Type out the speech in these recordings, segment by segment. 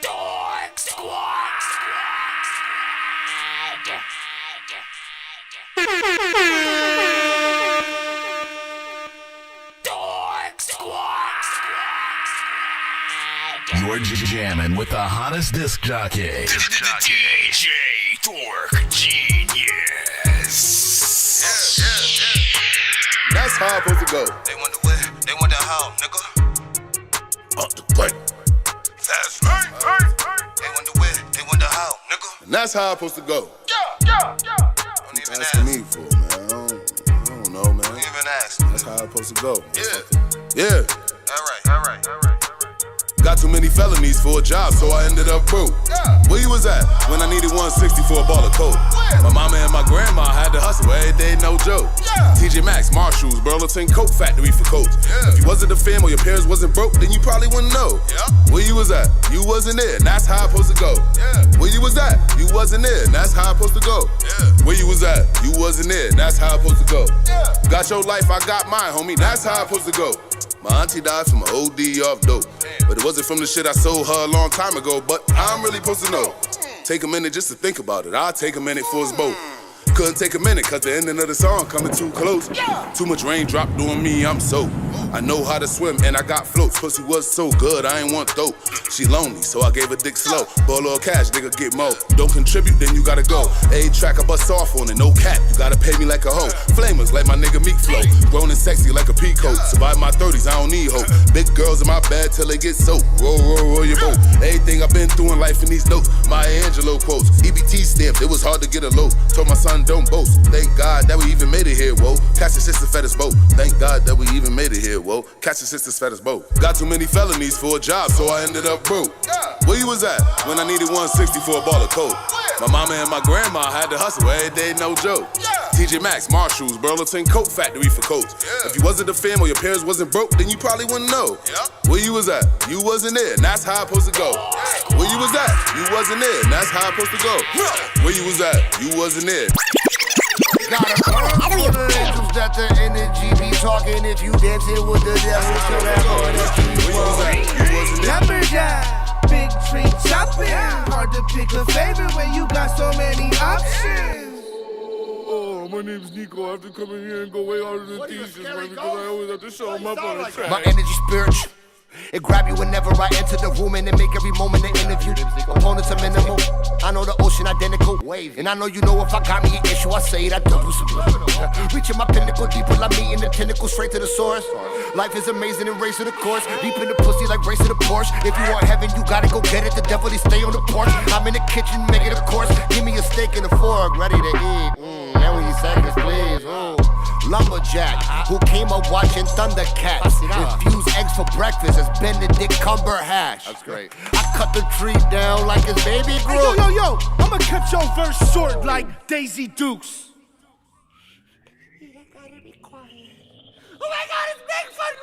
Dork Squad. Dork Squad. You're jamming with the hottest disc jockey. DJ Dork Genius. That's how it's supposed to go. They wonder where, they wonder how, nigga. Up the plate. That's right. They wonder where, they wonder how, nigga. And that's how it's supposed to go. Don't even Asking ask. me for, man. I don't know, man. Don't even ask. That's how it's supposed to go. Yeah. Yeah. All right. Got too many felonies for a job, so I ended up broke. Where you was at when I needed 160 for a ball of coke? My mama and my grandma had to hustle every day, no joke. TJ Maxx, Marshalls, Burlington Coat Factory for coats. If you wasn't a fam or your parents wasn't broke, then you probably wouldn't know. Where you was at? You wasn't there, and that's how it's supposed to go. Where you was at? You wasn't there, and that's how it's supposed to go. Where you was at? You wasn't there, and that's how it's supposed to go. Got your life, I got mine, homie, that's how it's supposed to go. My auntie died from an OD off dope, but it wasn't from the shit I sold her a long time ago, but I'm really supposed to know. Take a minute just to think about it, I'll take a minute for his boat. Couldn't take a minute cause the ending of the song coming too close. Too much rain dropped on me, I'm soaked. I know how to swim and I got floats. Pussy was so good, I ain't want dope. She lonely, so I gave her dick slow. Ball a little cash, nigga, get more. Don't contribute, then you gotta go. A track, I bust off on it, no cap. You gotta pay me like a hoe. Flamers like my nigga Meek Flow. Grown and sexy like a peacoat. Survive my 30s, I don't need hope. Big girls in my bed till they get soaked. Roll your boat. Everything I've been through in life in these notes. Maya Angelou quotes. EBT stamped, it was hard to get a load. Told my son don't boast. Thank God that we even made it here, whoa. Catch the sister fed us both. Thank God that we even made it here, whoa. Catch the sisters fed us both. Got too many felonies for a job, so I ended up broke. Where you was at when I needed 160 for a ball of coke? My mama and my grandma had to hustle every day, no joke. TJ Maxx, Marshalls, Burlington Coat Factory for coats. If you wasn't a fam or your parents wasn't broke, then you probably wouldn't know. Where you was at? You wasn't there, and that's how it's supposed to go. Where you was at? You wasn't there, and that's how it's supposed to go. Where you was at? You wasn't there. Gotta burn for the angels that the energy be talking. If you dancing with the devil, so that boy that keep walking. Lumberjack, big tree chopping. Hard to pick a favorite when you got so many options. Oh, my name's Nico. I have to come in here and go way harder than thesis, man, because I always have to show them up on the track. My energy spiritual. It grab you whenever I enter the room and it make every moment an interview. Opponents are minimal. I know the ocean identical. And I know you know if I got me an issue, I say it, I double subliminal. Reaching my pinnacle deeper like me in the tentacle, straight to the source. Life is amazing and racing the course. Deep in the pussy like racing the Porsche. If you want heaven, you gotta go get it. The devil, they stay on the porch. I'm in the kitchen, making a course. Give me a steak and a fork, ready to eat. And when you seconds, please. Lumberjack, who came up watching Thundercats. Infuse eggs for breakfast as Benedict Cumberbatch. That's great. I cut the tree down like his baby grew. Hey, yo, I'ma cut your verse short like Daisy Dukes. Oh my God, it's Bigfoot!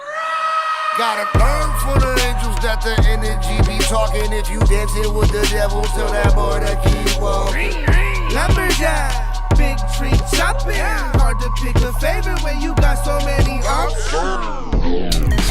Gotta burn for the angels that the energy be talking. If you dancing with the devil, tell that boy to keep walking. Lumberjack, big tree chopping. Hard to pick a favorite when you got so many options.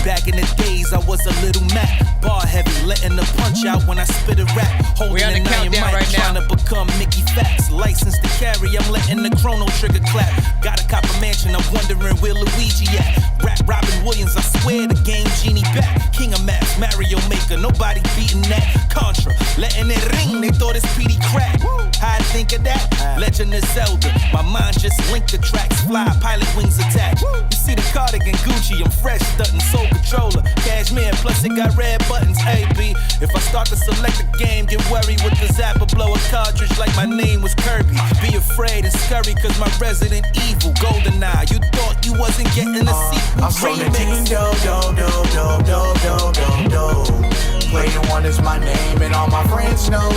Back in the days, I was a little Mac. Bar heavy, letting the punch out when I spit a rap. Holding an iron mic, right trying to become Mickey Facts. Licensed to carry, I'm letting the chrono trigger clap. Got a copper mansion, I'm wondering where Luigi at. Rap Robin Williams, I swear the game genie back. King of Maps, Mario Maker, nobody beating that. Contra, letting it ring, they thought it's Petey Crack. How I think of that? Legend of Zelda. My mind just linked the tracks, fly, pilot wings attached. You see the cardigan Gucci, I'm fresh, stunting soul controller. Cashmere, plus it got red buttons, AB. If I start to select a game, get worried with the zapper, blow a cartridge like my name was Kirby. Be afraid and scurry, cause my Resident Evil, GoldenEye. You thought you wasn't getting a sequel. I'm from the team, do. Player one is my name, and all my friends know,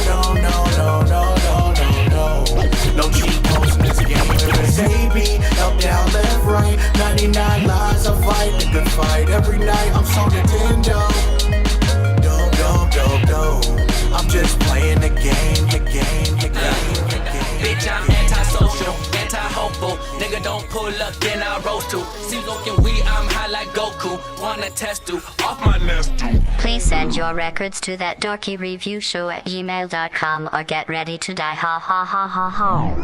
no cheat codes in this game. If it's AB, up, down, left, right, 99 lives, I fight the good fight every night. I'm so Nintendo, do. I'm just playing the game. Bitch, I'm antisocial, anti-hope, vegetable. Nigga don't pull up, then I roast too. See looking weed, I'm high like Goku. Wanna test you, off my nest too. Please send your records to that dorky review show at gmail.com or get ready to die. Ha ha ha ha ha.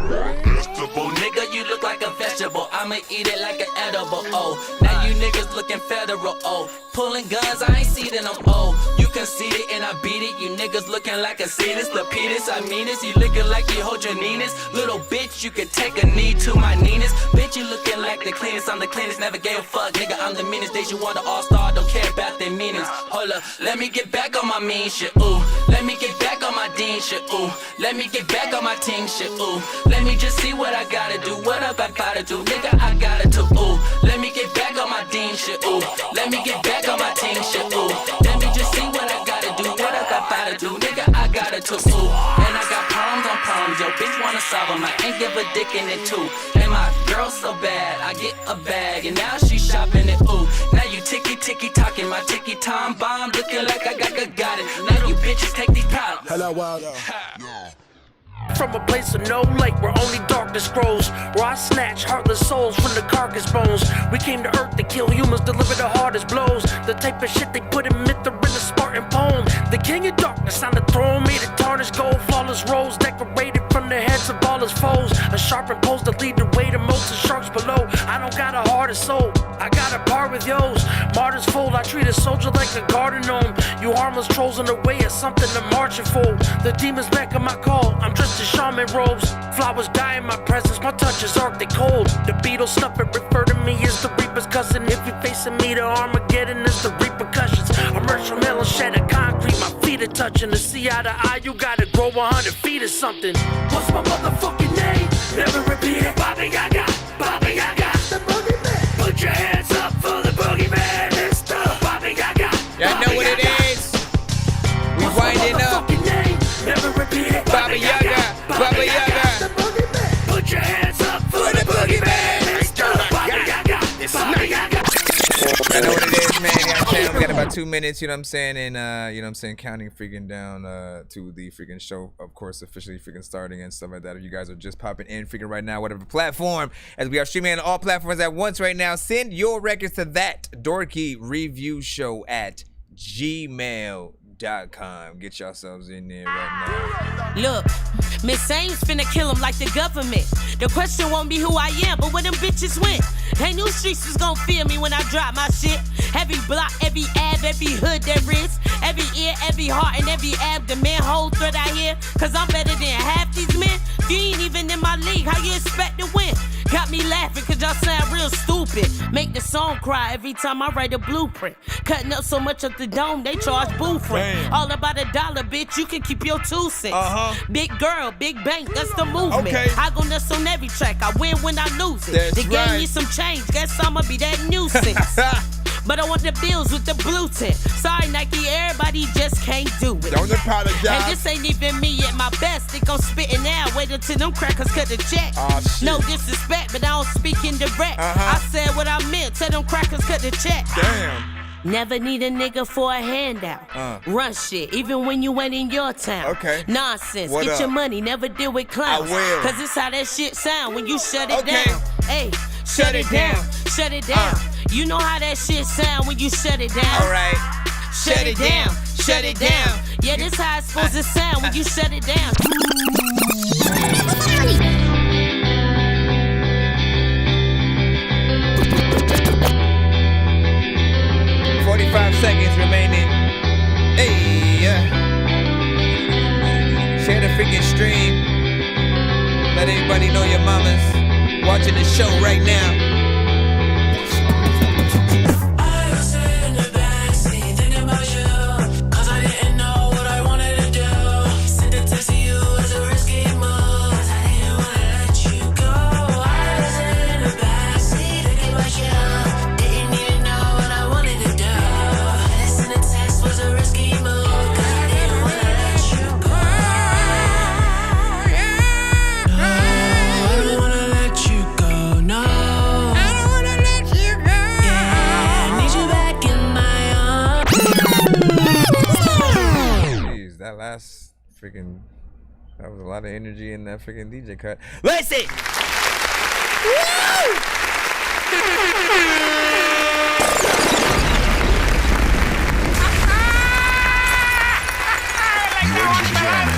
Vegetable, nigga, you look like a vegetable. I'ma eat it like an edible. Oh, now you niggas looking federal. Oh, pulling guns, I ain't seeing them. Oh, you conceited and I beat it. You niggas looking like a cetus. Lapidus, I mean this. You looking like you hold your Ninas. Little bitch, you can take a knee to my Ninas. Bitch, you looking like the cleanest. I'm the cleanest, never gave a fuck. Nigga, I'm the meanest. Days you want an all-star, don't care about their meanings. Hold up, let me get back on my mean shit. Ooh, let me get back on my dean shit. Ooh, let me get back on my team shit. Ooh, let me just see what I gotta do. What up, I gotta do. Nigga, I gotta do. Ooh, let me get back on my dean shit. Ooh, let me get back on my team shit. Ooh, let me just see what I gotta do. What up, I gotta do. Nigga, I gotta do. Ooh, and I got problems on problems. Yo, bitch wanna solve them. I ain't give a dick in it too. And my girl so bad, I get a bag, and now she shopping it. Ooh, now you ticky talking my ticky tom bomb, looking like I got it. Now you bitches take these problems. Hello, wild. From a place of no light where only darkness grows, where I snatch heartless souls from the carcass bones. We came to earth to kill humans, deliver the hardest blows. The type of shit they put in myth or in a Spartan poem. The king of darkness on the throne, made of tarnished gold, flawless rolls decorated from the heads of all his foes. A sharpened pose to lead the way to most of sharks below. I don't got a heart or soul, I got a part with yours. Martyrs fold, I treat a soldier like a garden gnome. You harmless trolls in the way of something to marching for. The demons back on my call, I'm dressed in shaman robes. Flowers die in my presence, my touch is arctic cold. The Beatles snuff it, refer to me as the Reaper's cousin. If you facing me, the Armageddon is the repercussions. Emerge from hell and shed a concrete, my feet are touching. To see eye to eye, you gotta grow 100 feet or something. What's my motherfucking name? Never repeat it. Baba Yaga, Baba Yaga, the boogeyman. Put your hands up for the boogeyman. It's the Baba Yaga. Y'all know what it is. We winding up. Never repeat it. Baba Yaga, Baba Yaga. Put your hands up for the boogeyman. It's the Baba Yaga, Baba Yaga. I know what it is, man. We got about 2 minutes, you know what I'm saying, and you know what I'm saying, counting freaking down to the freaking show, of course, officially freaking starting and stuff like that. If you guys are just popping in freaking right now, whatever platform, as we are streaming on all platforms at once right now, send your records to that Dorky review show at gmail.com. Get yourselves in there right now. Look, Miss Ames finna kill him like the government. The question won't be who I am, but where them bitches went. They knew streets was gon' feel me when I drop my shit. Every block, every ab, every hood there is. Every ear, every heart, and every abdomen. Whole thread out here, cause I'm better than half these men. You ain't even in my league, how you expect to win? Got me laughing cause y'all sound real stupid. Make the song cry every time I write a blueprint. Cutting up so much of the dome, they charge booth rent. All about $1, bitch, you can keep your 2 cents. Big girl, big bank, that's the movement. I go nuts on every track, I win when I lose it. That's they right. gave me some change, guess I'ma be that nuisance. But I want the bills with the blue tint. Sorry, Nike, everybody just can't do it. Don't apologize. And this ain't even me at my best. Think I'm spitting now. Wait until them crackers cut the check. Oh, shit. No disrespect, but I don't speak indirect. I said what I meant. Tell them crackers cut the check. Damn. Never need a nigga for a handout. Run shit, even when you ain't in your town. Okay. Nonsense. What Get up? your money, never deal with clowns. I will. Cause it's how that shit sound when you shut it Okay. down. Hey, shut it down. Shut it down. You know how that shit sound when you shut it down. Alright. Shut it down. Shut it down. Yeah, this how it's supposed to sound when you shut it down. 45 seconds remaining. Hey, share the freaking stream. Let everybody know your mama's watching the show right now. I was sitting in the backseat thinking about you, cause I didn't know what I wanted to do. Sent a text to you as a risky move, cause I didn't wanna let you go. I was sitting in the backseat thinking about you, didn't even know what I wanted to do. Sent a text was a risky move, cause I didn't wanna let you go. I don't wanna let you go, no. I don't wanna let you go. Yeah, I need you back in my arms. Jeez, that last freaking, that was a lot of energy in that freaking DJ cut. Listen! Jamming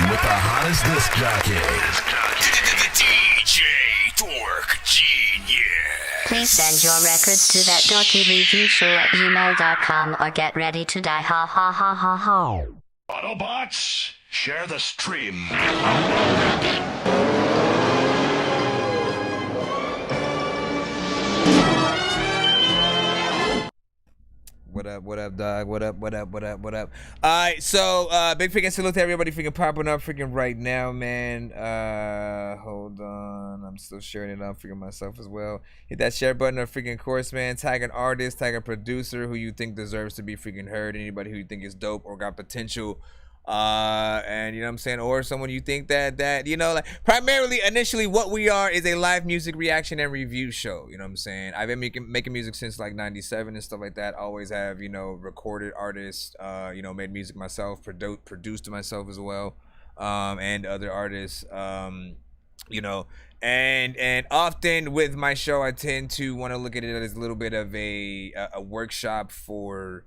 with the hottest disc jockey. DJ Dork Genius. Please send your records to that dorkyreviewshow@gmail.com or get ready to die. Ha ha ha ha ha. Autobots, share the stream. What up, dog? What up? Alright, so big freaking salute to everybody freaking popping up freaking right now, man. Hold on. I'm still sharing it on freaking myself as well. Hit that share button of freaking course, man. Tag an artist, tag a producer who you think deserves to be freaking heard. Anybody who you think is dope or got potential. And you know what I'm saying, or someone you think that you know, like primarily initially what we are is a live music reaction and review show. You know what I'm saying? I've been making music since like '97 and stuff like that. Always have, you know, recorded artists, you know, made music myself, produced myself as well, and other artists, you know, and often with my show I tend to want to look at it as a little bit of a workshop for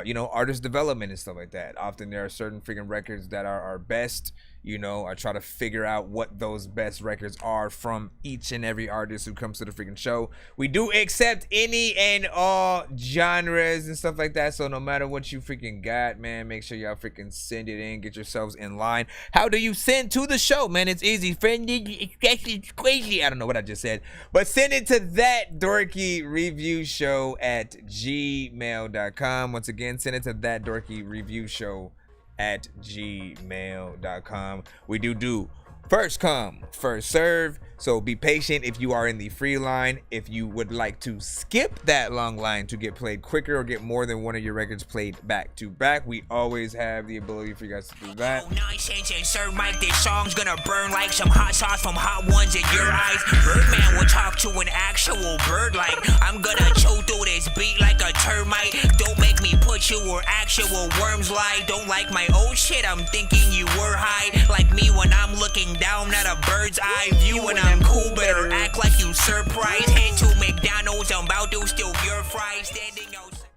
you know, artist development and stuff like that. Often there are certain freaking records that are our best. You know, I try to figure out what those best records are from each and every artist who comes to the freaking show. We do accept any and all genres and stuff like that. So no matter what you freaking got, man, make sure y'all freaking send it in. Get yourselves in line. How do you send to the show, man? It's easy. It's crazy. I don't know what I just said. But send it to that Dorky Review Show at gmail.com. Once again, send it to that Dorky Review Show at gmail.com. We do first come, first serve. So be patient if you are in the free line. If you would like to skip that long line to get played quicker or get more than one of your records played back to back, we always have the ability for you guys to do that. Nonsense and Sir Mike, this song's gonna burn like some hot sauce from Hot Ones in your eyes. Birdman will talk to an actual bird like I'm gonna chew through this beat like a termite. Don't make me put you where actual worms lie. Don't like my old shit, I'm thinking you were high. Like me when I'm looking down at a bird's eye view and I'm cool, better act like you surprised. Head to McDonald's, I'm about to steal your fries. Standing outside.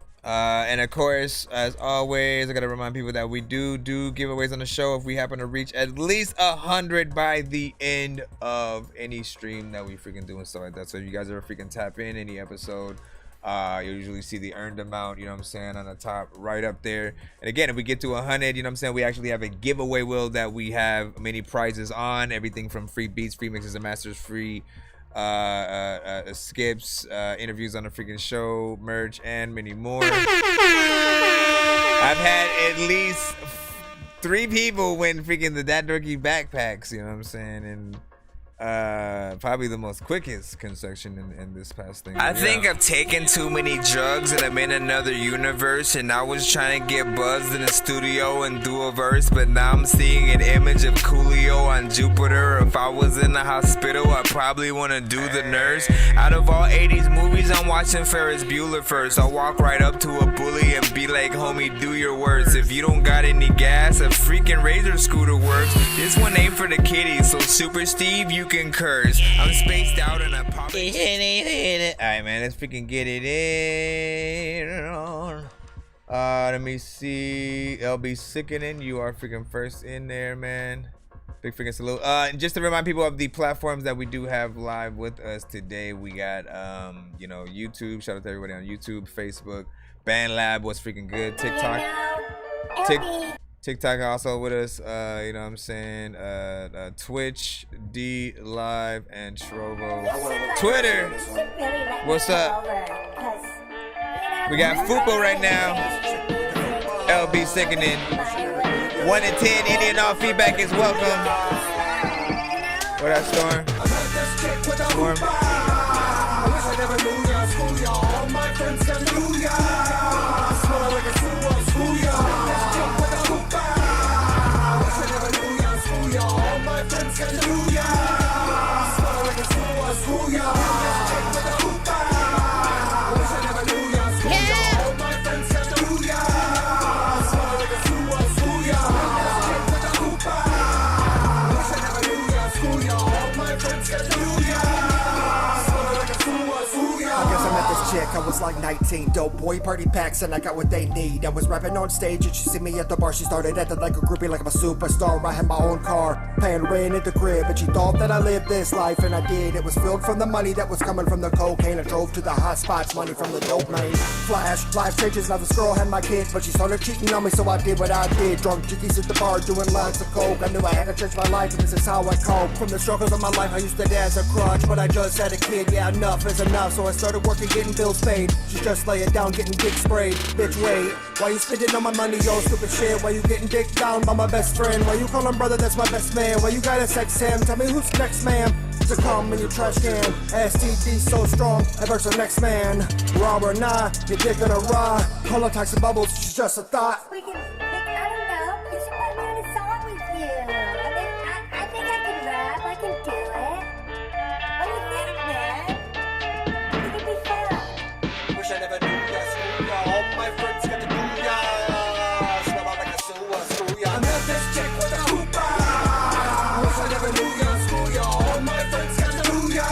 And of course, as always, I gotta remind people that we do giveaways on the show if we happen to reach at least 100 by the end of any stream that we freaking do and stuff like that. So if you guys ever freaking tap in any episode, you'll usually see the earned amount, you know what I'm saying, on the top right up there. And again, if we get to 100, you know what I'm saying, we actually have a giveaway wheel that we have many prizes on. Everything from free beats, free mixes and masters, free skips, interviews on the freaking show, merch, and many more. I've had at least 3 people win freaking the That Dorky backpacks, you know what I'm saying, and probably the most quickest construction in this past thing. I think I've taken too many drugs and I'm in another universe, and I was trying to get buzzed in the studio and do a verse, but now I'm seeing an image of Coolio on Jupiter. If I was in the hospital, I probably want to do the nurse. Out of all 80s movies, I'm watching Ferris Bueller first. I'll walk right up to a bully and be like, homie, do your worst. If you don't got any gas, a freaking razor scooter works. This one ain't for the kiddies, so Super Steve, you can curse. I'm spaced out and I'm popping. Alright, man, let's freaking get it in. Let me see. LB Sickening, you are freaking first in there, man. Big freaking salute. Just to remind people of the platforms that we do have live with us today, we got you know, YouTube. Shout out to everybody on YouTube, Facebook, BandLab, what's freaking good, TikTok. TikTok also with us, you know what I'm saying, Twitch, D Live, and Trovo. Twitter, what's up? We got Fupo right now. LB Sickening. 1 in 10, any and all feedback is welcome. What up, Storm? Storm. I was like 19. Dope boy party packs and I got what they need. I was rapping on stage and she see me at the bar. She started acting like a groupie, like I'm a superstar. I had my own car, paying rent at the crib, and she thought that I lived this life, and I did. It was filled from the money that was coming from the cocaine. I drove to the hot spots, money from the dope man. Flash, life changes, now this girl had my kids, but she started cheating on me, so I did what I did. Drunk jiggies at the bar, doing lots of coke. I knew I had to change my life, and this is how I cope. From the struggles of my life, I used to dance a crutch, but I just had a kid, yeah, enough is enough. So I started working, getting bills paid. She just lay it down, getting dick sprayed. Bitch, wait, why you spending all my money, yo, stupid shit? Why you getting dick down by my best friend? Why you call him brother, that's my best man? Why you gotta sex him? Tell me who's next, ma'am? To come in your trash can. STD so strong, I verse the next man. Raw or not, your dick gonna raw. Call up toxic bubbles, it's just a thought. We can, I don't know, you should put me on a song with you. I think I can rap, I can do it. What do you think, man? I think it'd be fun. Wish I never knew ya, screw ya. All my friends got to do ya. Smell like a sewer, screw ya. I met this chick with a hoopah. Wish I never knew ya, screw ya. All my friends got to do ya.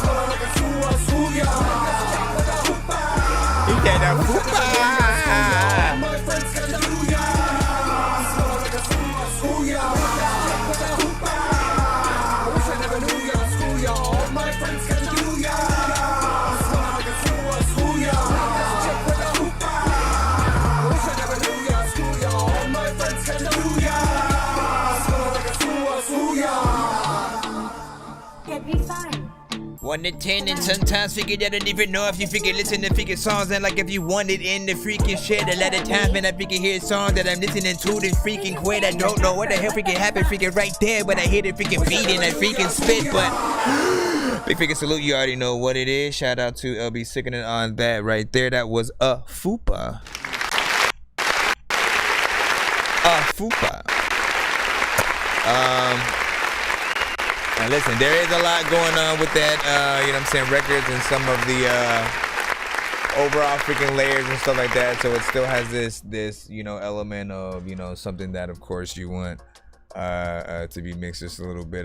Smell like a sewer, screw ya. I met this chick with a hoopah. He got a hoopah. All my friends got to do ya. Smell like a sewer, screw ya. I met this chick with a hoopah. Wish I never knew ya, screw ya. All my friends got to do ya. Smell like a sewer, screw ya. I met this chick with a hoopah. Wish I never knew ya, screw ya. All my friends got to do ya. Smell like a sewer, screw ya. That'd be fun. 1 to 10, and sometimes figure that I don't even know if you figure listen to freaking songs and like if you want it in the freaking shit. A lot of times when I freaking hear songs that I'm listening to, then freaking quit. I don't know what the hell freaking happened freaking right there, but I hear the freaking beat and I freaking spit. But big freaking salute, you already know what it is. Shout out to LB Sickening on that right there. That was a fupa. A fupa. Now listen, there is a lot going on with that, you know what I'm saying, records and some of the overall freaking layers and stuff like that. So it still has this, you know, element of, you know, something that of course you want to be mixed just a little bit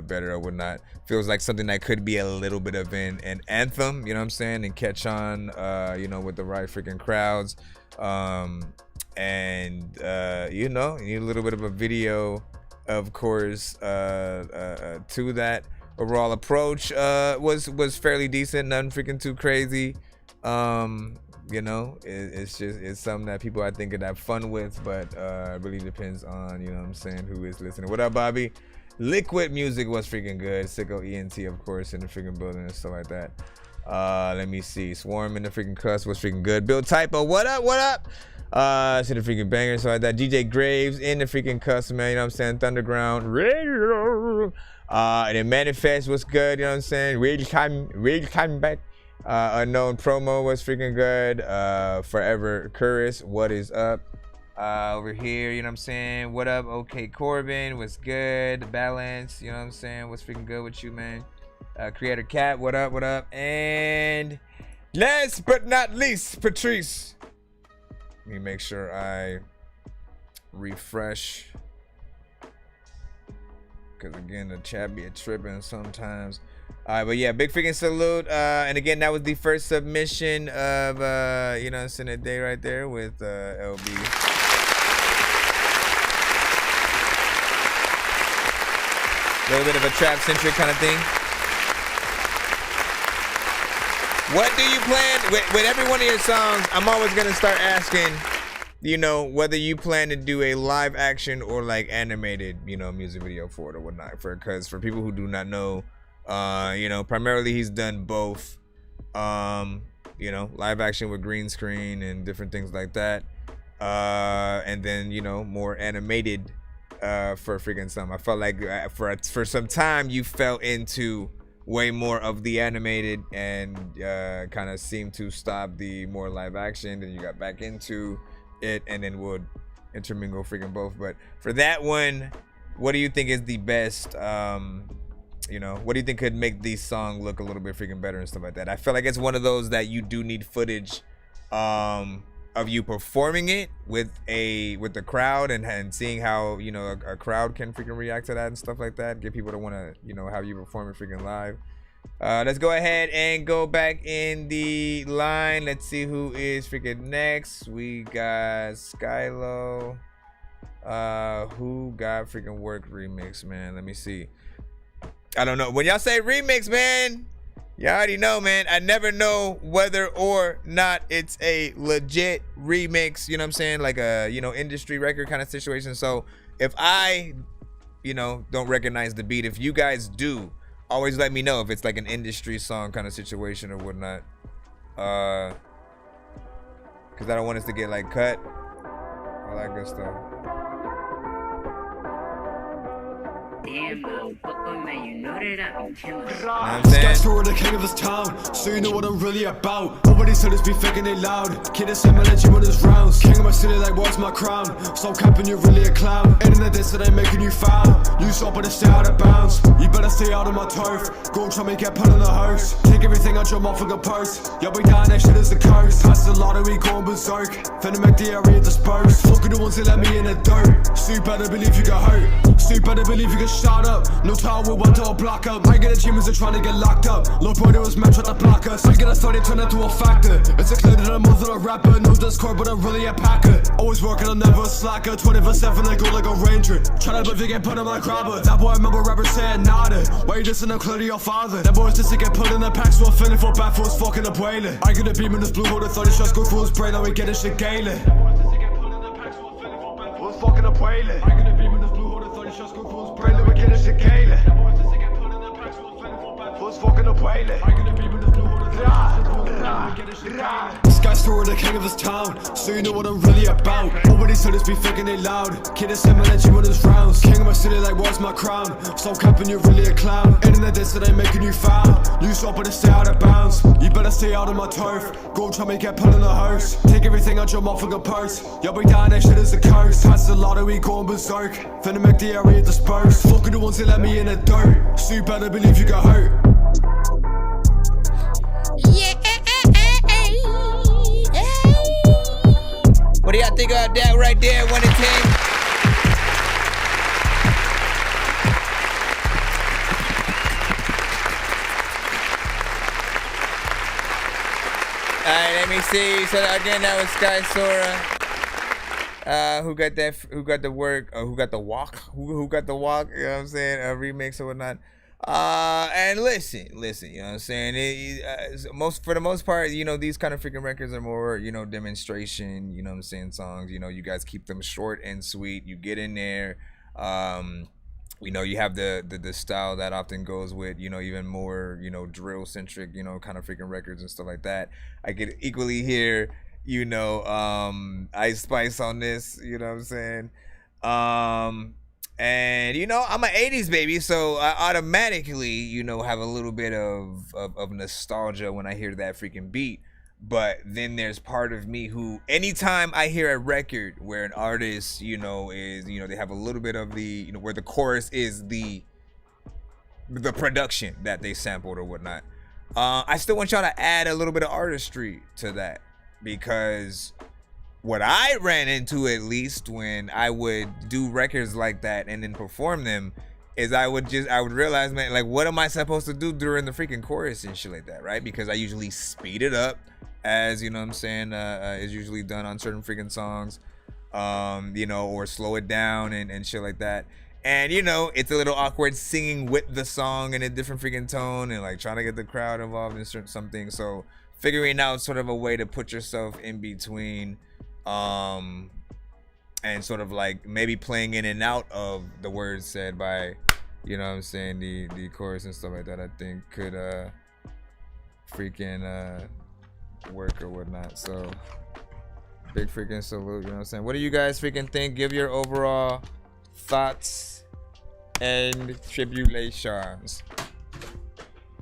better or whatnot. Feels like something that could be a little bit of an anthem, you know what I'm saying, and catch on, you know, with the right freaking crowds. And you know, you need a little bit of a video, of course, to that. Overall approach was fairly decent, nothing freaking too crazy. You know, it's something that people I think could have fun with, but it really depends on, you know what I'm saying, who is listening. What up, Bobby? Liquid music was freaking good. Sicko ENT, of course, in the freaking building and stuff like that. Let me see. Swarm in the freaking cuss was freaking good. Bill Typo, what up? What up? To the freaking bangers, so like that. DJ Graves in the freaking custom, man, you know what I'm saying? Thunderground Radio. And then Manifest was good, you know what I'm saying? Real time back. Unknown promo was freaking good. Forever Curris, what is up? Over here, you know what I'm saying? What up? Okay, Corbin was good. Balance, you know what I'm saying? What's freaking good with you, man? Creator Cat, what up? What up? And last but not least, Patrice. Let me make sure I refresh, because again the chat be a tripping sometimes. But yeah, big freaking salute. And again, that was the first submission of you know, it's in a day right there with LB. A little bit of a trap centric kind of thing. What do you plan with every one of your songs? I'm always gonna start asking, you know, whether you plan to do a live action or like animated, you know, music video for it or whatnot. Because for people who do not know, you know, primarily he's done both, you know, live action with green screen and different things like that, and then, you know, more animated for freaking some. I felt like for some time you fell into way more of the animated and kind of seemed to stop the more live action. Then you got back into it and then would intermingle freaking both. But for that one, what do you think is the best? You know, what do you think could make the song look a little bit freaking better and stuff like that? I feel like it's one of those that you do need footage of you performing it with the crowd and seeing how, you know, a crowd can freaking react to that and stuff like that. Get people to want to, you know, have you perform it freaking live. Let's go ahead and go back in the line. Let's see who is freaking next. We got Skylo. Who got freaking Work remix, man? Let me see. I don't know. When y'all say remix, man, you already know, man. I never know whether or not it's a legit remix, you know what I'm saying? Like a, you know, industry record kind of situation. So if I, you know, don't recognize the beat, if you guys do, always let me know if it's like an industry song kind of situation or whatnot. Because I don't want us to get like cut. All that good stuff. Damn, man, you know that I be killing. Skyscroller, the king of this town, so you know what I'm really about. Nobody said it's be faking it loud. Kid is similar when his rounds. King of my city, like what's my crown? Stop capping, you're really a clown. Internet this that ain't making you foul. You stop but stay out of bounds. You better stay out of my turf. Go try me get put in the hearse. Take everything out your motherfucking purse. You'll be down, that shit is the curse. Pass the lottery, going berserk. Finna make the area disperse. Fuck the ones that let me in the dirt. So you better believe you got hurt. So you better believe you get shot up. No tower with one door block up. I get achievements are trying to get locked up. Low boy, there was match with the block us. I get a story, turn into a factor. It's a clear that I'm more than a rapper. No Discord, but I'm really a packer. Always working, I'm never a slacker. 24/7, I go like a ranger. Tryna believe you get put in my grabber. That boy, I remember rappers saying nada. Why you dissing, I'm clearly your father. That boy's just to get put in the pack, so I'm feeling for bad for his fucking a boiler. I get a beam in this blue hole, 30 shots go through his brain, now we get this shit gailing. Who's fucking a boiler? I get a beam in this blue hole, 30 shots go through his brain, now we get this shit gailing. Who's fucking a boiler? I get a beam in this blue hole, 30 shots go through his brain, now we get this shit gailing. Skyscroller, the king of this town, so you know what I'm really about. Nobody said it's be faking it loud. Kid is similar when his rounds. King of my city, like what's my crown? Stop capping, you're really a clown. Internet this that ain't making you foul. You stop but stay out of bounds. You better stay out of my turf. Go try me get put in the hearse. Take everything out your motherfucking purse. You'll be down, that shit is a curse. Pass the lottery, going berserk. Finna make the area disperse. Fuck the ones that let me in the dirt. So you better believe you got hurt. Yeah. What do y'all think about that right there? 1 to 10. Alright, let me see. So again, that was Sky Sora. Who got that? Who got the work? Who got the walk? Who got the walk? You know what I'm saying? A remix or whatnot. And listen, you know what I'm saying? For the most part, you know, these kind of freaking records are more, you know, demonstration, you know what I'm saying, songs. You know, you guys keep them short and sweet. You get in there. You know, you have the style that often goes with, you know, even more, you know, drill centric, you know, kind of freaking records and stuff like that. I could equally hear, you know, Ice Spice on this, you know what I'm saying? And, you know, I'm an 80s baby, so I automatically, you know, have a little bit of nostalgia when I hear that freaking beat. But then there's part of me who, anytime I hear a record where an artist, you know, is, you know, they have a little bit of the, you know, where the chorus is the production that they sampled or whatnot, I still want y'all to add a little bit of artistry to that, because what I ran into, at least when I would do records like that and then perform them, is I would realize, man, like, what am I supposed to do during the freaking chorus and shit like that, right? Because I usually speed it up, as, you know what I'm saying, is usually done on certain freaking songs, you know, or slow it down and shit like that. And, you know, it's a little awkward singing with the song in a different freaking tone and, like, trying to get the crowd involved in something. So figuring out sort of a way to put yourself in between, and sort of like maybe playing in and out of the words said by, you know what I'm saying, the chorus and stuff like that, I think could freaking work or whatnot. So big freaking salute, you know what I'm saying? What do you guys freaking think? Give your overall thoughts and tribulations.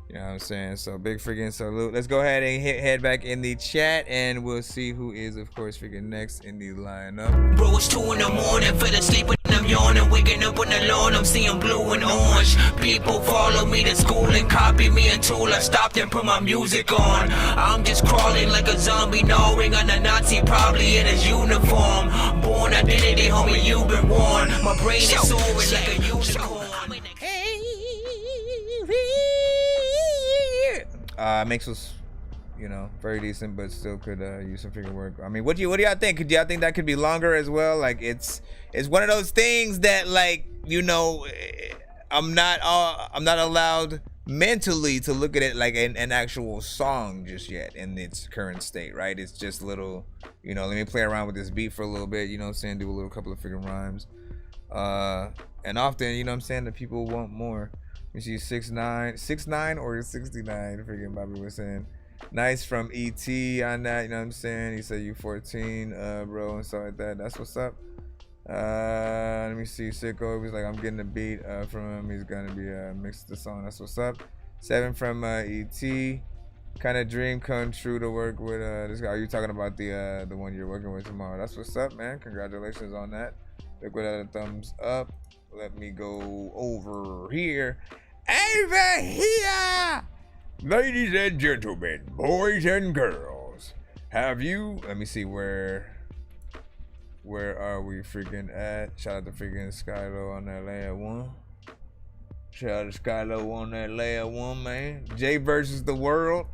You know what I'm saying? So big freaking salute. Let's go ahead and head back in the chat, and we'll see who is, of course, freaking next in the lineup. Bro, it's 2 in the morning, fell asleep and I'm yawning, waking up on the lawn, I'm seeing blue and orange. People follow me to school and copy me until I stopped and put my music on. I'm just crawling like a zombie, gnawing on a Nazi, probably in his uniform. Born identity, homie, you've been warned. My brain is soaring like a unicorn. Mix was, you know, very decent, but still could use some freaking work. I mean, what do y'all think? Do y'all think that could be longer as well? Like, it's one of those things that, like, you know, I'm not allowed mentally to look at it like an actual song just yet in its current state, right? It's just little, you know, let me play around with this beat for a little bit, you know what I'm saying, do a little couple of freaking rhymes. And often, you know what I'm saying, the people want more. You see 6'9" or 69, freaking Bobby was saying. Nice from ET on that, you know what I'm saying? He said you 14, bro, and stuff like that. That's what's up. Let me see. Sicko, he was like, I'm getting a beat from him. He's gonna be mixed the song. That's what's up. 7 from ET. Kind of dream come true to work with this guy. Are you talking about the one you're working with tomorrow? That's what's up, man. Congratulations on that. Look with a thumbs up. Let me go over here. Over here, ladies and gentlemen, boys and girls. Have you? Let me see where are we freaking at? Shout out to freaking Skylo on that layer 1. Shout out to Skylo on that layer 1, man. Jay versus the world.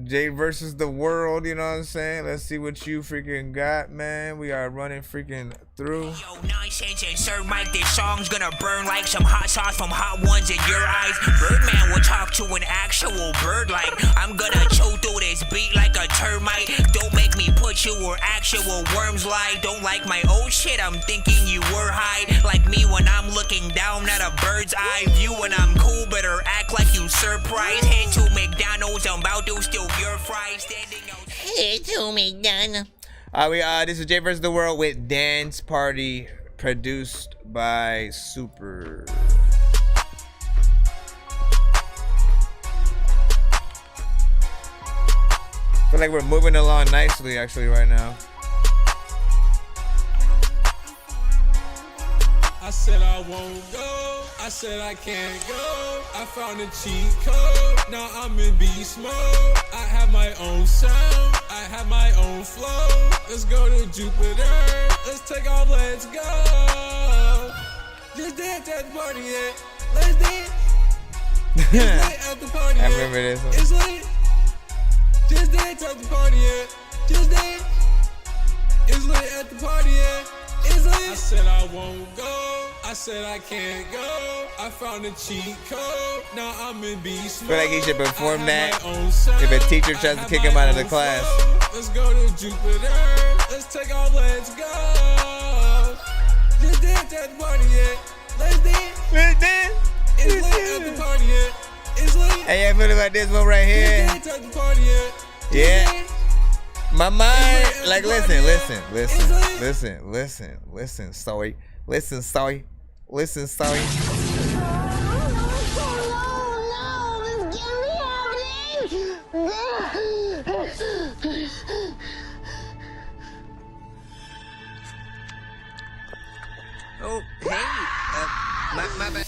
Jay versus the world, you know what I'm saying? Let's see what you freaking got, man. We are running freaking through. Yo, Nonsenze and Sir Mike, this song's gonna burn like some hot sauce from hot ones in your eyes. Birdman will talk to an actual bird like I'm gonna chew through this beat like a termite. Don't make me put you where actual worms lie. Don't like my old shit, I'm thinking you were high. Like me when I'm looking down at a bird's eye view. When I'm cool, better act like you surprised. Head to McDonald's, I'm about to steal your fries. Standing out. Head to McDonald's. This is Jay vs. the World with Dance Party, produced by Super. I feel like we're moving along nicely, actually, right now. I said I won't go, I said I can't go. I found a cheat code, now I'm in beast mode. I have my own sound, I have my own flow. Let's go to Jupiter, let's take off, let's go. Just dance at the party, yeah. Let's dance. It's lit at the party, yeah. I remember this one. It's lit. Just dance at the party, yeah. Just dance. It's lit at the party, yeah. It's lit. I said I won't go, I said I can't go. I found a cheat code, now I'm in beast mode. I feel like he should perform that if a teacher tries to kick him out of the class. Let's go to Jupiter, let's take off, let's go. Just dance at the party, yeah. Let's dance. Let's dance. It's lit at the party, yeah. It's lit. Hey, I feel about this one right here. Just dance at the party, yeah. Yeah. My mind, like, listen, sorry. Oh, hey, my bad.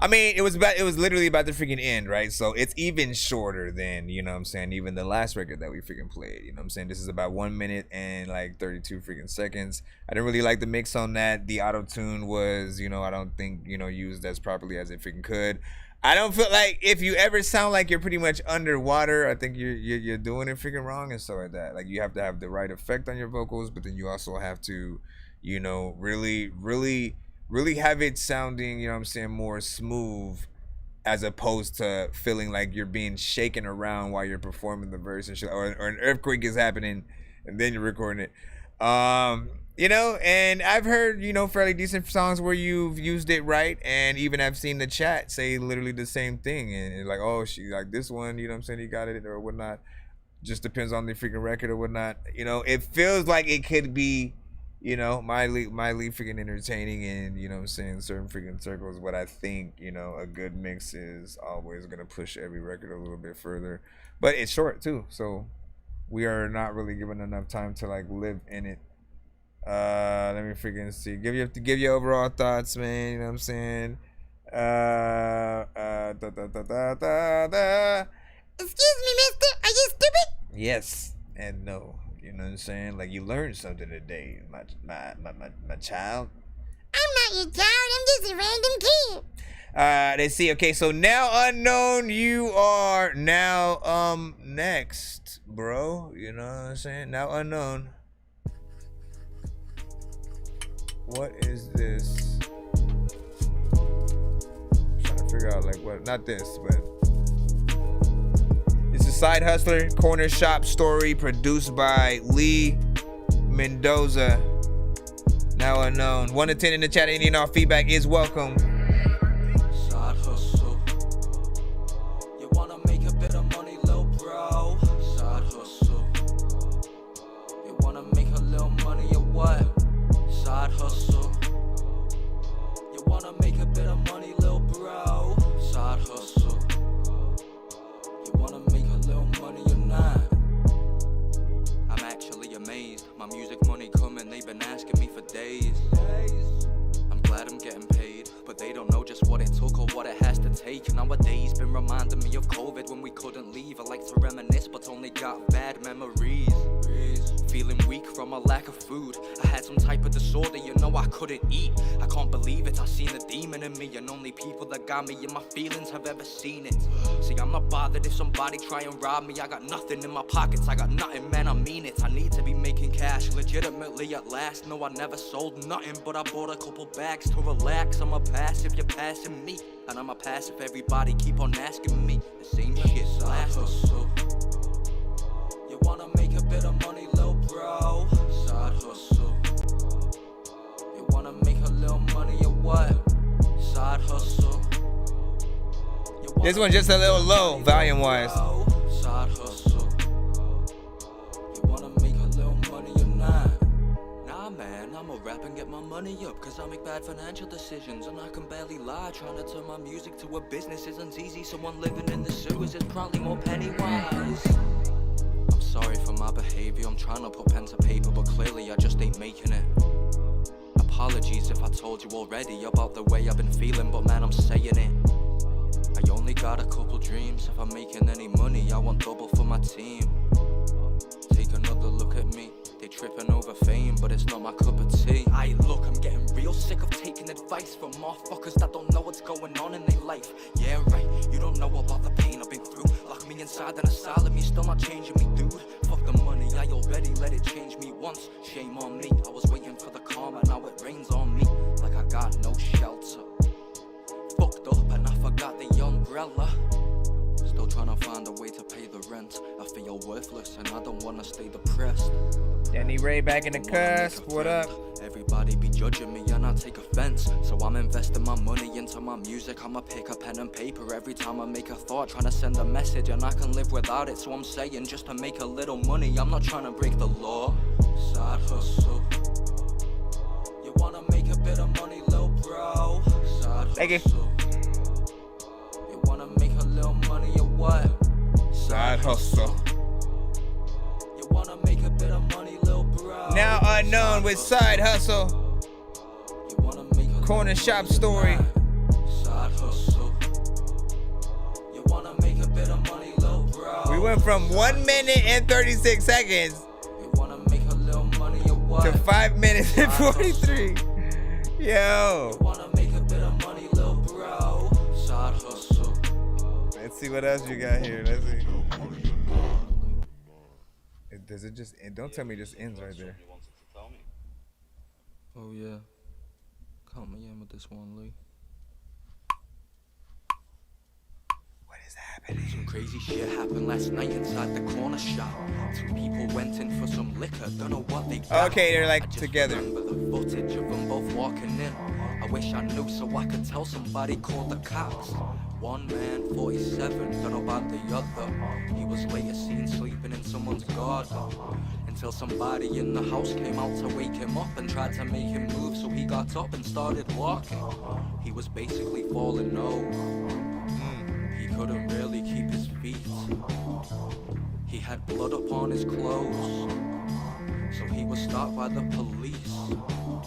I mean, it was literally about to freaking end, right? So it's even shorter than, you know what I'm saying, even the last record that we freaking played. You know what I'm saying? This is about 1 minute and like 32 freaking seconds. I didn't really like the mix on that. The auto-tune was, you know, I don't think, you know, used as properly as it freaking could. I don't feel like if you ever sound like you're pretty much underwater, I think you're doing it freaking wrong and stuff like that. Like, you have to have the right effect on your vocals, but then you also have to, you know, really have it sounding, you know what I'm saying, more smooth, as opposed to feeling like you're being shaken around while you're performing the verse and shit, or an earthquake is happening and then you're recording it. You know, and I've heard, you know, fairly decent songs where you've used it right, and even I've seen the chat say literally the same thing, and it's like, oh, she like this one, you know what I'm saying, he got it or whatnot. Just depends on the freaking record or whatnot. You know, it feels like it could be, you know, mildly freaking entertaining, and, you know what I'm saying, certain freaking circles. What I think, you know, a good mix is always gonna push every record a little bit further, but it's short too, so we are not really given enough time to like live in it. Let me freaking see. Give you overall thoughts, man. You know what I'm saying? Excuse me, mister. Are you stupid? Yes and no. You know what I'm saying? Like, you learned something today, my child. I'm not your child. I'm just a random kid. Let's see. Okay, so now unknown, you are now next, bro. You know what I'm saying? Now unknown. What is this? I'm trying to figure out like what? Not this, but it's a Side Hustler Corner Shop story produced by Lee Mendoza. Now unknown. 1 to 10 in the chat. Any and all feedback is welcome. Side hustle. You wanna make a bit of money, little bro? Side hustle. You wanna make a little money or what? Side hustle. You wanna make a bit of money, little bro? Side hustle. You wanna make a little money or not? I'm actually amazed. My music money coming, they've been asking me for days. I'm glad I'm getting paid, but they don't know just what it took or what it has to take. Nowadays, been reminding me of COVID when we couldn't leave. I like to reminisce, but only got bad memories. Feeling weak from a lack of food. I had some type of disorder, you know I couldn't eat. I can't believe it, I seen a demon in me, and only people that got me in my feelings have ever seen it. See, I'm not bothered if somebody try and rob me. I got nothing in my pockets, I got nothing, man, I mean it. I need to be making cash, legitimately at last. No, I never sold nothing, but I bought a couple bags to relax. I'm a pass if you're passing me, and I'm a pass if everybody keep on asking me the same shit. Side hustle. You wanna make a bit of money, little bro? Side hustle. You wanna make a little money or what? Side hustle. This one just a little low, volume wise. Side hustle. You wanna make a little money or not? Nah, man, I'ma rap and get my money up, cause I make bad financial decisions and I can barely lie. Trying to turn my music to a business isn't easy. Someone living in the sewers is probably more penny wise. Sorry for my behavior, I'm trying to put pen to paper, but clearly I just ain't making it. Apologies if I told you already about the way I've been feeling, but man, I'm saying it. I only got a couple dreams. If I'm making any money, I want double for my team. Take another look at me. They tripping over fame, but it's not my cup of tea. Look, I'm getting real sick of taking advice from motherfuckers that don't know what's going on in their life. Yeah, right, you don't know about the pain I've been through. Lock me inside an asylum, you're still not changing me, dude. Fuck the money, I already let it change me once. Shame on me, I was waiting for the karma, now it rains on me. Like I got no shelter. Fucked up and I forgot the umbrella. Still trying to find a way to pay the rent. I feel worthless and I don't wanna stay depressed. Danny Ray back in the cusp, what up? Everybody be judging me and I take offense. So I'm investing my money into my music. I'ma pick a pen and paper every time I make a thought, trying to send a message, and I can live without it. So I'm saying just to make a little money, I'm not trying to break the law. Side hustle. You wanna make a bit of money, little bro? Side hustle. You wanna make a little money or what? Side hustle. You wanna make a bit of money, little bro? Now unknown with Side Hustle. Corner Shop story. Side hustle. You wanna make a bit of money, little bro? We went from 1 minute and 36 seconds to 5 minutes and 43. Yo. You wanna make a bit of money, little bro? Side hustle. Let's see what else you got here. Let's see. Does it just end? Don't tell me it just ends right there. Oh yeah. Count me in with this one, Lee. What is happening? Some crazy shit happened last night inside the corner shop. Two people went in for some liquor, don't know what they got. Okay, they're like together. Remember the footage of them both walking in. I wish I knew so I could tell somebody, call the cops. One man, 47, don't know about the other. He was later seen sleeping in someone's garden. Until somebody in the house came out to wake him up and tried to make him move, so he got up and started walking. He was basically falling over. He couldn't really keep his feet. He had blood upon his clothes, so he was stopped by the police.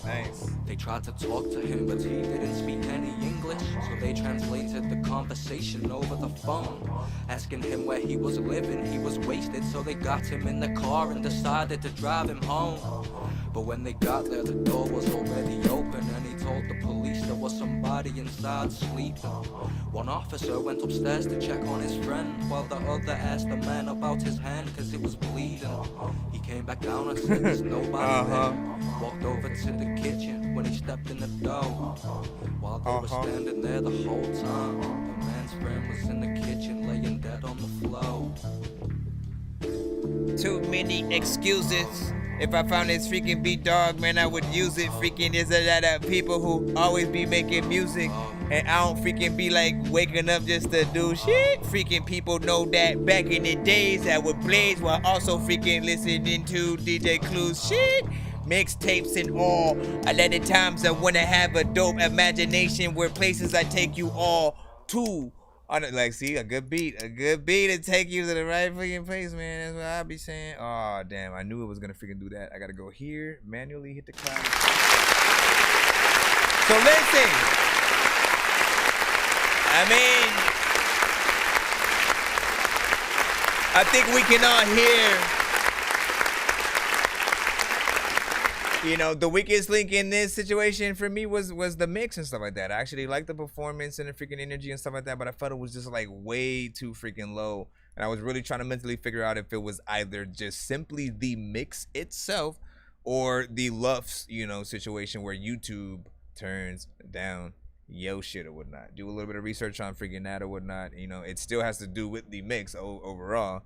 Nice. They tried to talk to him, but he didn't speak any English, so they translated the conversation over the phone, asking him where he was living. He was wasted, so they got him in the car and decided to drive him home. But when they got there, the door was already open, and he told the police there was somebody inside sleeping. One officer went upstairs to check on his friend, while the other asked the man about his hand, cause it was bleeding. He came back down and said there's nobody there. Walked over to the kitchen when he stepped in the door. While they were standing there the whole time, the man's friend was in the kitchen laying dead on the floor. Too many excuses. If I found this freaking beat, dog, man, I would use it. Freaking, there's a lot of people who always be making music, and I don't freaking be like waking up just to do shit. Freaking people know that back in the days I would blaze while also freaking listening to DJ Clue's shit. Mixtapes and all. A lot of times I wanna have a dope imagination where places I take you all to. Like, see, a good beat to take you to the right freaking place, man. That's what I be saying. Oh, damn, I knew it was gonna freaking do that. I gotta go here, manually hit the cloud. So listen, I mean, I think we can all hear, you know, the weakest link in this situation for me was the mix and stuff like that. I actually liked the performance and the freaking energy and stuff like that, but I felt it was just like way too freaking low. And I was really trying to mentally figure out if it was either just simply the mix itself or the LUFS, you know, situation where YouTube turns down yo shit or whatnot. Do a little bit of research on freaking that or whatnot. You know, it still has to do with the mix overall.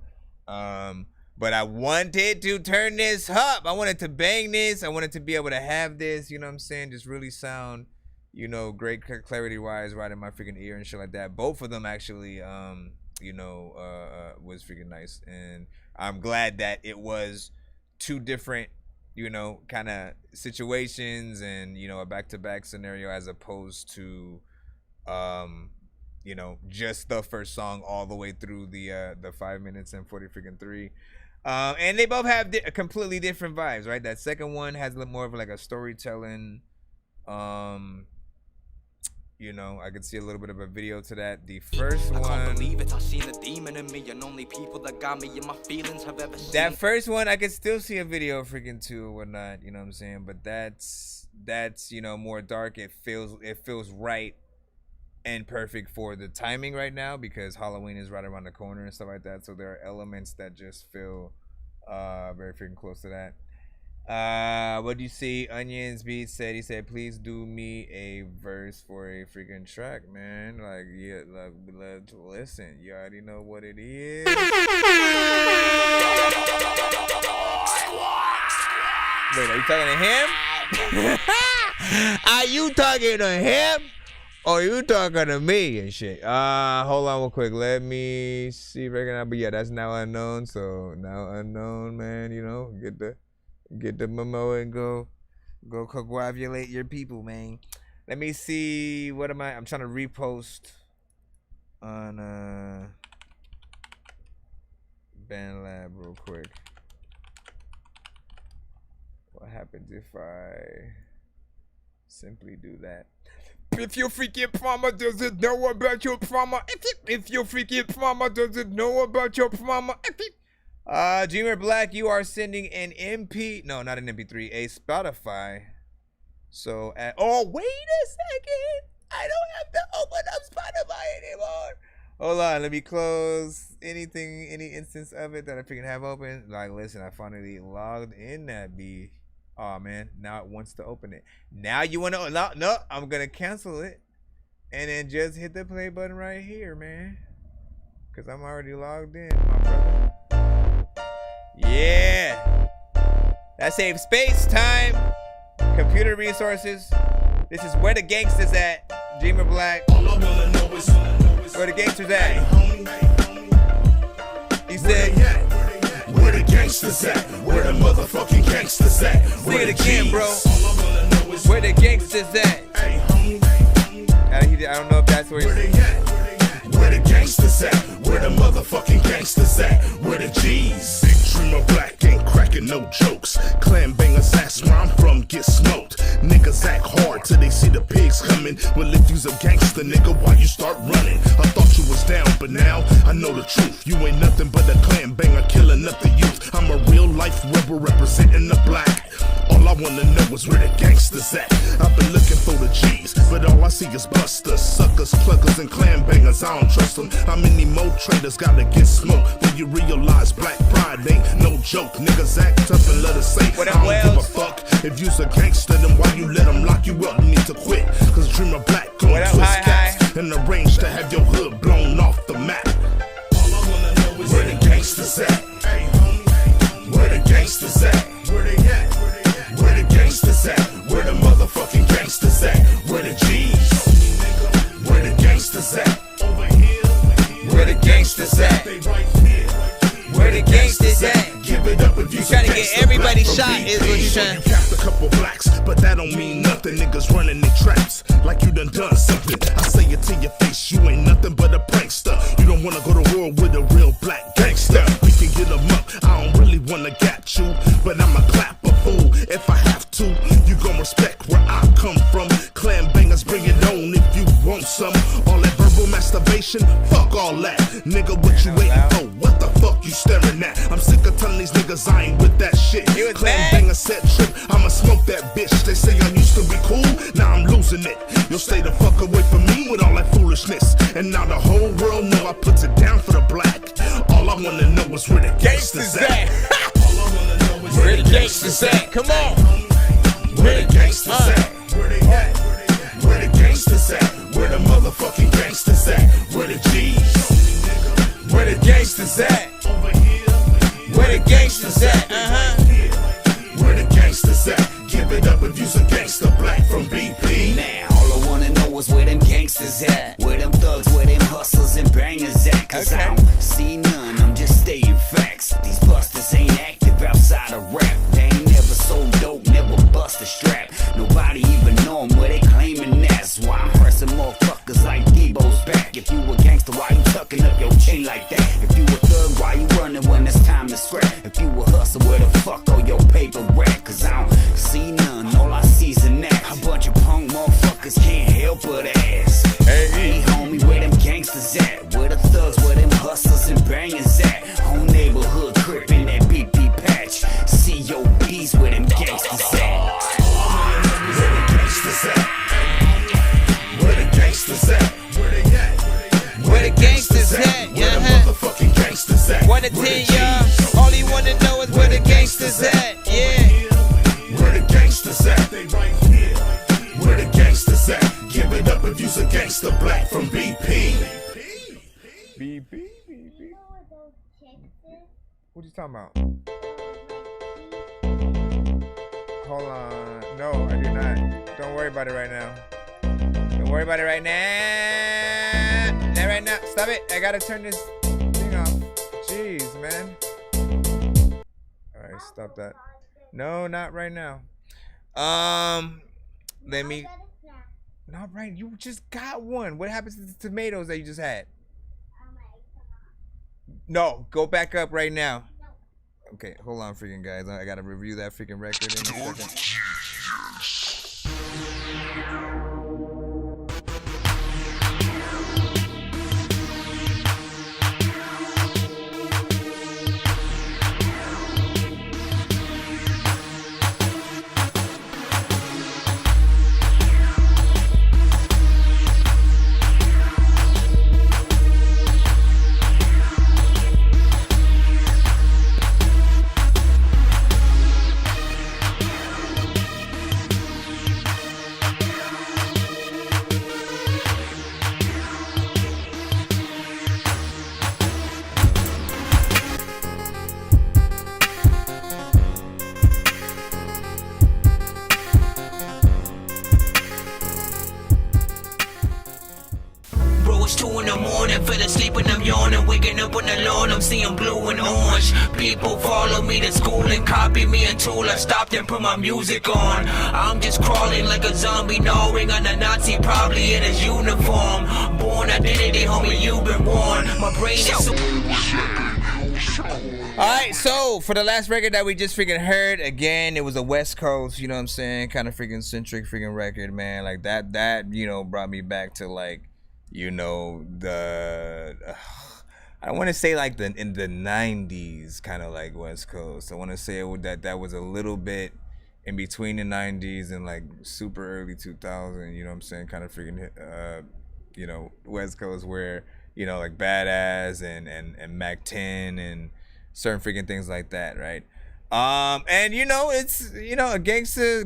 But I wanted to turn this up. I wanted to bang this. I wanted to be able to have this, you know what I'm saying? Just really sound, you know, great clarity-wise right in my freaking ear and shit like that. Both of them actually, you know, was freaking nice. And I'm glad that it was two different, you know, kind of situations and, you know, a back-to-back scenario as opposed to, you know, just the first song all the way through the 5 minutes and 43. And they both have completely different vibes, right? That second one has a little more of like a storytelling, you know, I could see a little bit of a video to that. The first one, I can't believe it. I seen a demon in me, and only people that got me in my feelings have ever seen. That first one, I could still see a video freaking to or whatnot, you know what I'm saying? But that's you know, more dark. It feels right and perfect for the timing right now because Halloween is right around the corner and stuff like that. So there are elements that just feel very freaking close to that. What do you see? Onions Beat said, he said, please do me a verse for a freaking track, man. Like, yeah, like, listen, you already know what it is. Wait, are you talking to him? Are you talking to him? Oh, you talking to me and shit. Hold on real quick. Let me see if I can. But yeah, that's now unknown. So now unknown, man. You know, get the memo and go coagulate your people, man. Let me see. What am I? I'm trying to repost on BandLab real quick. What happens if I simply do that? If your freaking mama doesn't know about your mama, if your freaking mama doesn't know about your mama, Dreamer Black, you are sending an no, not an MP3, a Spotify. So, oh, wait a second. I don't have to open up Spotify anymore. Hold on, let me close any instance of it that I freaking have open. Like, listen, I finally logged in that B. Oh man, now it wants to open it. Now you want to, no, I'm gonna cancel it and then just hit the play button right here, man, because I'm already logged in, my brother. Yeah, that saves space, time, computer resources. This is where the gangsters at. Dreamer Black, where the gangsters at? He said, where the gangsters at? Where the motherfucking gangsters at? Sing it again, bro. Where the gangsters at? I don't know if that's where he's at. Where the gangsters at? Where the motherfucking gangsters at? Where the G's? Big Dreamer Black ain't cracking no jokes. Clan bangers, that's where I'm from, get smoked. Niggas act hard till they see the pigs coming. Well, if you's a gangster, nigga, why you start running? I thought you was down, but now I know the truth. You ain't nothing but a clan banger killing up the youth. I'm a real life rebel representing the black. All I wanna know is where the gangsters at. I've been looking for the G's, but all I see is busters, suckers, cluckers, and clan bangers. I don't trust them. How many more traders gotta get smoked when you realize black pride ain't no joke? Niggas act tough and let us say, I don't give a fuck. If you's a gangster, then why you let them lock you up? You need to quit, cause Dreamer Black gon' twist cats and arrange to have your hood blown off the map. All I wanna know is where the gangsters at. Hey, homie, where the gangsters at? Where they at? Where the gangsters at? Where the motherfucking gangsters at? Where the G's? Where the gangsters at? Over here. Where the gangsters at? They right here. Where the gangsters at? Give it up if you trying to get everybody shot is what you trying. You capped a couple blacks, but that don't mean nothing. Niggas running their traps like you done something. I say it to your face, you ain't nothing but a prankster. You don't wanna go to war with a real black gangster. We can get them up, I don't really wanna get you, but I'ma clap a fool if I have to. You gon' respect where I come from. Clan bangers, bring it on if you want some. All that verbal masturbation, fuck all that. Nigga, what you waiting for? What the fuck you staring at? I'm sick of telling these niggas I ain't with that shit. Clan banger set trip, I'ma smoke that bitch. They say I used to be cool, now I'm losing it. You'll stay the fuck away from me with all that foolishness. And now the whole world know I put it down for the black. All I wanna know is where the gangsters at. All I wanna know is where the gangsters at. Come on. Where the gangsters at? Where they at? Where the gangsters at? Where the motherfucking gangsters at? Where the G's? Where the gangsters at? Over here. Where the gangsters at? Where the gangsters at? Give it up if you's a gangster black from BP. Now, all I wanna know is where them gangsters at. Where them thugs, where them hustlers and bangers at. Cause I don't see none, I'm just stating facts. These busters ain't active outside of rap. They ain't never sold dope, never bust a strap. Nobody even know them where they claiming that's why I'm pressing motherfuckers like Debo's back. If you a gangster, why you tucking up your chain like that? If you a thug, why you running when it's time to scrap? If you a hustler, where the fuck all your paper at? Cause I don't see none, all I see's a knack. A bunch of punk motherfuckers can't help but ask. Hey, homie, where them gangsters at? Where the thugs, where them hustlers and bangers at? On neighborhood crib in that BP patch. COBs, where them gangsters at? Where the gangsters at? Where the gangsters at? Where they at? Where the gangsters at? Where the motherfucking gangsters at? 1 to 10, y'all. All you wanna know is where the gangsters at. Yeah. Where the gangsters at? They right here. Where the gangsters at? Give it up if you's a gangster black from BP. BP. What you talking about? Hold on. No, I do not. Don't worry about it right now. Don't worry about it right now. Not right now. Stop it. I gotta turn this thing off. Jeez, man. Alright, stop that. No, not right now. Let me. Not right. You just got one. What happens to the tomatoes that you just had? No, go back up right now. Okay, hold on, freaking guys. I gotta review that freaking record in a second. It's 2 in the morning, fell asleep and I'm yawning. Waking up on the lawn, I'm seeing blue and orange. People follow me to school and copy me until I stopped and put my music on. I'm just crawling like a zombie, gnawing on a Nazi, probably in his uniform. Born identity, homie, you've been warned. My brain is so... Alright, so for the last record that we just freaking heard, again, it was a West Coast, you know what I'm saying, kind of freaking centric freaking record, man. Like that, you know, brought me back to like, you know, the I want to say like in the 90s kind of like West Coast. I want to say that was a little bit in between the 90s and like super early 2000, you know what I'm saying, kind of freaking you know, West Coast, where, you know, like Badass and Mac 10 and certain freaking things like that, right? And you know, it's, you know, a gangster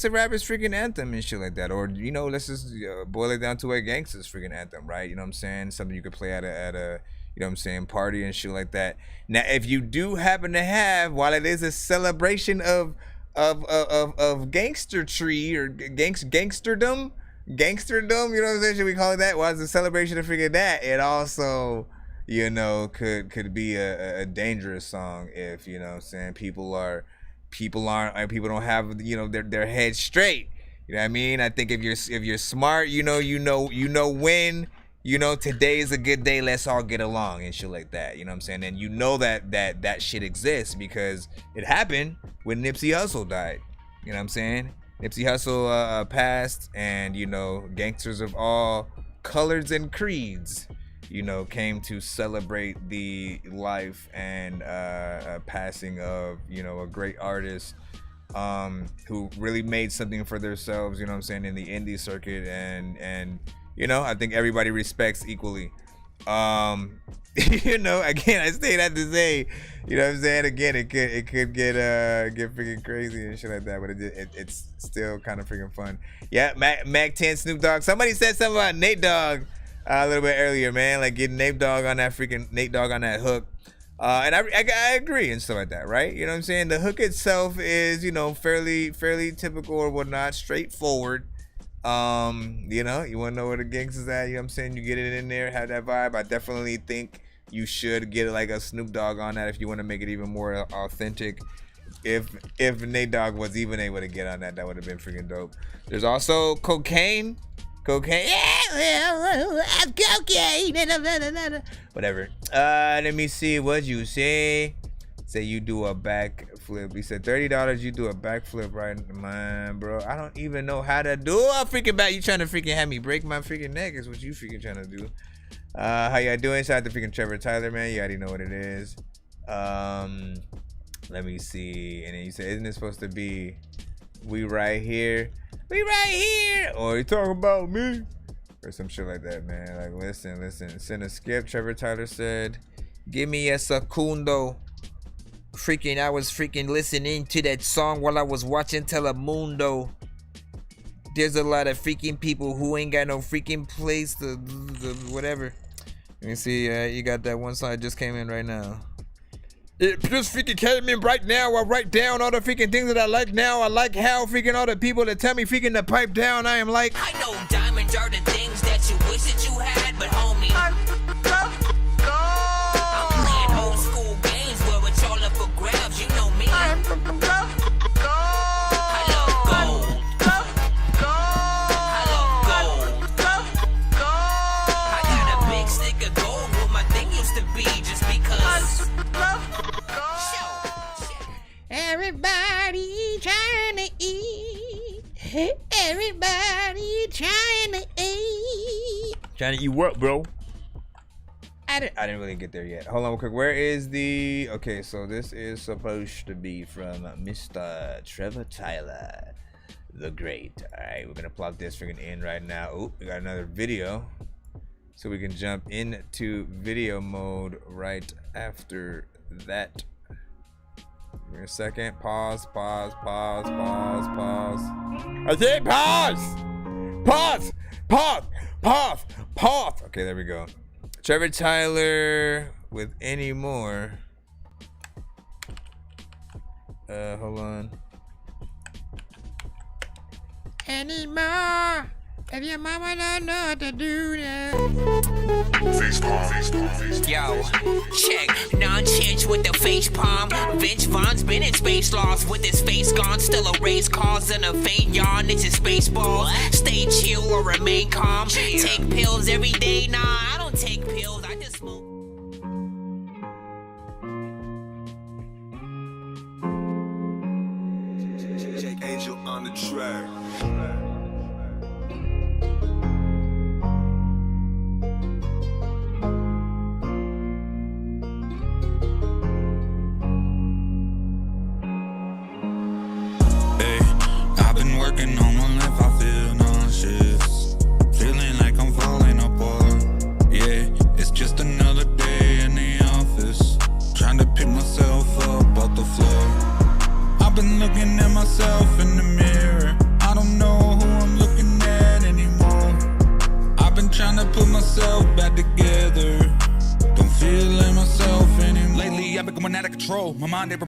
rapper's freaking anthem and shit like that, or, you know, let's just boil it down to a gangster's freaking anthem, right? You know what I'm saying? Something you could play at a you know what I'm saying, party and shit like that. Now, if you do happen to have, while it is a celebration of gangstertree or gangsterdom, you know what I'm saying? Should we call it that? Well, it's a celebration of freaking that. It also, you know, could be a dangerous song if, you know what I'm saying, people don't have, you know, their head straight. You know what I mean? I think if you're smart, you know when, you know, today is a good day, let's all get along and shit like that. You know what I'm saying? And you know that shit exists because it happened when Nipsey Hussle died. You know what I'm saying? Nipsey Hussle passed, and, you know, gangsters of all colors and creeds, you know, came to celebrate the life and passing of, you know, a great artist who really made something for themselves, you know what I'm saying, in the indie circuit, and you know, I think everybody respects equally. You know, again, I say that to say, you know what I'm saying, again, it could get freaking crazy and shit like that, but it's still kind of freaking fun. Yeah, Mac 10, Snoop Dogg. Somebody said something about Nate Dogg a little bit earlier, man, like getting Nate Dogg on that hook. And I agree and stuff like that, right? You know what I'm saying? The hook itself is, you know, fairly typical or whatnot, straightforward. You know, you want to know where the gangsters at, you know what I'm saying? You get it in there, have that vibe. I definitely think you should get like a Snoop Dogg on that if you want to make it even more authentic. If Nate Dogg was even able to get on that, that would have been freaking dope. There's also cocaine. Yeah, cocaine. Whatever. Let me see what you say. Say you do a backflip. He said $30. You do a backflip, right? Man, bro, I don't even know how to do a freaking back. You trying to freaking have me break my freaking neck? Is what you freaking trying to do. How y'all doing? Shout out to freaking Trevor Tyler, man. You already know what it is. Let me see. And then you said, isn't it supposed to be we right here? We right here. Or you talking about me? Or some shit like that, man. Like, listen. Send a skip. Trevor Tyler said, give me a secundo. Freaking, I was freaking listening to that song while I was watching Telemundo. There's a lot of freaking people who ain't got no freaking place to whatever. Let me see, you got that one song that just came in right now. It just freaking came in right now. I write down all the freaking things that I like now. I like how freaking all the people that tell me freaking to pipe down. I am like, I know diamonds are the things that you wish that you had, but homie, I'm playing old school games where it's all up for grabs. You know me. I love gold. I got a big stick of gold where my thing used to be just because. Everybody trying to eat. Everybody trying to eat. Trying to eat what, bro? I didn't really get there yet. Hold on real quick. Where is the... Okay, so this is supposed to be from Mr. Trevor Tyler, the Great. All right, we're going to plug this freaking in right now. Oh, we got another video. So we can jump into video mode right after that. Give me a second. Pause. I said pause. Okay, there we go. Trevor Tyler with Any More. Hold on. Anymore. If your mama don't know what to do then. Yo, check. Nonsenze with the face palm. Vince Vaughn's been in space lost with his face gone. Still a race cause and a faint yawn. It's a space ball. Stay chill or remain calm. Take pills every day. Nah, I don't take pills. I just smoke. Jake Angel on the track. have it going out of control. My mind ever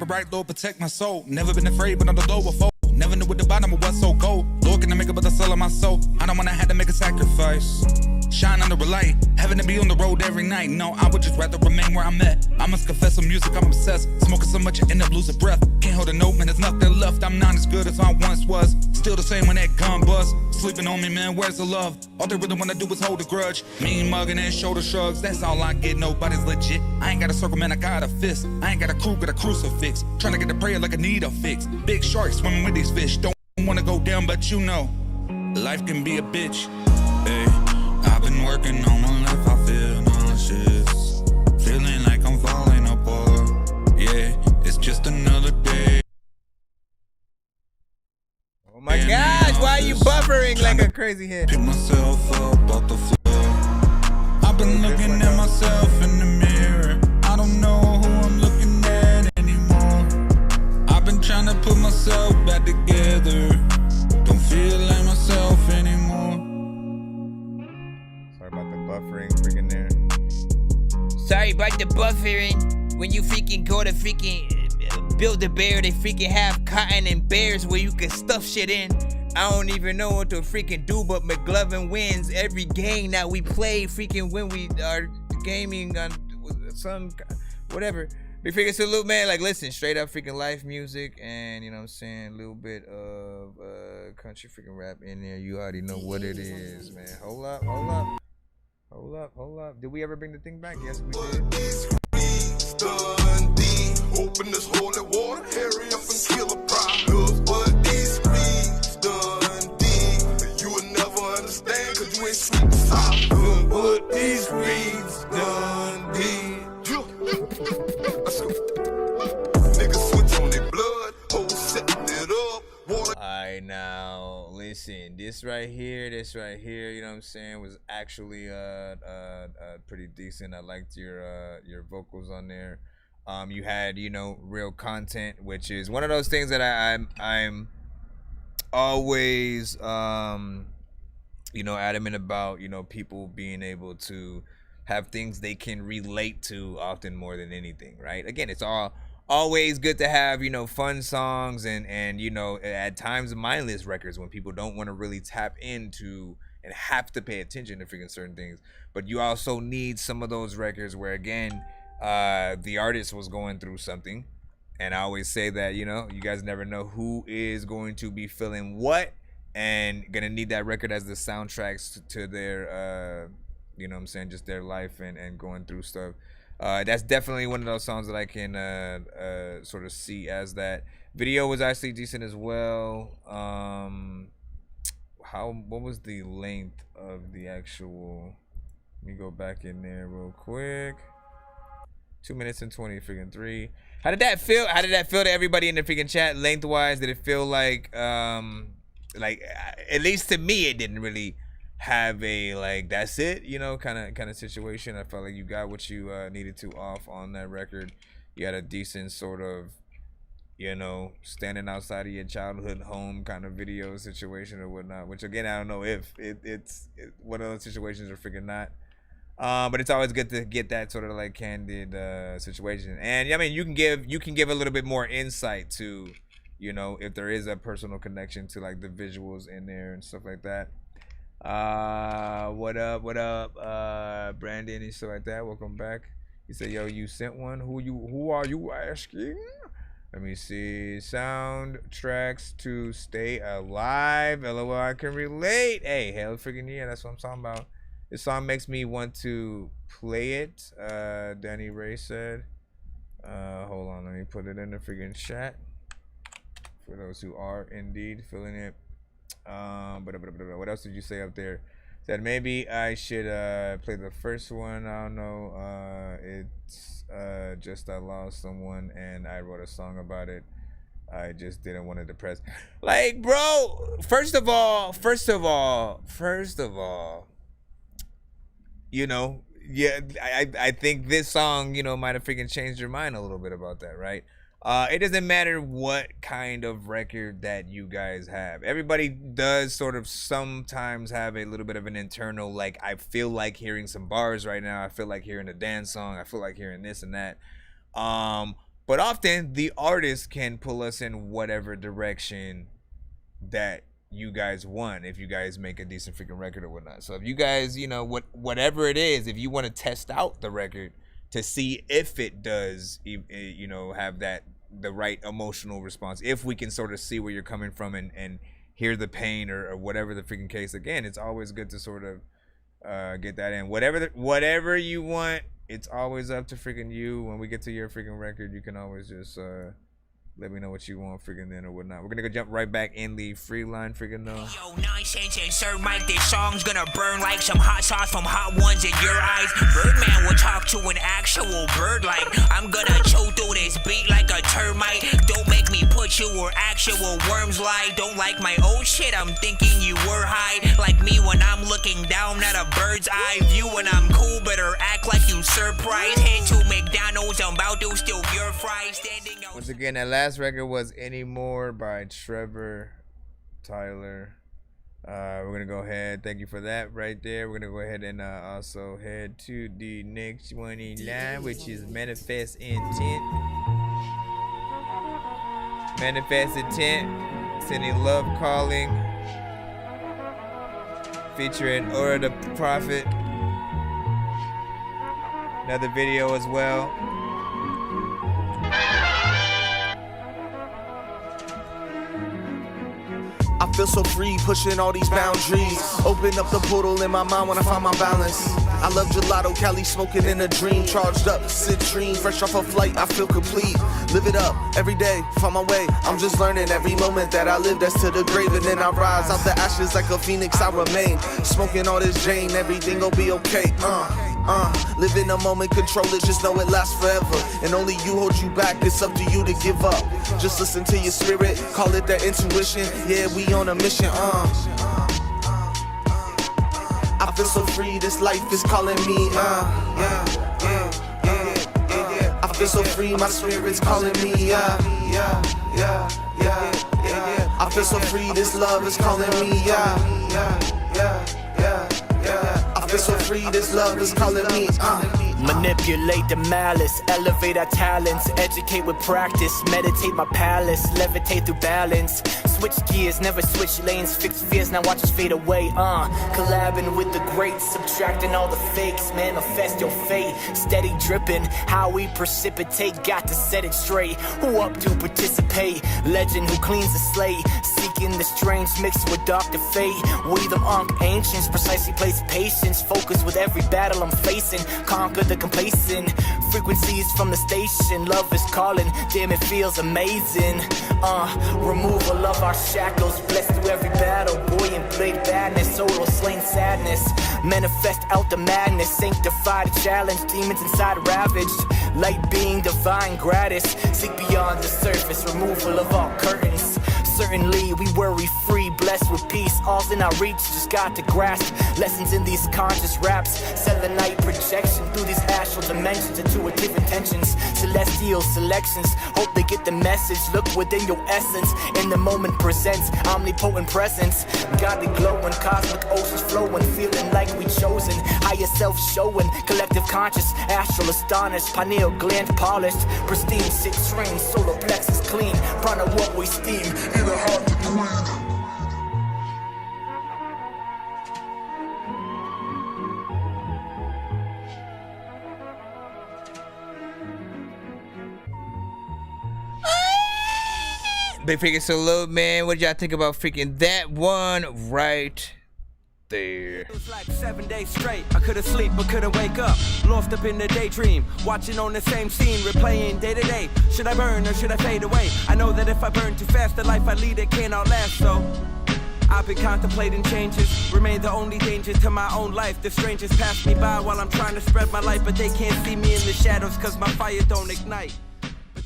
right, Lord, protect my soul. Never been afraid, but on the lower foe. Never knew what the bottom of what's so cold. Lord, can I make it but the soul of my soul? I don't wanna have to make a sacrifice. Shine under a light, having to be on the road every night. No, I would just rather remain where I'm at. I must confess on music, I'm obsessed. Smoking so much I end up losing breath. Can't hold a note, man, there's nothing left. I'm not as good as I once was. Still the same when that gun bust. Sleeping on me, man, where's the love? All they really wanna do is hold a grudge. Mean mugging and shoulder shrugs, that's all I get, nobody's legit. I ain't got a circle, man, I got a fist. I ain't got a crew, got a crucifix. Trying to get the prayer like I need a fix. Big sharks swimming with these fish. Don't wanna go down, but you know, life can be a bitch. Hey, I've been working on my life, I feel nauseous. Feeling like I'm falling apart. Yeah, it's just another day. Oh my gosh, why are you buffering like a crazy hit? Pick myself up off the floor. I've been looking at myself in the mirror. I don't know who I'm looking at anymore. I've been trying to put myself back together. Don't feel like myself anymore. Sorry about the buffering freaking there. Sorry about the buffering. When you freaking go to freaking Build a Bear, they freaking have cotton and bears where you can stuff shit in. I don't even know what to freaking do, but McLovin wins every game that we play freaking when we are gaming on some whatever. Big freaking salute, man. Like, listen, straight up freaking life music and, you know what I'm saying, a little bit of country freaking rap in there. You already know what it is, man. Hold up. Did we ever bring the thing back? Yes, we did. Open this holy water, hurry up and kill a problem. But these screens done deep. You will never understand, cause you ain't sweet and soft. But these screens done deep. Let's go. Niggas switch on their blood, hoes setting it up. Alright, now listen, this right here, you know what I'm saying, was actually pretty decent. I liked your vocals on there. You had, you know, real content, which is one of those things that I'm always you know, adamant about, you know, people being able to have things they can relate to often more than anything, right? Again, it's always good to have, you know, fun songs and you know, at times mindless records when people don't want to really tap into and have to pay attention to freaking certain things. But you also need some of those records where, again, the artist was going through something. And I always say that, you know, you guys never know who is going to be feeling what and gonna need that record as the soundtracks to their you know what I'm saying, just their life and going through stuff. That's definitely one of those songs that I can sort of see as that. Video was actually decent as well. What was the length of the actual, let me go back in there real quick. 2 minutes and 20 freaking 3. How did that feel? How did that feel to everybody in the freaking chat lengthwise? Did it feel like at least to me it didn't really have a like that's it, you know, kind of situation. I felt like you got what you needed to off on that record. You had a decent sort of, you know, standing outside of your childhood home kind of video situation or whatnot, which again I don't know if it's one of those situations or freaking not. But it's always good to get that sort of like candid situation. And I mean, you can give a little bit more insight to, you know, if there is a personal connection to like the visuals in there and stuff like that. What up, Brandon and stuff like that. Welcome back. He said, yo, you sent one. Who are you asking? Let me see. Soundtracks to stay alive. LOL, I can relate. Hey, hell freaking yeah, that's what I'm talking about. This song makes me want to play it. Danny Ray said. Hold on, let me put it in the freaking chat for those who are indeed feeling it. What else did you say up there? Said maybe I should play the first one. I don't know. It's just I lost someone and I wrote a song about it. I just didn't want to depress. Like, bro, first of all, you know, yeah, I think this song, you know, might have freaking changed your mind a little bit about that, right? It doesn't matter what kind of record that you guys have. Everybody does sort of sometimes have a little bit of an internal, like, I feel like hearing some bars right now. I feel like hearing a dance song. I feel like hearing this and that. But often the artist can pull us in whatever direction that you guys want, if you guys make a decent freaking record or whatnot. So if you guys, you know, whatever it is, if you want to test out the record to see if it does, you know, have the right emotional response, if we can sort of see where you're coming from and hear the pain or whatever the freaking case, again, it's always good to sort of get that in. Whatever you want, it's always up to freaking you. When we get to your freaking record, you can always just let me know what you want freaking then or whatnot. We're gonna go jump right back in the free line freaking though. Yo, Nonsenze and Sir Mike, this song's gonna burn like some hot sauce from hot ones in your eyes. Birdman will talk to an actual bird like I'm gonna chew through this beat like a termite. Don't make me put you where actual worms lie. Don't like my old shit, I'm thinking you were high. Like me when I'm looking down at a bird's eye view. When I'm cool, better act like you surprised. Head to McDonald's, I'm about to steal your fries. Standing out. Once again, that last record was Anymore by Trevor Tyler. We're gonna go ahead, thank you for that right there. We're gonna go ahead and also head to the next one in line, which is Manifest Intent. Manifest Intent, sending Love Calling, featuring Aura the Prophet. Another video as well. I feel so free, pushing all these boundaries. Open up the portal in my mind when I find my balance. I love gelato, Cali smoking in a dream. Charged up, citrine, fresh off a flight, I feel complete. Live it up, every day, find my way. I'm just learning every moment that I live, that's to the grave. And then I rise out the ashes like a phoenix, I remain. Smoking all this Jane, everything gon' be okay. Live in the moment, control it, just know it lasts forever. And only you hold you back, it's up to you to give up. Just listen to your spirit, call it that intuition. Yeah, we on a mission, I feel so free, this life is calling me, I feel so free, my spirit's calling me, I feel so free, this love is calling me, I feel so free, this love is calling me, Manipulate the malice, elevate our talents, educate with practice, meditate my palace, levitate through balance. Switch gears, never switch lanes, fix fears, now watch us fade away, collabing with the greats, subtracting all the fakes, manifest your fate, steady dripping, how we precipitate, got to set it straight, who up to participate, legend who cleans the slate, seeking the strange mixed with Dr. Fate, we them ancients, precisely place patience, focus with every battle I'm facing, conquer the complacent, frequencies from the station, love is calling, damn it feels amazing, removal of our shackles, blessed through every battle, buoyant blade badness, solo slain sadness, manifest out the madness, sanctified challenge, demons inside ravaged, light being divine gratis, seek beyond the surface, removal of all curtains, certainly we worry free, blessed with peace, all's in our reach, just got to grasp, lessons in these conscious raps, selenite projection through these astral dimensions, intuitive intentions, celestial selections, hope they get the message, look within your essence, in the moment presents omnipotent presence, godly glowing, cosmic oceans flowing, feeling like we chosen, higher self showing, collective conscious, astral astonished, pineal gland polished, pristine, six trained, solar plexus clean, prana what we steam, in the heart to queen. Big freaking salute, man. What did y'all think about freaking that one right there? It was like 7 days straight. I couldn't sleep, but couldn't wake up. Lost up in the daydream, watching on the same scene, replaying day to day. Should I burn or should I fade away? I know that if I burn too fast, the life I lead it can't outlast. So I've been contemplating changes, remain the only danger to my own life. The strangers pass me by while I'm trying to spread my light, but they can't see me in the shadows cause my fire don't ignite.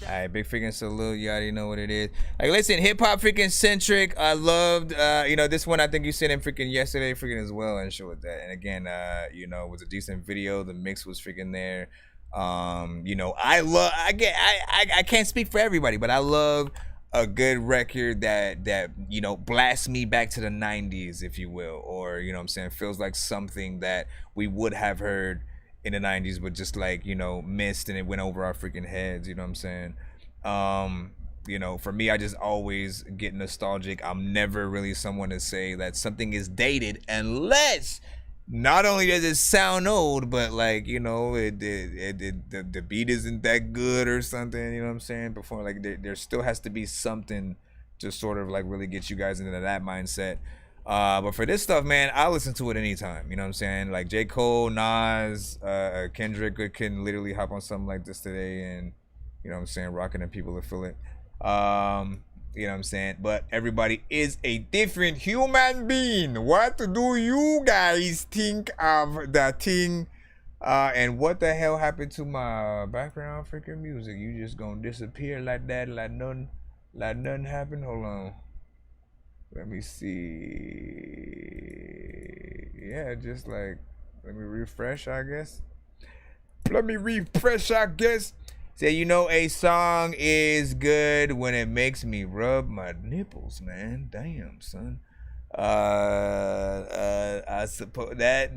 Alright, big freaking salute. You already know what it is. Like, listen, hip hop freaking centric. I loved, you know, this one. I think you sent in freaking yesterday, freaking as well, and showed that. And again, you know, it was a decent video. The mix was freaking there. You know, I can't speak for everybody, but I love a good record that you know, blasts me back to the 90s, if you will, or you know what I'm saying, feels like something that we would have heard in the 90s, but just like, you know, missed and it went over our freaking heads, you know what I'm saying? You know, for me, I just always get nostalgic. I'm never really someone to say that something is dated unless not only does it sound old, but like, you know, the beat isn't that good or something, you know what I'm saying? Before, like, there still has to be something to sort of like really get you guys into that mindset. But for this stuff, man, I listen to it anytime, you know what I'm saying? Like J. Cole, Nas, Kendrick can literally hop on something like this today and, you know what I'm saying, rocking and people will feel it. You know what I'm saying? But everybody is a different human being. What do you guys think of the thing? And what the hell happened to my background freaking music? You just gonna disappear like that, like nothing happened? Hold on. Let me see. Yeah, just like, let me refresh, I guess. Say, you know, a song is good when it makes me rub my nipples, man. Damn, son. I suppose that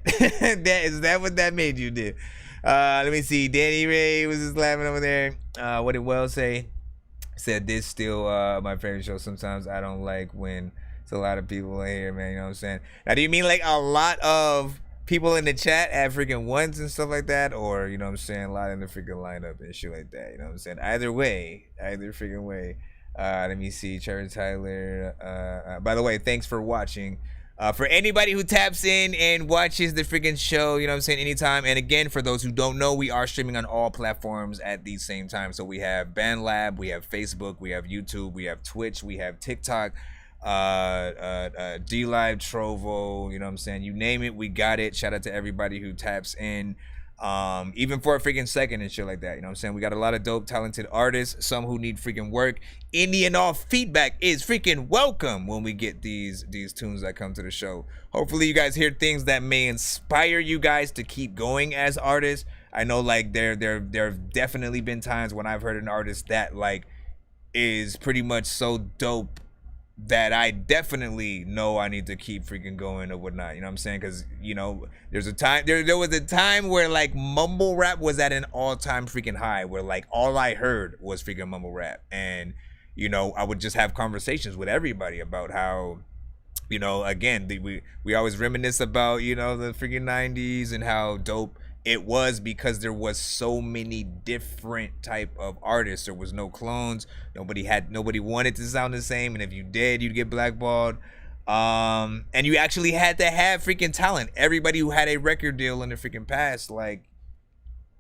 is that what that made you do? Let me see. Danny Ray was just laughing over there. What did Wells say? Said this still my favorite show. Sometimes I don't like when it's a lot of people in here, man. You know what I'm saying? Now, do you mean like a lot of people in the chat at freaking ones and stuff like that, or you know what I'm saying, a lot in the freaking lineup and shit like that, you know what I'm saying? Either freaking way. Let me see. Cherry Tyler, by the way, thanks for watching. For anybody who taps in and watches the freaking show, you know what I'm saying, anytime. And again, for those who don't know, we are streaming on all platforms at the same time. So we have BandLab, we have Facebook, we have YouTube, we have Twitch, we have TikTok, D-Live, Trovo, you know what I'm saying, you name it, we got it. Shout out to everybody who taps in, even for a freaking second and shit like that, you know what I'm saying? We got a lot of dope, talented artists, some who need freaking work. Any and all feedback is freaking welcome when we get these tunes that come to the show. Hopefully you guys hear things that may inspire you guys to keep going as artists. I know, like, there have definitely been times when I've heard an artist that like is pretty much so dope that I definitely know I need to keep freaking going or whatnot, you know what I'm saying? Because, you know, there's a time, there was a time where like mumble rap was at an all-time freaking high, where like all I heard was freaking mumble rap. And, you know, I would just have conversations with everybody about how, you know, again, we always reminisce about, you know, the freaking 90s and how dope it was because there was so many different type of artists. There was no clones. Nobody wanted to sound the same, and if you did, you'd get blackballed. And you actually had to have freaking talent. Everybody who had a record deal in the freaking past, like,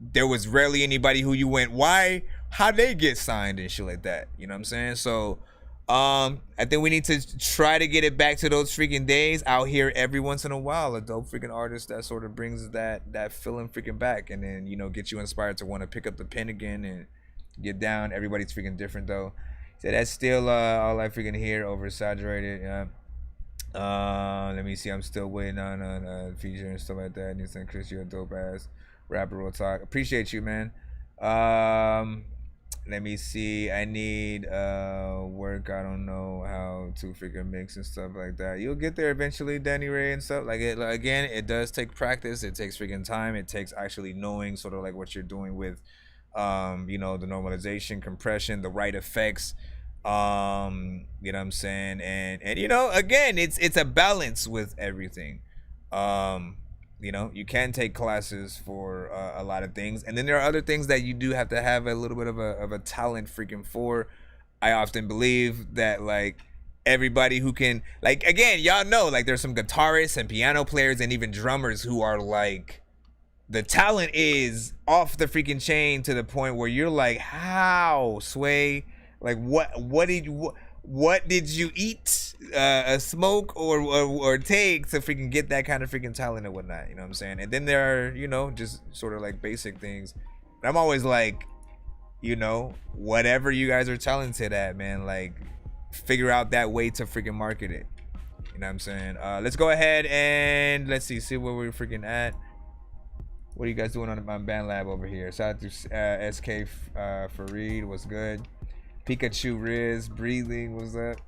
there was rarely anybody who you went, how'd they get signed and shit like that, you know what I'm saying? So I think we need to try to get it back to those freaking days. Out here every once in a while, a dope freaking artist that sort of brings that feeling freaking back, and then, you know, get you inspired to want to pick up the pen again and get down. Everybody's freaking different though. So that's still all I freaking hear, oversaturated. Yeah. Let me see. I'm still waiting on feature and stuff like that. Nonsenze, Chris, you're a dope ass rapper. Real talk. Appreciate you, man. Let me see. I need work. I don't know how to freaking mix and stuff like that. You'll get there eventually, Danny Ray and stuff. Like, it again, it does take practice. It takes freaking time. It takes actually knowing sort of like what you're doing with you know, the normalization, compression, the right effects. You know what I'm saying? And you know, again, it's a balance with everything. You know, you can take classes for a lot of things, and then there are other things that you do have to have a little bit of a talent freaking for. I often believe that, like, everybody who can, like, again, y'all know, like, there's some guitarists and piano players and even drummers who are like, the talent is off the freaking chain to the point where you're like, how, Sway? Like, what did you eat, smoke or take to freaking get that kind of freaking talent or whatnot, you know what I'm saying? And then there are, you know, just sort of like basic things. And I'm always like, you know, whatever you guys are talented at, man, like, figure out that way to freaking market it. You know what I'm saying? Let's go ahead and let's see where we're freaking at. What are you guys doing on my band lab over here? Shout out to SK Fareed, what's good? Pikachu Riz, breathing, what's up?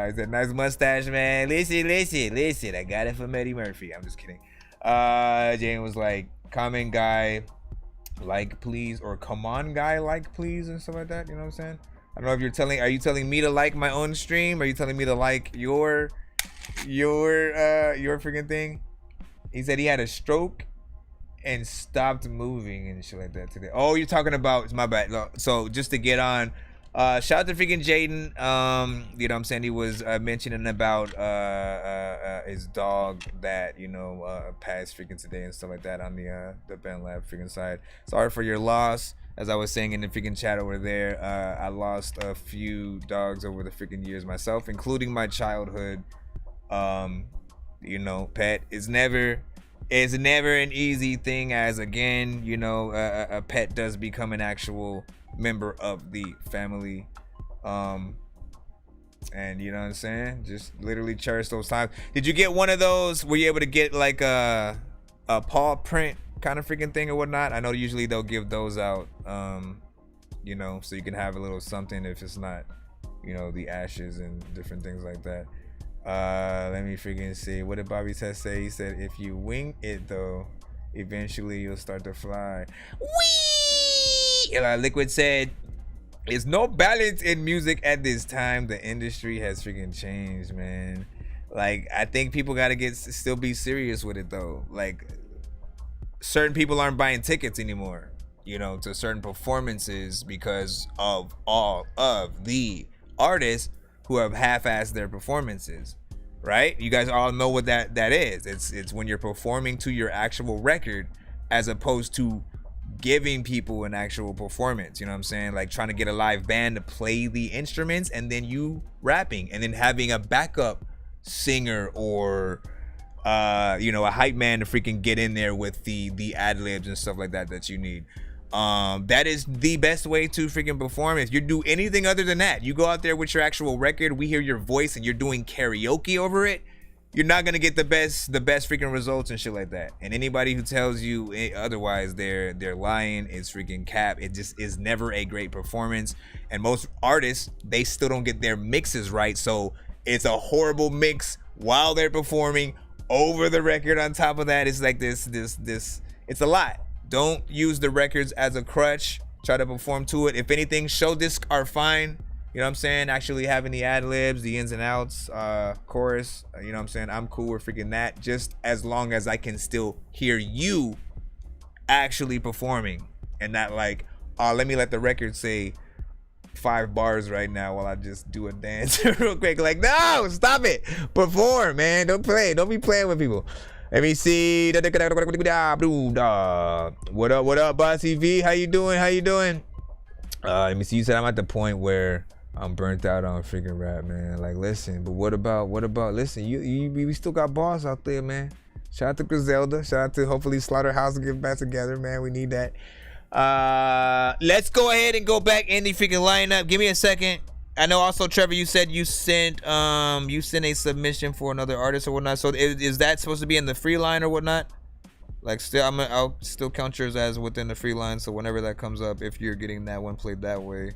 Is that nice mustache, man? Listen, I got it from Eddie Murphy. I'm just kidding. Jane was like, common guy, like please, or come on guy, like please, and stuff like that. You know what I'm saying? I don't know if are you telling me to like my own stream? Or are you telling me to like your freaking thing? He said he had a stroke and stopped moving and shit like that today. Oh, you're talking about, my bad. So just to get on, shout out to freaking Jaden. You know what I'm saying? He was mentioning about his dog that, you know, passed freaking today and stuff like that on the Ben Lab freaking side. Sorry for your loss. As I was saying in the freaking chat over there, I lost a few dogs over the freaking years myself, including my childhood. You know, pet is never an easy thing, as again, you know, a pet does become an actual member of the family. And you know what I'm saying? Just literally cherish those times. Did you get one of those? Were you able to get like a paw print kind of freaking thing or whatnot? I know usually they'll give those out, you know, so you can have a little something if it's not, you know, the ashes and different things like that. Let me freaking see. What did Bobby Tess say? He said if you wing it though, eventually you'll start to fly. Whee! Liquid said, there's no balance in music at this time. The industry has freaking changed, man. Like, I think people gotta still be serious with it though. Like, certain people aren't buying tickets anymore, you know, to certain performances because of all of the artists who have half-assed their performances, right? You guys all know what that is. It's when you're performing to your actual record as opposed to giving people an actual performance, you know what I'm saying? Like trying to get a live band to play the instruments and then you rapping and then having a backup singer or you know, a hype man to freaking get in there with the ad-libs and stuff like that you need. That is the best way to freaking perform. If you do anything other than that, you go out there with your actual record, we hear your voice and you're doing karaoke over it, you're not gonna get the best freaking results and shit like that. And anybody who tells you otherwise, they're lying. It's freaking cap. It just is never a great performance. And most artists, they still don't get their mixes right, so it's a horrible mix while they're performing over the record. On top of that, it's like this it's a lot. Don't use the records as a crutch. Try to perform to it. If anything, show discs are fine. You know what I'm saying? Actually having the ad-libs, the ins and outs, chorus, you know what I'm saying? I'm cool with freaking that, just as long as I can still hear you actually performing and not like, let me let the record say 5 bars right now while I just do a dance real quick. Like, no, stop it. Perform, man. Don't play. Don't be playing with people. Let me see. What up, Bossy V? How you doing? Let me see. You said I'm at the point where I'm burnt out on freaking rap, man. Like, listen, but what about, listen, we still got bars out there, man. Shout out to Griselda. Shout out to hopefully Slaughterhouse will get back together, man. We need that. Let's go ahead and go back in the freaking lineup. Give me a second. I know also, Trevor, you said you sent a submission for another artist or whatnot. So is that supposed to be in the free line or whatnot? Like, still, I'll still count yours as within the free line. So whenever that comes up, if you're getting that one played that way,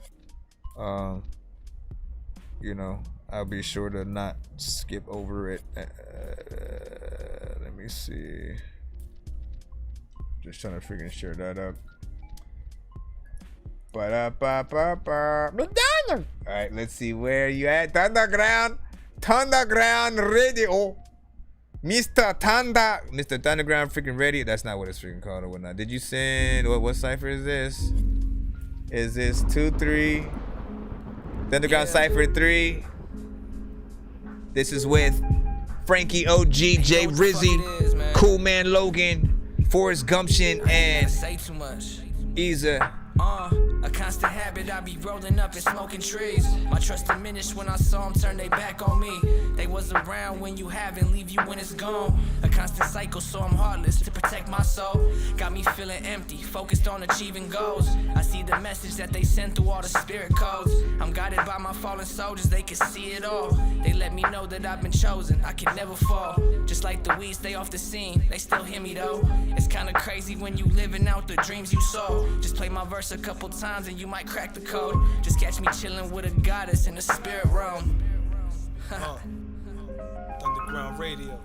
you know, I'll be sure to not skip over it. Let me see. Just trying to freaking share that up. Alright, let's see where you at. Thunderground Radio. Mr. Thunderground freaking Radio. That's not what it's freaking called or whatnot. Did you send what cipher is this? Is this 2-3? Thunderground Cypher 3. This is with Frankie OG, Jay Rizzy, Cool Man Logan, Forrest Gumption, and Isa. A constant habit, I be rolling up and smoking trees. My trust diminished when I saw them turn their back on me. They was around when you have and leave you when it's gone. A constant cycle, so I'm heartless to protect my soul. Got me feeling empty, focused on achieving goals. I see the message that they send through all the spirit codes. I'm guided by my fallen soldiers, they can see it all. They let me know that I've been chosen, I can never fall. Just like the weeds, stay off the scene, they still hear me though. It's kinda crazy when you living out the dreams you saw. Just play my verse a couple times and you might crack the code. Just catch me chilling with a goddess in the spirit realm. Underground radio.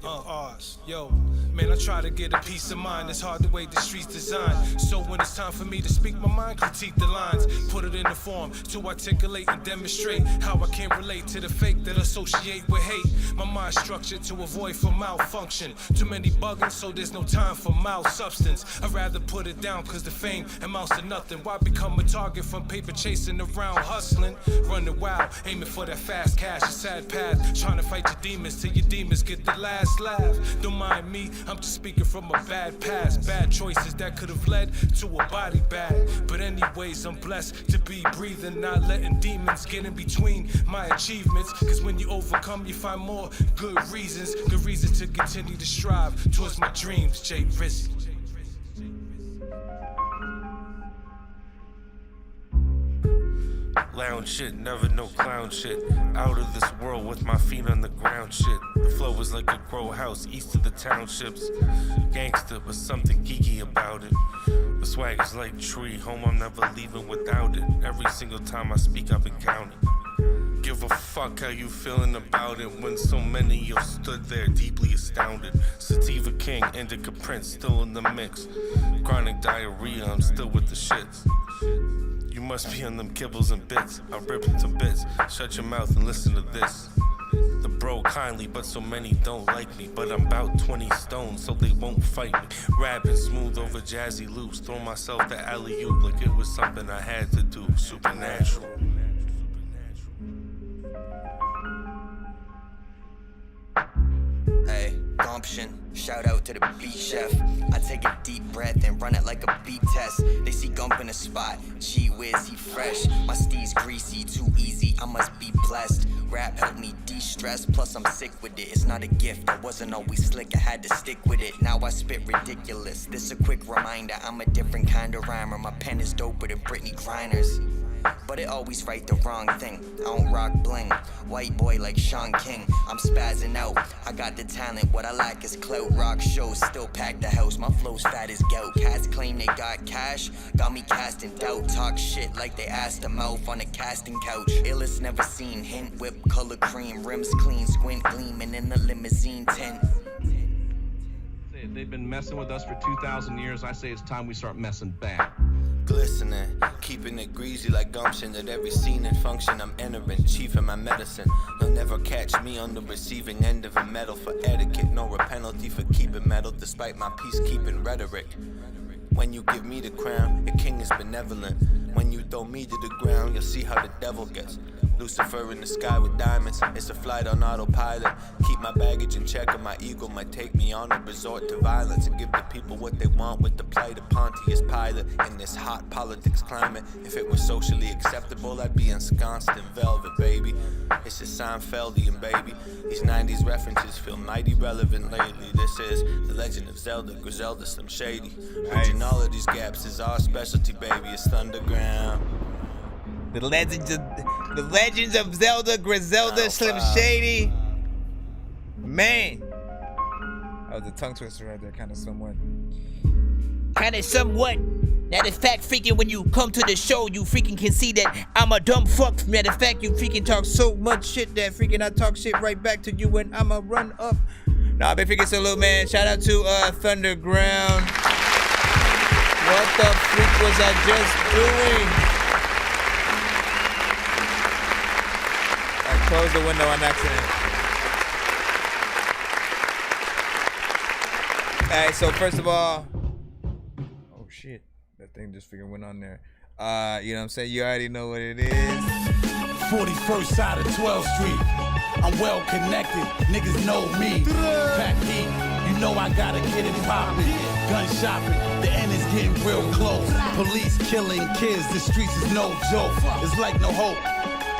Ours. Yo, man, I try to get a peace of mind. It's hard the way the streets design. So when it's time for me to speak my mind, critique the lines, put it in the form to articulate and demonstrate how I can relate to the fake that associate with hate. My mind structured to avoid for malfunction. Too many bugging, so there's no time for substance. I'd rather put it down cause the fame amounts to nothing. Why become a target from paper chasing around hustling? Running wild, aiming for that fast cash, a sad path. Trying to fight your demons till your demons get the last laugh. Don't mind me, I'm just speaking from a bad past. Bad choices that could have led to a body bag. But anyways, I'm blessed to be breathing, not letting demons get in between my achievements. Cause when you overcome, you find more good reasons to continue to strive towards my dreams. Jay Rizzy. Lounge shit, never no clown shit. Out of this world with my feet on the ground shit. The flow is like a grow house east of the townships. Gangster, but something geeky about it. The swag is like tree, home I'm never leaving without it. Every single time I speak, I've been counting. Give a fuck how you feeling about it when so many of you stood there deeply astounded. Sativa King, Indica Prince, still in the mix. Chronic diarrhea, I'm still with the shits. You must be on them kibbles and bits. I rip them to bits. Shut your mouth and listen to this. The bro kindly, but so many don't like me. But I'm about 20 stones, so they won't fight me. Rapping smooth over jazzy loops. Throw myself the alley-oop like it was something I had to do. Supernatural. Hey, gumption, shout out to the beat chef. I take a deep breath and run it like a beat test. They see Gump in the spot, gee whiz, he fresh. My steez greasy, too easy, I must be blessed. Rap helped me de-stress, plus I'm sick with it. It's not a gift, I wasn't always slick, I had to stick with it. Now I spit ridiculous, this a quick reminder. I'm a different kind of rhymer, my pen is doper than Britney Griner's. But it always write the wrong thing. I don't rock bling, white boy like Sean King. I'm spazzing out, I got the talent. What I lack is clout. Rock shows, still pack the house. My flow's fat as gout. Cats claim they got cash, got me casting doubt. Talk shit like they asked a mouth on a casting couch. Illest never seen, hint whip, color cream, rims clean, squint gleaming in the limousine tent. They've been messing with us for 2,000 years. I say it's time we start messing back. Glistening, keeping it greasy like gumption. At every scene and function I'm entering, chief in my medicine. They'll never catch me on the receiving end of a medal for etiquette, nor a penalty for keeping metal despite my peacekeeping rhetoric. When you give me the crown, the king is benevolent. When you throw me to the ground, you'll see how the devil gets. Lucifer in the sky with diamonds, it's a flight on autopilot. Keep my baggage in check or my ego might take me on a resort to violence. And give the people what they want with the plight of Pontius Pilate. In this hot politics climate, if it was socially acceptable, I'd be ensconced in velvet, baby. It's a Seinfeldian, baby. These 90s references feel mighty relevant lately. This is the legend of Zelda, Griselda, Slim Shady. Bridging all of these gaps is our specialty, baby. It's Thunderground. The legends of Zelda, Griselda, Slim Shady. Man. That was a tongue twister right there, kind of somewhat. Matter of fact, freaking when you come to the show, you freaking can see that I'm a dumb fuck. Matter of fact, you freaking talk so much shit that freaking I talk shit right back to you when I'ma run up. Nah, big freaking salute, man. Shout out to Thunderground. What the freak was I just doing? Close the window on accident. Alright, so first of all, oh shit, that thing just freaking went on there. You know what I'm saying? You already know what it is. 41st side of 12th Street. I'm well connected, niggas know me. Pack heat, you know I gotta get it poppin'. gun shopping, the end is getting real close. Police killing kids, the streets is no joke. It's like no hope,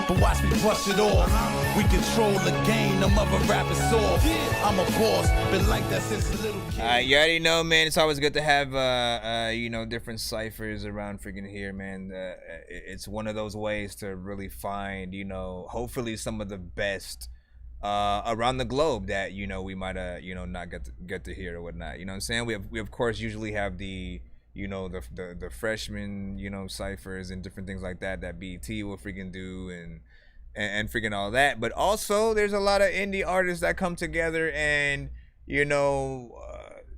but watch me brush it off. We control the game, them other rappers soft. I'm a boss, been like that since a little kid. You already know, man. It's always good to have, you know, different ciphers around freaking here, man. It's one of those ways to really find, you know, hopefully some of the best around the globe that, you know, we might, you know, not get to hear or whatnot. You know what I'm saying? We of course usually have the, you know, the freshman, you know, ciphers and different things like that BET will freaking do and freaking all that. But also there's a lot of indie artists that come together and, you know,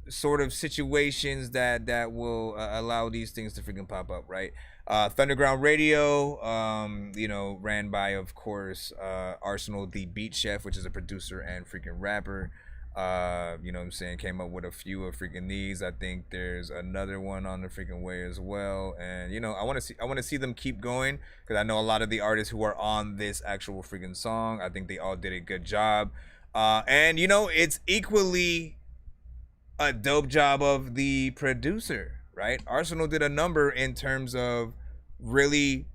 sort of situations that will allow these things to freaking pop up, right? Thunderground Radio, you know, ran by, of course, Arsenal the Beat Chef, which is a producer and freaking rapper. You know what I'm saying, came up with a few of freaking these. I think there's another one on the freaking way as well. And, you know, I want to see them keep going, because I know a lot of the artists who are on this actual freaking song, I think they all did a good job. And, you know, it's equally a dope job of the producer, right? Arsenal did a number in terms of really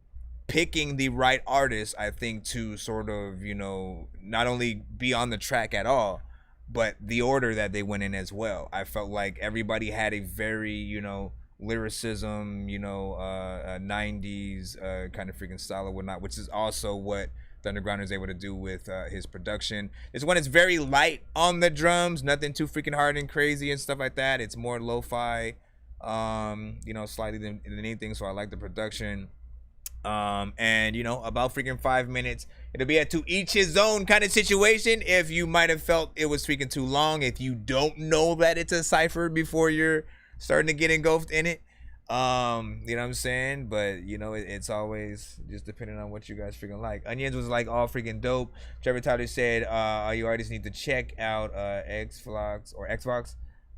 picking the right artist, I think, to sort of, you know, not only be on the track at all, but the order that they went in as well. I felt like everybody had a very, you know, lyricism, you know, 90s kind of freaking style or whatnot, which is also what the Underground is able to do with his production. This one is very light on the drums, nothing too freaking hard and crazy and stuff like that. It's more lo-fi, you know, slightly than anything, so I like the production. And, you know, about freaking 5 minutes. It'll be a to each his own kind of situation. If you might have felt it was freaking too long, if you don't know that it's a cipher before you're starting to get engulfed in it, you know what I'm saying? But, you know, it's always just depending on what you guys freaking like. Onions was like all freaking dope. Trevor Tyler said, you artists need to check out Xbox.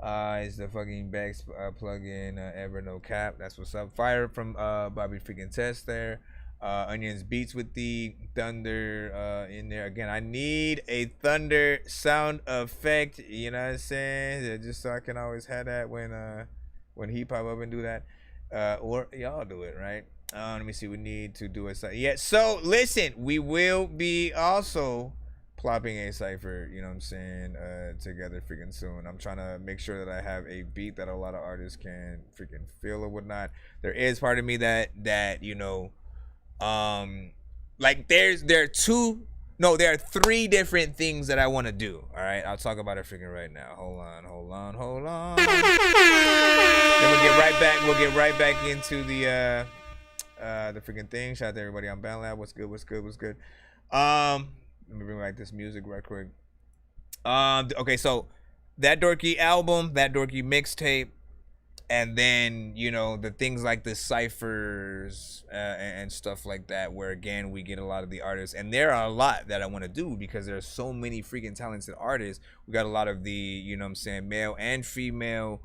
It's the fucking best plugin ever, no cap. That's what's up. Fire from Bobby freaking Test there. Onions beats with the thunder in there. Again, I need a thunder sound effect, you know what I'm saying? Just so I can always have that when he pop up and do that. Or y'all do it, right? Let me see. We need to do it. Yeah, so listen, we will be also plopping a cipher, you know what I'm saying, together freaking soon. I'm trying to make sure that I have a beat that a lot of artists can freaking feel or whatnot. There is part of me that you know, like there are 3 different things that I want to do. All right, I'll talk about it freaking right now. Hold on. Then we'll get right back into the freaking thing. Shout out to everybody on BandLab. What's good? Let me bring back this music right quick. Okay, so that Dorky album, that Dorky mixtape, and then, you know, the things like the ciphers and stuff like that, where again we get a lot of the artists, and there are a lot that I want to do because there's so many freaking talented artists. We got a lot of the, you know what I'm saying, male and female,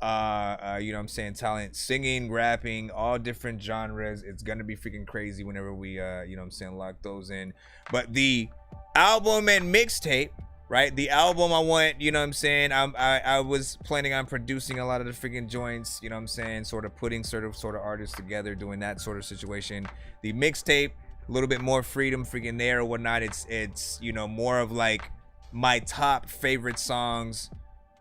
you know what I'm saying, talent, singing, rapping, all different genres. It's gonna be freaking crazy whenever we you know what I'm saying, lock those in. But the album and mixtape, right? The album I want, you know what I'm saying, I was planning on producing a lot of the freaking joints, you know what I'm saying, sort of putting sort of artists together, doing that sort of situation. The mixtape, a little bit more freedom freaking there or whatnot. It's you know, more of like my top favorite songs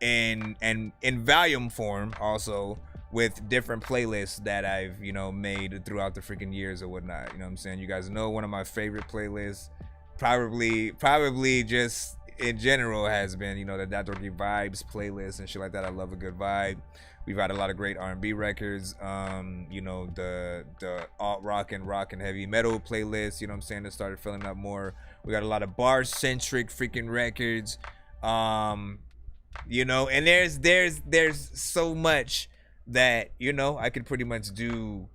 in volume form, also with different playlists that I've, you know, made throughout the freaking years or whatnot. You know what I'm saying? You guys know one of my favorite playlists, probably just in general, has been, you know, the Dorky Vibes playlist and shit like that. I love a good vibe. We've had a lot of great R&B records, you know, the alt rock and heavy metal playlist, you know what I'm saying, that started filling up more. We got a lot of bar centric freaking records, you know, and there's so much that, you know, I could pretty much do.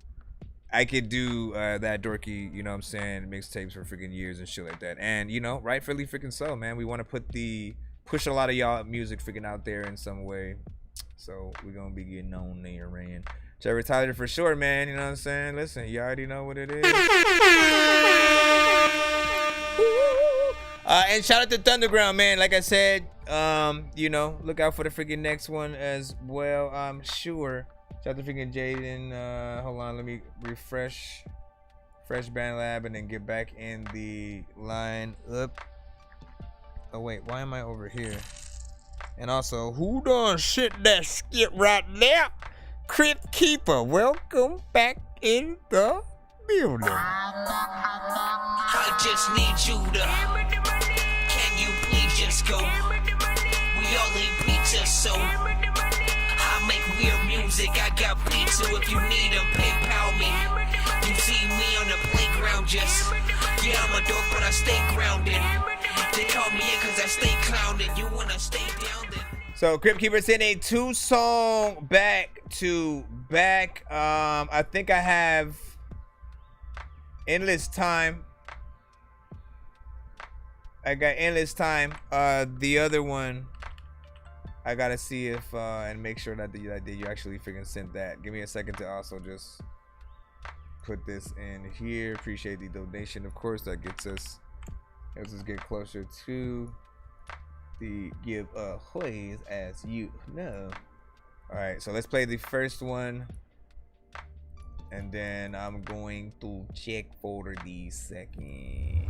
I could do that Dorky, you know what I'm saying, mixtapes for freaking years and shit like that. And, you know, rightfully freaking so, man. We want to push a lot of y'all music freaking out there in some way. So we're going to be getting on there, man. Trevor Tyler for sure, man. You know what I'm saying? Listen, you already know what it is. And shout out to Thunderground, man. Like I said, You know, look out for the freaking next one as well. I'm sure. Shout out to freaking Jaden. Hold on, let me refresh. Fresh Band Lab and then get back in the line up. Oh wait, why am I over here? And also, who done shit that skit right there? Crypt Keeper, welcome back in the building. I just need you to. Can you please just go? We all need pizza, so I make weird music. I got pizza if you need them. PayPal me. You see me on the playground, just yeah, I'm a dork, but I stay grounded. They call me in cause I stay clowned. You wanna stay down then. So Crypt Keeper sent a 2-song back to back. I think I have Endless Time. I got Endless Time. The other one, I gotta see if and make sure that you actually freaking sent that. Give me a second to also just put this in here. Appreciate the donation, of course. That helps us get closer to the giveaways, as you know. All right, so let's play the first one, and then I'm going to check for the second.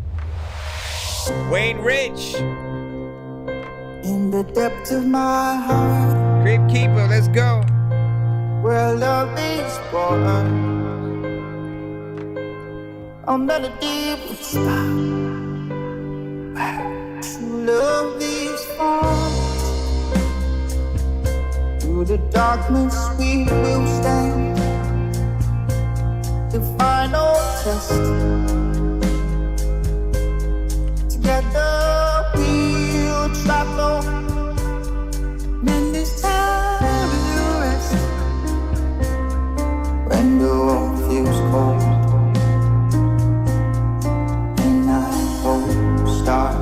Wayne Rich. In the depths of my heart, Crypt Keeper, let's go. Where love is born, under the deep sky, where true love is found. Through the darkness we will stand, the final test. Together we'll travel, and this time will rest. When the world feels cold and night won't start,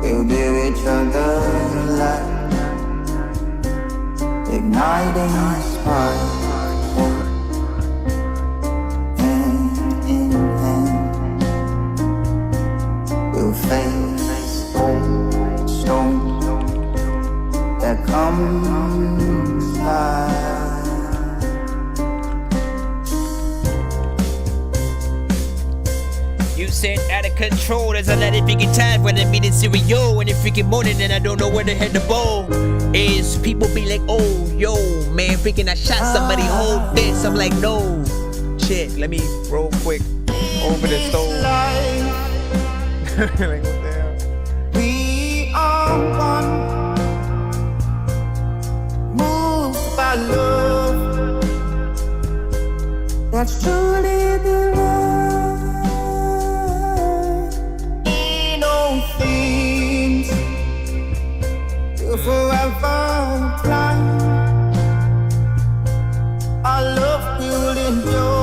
we'll give each other light, igniting a spark. Face old stones that comes alive. You said out of control. There's a lot of freaking times when I'm eating cereal in the freaking morning and I don't know where to head the bowl is. People be like, oh, yo, man, freaking I shot somebody, hold this. I'm like, no. Shit, let me roll quick over the stove. Like, what the hell? We are one, moved by love. That's truly the love. In all things, you're forever blind. Our love will endure.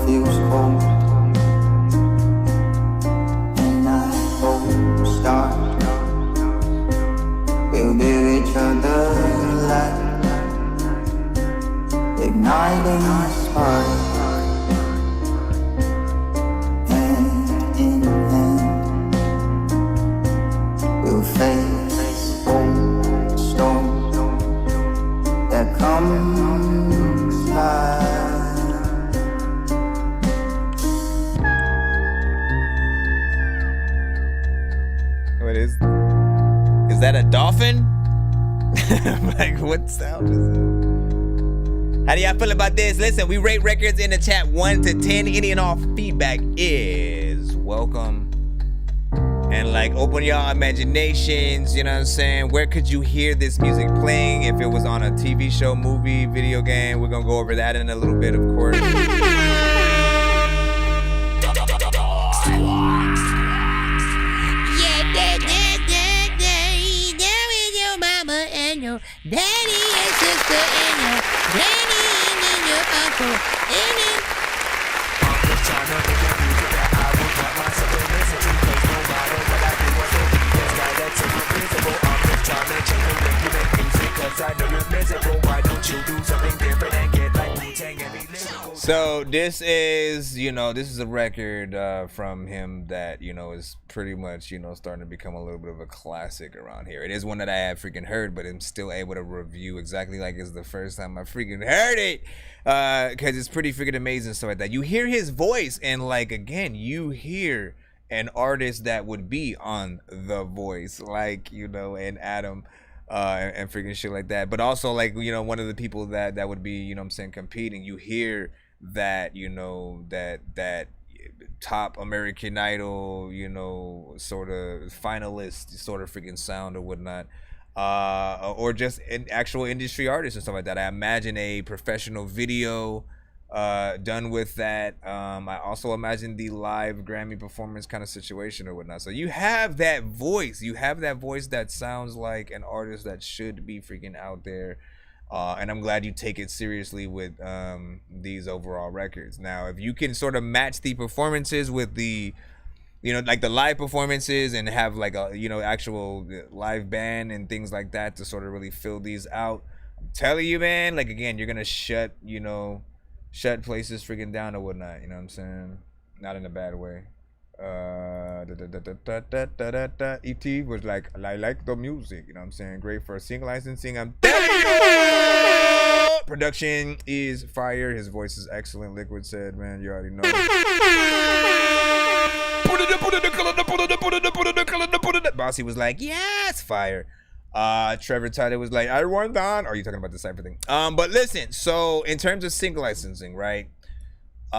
Feels cold and night won't start, we'll give each other light, igniting a spark. Hand in hand, we'll face old storms that comes by. Is that a dolphin? Like, what sound is it? How do y'all feel about this? Listen, we rate records in the chat 1 to 10. Any and all feedback is welcome. And like, open y'all imaginations, you know what I'm saying? Where could you hear this music playing if it was on a TV show, movie, video game? We're gonna go over that in a little bit, of course. Daddy and sister and your granny and your uncle and your I'm just trying to make a music that I will cut myself and listen to. Cause no matter what I do, I don't be this guy that's invisible. I'm just trying to change the way you make music. So this is, this is a record from him that, is pretty much, starting to become a little bit of a classic around here. It is one that I have freaking heard, but I'm still able to review exactly like it's the first time I freaking heard it. Because it's pretty freaking amazing and stuff like that. You hear his voice and like, again, you hear an artist that would be on The Voice, like, and Adam. And freaking shit like that. But also like, one of the people that would be, competing, you hear that, that top American Idol, sort of finalist sort of freaking sound or whatnot. Or just an actual industry artist and stuff like that. I imagine a professional video done with that. I also imagine the live Grammy performance kind of situation or whatnot. So you have that voice. You have that voice that sounds like an artist that should be freaking out there. And I'm glad you take it seriously with these overall records. Now, if you can sort of match the performances with the, like the live performances and have like a, actual live band and things like that to sort of really fill these out, I'm telling you, man, like, again, you're going to shut places freaking down or whatnot, you know what I'm saying? Not in a bad way. E.T. was like, I like the music, you know what I'm saying? Great for single licensing. I'm telling you! Production is fire. His voice is excellent. Liquid said, man, you already know. Bossy was like, yes, fire. Trevor Tyler was like, I want on. Are you talking about the Cypher thing? But listen, so in terms of single licensing, right? So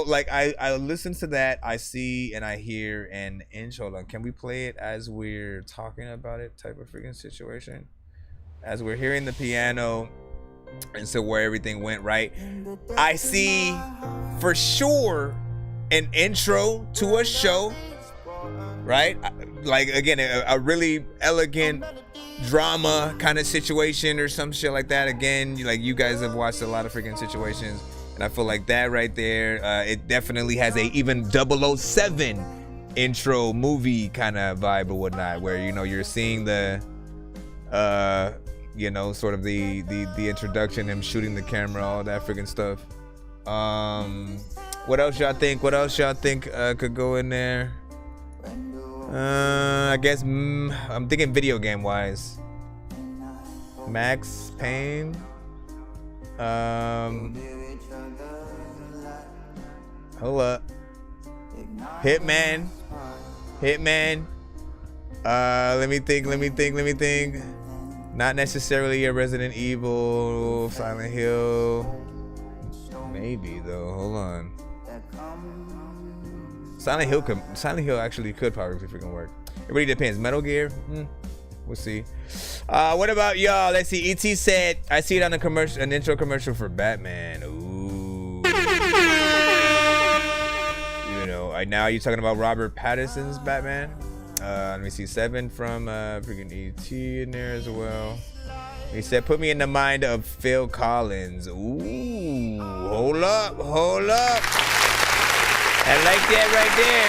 like I listen to that, I see and I hear an intro. Hold on, can we play it as we're talking about it type of freaking situation? As we're hearing the piano and so where everything went, right? I see for sure an intro to a show, right? Like, again, a really elegant drama kind of situation or some shit like that. Again, like, you guys have watched a lot of freaking situations, and I feel like that right there, it definitely has a even 007 intro movie kind of vibe or whatnot, where, you're seeing the sort of the introduction, him shooting the camera, all that freaking stuff. What else y'all think could go in there? I guess I'm thinking video game wise. Max Payne. Hold up. Hitman. Let me think. Not necessarily a Resident Evil, Silent Hill. Maybe though. Hold on. Silent Hill actually could probably freaking work. It really depends. Metal Gear, we'll see. What about y'all? Let's see. ET said, I see it on an intro commercial for Batman. Ooh. Now you're talking about Robert Pattinson's Batman. Let me see. 7 from freaking ET in there as well. He said, put me in the mind of Phil Collins. Ooh. Hold up. I like that right there.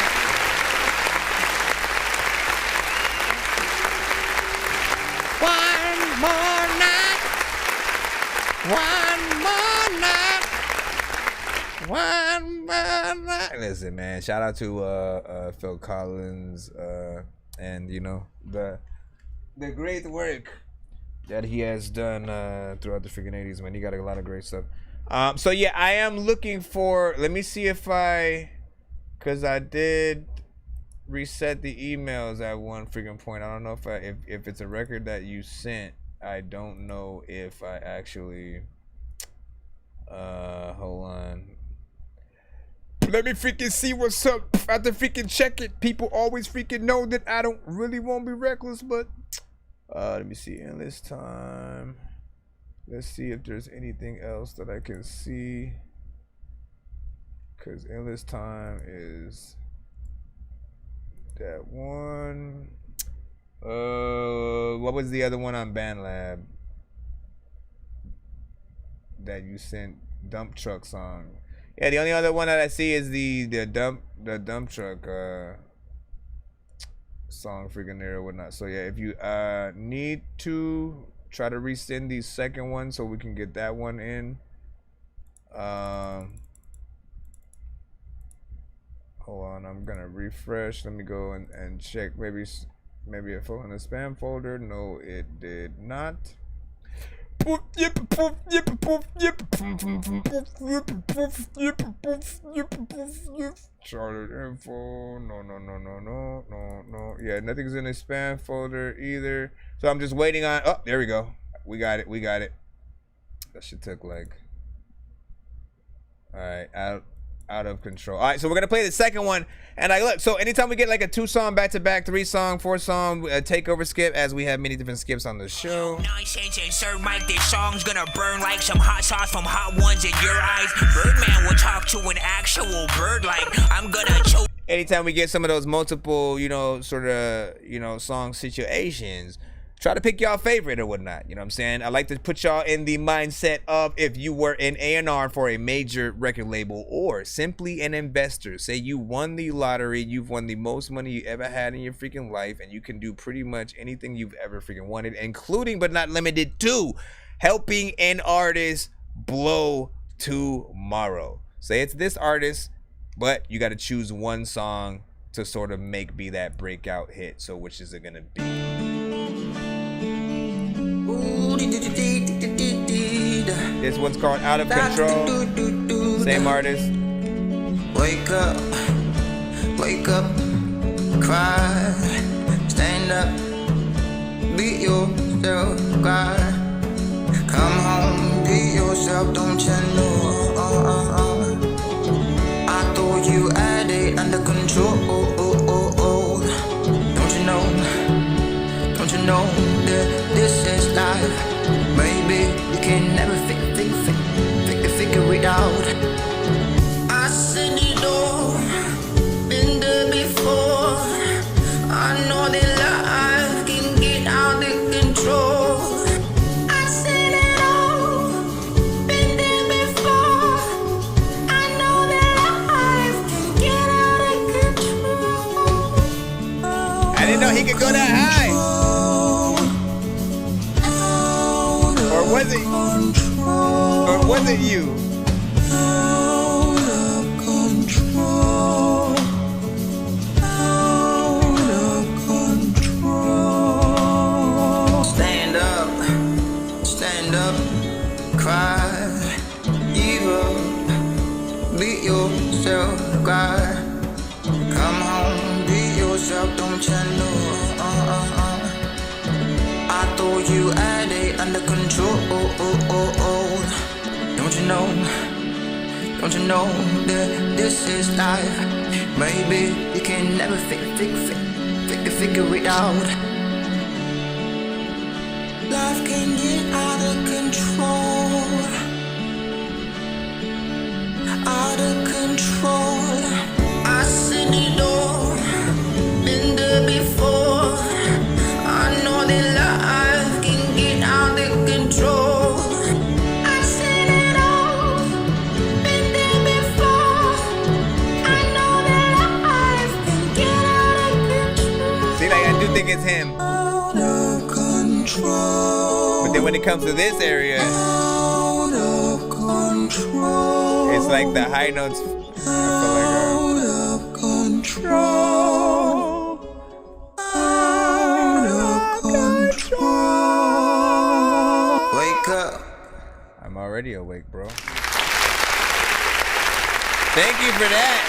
One more night. Listen, man, shout out to Phil Collins and the great work that he has done throughout the freaking 80s, man. He got a lot of great stuff. So yeah, I am looking for, let me see if because I did reset the emails at one freaking point. I don't know if it's a record that you sent. I don't know if I actually hold on. Let me freaking see what's up. I have to freaking check it. People always freaking know that I don't really want to be reckless, but let me see. Endless Time. Let's see if there's anything else that I can see. Because Endless Time is that one. What was the other one on BandLab that you sent? Dump Truck song. Yeah, the only other one that I see is the dump truck song freaking there or whatnot. So yeah, if you need to try to resend the second one so we can get that one in. Hold on, I'm gonna refresh. Let me go and check. Maybe it fell in the spam folder. No, it did not. Charlotte info. No. Yeah, nothing's in the spam folder either. So I'm just waiting on. Oh, there we go. We got it. That shit took like. All right, out of control. All right, so we're gonna play the second one. And like, look, so anytime we get like a 2-song back-to-back, 3-song, 4-song takeover skip, as we have many different skips on the show. Nonsense and Sir Mike, this song's gonna burn like some hot sauce from hot ones in your eyes. Birdman will talk to an actual bird like I'm gonna choke. Anytime we get some of those multiple, sort of, song situations, try to pick y'all favorite or whatnot. You know what I'm saying? I like to put y'all in the mindset of if you were an A&R for a major record label or simply an investor. Say you won the lottery, you've won the most money you ever had in your freaking life, and you can do pretty much anything you've ever freaking wanted, including but not limited to helping an artist blow tomorrow. Say it's this artist, but you got to choose one song to sort of be that breakout hit. So which is it going to be? This one's called Out of Control. Same artist. Wake up, cry, stand up, beat yourself, cry. Come home, beat yourself, don't you know? I thought you had it under control. Don't you know that this is life? Maybe you can never figure it out. I said it all, been there before. I know that life can get out of control. I said it all, been there before. I know that life can get out of control. I didn't know he could go that high. Or was it you? Out of control. Out of control. Stand up, cry. Evil, beat yourself, cry. Come home, beat yourself, don't you know? I thought you had it under control. Don't you know that this is life? Maybe you can never figure it out. Life can get out of control. Out of control. I said it all, been there before. I know that life can get out of control. I said it all, been there before. I know that life can get out of control. See, like I do think it's him. Out of control. But then when it comes to this area, out of control. It's like the high notes. Out of control. Out of control. Wake up. I'm already awake, bro. Thank you for that.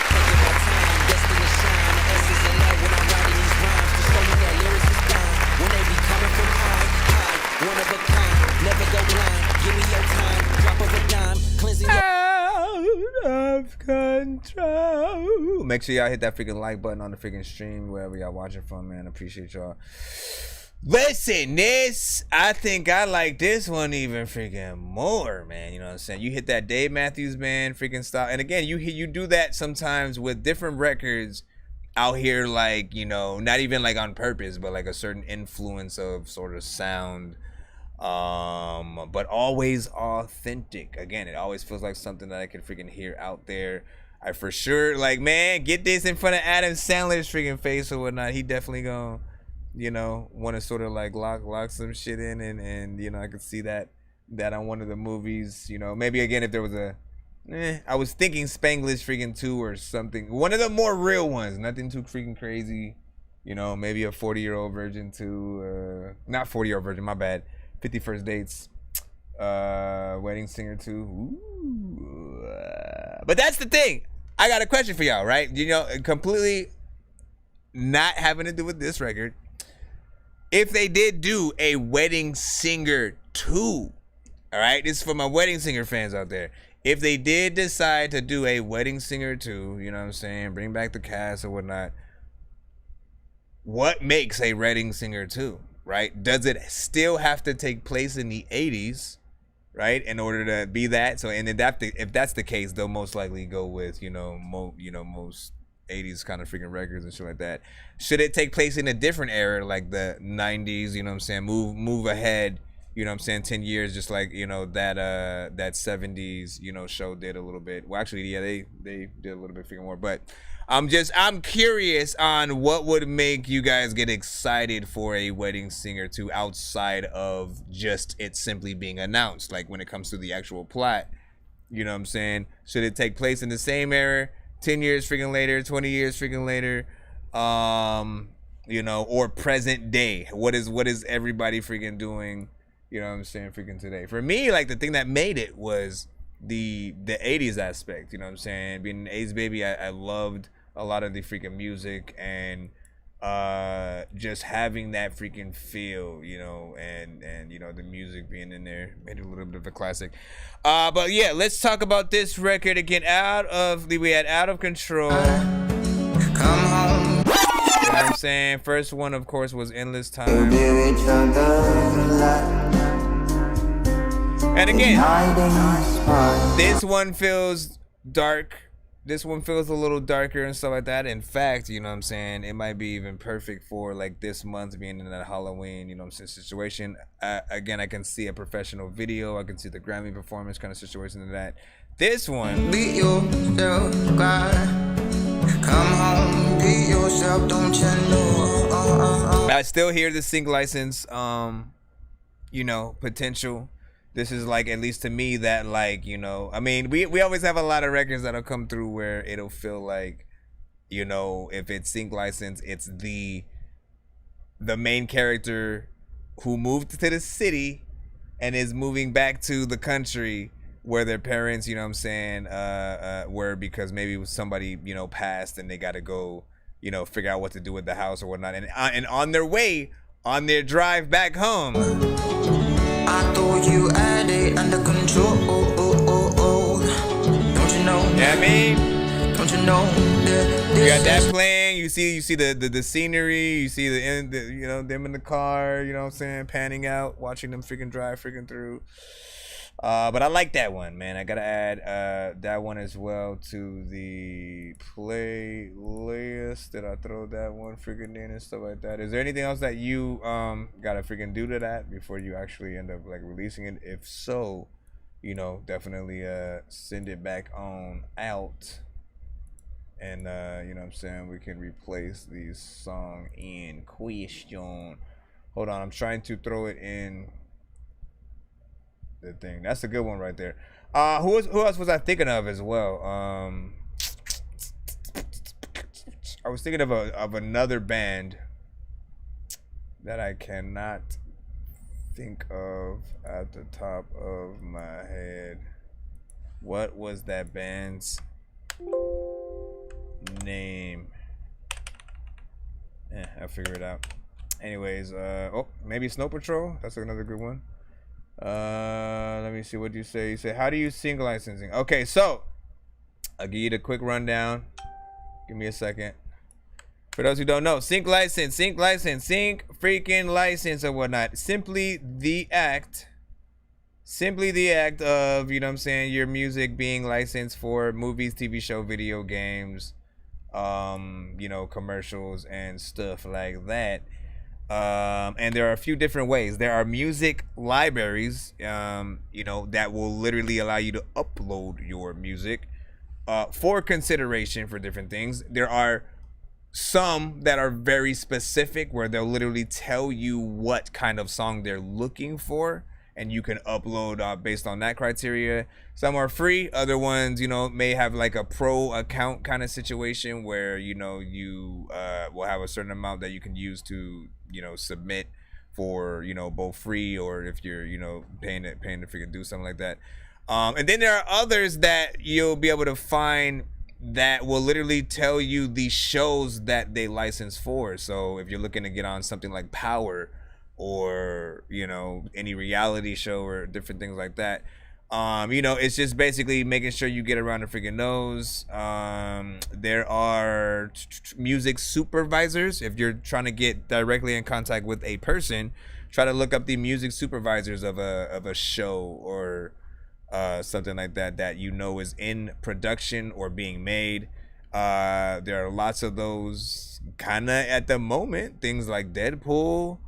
Out of control. Make sure y'all hit that freaking like button on the freaking stream, wherever y'all watching from, man. Appreciate y'all. Listen, I think I like this one even freaking more, man. You know what I'm saying? You hit that Dave Matthews Band freaking style. And again, you do that sometimes with different records out here, like, not even like on purpose, but like a certain influence of sort of sound. But always authentic. Again, it always feels like something that I can freaking hear out there. I for sure, like, man, get this in front of Adam Sandler's freaking face or whatnot. He definitely gonna you know, want to sort of like lock some shit in, and you know, I could see that on one of the movies. You know, maybe again if there was a, I was thinking Spanglish freaking 2 or something, one of the more real ones, nothing too freaking crazy. You know, maybe a 40-year-old virgin 2, not 40-year-old virgin, my bad. 50 First Dates, Wedding Singer 2. Ooh. But that's the thing. I got a question for y'all, right? You know, completely not having to do with this record. If they did do a Wedding Singer 2, all right? This is for my Wedding Singer fans out there. If they did decide to do a Wedding Singer 2, you know what I'm saying, bring back the cast or whatnot, what makes a Wedding Singer 2, right? Does it still have to take place in the 80s, right, in order to be that? So, and if that's the case, they'll most likely go with, most 80s kind of freaking records and shit like that. Should it take place in a different era, like the 90s, you know what I'm saying, move ahead, you know what I'm saying, 10 years, just like, you know, that 70s, you know, show did a little bit. Well, actually, yeah, they did a little bit freaking more, but I'm curious on what would make you guys get excited for a Wedding Singer 2 outside of just it simply being announced. Like when it comes to the actual plot, you know what I'm saying? Should it take place in the same era, 10 years freaking later, 20 years freaking later, you know, or present day? What is everybody freaking doing, you know what I'm saying, freaking today? For me, like the thing that made it was the 80s aspect, you know what I'm saying? Being an 80s baby, I loved a lot of the freaking music and just having that freaking feel, you know, and you know, the music being in there made it a little bit of a classic. But yeah, let's talk about this record again. We had Out of Control. Come home. You know what I'm saying? First one, of course, was Endless Time. And again, this one feels dark. This one feels a little darker and stuff like that. In fact, you know what I'm saying, it might be even perfect for like this month being in that Halloween, you know what I'm saying, situation. Again, I can see a professional video. I can see the Grammy performance kind of situation in that. This one. Be yourself, God. Come home, be yourself, don't you know? I still hear the sync license, you know, potential. This is like, at least to me, that like, you know, I mean, we always have a lot of records that'll come through where it'll feel like, you know, if it's sync license, it's the main character who moved to the city and is moving back to the country where their parents, you know what I'm saying, were, because maybe somebody, you know, passed and they got to go, you know, figure out what to do with the house or whatnot. And on their way, on their drive back home, I thought you had it under control. Don't you know? Yeah, I mean, don't you know? You got that playing. You see the scenery. You see the you know, them in the car. You know what I'm saying? Panning out, watching them freaking drive freaking through. But I like that one, man. I gotta add that one as well to the playlist. Did I throw that one freaking in and stuff like that? Is there anything else that you gotta freaking do to that before you actually end up like releasing it? If so, you know, definitely send it back on out, and you know what I'm saying, we can replace the song in question. Hold on, I'm trying to throw it in the thing. That's a good one right there. Who else was I thinking of as well? I was thinking of another band that I cannot think of at the top of my head. What was that band's name? I'll figure it out. Anyways, oh, maybe Snow Patrol. That's another good one. Let me see what you say. You say, how do you sync licensing? Okay, so I'll give you the quick rundown. Give me a second. For those who don't know, sync freaking license or whatnot. Simply the act of, you know what I'm saying, your music being licensed for movies, TV show, video games, you know, commercials and stuff like that. And there are a few different ways. There are music libraries, you know, that will literally allow you to upload your music for consideration for different things. There are some that are very specific where they'll literally tell you what kind of song they're looking for, and you can upload based on that criteria. Some are free. Other ones, you know, may have like a pro account kind of situation where, you know, you will have a certain amount that you can use to, you know, submit for, you know, both free or if you're, you know, paying to freaking do something like that. And then there are others that you'll be able to find that will literally tell you the shows that they license for. So if you're looking to get on something like Power or, you know, any reality show or different things like that, you know, it's just basically making sure you get around the freaking nose. There are music supervisors. If you're trying to get directly in contact with a person, try to look up the music supervisors of a show or something like that you know is in production or being made. There are lots of those kind of at the moment. Things like Deadpool.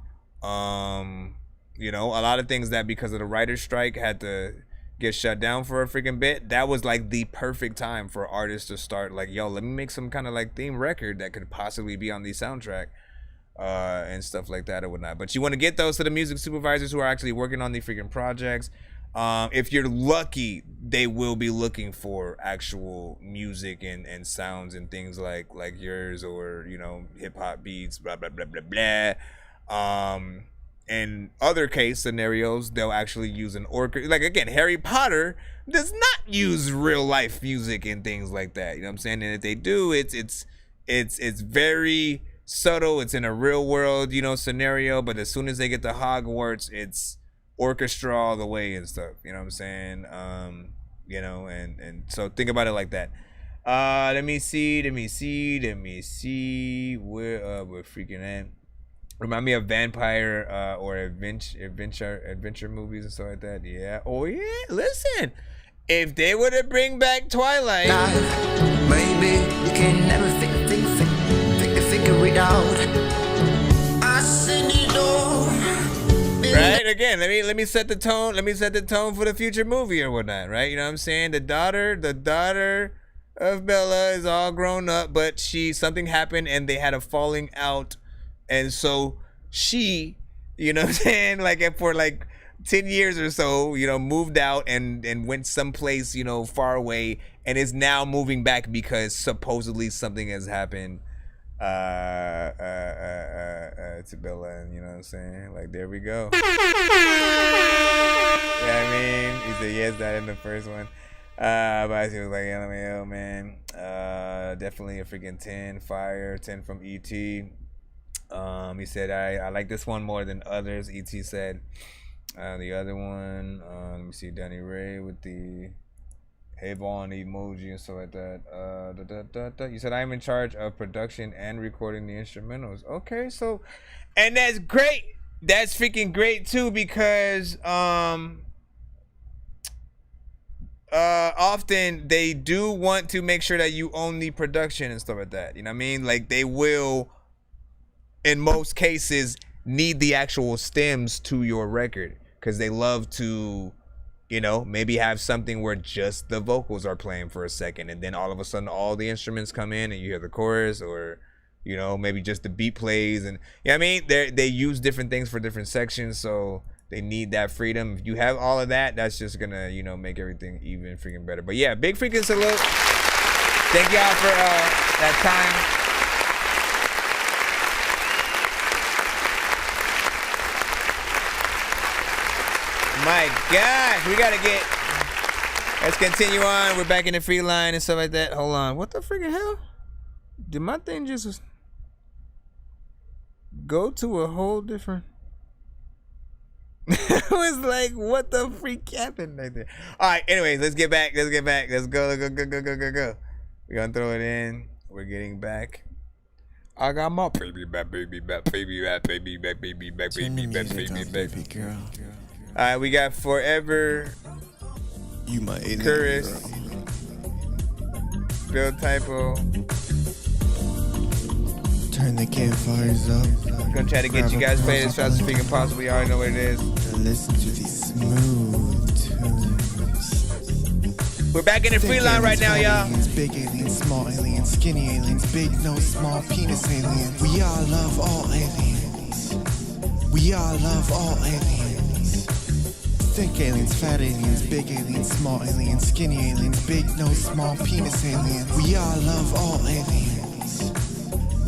You know, a lot of things that because of the writer's strike had to get shut down for a freaking bit. That was like the perfect time for artists to start like, yo, let me make some kind of like theme record that could possibly be on the soundtrack and stuff like that or whatnot. But you want to get those to the music supervisors who are actually working on the freaking projects. If you're lucky, they will be looking for actual music and sounds and things like yours or, you know, hip hop beats, blah blah blah blah blah. In other case scenarios, they'll actually use an orchestra. Like again, Harry Potter does not use real life music and things like that. You know what I'm saying? And if they do, it's very subtle. It's in a real world, you know, scenario. But as soon as they get to Hogwarts, it's orchestra all the way and stuff. You know what I'm saying? You know, and so think about it like that. Let me see where we're freaking at. Remind me of vampire or adventure movies and stuff like that. Yeah. Oh yeah. Listen, if they were to bring back Twilight, maybe you can never figure it out. I send it all. Right. Again, let me set the tone. Let me set the tone for the future movie or whatnot. Right. You know what I'm saying? The daughter of Bella is all grown up, but something happened and they had a falling out. And so she, you know what I'm saying, like for like 10 years or so, you know, moved out and went someplace, you know, far away and is now moving back because supposedly something has happened to Bella, and you know what I'm saying? Like, there we go. Yeah, I mean, he said yes, that in the first one. But she was like, LMAO, man. Definitely a freaking 10, fire, 10 from E.T. He said, I like this one more than others. E.T. said, the other one, let me see, Danny Ray with the Avon emoji and stuff like that. You said, I'm in charge of production and recording the instrumentals. Okay, so, and that's great. That's freaking great too, because often they do want to make sure that you own the production and stuff like that. You know what I mean? Like, they will, in most cases, need the actual stems to your record, because they love to, you know, maybe have something where just the vocals are playing for a second, and then all of a sudden all the instruments come in and you hear the chorus, or, you know, maybe just the beat plays. And you know what I mean? They use different things for different sections, so they need that freedom. If you have all of that, that's just gonna, you know, make everything even freaking better. But yeah, big freaking salute. Thank y'all for that time. My God, we gotta get. Let's continue on. We're back in the free line and stuff like that. Hold on. What the freaking hell? Did my thing just go to a whole different? I was like, what the freak happened right there? All right. Anyways, let's get back. Let's get back. Let's go. Go. We're gonna throw it in. We're getting back. I got my baby back, baby back, baby back, baby back, baby back, baby back, baby back, baby girl. All right, we got Forever. You my alien Curtis. Bill Typo. Turn the campfires up. Gonna try to get you guys played as fast as we can possibly. You already know what it is. And listen to these smooth tunes. We're back in the free line right now, y'all. Aliens, big aliens, small aliens, skinny aliens, big nose, small penis aliens. We all love all aliens. We all love all aliens. Thick aliens, fat aliens, big aliens, small aliens, skinny aliens, big nose, small penis aliens. We all love all aliens.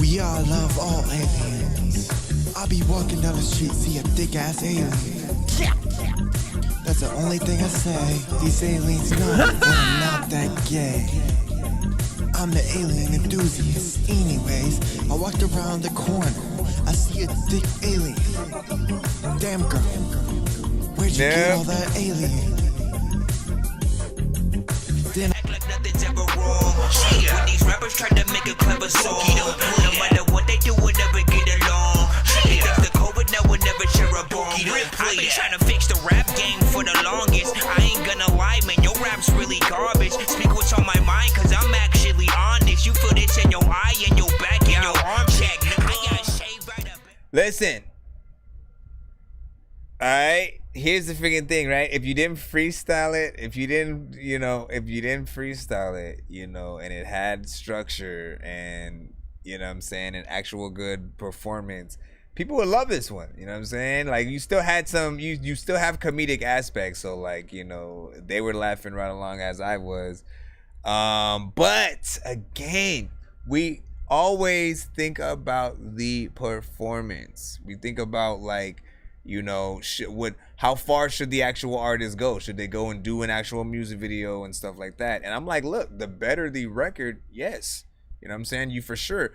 We all love all aliens. I'll be walking down the street, see a thick ass alien. That's the only thing I say. These aliens know that I'm not that gay. I'm the alien enthusiast. Anyways, I walked around the corner. I see a thick alien. Damn girl, where'd you get all that alien? Then act like nothing's ever wrong. Shit, when these rappers try to make a clever song, no matter what they do, we'll never get along. Shit, if the COVID now we'll never share a bomb. I've been trying to fix the rap game for the longest. I ain't gonna lie, man, your rap's really garbage. Speak what's on my mind, cause I'm actually honest. You feel this in your eye, in your back, in your arm check. I got shaved right up. Listen. Alright, here's the freaking thing, right? If you didn't freestyle it, if you didn't freestyle it, and it had structure and, you know what I'm saying, an actual good performance, people would love this one, you know what I'm saying? Like, you still had some, you still have comedic aspects, so, like, they were laughing right along as I was. But, again, we always think about the performance. We think about, like, how far should the actual artist go? Should they go and do an actual music video and stuff like that? And I'm like, look, the better the record, yes. You know what I'm saying? You for sure.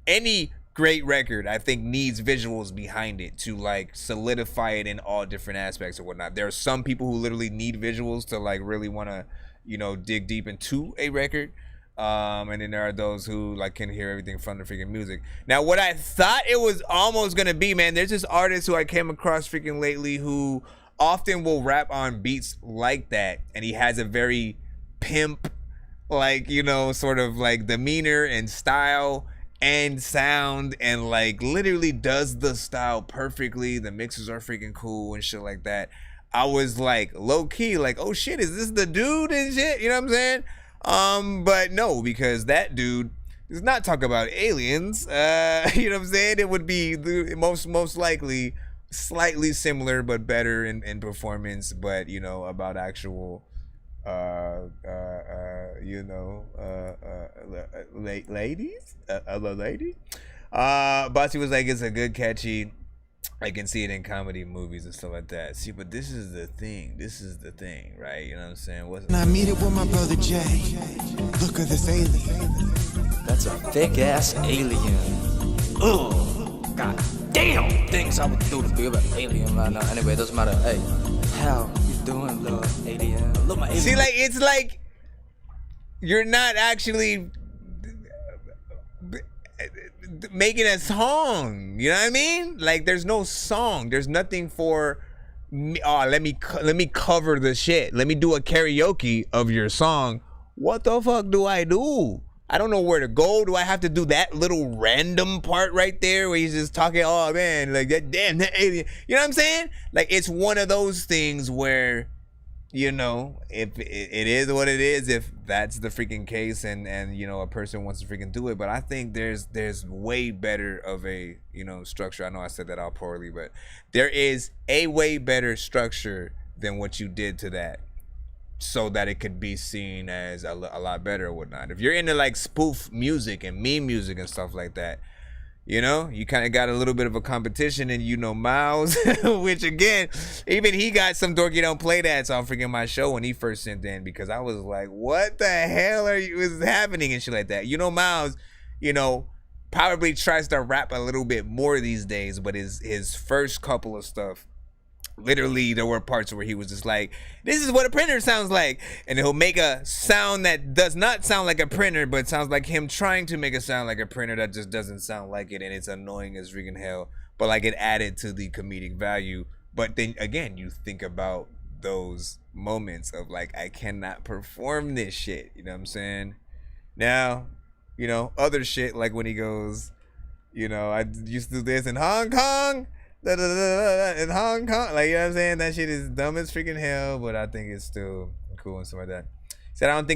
Any great record, I think, needs visuals behind it to, like, solidify it in all different aspects or whatnot. There are some people who literally need visuals to, like, really want to, dig deep into a record. And then there are those who, like, can hear everything from the freaking music. Now, what I thought it was almost gonna be, man, there's this artist who I came across freaking lately who often will rap on beats like that, and he has a very pimp, like, sort of like demeanor and style and sound, and like literally does the style perfectly. The mixes are freaking cool and shit like that. I was like low key like, oh shit, is this the dude and shit? You know what I'm saying? But no, because that dude does not talk about aliens. You know what I'm saying? It would be the most likely slightly similar but better in performance, but about actual ladies, other lady. Bossy was like, it's a good catchy. I can see it in comedy movies and stuff like that. See, but this is the thing. Right? You know what I'm saying? And I meet it with my brother Jay. Look at this alien. That's a thick ass alien. Ugh. God damn. Things I would do to be an alien right now. Anyway, it doesn't matter. Hey, how you doing, little alien? Look, my alien. See, like, it's like you're not actually making a song, you know what I mean? Like, there's no song, there's nothing for me. Oh, let me cover the shit, let me do a karaoke of your song. What the fuck do? I don't know where to go. Do I have to do that little random part right there where he's just talking, oh man, like that damn that alien, you know what I'm saying? Like, it's one of those things where, if it is what it is, if that's the freaking case, and a person wants to freaking do it. But I think there's way better of a structure. I know I said that all poorly, but there is a way better structure than what you did to that, so that it could be seen as a lot better or whatnot. If you're into like spoof music and meme music and stuff like that, you kind of got a little bit of a competition, and Miles, which again, even he got some Dorky Don't Play That on freaking my show when he first sent in, because I was like, what the hell is happening and shit like that. Miles, probably tries to rap a little bit more these days, but his first couple of stuff, literally there were parts where he was just like, this is what a printer sounds like, and he'll make a sound that does not sound like a printer, but sounds like him trying to make a sound like a printer that just doesn't sound like it, and it's annoying as freaking hell, but like it added to the comedic value. But then again, you think about those moments of like, I cannot perform this shit, you know what I'm saying? Now, other shit, like when he goes, I used to do this in Hong Kong, in Hong Kong, like, you know what I'm saying? That shit is dumb as freaking hell, but I think it's still cool and stuff like that. Said I don't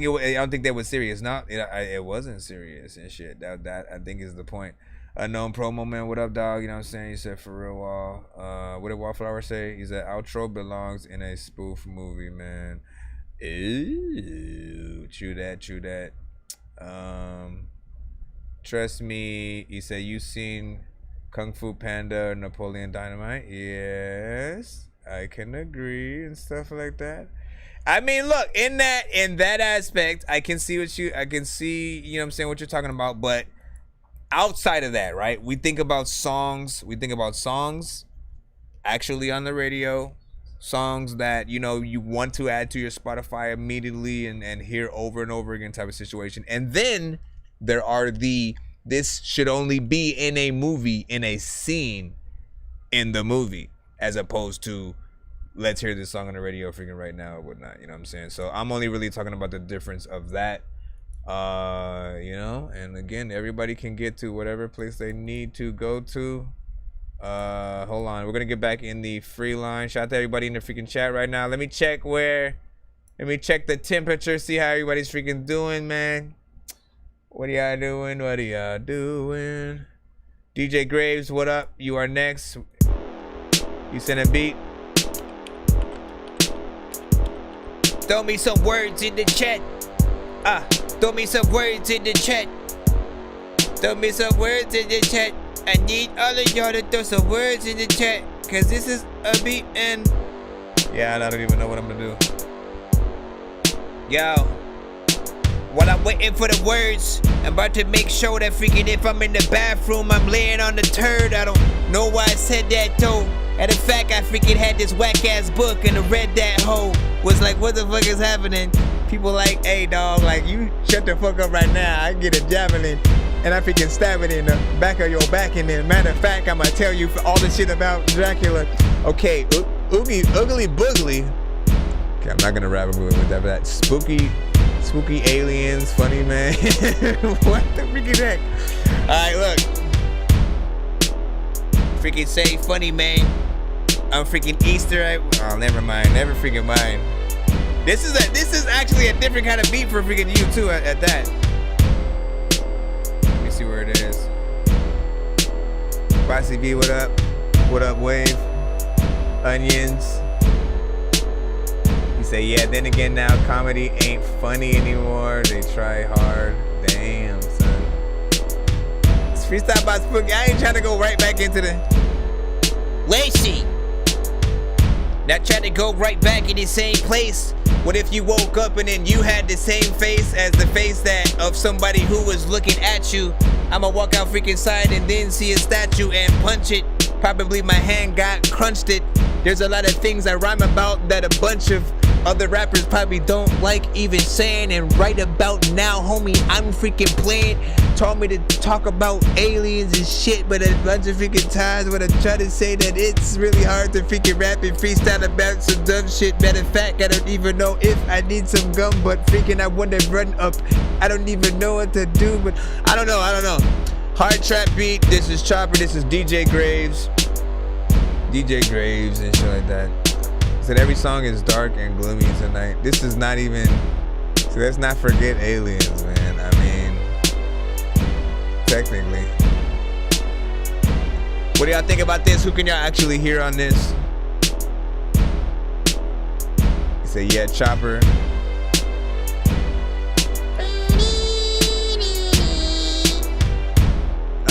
think that was serious. No, it wasn't serious and shit. That I think is the point. Unknown promo man, what up, dog? You know what I'm saying? He said for real, Wall. What did Wallflower say? He said outro belongs in a spoof movie, man. Ew, true that. Trust me. He said you seen Kung Fu Panda or Napoleon Dynamite? Yes, I can agree and stuff like that. I mean, look, in that aspect, I can see, you know what I'm saying, what you're talking about, but outside of that, right? We think about songs actually on the radio, songs that, you know, you want to add to your Spotify immediately and hear over and over again type of situation. And then there are this should only be in a movie, in a scene in the movie, as opposed to let's hear this song on the radio freaking right now or whatnot, you know what I'm saying? So I'm only really talking about the difference of that, you know, and again, everybody can get to whatever place they need to go to. Hold on, we're gonna get back in the free line. Shout out to everybody in the freaking chat right now. Let me check the temperature, see how everybody's freaking doing, man. What are y'all doing? DJ Graves, what up? You are next. You send a beat. Throw me some words in the chat. Throw me some words in the chat. Throw me some words in the chat. I need all of y'all to throw some words in the chat, cause this is a beat and yeah, I don't even know what I'm gonna do. Yo, while I'm waiting for the words, I'm about to make sure that freaking if I'm in the bathroom, I'm laying on the turd. I don't know why I said that though. And in fact, I freaking had this whack ass book and I read that hoe. Was like, what the fuck is happening? People like, hey dog, like you shut the fuck up right now. I get a javelin and I freaking stab it in the back of your back. And then matter of fact, I'ma tell you for all the shit about Dracula. Okay, Ugly Boogly. Okay, I'm not gonna rap a movie with that, but that spooky aliens, funny man. What the freaking heck? Alright, look. Freaking say funny man. I'm freaking Easter egg. Oh, never mind. Never freaking mind. This is actually a different kind of beat for freaking you too at that. Let me see where it is. Bossy B, what up? What up, Wave? Onions. You say, yeah, then again now comedy ain't funny anymore. They try hard. Damn, son. It's freestyle by Spooky. I ain't trying to go right back into the Lacey. Not trying to go right back in the same place. What if you woke up and then you had the same face as the face that of somebody who was looking at you? I'ma walk out freaking side and then see a statue and punch it. Probably my hand got crunched it. There's a lot of things I rhyme about that a bunch of other rappers probably don't like even saying. And right about now, homie, I'm freaking playing. Told me to talk about aliens and shit, but a bunch of freaking times when I try to say that it's really hard to freaking rap and freestyle about some dumb shit. Matter of fact, I don't even know if I need some gum, but freaking I wanna run up. I don't even know what to do, but I don't know. Hard trap beat, this is Chopper, this is DJ Graves and shit like that. Said every song is dark and gloomy tonight. This is not even, so let's not forget aliens, man. I mean, technically. What do y'all think about this? Who can y'all actually hear on this? You say, yeah, Chopper.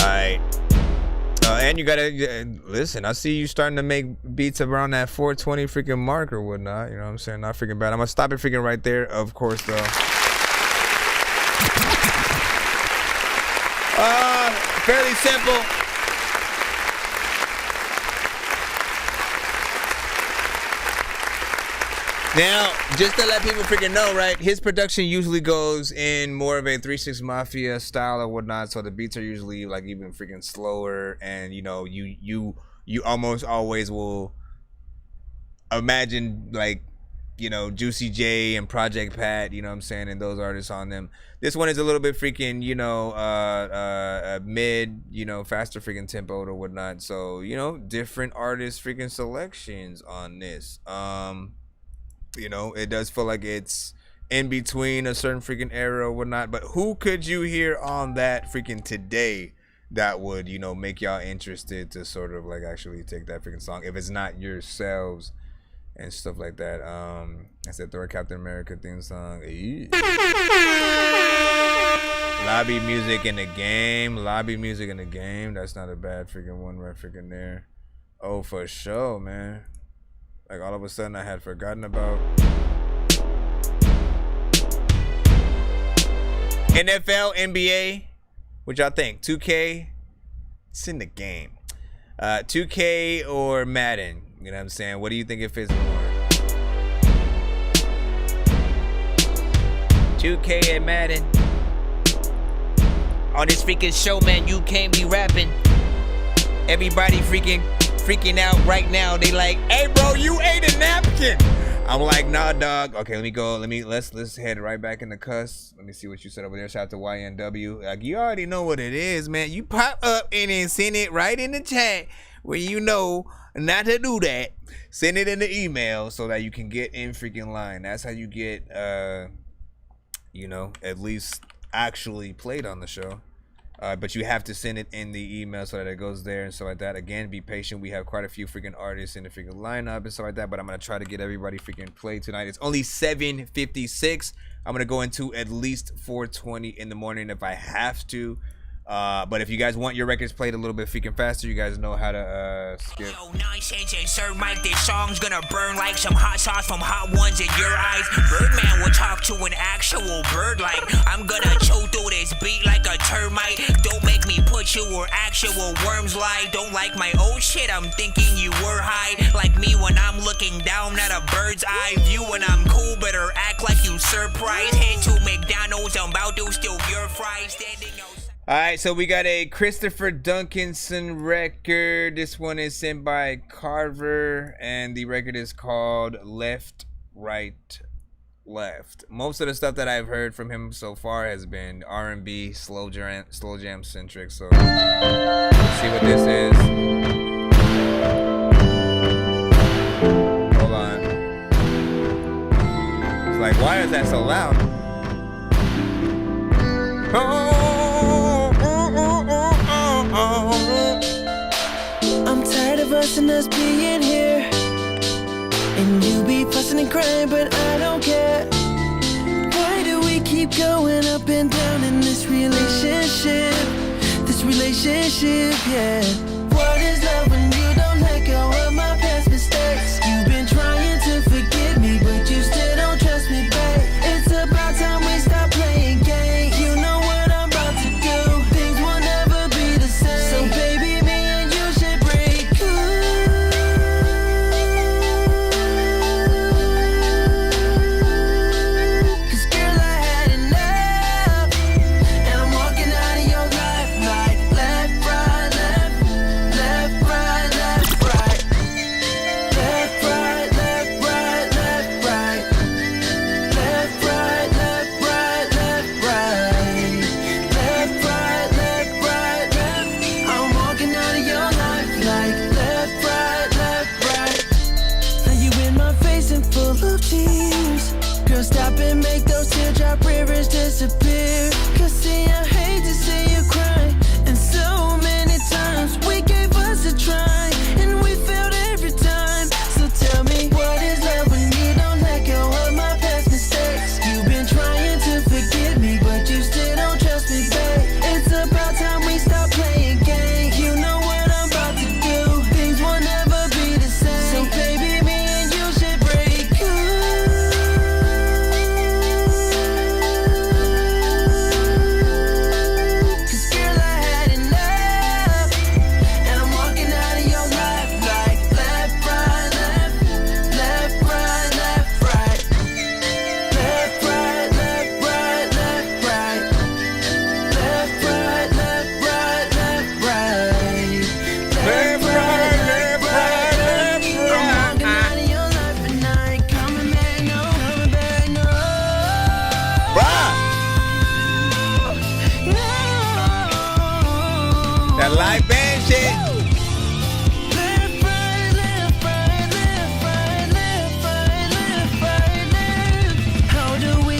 Alright. And you gotta listen. I see you starting to make beats around that 420 freaking mark or whatnot. You know what I'm saying? Not freaking bad. I'm gonna stop it freaking right there. Of course, though. Fairly simple. Now, just to let people freaking know, right? His production usually goes in more of a 3-6 Mafia style or whatnot. So the beats are usually like even freaking slower, and you know, you almost always will imagine like, you know, Juicy J and Project Pat, you know what I'm saying, and those artists on them. This one is a little bit freaking, you know, mid, you know, faster freaking tempo or whatnot. So, you know, different artist freaking selections on this. You know, it does feel like it's in between a certain freaking era or whatnot. But who could you hear on that freaking today that would, you know, make y'all interested to sort of like actually take that freaking song if it's not yourselves and stuff like that? I said throw a Captain America theme song. Lobby music in the game. Lobby music in the game. That's not a bad freaking one right freaking there. Oh, for sure, man. Like all of a sudden I had forgotten about NFL, NBA. What y'all think? 2K? It's in the game. 2K or Madden? You know what I'm saying? What do you think it fits more? 2K and Madden. On this freaking show, man, you can't be rapping. Everybody freaking out right now. They like, hey bro, you ate a napkin. I'm like, nah, dog. Okay, let me go. Let's head right back in the cuss. Let me see what you said over there. Shout out to YNW. Like, you already know what it is, man. You pop up and then send it right in the chat where you know not to do that. Send it in the email so that you can get in freaking line. That's how you get, you know, at least actually played on the show. But you have to send it in the email so that it goes there and stuff like that. Again, be patient. We have quite a few freaking artists in the freaking lineup and stuff like that. But I'm going to try to get everybody freaking played tonight. It's only 7:56. I'm going to go into at least 4:20 in the morning if I have to. But if you guys want your records played a little bit freaking faster, you guys know how to skip. Yo, Nonsenze and Sir Mike, this song's gonna burn like some hot sauce from hot ones in your eyes. Birdman will talk to an actual bird like I'm gonna chew through this beat like a termite. Don't make me put you where actual worms lie. Don't like my old shit, I'm thinking you were high. Like me when I'm looking down at a bird's eye view. When I'm cool, better act like you surprised. Head to McDonald's, I'm about to steal your fries. Standing outside. All right, so we got a Christopher Duncanson record. This one is sent by Carver, and the record is called Left, Right, Left. Most of the stuff that I've heard from him so far has been R&B, slow jam centric. So let's see what this is. Hold on. It's like, why is that so loud? I'm tired of us and us being here, and you be fussing and crying, but I don't care. Why do we keep going up and down in this relationship? This relationship, yeah. What is love when you don't let go of my past mistakes? You've been trying to forgive me, but you still don't trust me, babe. It's about time we stop playing games. You know what I'm about to do. Things will never be the same. So baby, me and you should break up. 'Cause girl, I had enough, and I'm walking out of your life like left, right, left, left, right, left, right, left, right, left, right, left, right, left, right, left, right, left, right, left, right, left, right, left. I'm walking out of your life like left, right, left, right. Now you in my face and full of tears. Girl, stop and make those teardrop rivers disappear. 'Cause see, I hate to see you cry. And so many times we gave us a try, and we failed every time. So tell me, what is love when you don't let go of my past mistakes? You've been trying to forgive me, but you still don't trust me, babe. It's about time we stop playing games. You know what I'm about to do. Things will never be the same. So baby, me and you should break up. 'Cause girl, I had enough, and I'm walking out of your life like left, right, left, left, right, left, right, left, right, left, right, left, right, left, right, left, right, left, right, left, right, left, right, left, right. I'm walking out of your life and I ain't coming back, no, coming back, no. That live band shit. Left, right, left, right, left, right, left, right, left, right, left. How do we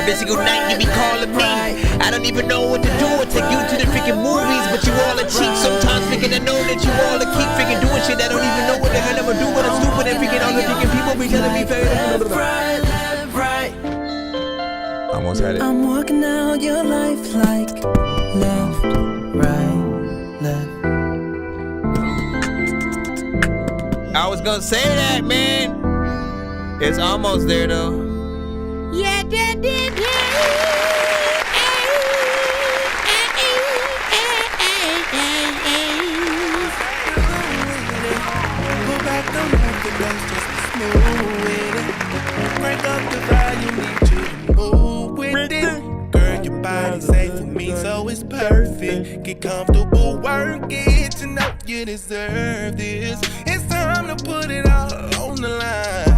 every single night you be calling me. I don't even know what to do. I take you to the freaking movies, but you all are cheap. Sometimes freaking I know that you all are keep freaking doing shit. I don't even know what the hell I'ma do when I'm stupid and freaking all the freaking people be telling me left, right. Almost had it. I'm working out your life like left, right, left. I was gonna say that, man. It's almost there though. Yeah, Go back the left and let's just be smooth with it. Break up the volume, need you to move with it. Girl, your body's safe for me, so it's perfect. Get comfortable, work it to know you deserve this. It's time to put it all on the line.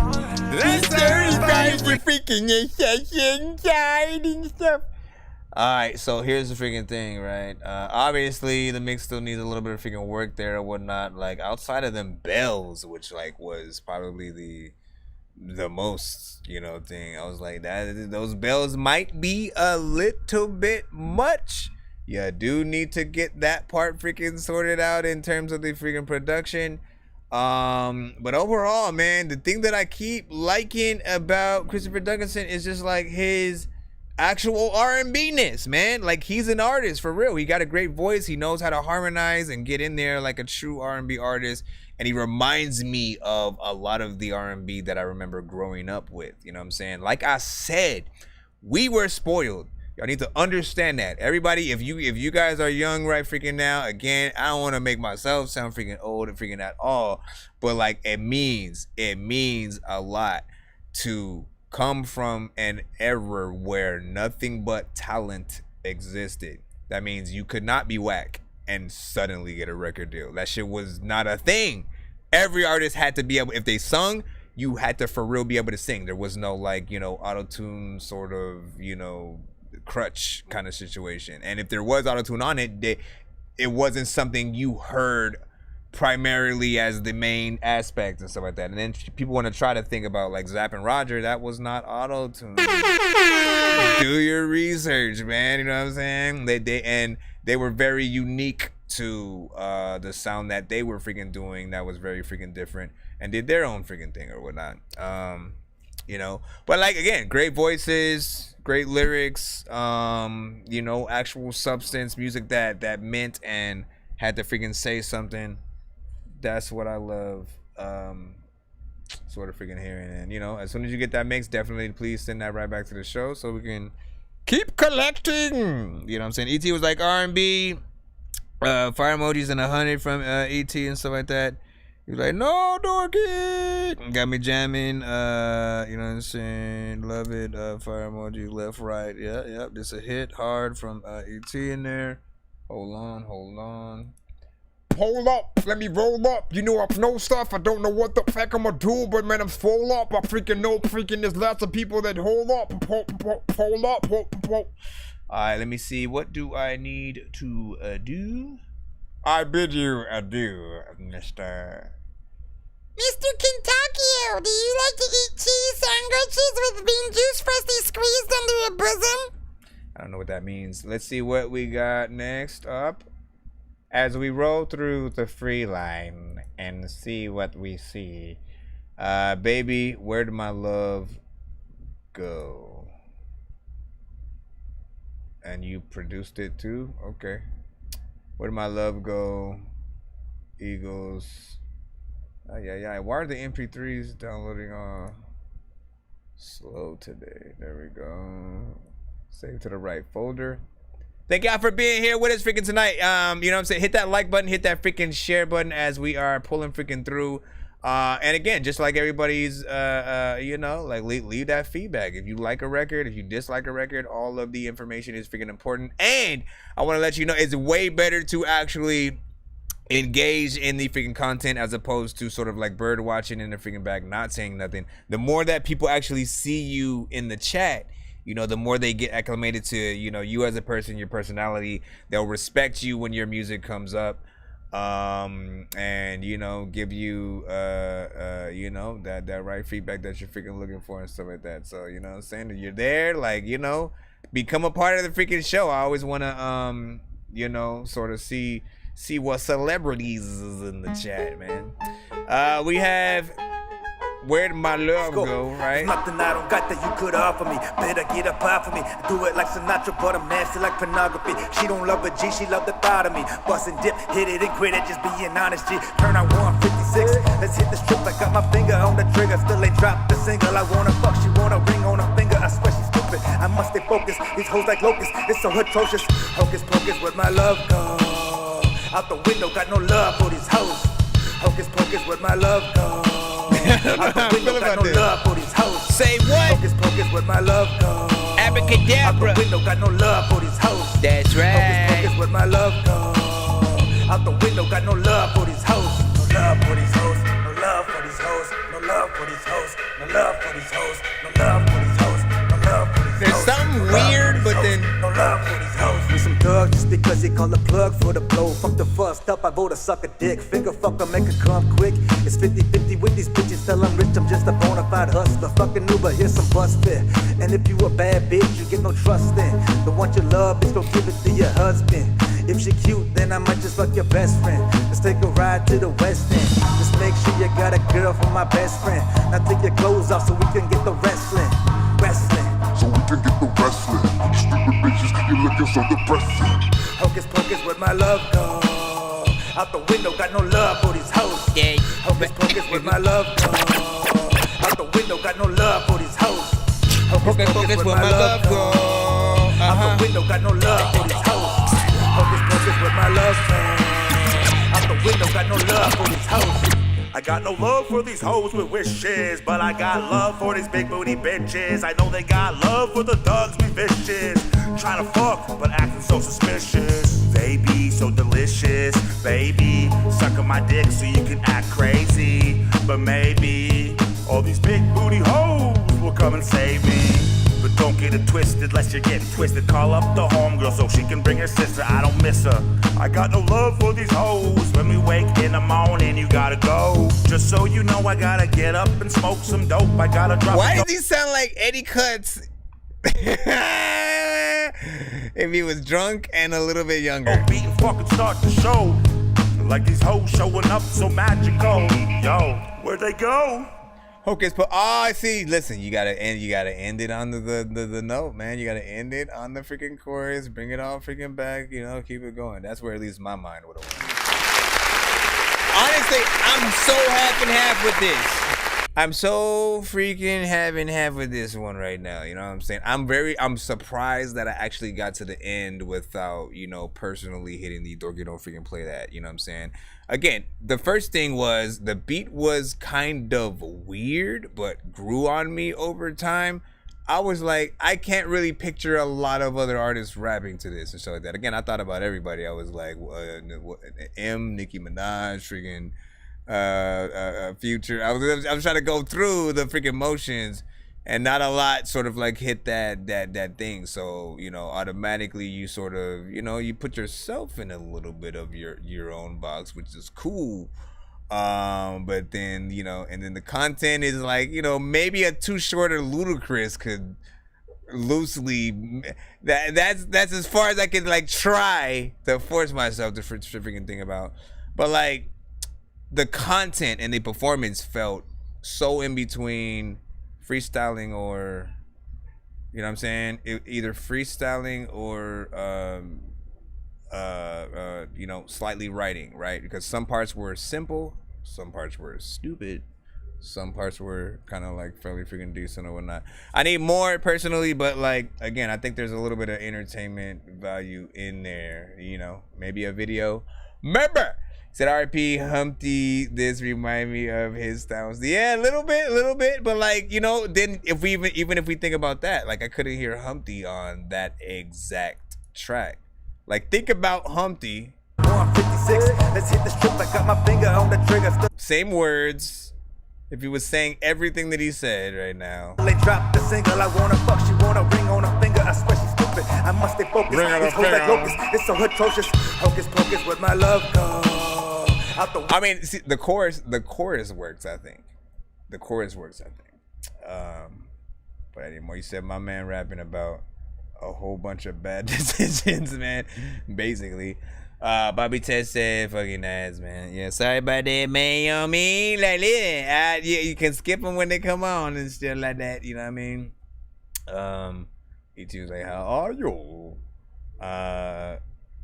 Let's certify the freaking inside and stuff. Alright, so here's the freaking thing, right? Obviously the mix still needs a little bit of freaking work there or whatnot. Like outside of them bells, which like was probably the most, you know, thing. I was like, those bells might be a little bit much. You do need to get that part freaking sorted out in terms of the freaking production. But overall, man, the thing that I keep liking about Christopher Duncanson is just like his actual R&B-ness, man. Like he's an artist for real. He got a great voice. He knows how to harmonize and get in there like a true R&B artist. And he reminds me of a lot of the R&B that I remember growing up with. You know what I'm saying? Like I said, we were spoiled. Y'all need to understand that. Everybody, if you guys are young right freaking now, again, I don't want to make myself sound freaking old and freaking at all, but like it means a lot to come from an era where nothing but talent existed. That means you could not be whack and suddenly get a record deal. That shit was not a thing. Every artist had to be able, if they sung, you had to for real be able to sing. There was no like, you know, auto-tune sort of, you know, crutch kind of situation. And if there was auto-tune on it, it wasn't something you heard primarily as the main aspect and stuff like that. And then people want to try to think about like Zapp and Roger, that was not auto-tune. Do your research, man. You know what I'm saying? They were very unique to the sound that they were freaking doing that was very freaking different and did their own freaking thing or whatnot. You know, but like again, great voices, great lyrics, you know, actual substance, music that meant and had to freaking say something. That's what I love, sort of freaking hearing. And you know, as soon as you get that mix, definitely please send that right back to the show so we can keep collecting. You know what I'm saying? ET was like R&B, fire emojis and 100 from ET and stuff like that. He was like, no, Dorky. Got me jamming. You know what I'm saying? Love it. Fire emoji, left, right. Yeah. This a hit hard from ET in there. Hold on. Hold up, let me roll up. You know I know stuff. I don't know what the fuck I'ma do, but man, I'm full up. I freaking know there's lots of people that hold up. Hold up. Alright, let me see. What do I need to do? I bid you adieu, Mr. Kentucky, do you like to eat cheese sandwiches with bean juice freshly squeezed under your bosom? I don't know what that means. Let's see what we got next up. As we roll through the free line and see what we see. Baby, where did my love go? And you produced it too? Okay. Where did my love go? Eagles. Yeah. Why are the MP3s downloading slow today? There we go. Save to the right folder. Thank y'all for being here with us freaking tonight. You know what I'm saying? Hit that like button, hit that freaking share button as we are pulling freaking through. And again, just like everybody's, you know, like leave that feedback. If you like a record, if you dislike a record, all of the information is freaking important. And I want to let you know it's way better to actually engage in the freaking content as opposed to sort of like bird watching in the freaking back, not saying nothing. The more that people actually see you in the chat, you know, the more they get acclimated to, you know, you as a person, your personality, they'll respect you when your music comes up. and you know, give you you know, that right feedback that you're freaking looking for and stuff like that. So you know what I'm saying, that you're there, like, you know, become a part of the freaking show. I always want to you know, sort of see what celebrities is in the chat, man. We have Where'd My Love Go, right? Nothing I don't got that you could offer me. Better get up off of me. Do it like Sinatra, but I'm nasty like pornography. She don't love a G, she love the thought of me. Bust and dip, hit it and quit it, just being honest, G. Turn on 156, let's hit the strip. I got my finger on the trigger, still ain't dropped the single. I wanna fuck, she want a ring on her finger. I swear she's stupid, I must stay focused. These hoes like locusts, it's so atrocious. Hocus pocus, where'd my love go? Out the window, got no love for these hoes. Hocus pocus, where'd my love go? Out the window, got no love for these hoes. Say what? Hocus pocus, where'd my love go? Abracadabra. Out the window, got no love for these hoes. That's right. Hocus pocus, where'd my love go? Out the window, got no love for these hoes. No love for these hoes. No love for these hoes. No love for these hoes. No love for these hoes. No love for these hoes. No love for these hoes. There's something weird, but then no love for these hoes. We some thugs just because he call a plug for the blow. Fuck the fuss up, I vote a sucker dick. Finger fucker, make it come quick. It's 50-50 with these bitches. Tell I'm rich, I'm just a bona fide hustler. Fucking Uber, here's some bus fare. And if you a bad bitch, you get no trust in. The one you love, bitch, go give it to your husband. If she cute, then I might just fuck your best friend. Let's take a ride to the West End. Just make sure you got a girl for my best friend. Now take your clothes off so we can get the wrestling. So we can get the wrestling. Stupid bitches, you looking so depressing. Hocus pocus, where'd my love go? Out the window, got no love for these hoes. Yeah. Hocus pocus, where'd my love go? Out the window, got no love for these hoes. Hocus pocus, where'd my love go? Out the window, got no love for these hoes. Hocus pocus, where'd my love go? Out the window, got no love for these hoes. I got no love for these hoes with wishes, but I got love for these big booty bitches. I know they got love for the thugs we vicious. Trying to fuck, but acting so suspicious. Baby, so delicious. Baby, sucking my dick so you can act crazy. But maybe all these big booty hoes will come and save me. But don't get it twisted, lest you're getting twisted. Call up the homegirl so she can bring her sister. I don't miss her. I got no love for these hoes. When we wake in the morning, you gotta go. Just so you know, I gotta get up and smoke some dope. I gotta drop. Why does he sound like Eddie Cuts? If he was drunk and a little bit younger. Beat and fucking start the show. Like these hoes showing up so magical. Yo, where'd they go? Hocus pocus. Oh, I see. Listen, you gotta end it on the note, man. You gotta end it on the freaking chorus. Bring it all freaking back. You know, keep it going. That's where at least my mind would have went. Honestly, I'm so half and half with this. I'm so freaking half and half with this one right now. You know what I'm saying? I'm surprised that I actually got to the end without, you know, personally hitting the Dorky don't freaking play that. You know what I'm saying? Again, the first thing was the beat was kind of weird, but grew on me over time. I was like, I can't really picture a lot of other artists rapping to this and stuff like that. Again, I thought about everybody. I was like, Nicki Minaj, freaking Future. I was trying to go through the freaking motions, and not a lot sort of like hit that thing. So, you know, automatically you sort of, you know, you put yourself in a little bit of your own box, which is cool. But then, you know, and then the content is like, you know, maybe a Too Short or Ludacris could loosely, that's as far as I can like try to force myself to freaking think about. But like the content and the performance felt so in between freestyling or, you know what I'm saying, either freestyling or you know, slightly writing, right? Because some parts were simple, some parts were stupid, some parts were kind of like fairly freaking decent or whatnot. I need more personally, but like, again, I think there's a little bit of entertainment value in there, you know, maybe a video. Remember, said RP Humpty, this remind me of his styles. Yeah, a little bit, but like, you know, then if we even if we think about that, like I couldn't hear Humpty on that exact track. Like, think about Humpty. 156, let's hit the strip. I got my finger on the trigger. Same words. If he was saying everything that he said right now. They dropped the single. I wanna fuck, she want a ring on her finger. I swear she's stupid. I must stay focused. These hoes like locusts, it's so atrocious. Hocus pocus, where'd my love go? Out the I mean, see, the chorus works, I think. The chorus works, I think. But anymore, you said my man rapping about a whole bunch of bad decisions, man. Basically. Bobby Tess said fucking ass, man. Yeah, sorry about that, man. You know what I mean? Like, yeah, you can skip them when they come on and stuff like that. You know what I mean? E2 was like, how are you?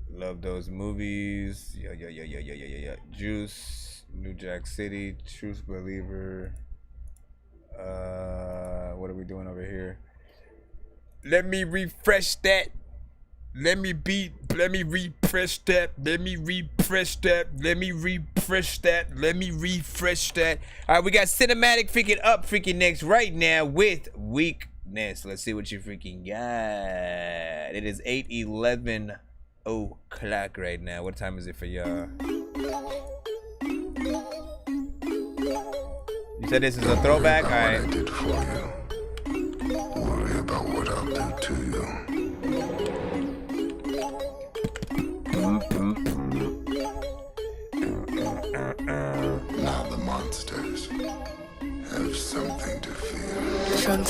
Love those movies. Yeah. Juice, New Jack City, Truth Believer. What are we doing over here? Let me refresh that. Let me refresh that. Let me refresh that. Let me refresh that. Let me refresh that. All right, we got cinematic freaking up freaking next right now with weakness. Let's see what you freaking got. It is 8:11 o'clock right now. What time is it for y'all? You said this is a throwback? All right. I did for you. Worry about what I'll do to you. Now the monsters have something to fear.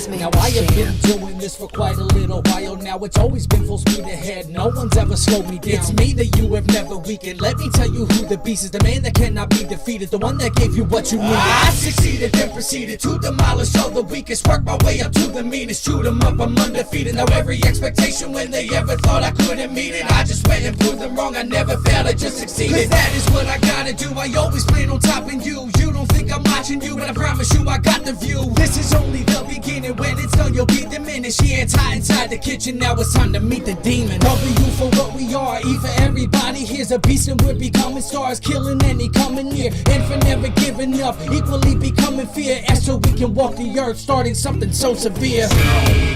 Now I have been doing this for quite a little while now. It's always been full speed ahead. No one's ever slowed me down. It's me that you have never weakened. Let me tell you who the beast is. The man that cannot be defeated. The one that gave you what you needed. I succeeded then proceeded to demolish all the weakest. Work my way up to the meanest. Shoot them up, I'm undefeated. Now every expectation when they ever thought I couldn't meet it, I just went and proved them wrong. I never failed, I just succeeded. Cause that is what I gotta do. I always plan on topping you. You don't think I'm watching you, but I promise you I got the view. This is only the beginning. When it's done, you'll be diminished. Yeah, it's hot inside the kitchen. Now it's time to meet the demon. W for what we are, E for everybody. Here's a beast and we're becoming stars, killing any coming near. And for never giving up, equally becoming fear. As so we can walk the earth, starting something so severe.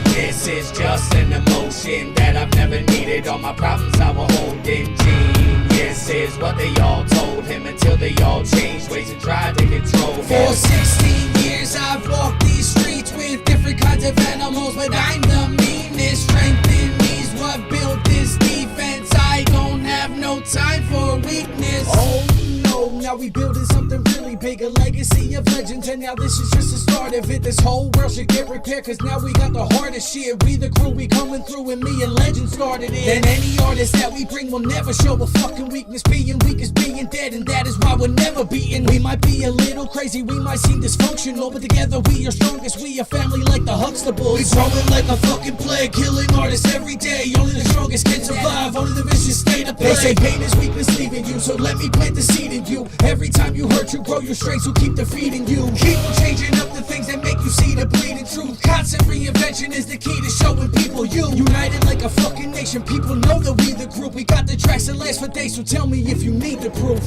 This is just an emotion that I've never needed. All my problems I will hold in. Genius is what they all told him until they all changed ways and tried to control him. For 16 years I've walked these streets with different kinds of animals, but I'm the meanest. Strength in me's what built this defense. I don't have no time for weakness. Oh no, now we building something really big, a legacy of legends, and now this is just the start of it. This whole world should get repaired, cause now we got the hardest shit. We the crew, we coming through, and me and Legend started it. And any artist that we bring will never show a fucking weakness. Being weak is being dead, and that is why we're never beaten. We might be a little crazy, we might seem dysfunctional, but together we are strongest. We a family like the Huxtables. We growing like a fucking plague, killing artists every day. Only the strongest can survive, only the vicious stay to play. They say pain is weakness leaving you, so let me plant the seed in you. Every time you hurt, you grow your strength, so keep defeating you. Keep on changing up the things that make you see the bleeding truth. Constant reinvention is the key to showing people you. United like a fucking nation, people know that we the group. We got the tracks that last for days, so tell me if you need the proof.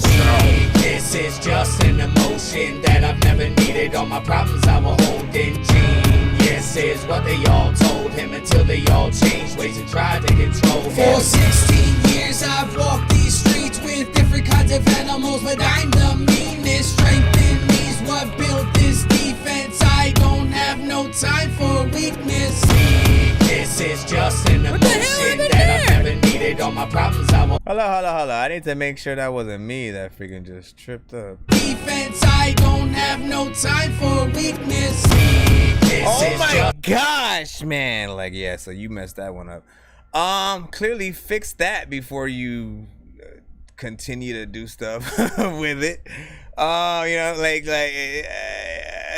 This is just an emotion that I've never needed. All my problems I will hold in. Genius is what they all told him until they all changed ways and tried to control him. For 16 years I've walked these streets with different kinds of animals, but I'm the meanest. Strength in me's what built this defense. I don't have no time for weakness. This is just an emotion that I've never needed. All my problems I will. Hold on. I need to make sure that wasn't me that freaking just tripped up. Defense, I don't have no time for weakness. Oh my gosh, man. Like, yeah, so you messed that one up. Clearly fix that before you continue to do stuff with it. You know, like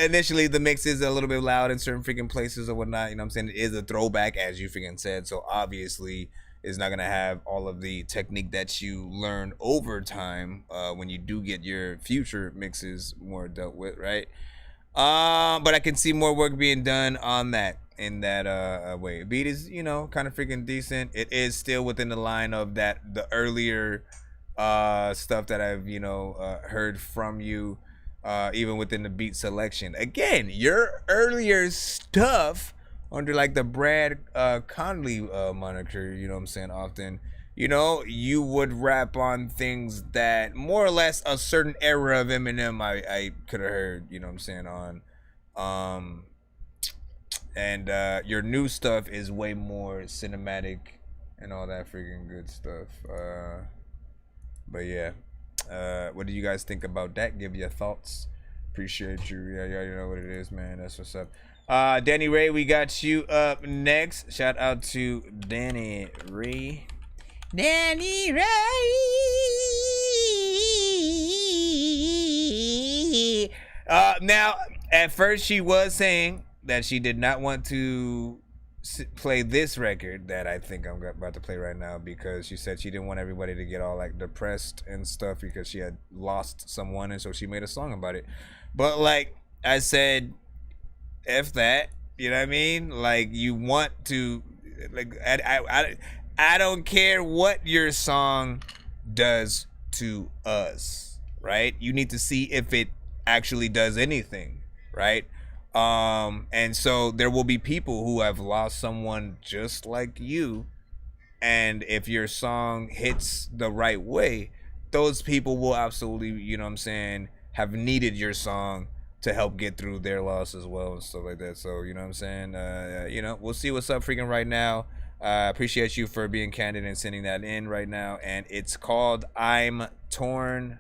initially the mix is a little bit loud in certain freaking places or whatnot. You know what I'm saying? It is a throwback, as you freaking said. So obviously it's not gonna have all of the technique that you learn over time when you do get your future mixes more dealt with, right? But I can see more work being done on that in that way. Beat is, you know, kind of freaking decent. It is still within the line of that the earlier stuff that I've, you know, heard from you, even within the beat selection. Again, your earlier stuff under like the Brad Conley moniker, you know what I'm saying, often, you know, you would rap on things that more or less a certain era of Eminem I could have heard, you know what I'm saying, on. And your new stuff is way more cinematic and all that freaking good stuff. But yeah, What do you guys think about that? Give your thoughts. Appreciate you. Yeah, you know what it is, man. That's what's up. Danny Ray, we got you up next. Shout out to Danny Ray. Danny Ray. Now, at first she was saying that she did not want to play this record that I think I'm about to play right now, because she said she didn't want everybody to get all like depressed and stuff because she had lost someone, and so she made a song about it. But like I said, F that, you know what I mean? Like, you want to, like, I don't care what your song does to us, right? You need to see if it actually does anything, right? And so there will be people who have lost someone just like you, and if your song hits the right way, those people will absolutely, you know what I'm saying, have needed your song to help get through their loss as well and stuff like that. So, you know what I'm saying, you know, we'll see what's up freaking right now. Appreciate you for being candid and sending that in right now, and it's called I'm Torn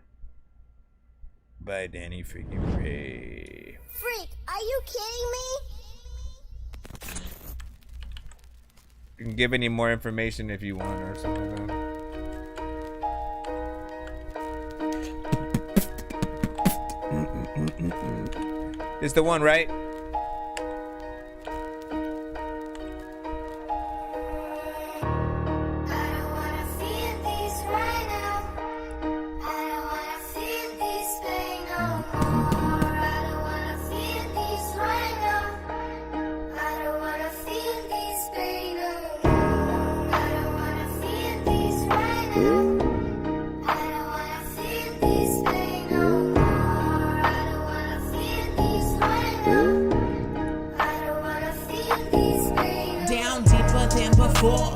by Danny freaking Ray. Freak, are you kidding me? You can give any more information if you want or something like that. It's the one, right?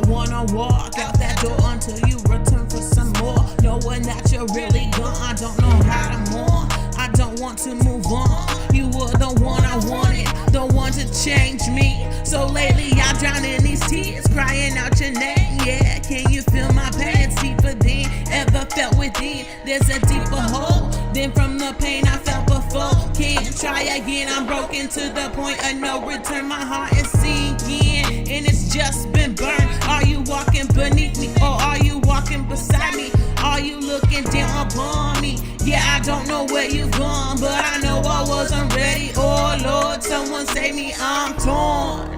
Wanna walk out that door until you return for some more, knowing that you're really gone. I don't know how to mourn, I don't want to move on. You were the one I wanted, the one to change me. So lately I drown in these tears, crying out your name. Yeah, can you feel my pain? It's deeper than ever felt within. There's a deeper hole than from the pain I felt before. Can't try again, I'm broken to the point of no return. My heart is sinking and it's just been burned. Are you walking beneath me or are you walking beside me? Are you looking down upon me? Yeah, I don't know where you've gone, but I know I wasn't ready. Oh Lord, someone save me, I'm torn.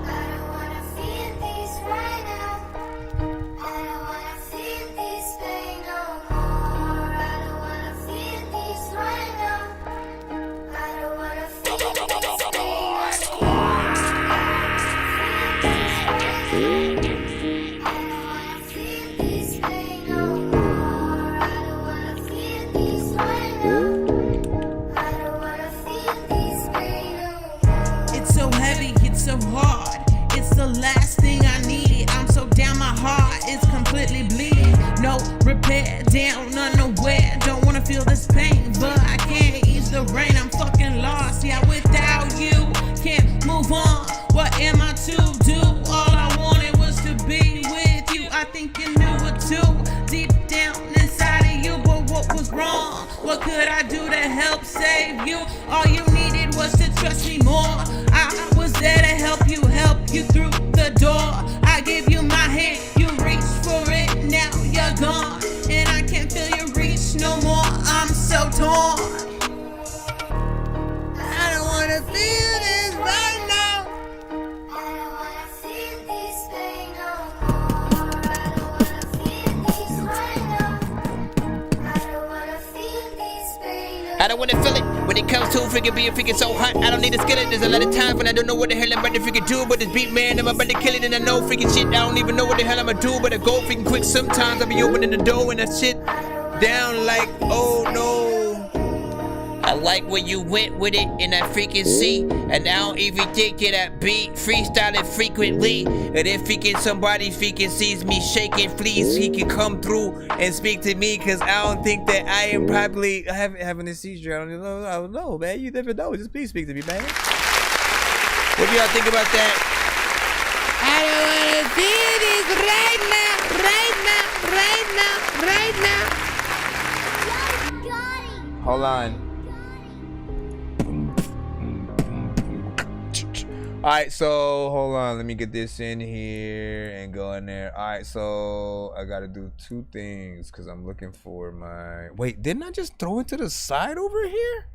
So hard, it's the last thing I needed. I'm so down, my heart is completely bleeding. No repair, down, unaware. Don't wanna feel this pain, but I can't ease the rain. I'm fucking lost, yeah, without you. Can't move on, what am I to do? All I wanted was to be with you. I think you knew it too, deep down inside of you. But what was wrong? What could I do to help save you? All you needed was to trust me more. I was there to help you through the door. I gave you my hand, you reached for it, now you're gone. And I can't feel your reach no more, I'm so torn. I don't wanna feel this right now. I don't wanna feel this pain no more. I don't wanna feel this right now. I don't wanna feel this pain no more. I don't wanna feel it. When it comes to freaking being freaking so hot, I don't need a skillet. There's a lot of times when I don't know what the hell I'm about to freaking do. But this beat, man, I'm about to kill it. And I know freaking shit, I don't even know what the hell I'ma do. But I go freaking quick sometimes. I be opening the door and that shit down like, oh no. I like where you went with it in that freaking sea. And I don't even think that beat freestyling frequently. And if freaking somebody freaking sees me shaking fleas, he can come through and speak to me. Cause I don't think that I am probably having a seizure. I don't know, man. You never know. Just please speak to me, man. What do y'all think about that? I don't wanna feel this right now, right now, right now, right now. Hold on. All right, so hold on. Let me get this in here and go in there. All right, so I got to do two things because I'm looking for my... Wait, didn't I just throw it to the side over here?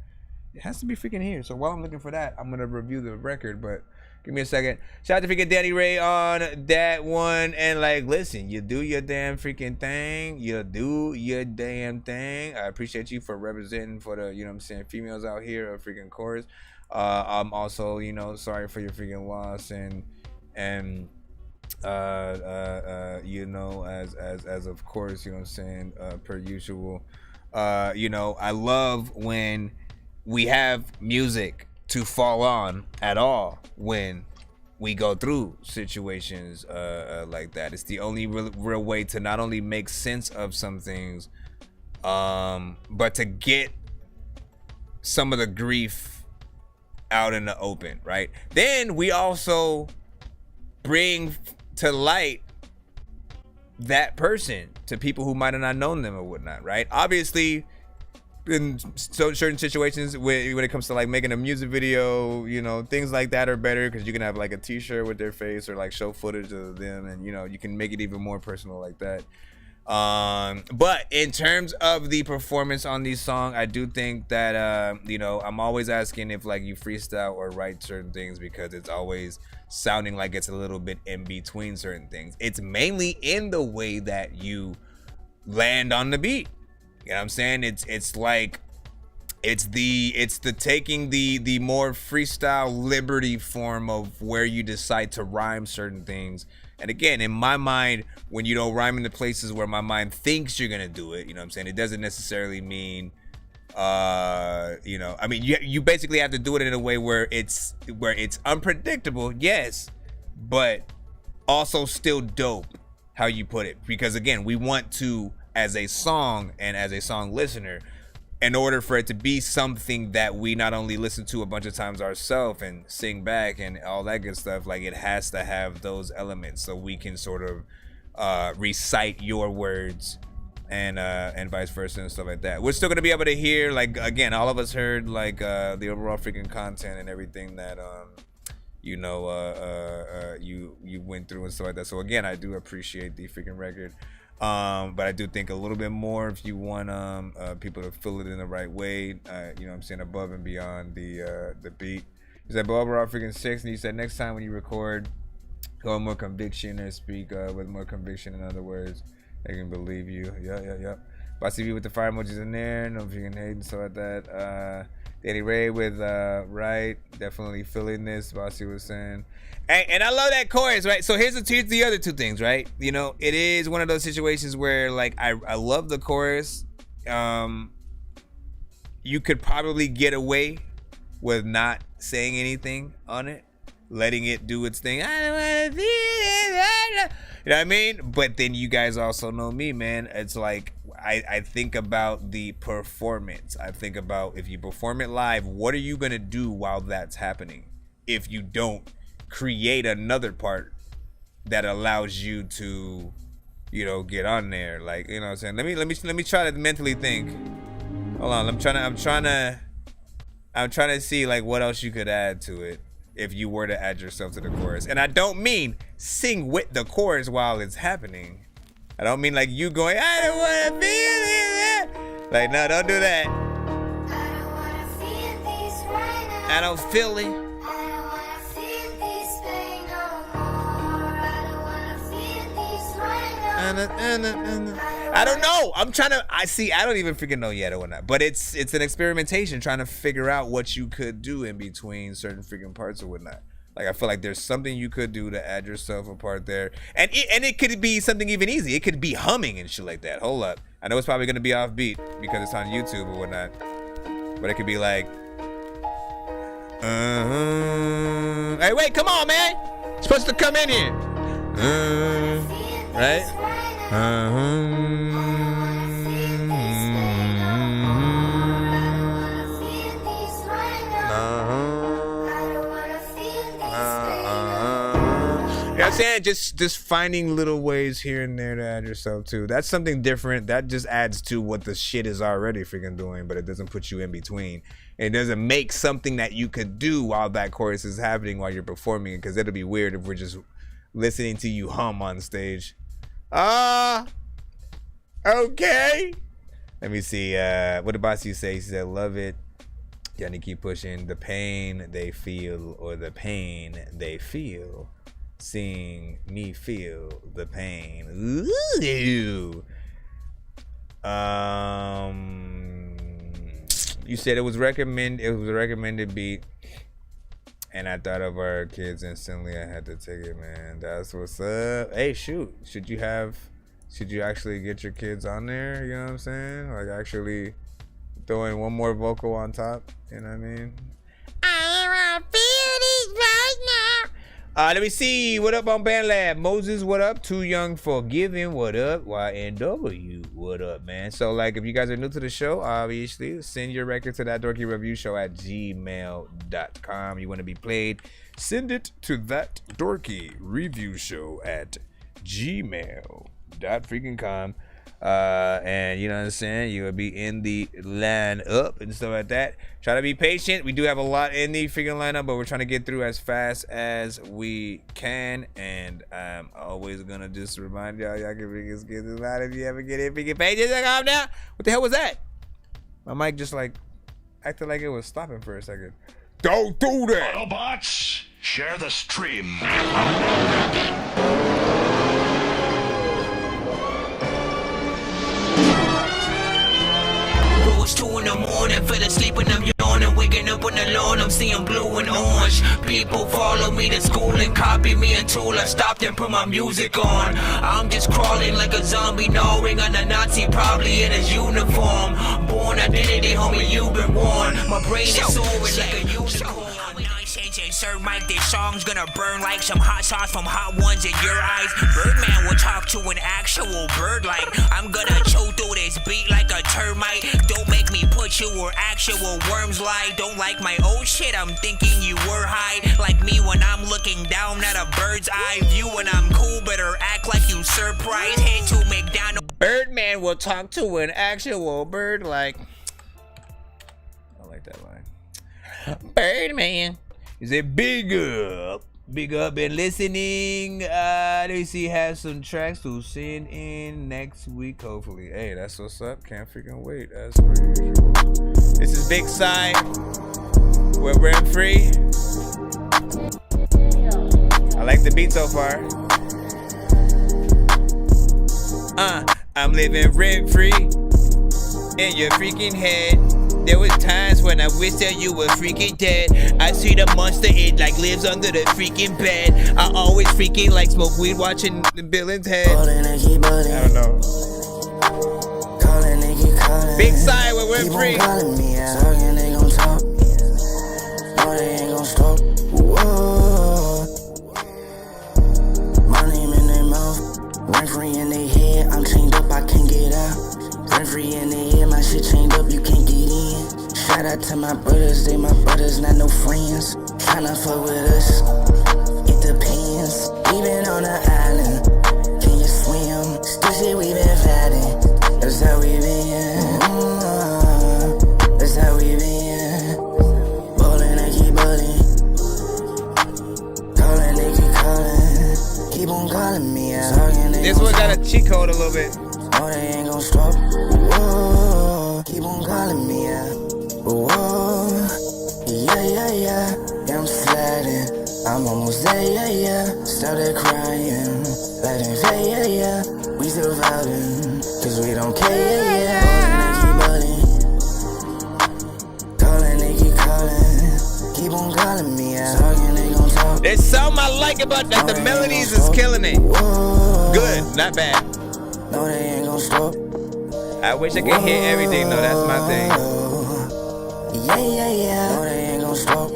It has to be freaking here. So while I'm looking for that, I'm going to review the record, but give me a second. Shout out to freaking Danny Ray on that one. And like, listen, you do your damn freaking thing. You do your damn thing. I appreciate you for representing for the, you know what I'm saying, females out here of freaking chorus. I'm also, you know, sorry for your freaking loss and you know, as of course, you know what I'm saying, per usual, you know, I love when we have music to fall on at all when we go through situations like that. It's the only real way to not only make sense of some things, but to get some of the grief out in the open, right? Then we also bring to light that person to people who might have not known them or whatnot, right? Obviously, in certain situations when it comes to like making a music video, you know, things like that are better because you can have like a t-shirt with their face or like show footage of them, and you know, you can make it even more personal like that. But in terms of the performance on these songs, I do think that you know, I'm always asking if like you freestyle or write certain things because it's always sounding like it's a little bit in between certain things. It's mainly in the way that you land on the beat. You know what I'm saying? It's like it's the taking the more freestyle liberty form of where you decide to rhyme certain things. And again, in my mind, when you don't rhyme in the places where my mind thinks you're gonna do it, you know what I'm saying? It doesn't necessarily mean, you know, I mean, you basically have to do it in a way where it's unpredictable, yes, but also still dope how you put it. Because again, we want to, as a song and as a song listener, in order for it to be something that we not only listen to a bunch of times ourselves and sing back and all that good stuff, like it has to have those elements so we can sort of recite your words and vice versa and stuff like that. We're still gonna be able to hear, like, again, all of us heard like the overall freaking content and everything that you know you went through and stuff like that. So again, I do appreciate the freaking record. But I do think a little bit more if you want people to feel it in the right way, you know what I'm saying, above and beyond the beat. He said, but overall freaking 6, and he said next time when you record, go with more conviction and speak with more conviction. In other words, they can believe you. Yeah. Bossy V with the fire emojis in there, no freaking hate and stuff like that. Danny Ray with right, definitely feeling this, Bossy was saying. And I love that chorus, right? So here's the other two things, right? You know, it is one of those situations where like I love the chorus. You could probably get away with not saying anything on it, letting it do its thing. I don't wanna feel it. You know what I mean? But then you guys also know me, man. It's like I think about the performance. I think about if you perform it live, what are you gonna do while that's happening? If you don't create another part that allows you to, you know, get on there, like, you know what I'm saying. Let me try to mentally think. Hold on, I'm trying to see like what else you could add to it if you were to add yourself to the chorus. And I don't mean sing with the chorus while it's happening. I don't mean like you going, I don't wanna feel it. Like, no, don't do that. I don't feel it. I don't know. I don't even freaking know yet or not. But it's an experimentation trying to figure out what you could do in between certain freaking parts or whatnot. Like, I feel like there's something you could do to add yourself a part there. And it could be something even easy. It could be humming and shit like that. Hold up. I know it's probably going to be offbeat because it's on YouTube or whatnot. But it could be like... Hey, wait, come on, man. You're supposed to come in here. Right? what I'm saying? Just finding little ways here and there to add yourself to. That's something different. That just adds to what the shit is already freaking doing, but it doesn't put you in between. It doesn't make something that you could do while that chorus is happening while you're performing it, because it'll be weird if we're just listening to you hum on stage. Okay. Let me see. What did Bossy say? He said, love it. Y'all need to keep pushing. The pain they feel, or the pain they feel. Seeing me feel the pain. Ooh. You said it was a recommended beat, and I thought of our kids instantly. I had to take it, man. That's what's up. Hey, shoot. Should you actually get your kids on there? You know what I'm saying? Like actually throwing one more vocal on top. You know what I mean? I wanna feel this right now. Let me see. What up on Band Lab? Moses, what up? Too Young for Giving, what up? YNW, what up, man? So, like, if you guys are new to the show, obviously, send your record to that Dorky Review Show at gmail.com. You want to be played? Send it to that Dorky Review Show at gmail.com. And you know what I'm saying, you will be in the line up and stuff like that. Try to be patient. We do have a lot in the freaking lineup, but we're trying to get through as fast as we can. And I'm always gonna just remind y'all can freaking skip this line if you ever get it freaking pages. Calm down. What the hell was that? My mic just like acted like it was stopping for a second. Don't do that. Autobots, share the stream. It's 2 in the morning, fell asleep and I'm yawning, waking up on the lawn, I'm seeing blue and orange. People follow me to school and copy me until I stopped and put my music on. I'm just crawling like a zombie, gnawing on a Nazi, probably in his uniform. Born identity, homie, you've been warned. My brain is soaring like a unicorn. Sir Mike, this song's gonna burn like some hot sauce from hot ones in your eyes. Birdman will talk to an actual bird like I'm gonna choke through this beat like a termite. Don't make me put you where actual worms lie. Don't like my old shit, I'm thinking you were high. Like me when I'm looking down at a bird's eye view. When I'm cool, better act like you surprised. Head to McDonald's. Birdman will talk to an actual bird like. I like that line. Birdman. Is it big up and listening? Let me see, have some tracks to send in next week, hopefully. Hey, that's what's up. Can't freaking wait. That's pretty usual. This is Big Side. We're rent free. I like the beat so far. I'm living rent free in your freaking head. There was times when I wish that you were freaking dead. I see the monster, it like lives under the freaking bed. I always freaking like smoke weed watching the villain's head. I don't know. Big Side where we're free. Talking, they gon' talk. No, they ain't gon' stop. Whoa. My name in their mouth. Rent free in their head. I'm chained up, I can't get out. Rent free in their head. My shit chained up, you can't get in. Shout out to my brothers, they my brothers, not no friends. Tryna fuck with us, it depends. We been on the island, can you swim? Still shit we been fighting, that's how we been. That's how we been. Ballin', I keep ballin'. Callin', they keep callin'. Keep on calling me out. This one got a cheat code a little bit. No, they ain't gon' stop. Whoa, keep on calling me out. Whoa, yeah. Yeah, I'm sliding. I'm almost there, yeah. Started crying. Letting fade, yeah. We surviving. Cause we don't care, yeah. Calling, they keep calling. Keep on calling me out. Talking, they gon' talk. There's something I like about that. The melodies is killing it. Good, not bad. No, they ain't gon' stop. I wish I could hear everything though, that's my thing. Yeah. No, they ain't gon' stop.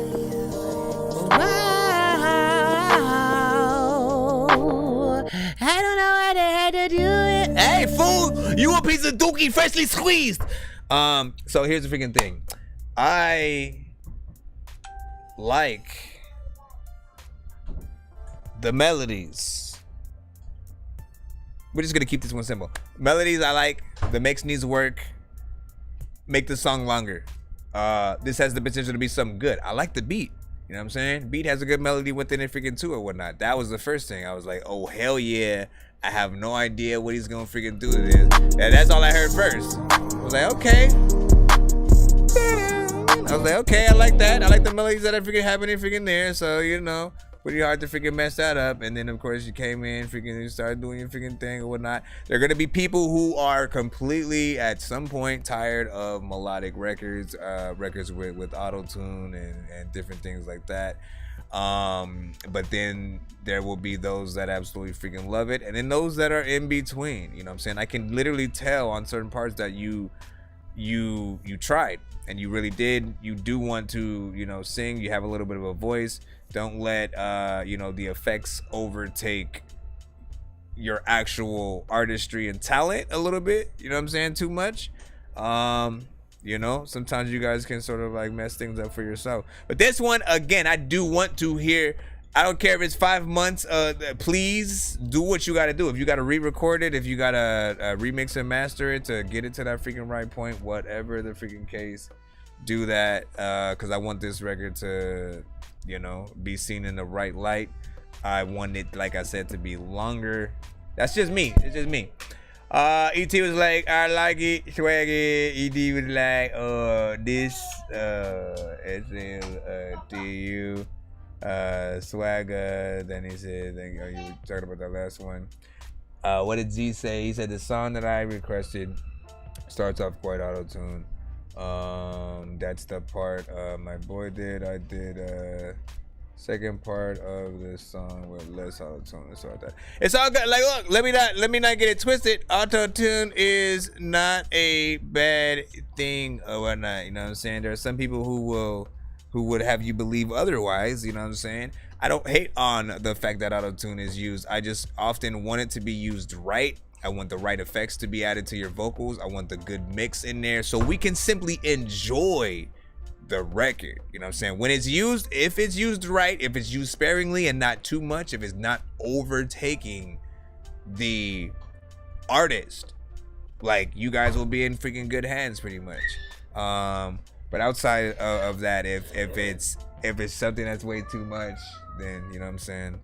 I don't know how they had to do it. Hey, fool! You a piece of dookie freshly squeezed! So here's the freaking thing. I like the melodies. We're just gonna keep this one simple. Melodies I like. The mix needs work. Make the song longer. This has the potential to be something good. I like the beat. You know what I'm saying? Beat has a good melody within it freaking too or whatnot. That was the first thing. I was like, oh hell yeah. I have no idea what he's gonna freaking do to this. And that's all I heard first. I was like, okay. I like that. I like the melodies that are freaking happening freaking there. So, you know, pretty hard to freaking mess that up. And then of course you came in, freaking you started doing your freaking thing or whatnot. There are gonna be people who are completely at some point tired of melodic records, records with auto-tune and different things like that. But then there will be those that absolutely freaking love it, and then those that are in between. You know what I'm saying? I can literally tell on certain parts that you tried and you really did. You do want to, you know, sing. You have a little bit of a voice. Don't let you know, the effects overtake your actual artistry and talent a little bit. You know what I'm saying? Too much. You know, sometimes you guys can sort of like mess things up for yourself. But this one, again, I do want to hear. I don't care if it's 5 months. Please do what you got to do. If you got to re-record it, if you got to remix and master it to get it to that freaking right point, whatever the freaking case, do that. Because I want this record to, you know, be seen in the right light. I want it, like I said, to be longer. That's just me. It's just me. ET was like, I like it, swaggy. ED was like, this, SLTU, swagger. Then he said, you were talking about that last one. What did Z say? He said the song that I requested starts off quite auto-tuned. That's the part my boy did. I did second part of this song with less auto-tune and stuff like that. It's all good. Like, look, let me not get it twisted. Auto-tune is not a bad thing or whatnot. You know what I'm saying? There are some people who would have you believe otherwise. You know what I'm saying? I don't hate on the fact that auto-tune is used. I just often want it to be used right. I want the right effects to be added to your vocals. I want the good mix in there so we can simply enjoy the record. You know what I'm saying? When it's used, if it's used right, if it's used sparingly and not too much, if it's not overtaking the artist, like, you guys will be in freaking good hands pretty much. But outside of that, if it's something that's way too much, then, you know what I'm saying,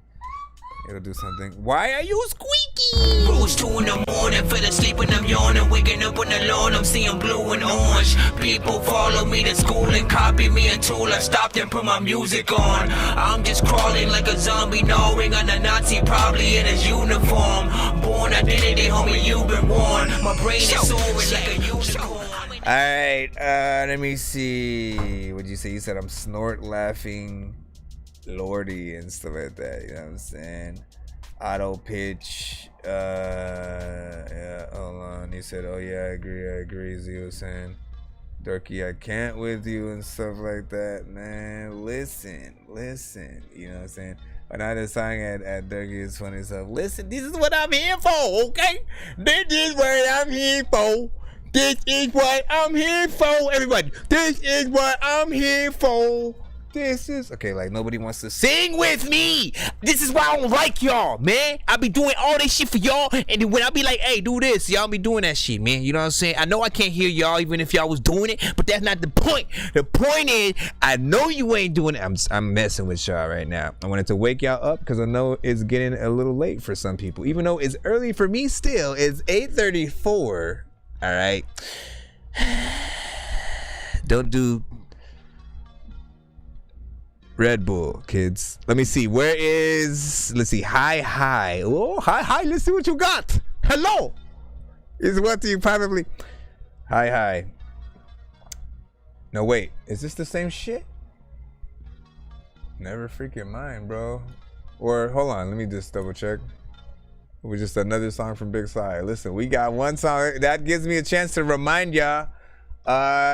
it'll do something. Why are you squeaky? Rose 2 in the morning, fell asleep and I'm yawning. Waking up on the lawn, I'm seeing blue and orange. People follow me to school and copy me until I stopped and put my music on. I'm just crawling like a zombie, gnawing on a Nazi, probably in his uniform. Born identity, homie, you've been warned. My brain is soaring like a unicorn. Alright, let me see. What'd you say? You said I'm snort laughing Lordy and stuff like that, you know what I'm saying? Auto pitch, yeah, hold on. He said, oh yeah, I agree, as he was saying. Dorky, I can't with you and stuff like that, man. Listen, you know what I'm saying? When I had a song at Dorkiest funny stuff, listen, this is what I'm here for, okay? This is what I'm here for. This is what I'm here for, everybody. This is what I'm here for. This is okay. Like, nobody wants to sing with me. This is why I don't like y'all, man. I be doing all this shit for y'all, and then when I be like, hey, do this, y'all be doing that shit, man. You know what I'm saying? I know I can't hear y'all even if y'all was doing it, but that's not the point. The point is, I know you ain't doing it. I'm messing with y'all right now. I wanted to wake y'all up because I know it's getting a little late for some people, even though it's early for me still. It's 8:34. All right. Don't do Red Bull, kids. Let me see. Let's see. Hi. Oh, hi. Let's see what you got. Hello. Is what you probably. Hi. No, wait. Is this the same shit? Never freaking mind, bro. Or hold on. Let me just double check. It was just another song from Big Side. Listen, we got one song. That gives me a chance to remind y'all.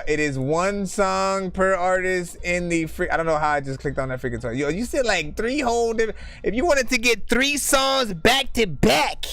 It is one song per artist in the I don't know how I just clicked on that freaking song. Yo, you said like 3 whole different. If you wanted to get 3 songs back to back,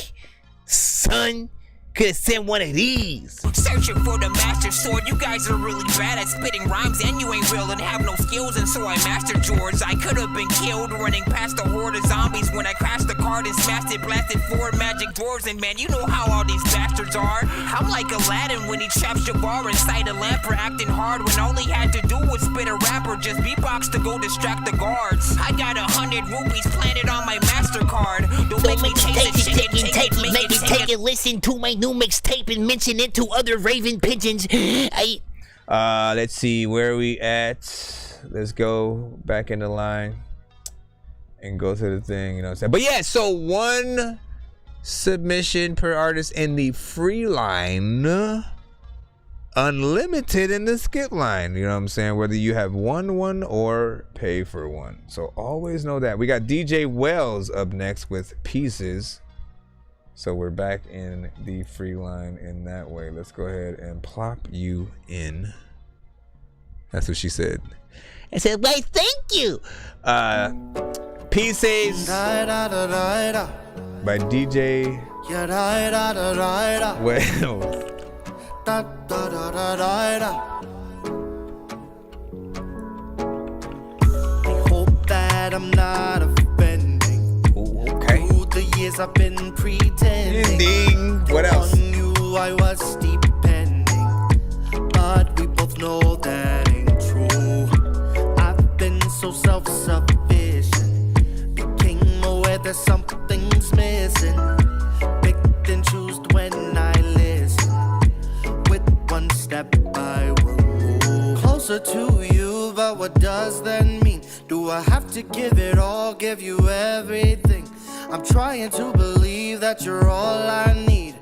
son, Could send one of these. Searching for the master sword. You guys are really bad at spitting rhymes, and you ain't real and have no skills, and so I mastered yours. I could have been killed running past a horde of zombies when I crashed the card and smashed it, blasted 4 magic dwarves, and man, you know how all these bastards are. I'm like Aladdin when he traps Jabbar inside a lamp for acting hard when all he had to do was spit a rap or just beatbox to go distract the guards. I got 100 rupees planted on my MasterCard. Don't make me take it, take it, make it, take it. Listen to my new mixtape and mention it to other raven pigeons. Let's see where are we at. Let's go back in the line and go to the thing, you know what I'm saying? But yeah, so 1 submission per artist in the free line, unlimited in the skip line, you know what I'm saying? Whether you have one or pay for one. So always know that. We got DJ Wells up next with Pieces. So we're back in the free line in that way. Let's go ahead and plop you in. That's what she said. I said, why, thank you. Pieces by DJ Wells. I hope that I'm not offending. Okay. Through the years I've been pretending. What else? On you I was depending, but we both know that ain't true. I've been so self-sufficient, became aware that something's missing. Picked and choose when I listen. With 1 step I will move closer to you, but what does that mean? Do I have to give it all, give you everything? I'm trying to believe that you're all I need.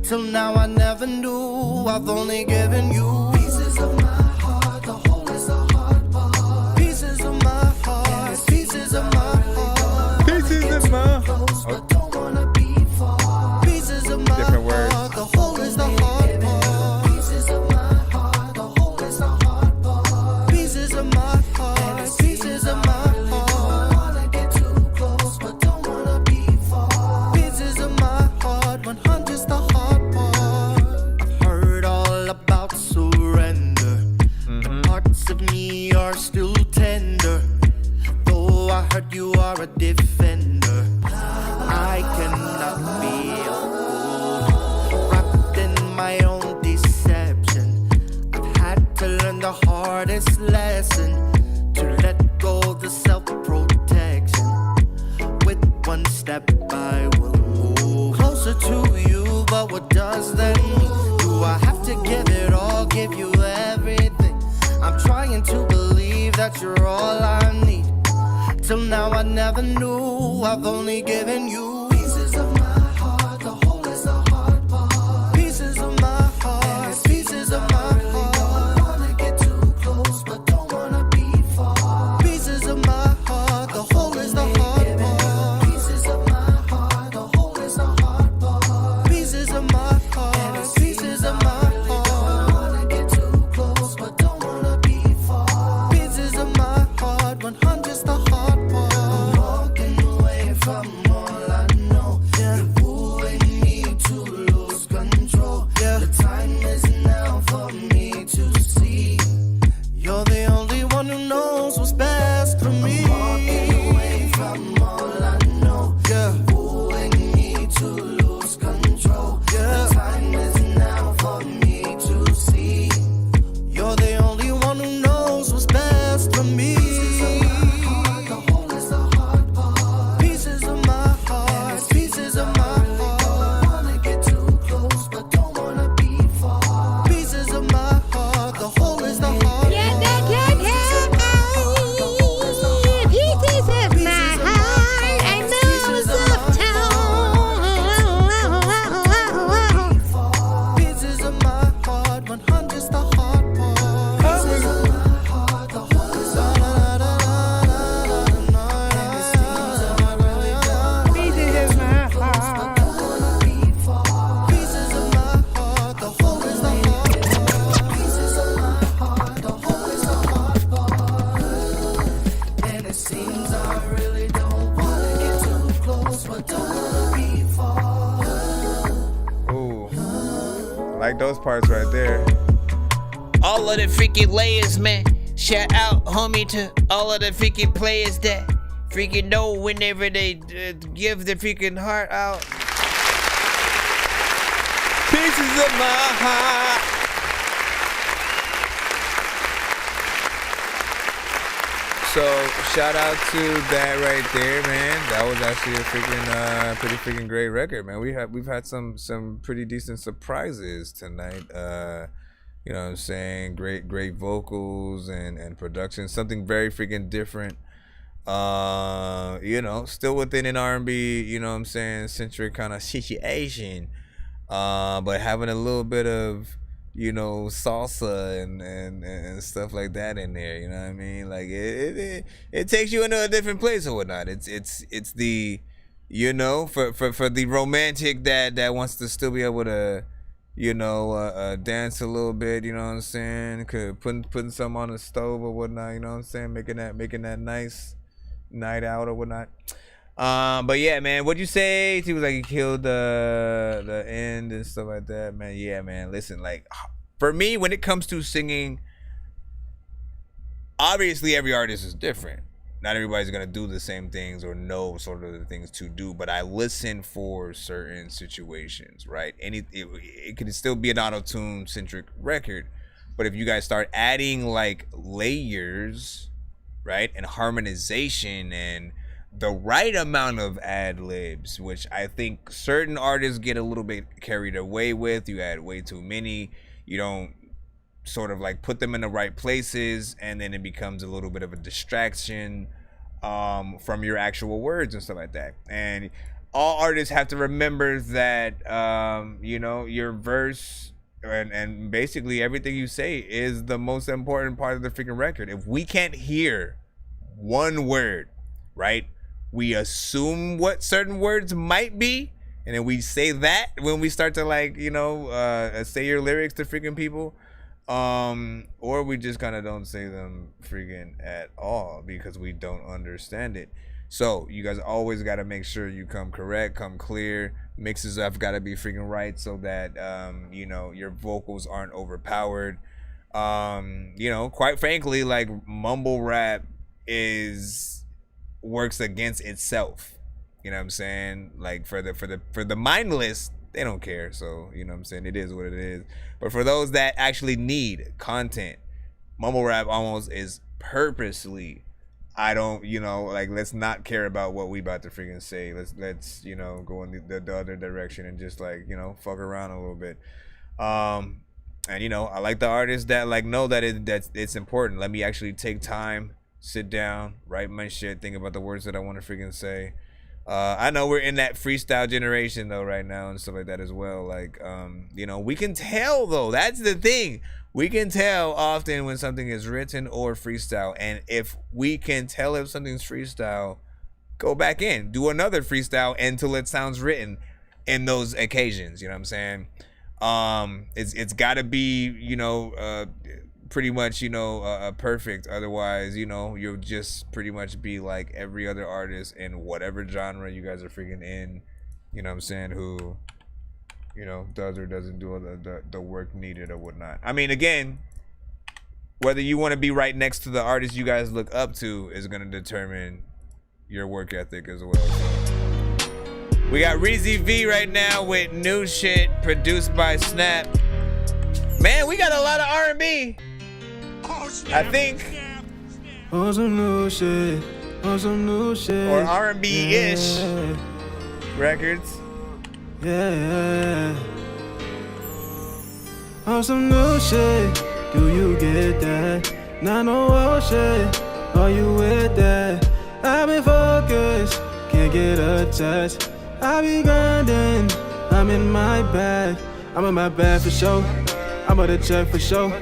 Till now I never knew, I've only given you pieces of my heart, the whole is the hard part. Pieces of my heart, pieces of my heart. Pieces of my heart. But don't wanna be far. Pieces of my Different words. heart, the whole is the hard part. Pieces of my heart, the whole is the hard part. Pieces of my heart, pieces of my heart. Wanna get too close, but don't wanna be far. Pieces of my heart, 100's the hard part. I've heard all about surrender. Parts of me are still tender, though I heard you are a defender. I cannot be a fool, wrapped in my own deception. I've had to learn the hardest lesson, to let go of the self-protection. With 1 step I will move closer to you, but what does that mean? Do I have to give it all, give you everything? I'm trying to believe that you're all I need. Till now I never knew, I've only given you pieces of my heart, the whole is the hard part. Pieces of my heart, pieces of my heart. Wanna get too close, but don't wanna be far. Pieces of my heart, the whole is the hard part. Pieces of my heart, the whole is the hard part. Pieces of my heart, pieces of my heart. Wanna get too close, but don't wanna be far. Pieces of my heart, 100's the hard part. I'm walking away from all I Like those parts right there. All of the freaking layers, man. Shout out, homie, to all of the freaking players that freaking know whenever they give the freaking heart out. Pieces of my heart. So shout out to that right there, man. That was actually a freaking pretty freaking great record, man. We've had some pretty decent surprises tonight. You know what I'm saying? Great vocals and production. Something very freaking different. You know, still within an R&B, you know what I'm saying, centric kind of situation. But having a little bit of, you know, salsa and stuff like that in there, you know what I mean? Like it takes you into a different place or whatnot. It's the, you know, for the romantic that wants to still be able to, you know, dance a little bit, you know what I'm saying? Putting something on the stove or whatnot, you know what I'm saying? Making that nice night out or whatnot. But yeah, man, what'd you say? He was like, he killed the end and stuff like that, man. Yeah, man, listen, like, for me, when it comes to singing, obviously every artist is different. Not everybody's gonna do the same things or know sort of the things to do, but I listen for certain situations, right? It could still be an auto-tune centric record, but if you guys start adding like layers, right, and harmonization and the right amount of ad-libs, which I think certain artists get a little bit carried away with. You add way too many. You don't sort of like put them in the right places, and then it becomes a little bit of a distraction from your actual words and stuff like that. And all artists have to remember that, you know, your verse and basically everything you say is the most important part of the freaking record. If we can't hear one word, right, we assume what certain words might be, and then we say that when we start to, like, you know, say your lyrics to freaking people, or we just kind of don't say them freaking at all because we don't understand it. So you guys always got to make sure you come correct, come clear. Mixes have got to be freaking right so that you know, your vocals aren't overpowered. You know, quite frankly, like, mumble rap works against itself. You know what I'm saying? Like, for the mindless, they don't care. So, you know what I'm saying? It is what it is. But for those that actually need content, mumble rap almost is purposely, I don't, you know, like, let's not care about what we about to freaking say. Let's you know, go in the other direction and just, like, you know, fuck around a little bit. And, you know, I like the artists that, like, know that it's important. Let me actually take time, sit down, write my shit, think about the words that I want to freaking say. I know we're in that freestyle generation though right now and stuff like that as well. Like, you know, we can tell though. That's the thing. We can tell often when something is written or freestyle. And if we can tell if something's freestyle, go back in, do another freestyle until it sounds written in those occasions. You know what I'm saying? It's got to be, you know, pretty much, you know, perfect. Otherwise, you know, you'll just pretty much be like every other artist in whatever genre you guys are freaking in, you know what I'm saying, who, you know, does or doesn't do the work needed or whatnot. I mean, again, whether you want to be right next to the artist you guys look up to is going to determine your work ethic as well. So we got Reezy V right now with new shit produced by Snap. Man, we got a lot of R&B. I think. On some new shit. On some new shit. Or R&B-ish records. Yeah. On some new shit. Do you get that? Not no old shit. Are you with that? I've been focused. Can't get attached. I be grinding. I'm in my bag. I'm in my bag for sure. I'm on the check for sure.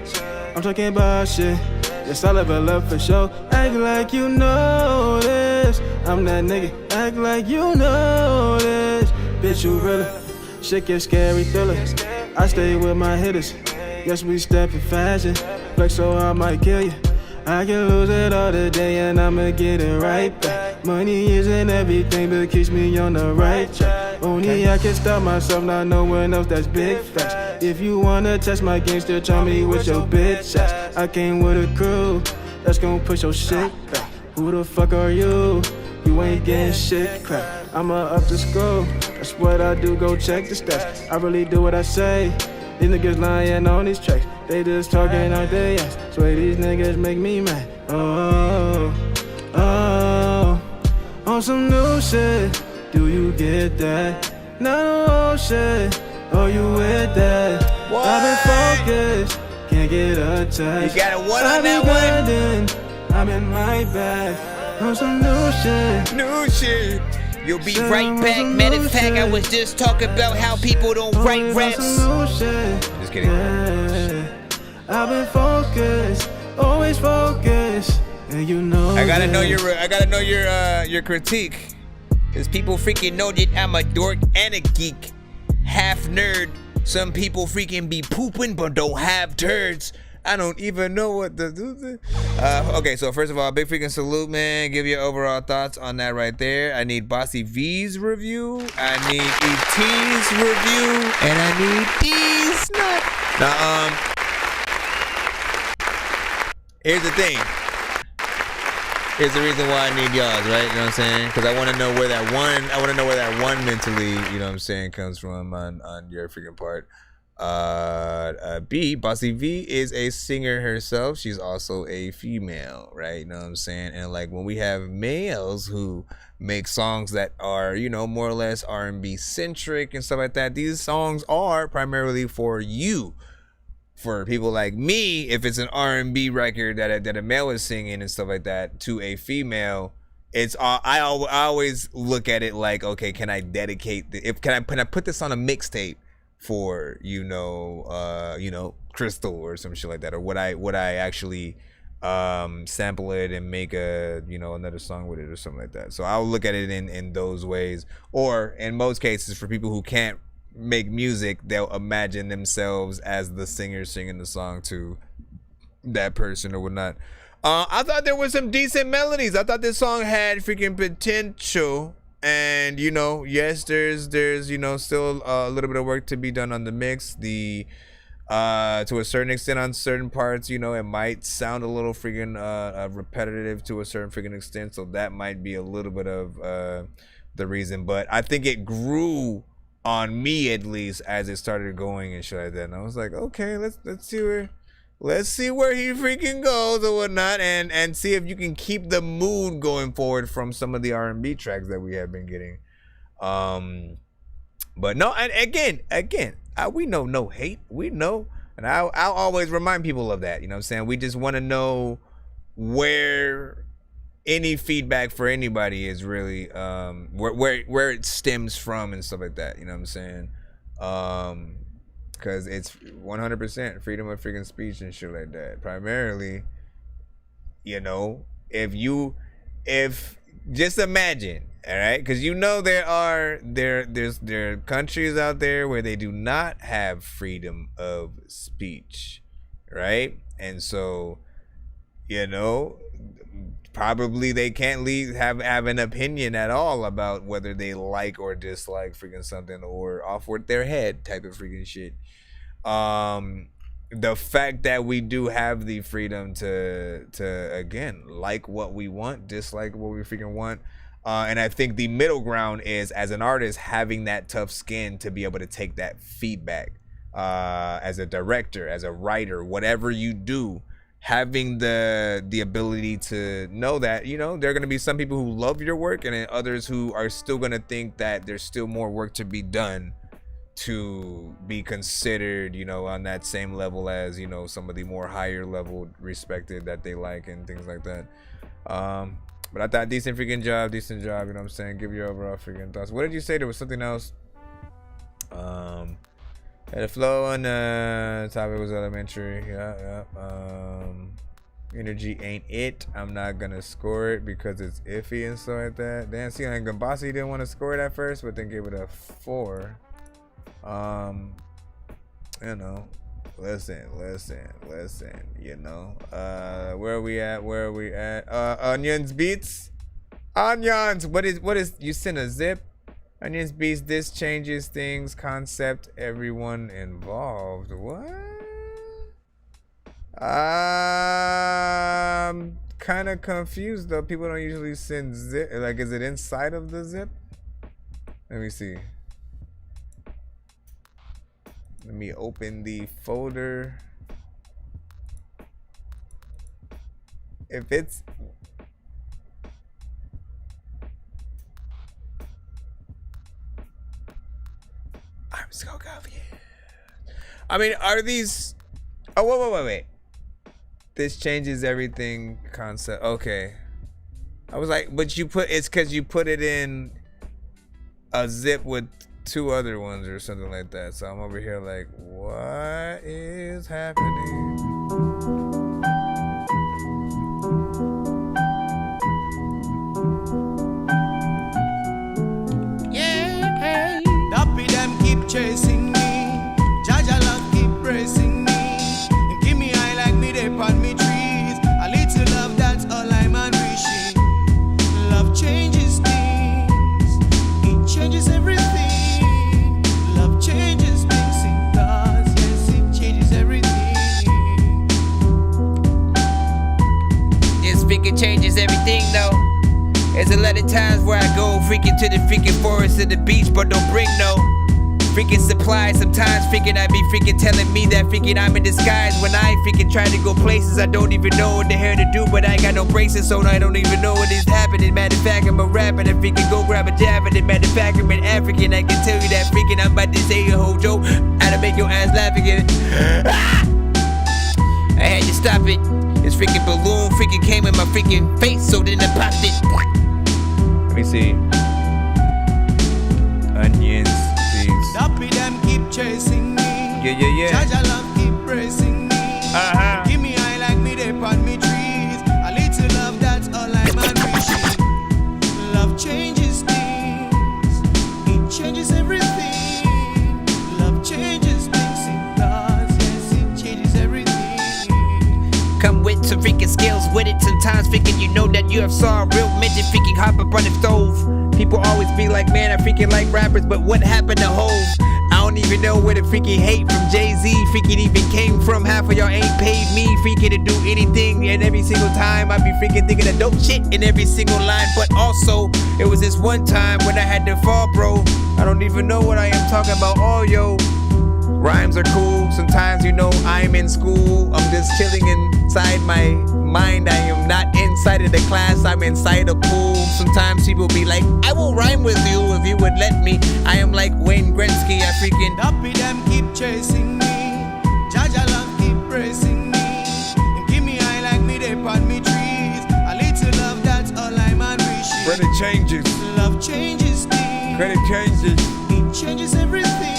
I'm talking about shit. Yes, I level up for sure. Act like you know this. I'm that nigga. Act like you know this. Bitch, you really shit get scary thriller. I stay with my hitters. Yes, we step in fashion. Flex so I might kill you. I can lose it all today and I'ma get it right back. Money isn't everything, but keeps me on the right track. Only I can stop myself, not no one else, that's big facts. If you wanna test my gangster, try me with your bitch ass. I came with a crew that's gon' push your shit back. Who the fuck are you? You ain't getting shit crack. I'ma up the school, that's what I do, go check the stats. I really do what I say. These niggas lying on these tracks. They just talking out their ass. Swear these niggas make me mad. Oh, oh, on some new shit. Do you get that? No old shit. Oh, you with that? What? I've been focused, can't get attached. You got a one on that one? I'm in my bag. On some new shit. New shit. You'll be right back. Matter of fact, I was just talking about how people don't write raps. Just kidding. Yeah. I've been focused, always focused, and you know. I gotta know your critique. Cause people freaking know that I'm a dork and a geek. Half nerd. Some people freaking be pooping but don't have turds. I don't even know what to do. Okay, so first of all, big freaking salute, man. Give your overall thoughts on that right there. I need Bossy V's review. I need ET's review. And I need D's. Now, here's the thing. Here's the reason why I need y'all's, right? You know what I'm saying? Because I want to know where that one mentally, you know what I'm saying, comes from on your freaking part. B, Bossy V is a singer herself. She's also a female, right? You know what I'm saying? And like when we have males who make songs that are, you know, more or less R&B centric and stuff like that, these songs are primarily for you. For people like me, if it's an R&B record that a male is singing and stuff like that to a female, it's I always look at it like, okay, can I dedicate can I put this on a mixtape for you know Crystal or some shit like that, or would I actually sample it and make another song with it or something like that. So I'll look at it in those ways, or in most cases for people who can't make music, they'll imagine themselves as the singer singing the song to that person or whatnot. I thought there were some decent melodies. I thought this song had freaking potential. And yes, there's still a little bit of work to be done on the mix. To a certain extent on certain parts, it might sound a little freaking repetitive to a certain freaking extent. So that might be a little bit of the reason. But I think it grew on me at least as it started going and shit like that. And I was like, okay, let's see where he freaking goes or whatnot, and see if you can keep the mood going forward from some of the R&B tracks that we have been getting. But no, and again, we know no hate. We know, and I'll always remind people of that. You know what I'm saying? We just want to know where any feedback for anybody is really where it stems from and stuff like that. You know what I'm saying? Because it's 100% freedom of freaking speech and shit like that. Primarily, if just imagine, all right? Because there are countries out there where they do not have freedom of speech, right? And so, probably they can't have an opinion at all about whether they like or dislike freaking something, or off with their head type of freaking shit. The fact that we do have the freedom to again like what we want, dislike what we freaking want, and I think the middle ground is, as an artist, having that tough skin to be able to take that feedback, as a director, as a writer, whatever you do, having the ability to know that there are going to be some people who love your work, and then others who are still going to think that there's still more work to be done to be considered on that same level as some of the more higher level respected that they like and things like that. But I thought decent job, you know what I'm saying? Give your overall freaking thoughts. What did you say? There was something else. Had a flow on the topic was elementary. Yeah. Energy ain't it. I'm not gonna score it because it's iffy and stuff like that. Dan, see, like Gambasi didn't want to score it at first, but then gave it a 4. Listen. Where are we at? Onions Beats. Onions, what is you send a zip? Onions beats, this changes things, concept, everyone involved. What? I'm kind of confused though. People don't usually send zip. Like, is it inside of the zip? Let me see. Let me open the folder. If it's I'm so confused. I mean, are these? Oh, wait. This changes everything concept. Okay. I was like, but it's because you put it in a zip with 2 other ones or something like that. So I'm over here like, what is happening? Yeah, Duppy them keep chasing me. Jaja love keep praising me. And give me high like me they on me trees. A little love, that's all I'm wishing. Love changes things. It changes everything. Love changes things. It does. Yes, it changes everything. This freaking changes everything though. There's a lot of times where I go freaking to the freaking forest and the beach, but don't bring no freaking supplies. Sometimes freaking I be freaking telling me that freaking I'm in disguise when I freaking try to go places I don't even know what the hell to do, but I ain't got no braces, so I don't even know what is happening. Matter of fact, I'm a rapper and freaking go grab a jab, and matter of fact, I'm an African. I can tell you that freaking I'm about to say a whole joke how to make your ass laugh again. I had to stop it. This freaking balloon freaking came in my freaking face, so then I popped it. Let me see. Onions, these. Duppy them keep chasing me. Yeah. Jaja love keep praising me. Give me high like me they on me trees. A little love, that's all I'm wishing. Love changes things. It changes everything. Love changes things. It does. Yes, it changes everything. Come with some freaking skills with it. Sometimes freaking you know that you have saw a real midget freaking hop up on the stove. People always be like, man, I freaking like rappers, but what happened to Hov? I don't even know where the freaking hate from Jay-Z freaking even came from. Half of y'all ain't paid me freaking to do anything, and every single time I be freaking thinking of dope shit in every single line. But also, it was this one time when I had to fall, bro. I don't even know what I am talking about. Oh, yo. Rhymes are cool. Sometimes, you know, I'm in school. I'm just chilling inside my mind. I am not inside of the class. I'm inside a pool. Sometimes people be like, I will rhyme with you if you would let me. I am like Wayne Gretzky. I freaking Duppy them keep chasing me. Jaja love keep praising me. And give me high like me they on me trees. A little love, that's all I'm wishing. Credit changes. Love changes things. Credit changes. It changes everything.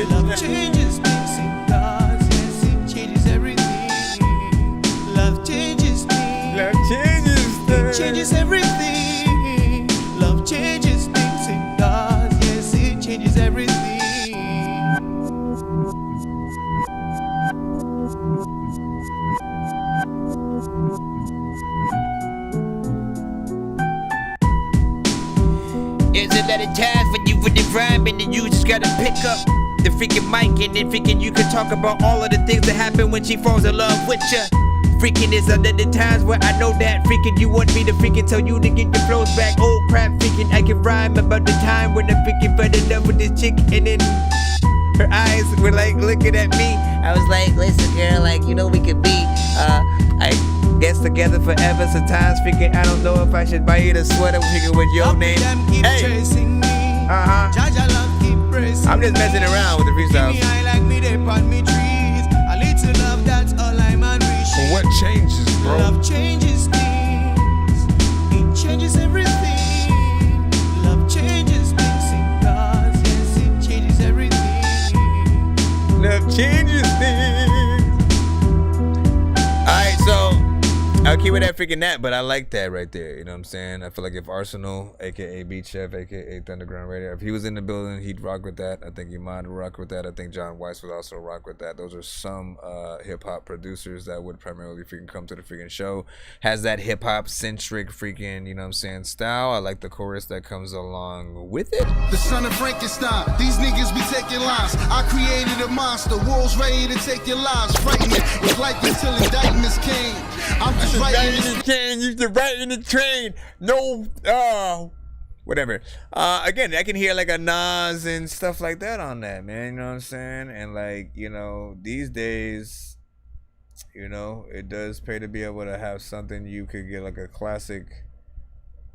Love changes things. It does. Yes, it changes everything. Love changes things. Love changes things. It changes everything. Love changes things. It does. Yes, it changes everything. There's a lot of times when you with the rhyme and then you just gotta pick up the freaking mic and then freaking you can talk about all of the things that happen when she falls in love with ya. Freaking there's a lot of times where I know that freaking you want me to freaking tell you to get your flows back. Oh crap, freaking I can rhyme about the time when I freaking fell in love with this chick and then her eyes were like looking at me. I was like, listen girl, like you know we could be I guess together forever. Sometimes freaking I don't know if I should buy you the sweater freaking with your name. Hey. Chasing me. Jaja love keep praising I'm just messing around with the freestyle. Give me high like me they on me trees. A little love, that's all I'm wishing. What changes, bro? Love changes things. It changes everything. Love changes things. It does. Yes, it changes everything. Love changes things. Alright, so I I'll keep it at freaking that, but I like that right there. You know what I'm saying? I feel like if Arsenal, aka Beat Chef, aka Thunderground Radio, if he was in the building, he'd rock with that. I think Iman would rock with that. I think John Weiss would also rock with that. Those are some hip hop producers that would primarily freaking come to the freaking show. Has that hip hop centric freaking, you know what I'm saying, style. I like the chorus that comes along with it. The son of Frankenstein, these niggas be taking lives. I created a monster, wolves ready to take your lives. Frightening, it's like until indictments came. I'm just writing the train, used to write in the train. No, whatever. Again, I can hear like a Nas and stuff like that on that, man. You know what I'm saying? And like, you know, these days, you know, it does pay to be able to have something you could get like a classic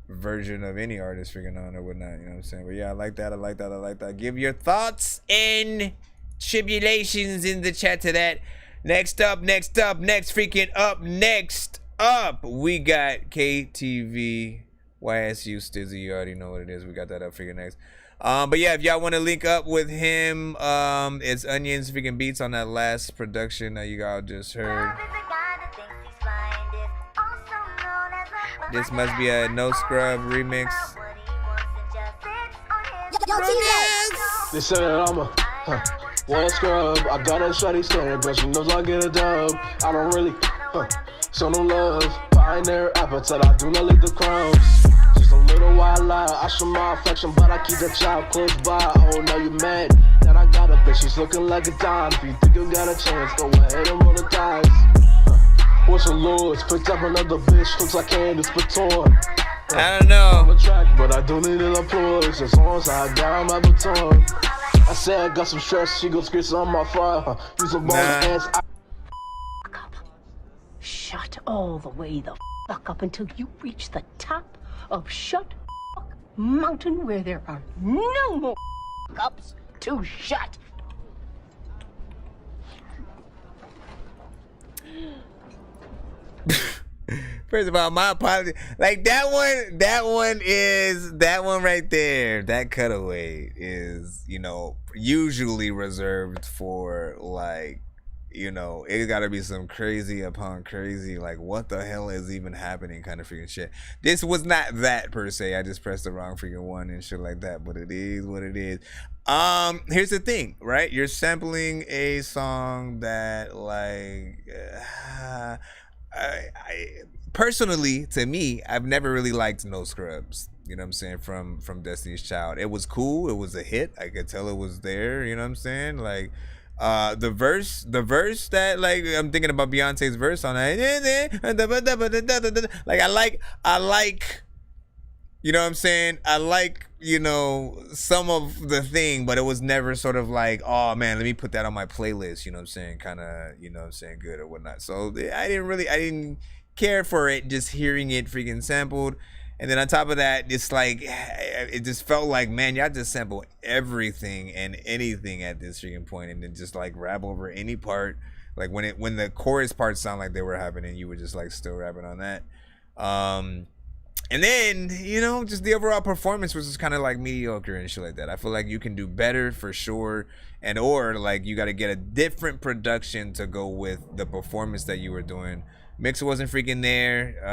version of any artist freaking on or whatnot. You know what I'm saying? But yeah, I like that. I like that. I like that. Give your thoughts and tribulations in the chat to that. Next up, we got KTV YSU Stizzy. You already know what it is. We got that up freaking next. But yeah, if y'all want to link up with him, it's Onions freaking Beats on that last production that you all just heard. This must be a No Scrub remix. They say that I'm a one scrub. I got a shawty standing, but she knows I get a dub. I don't really show no love. Pioneer appetite, I do not leave the crumbs. Just a little while out, I show my affection, but I keep the child close by. Oh, now you mad that I got a bitch, she's looking like a dime. If you think you got a chance, go ahead and roll the dice. What's the lords? Picked up another bitch, looks like Candace Baton. I don't know. I'm a track, but I do need an applause. As long as I got my baton. I said I got some stress, she gon' screech on my fire. Use a ball ass. Shut all the way the fuck up until you reach the top of Shut Fuck Mountain, where there are no more ups to shut. First of all, my apology. Like that one right there, that cutaway is, you know, usually reserved for like, you know, it gotta be some crazy upon crazy, like what the hell is even happening kind of freaking shit. This was not that per se. I just pressed the wrong freaking one and shit like that, but it is what it is. Here's the thing, right? You're sampling a song that like I personally, to me, I've never really liked No Scrubs. You know what I'm saying? From Destiny's Child. It was cool. It was a hit. I could tell it was there. You know what I'm saying? Like, the verse that like I'm thinking about Beyonce's verse on that. Like I like. You know what I'm saying? I like, you know, some of the thing, but it was never sort of like, oh man, let me put that on my playlist. You know what I'm saying? Kind of, you know what I'm saying, good or whatnot. So I didn't care for it, just hearing it freaking sampled. And then on top of that, it's like, it just felt like, man, y'all just sample everything and anything at this freaking point, and then just like rap over any part. Like when the chorus parts sound like they were happening, you were just like still rapping on that. And then, you know, just the overall performance was just kind of like mediocre and shit like that. I feel like you can do better for sure. And or like you got to get a different production to go with the performance that you were doing. Mix wasn't freaking there.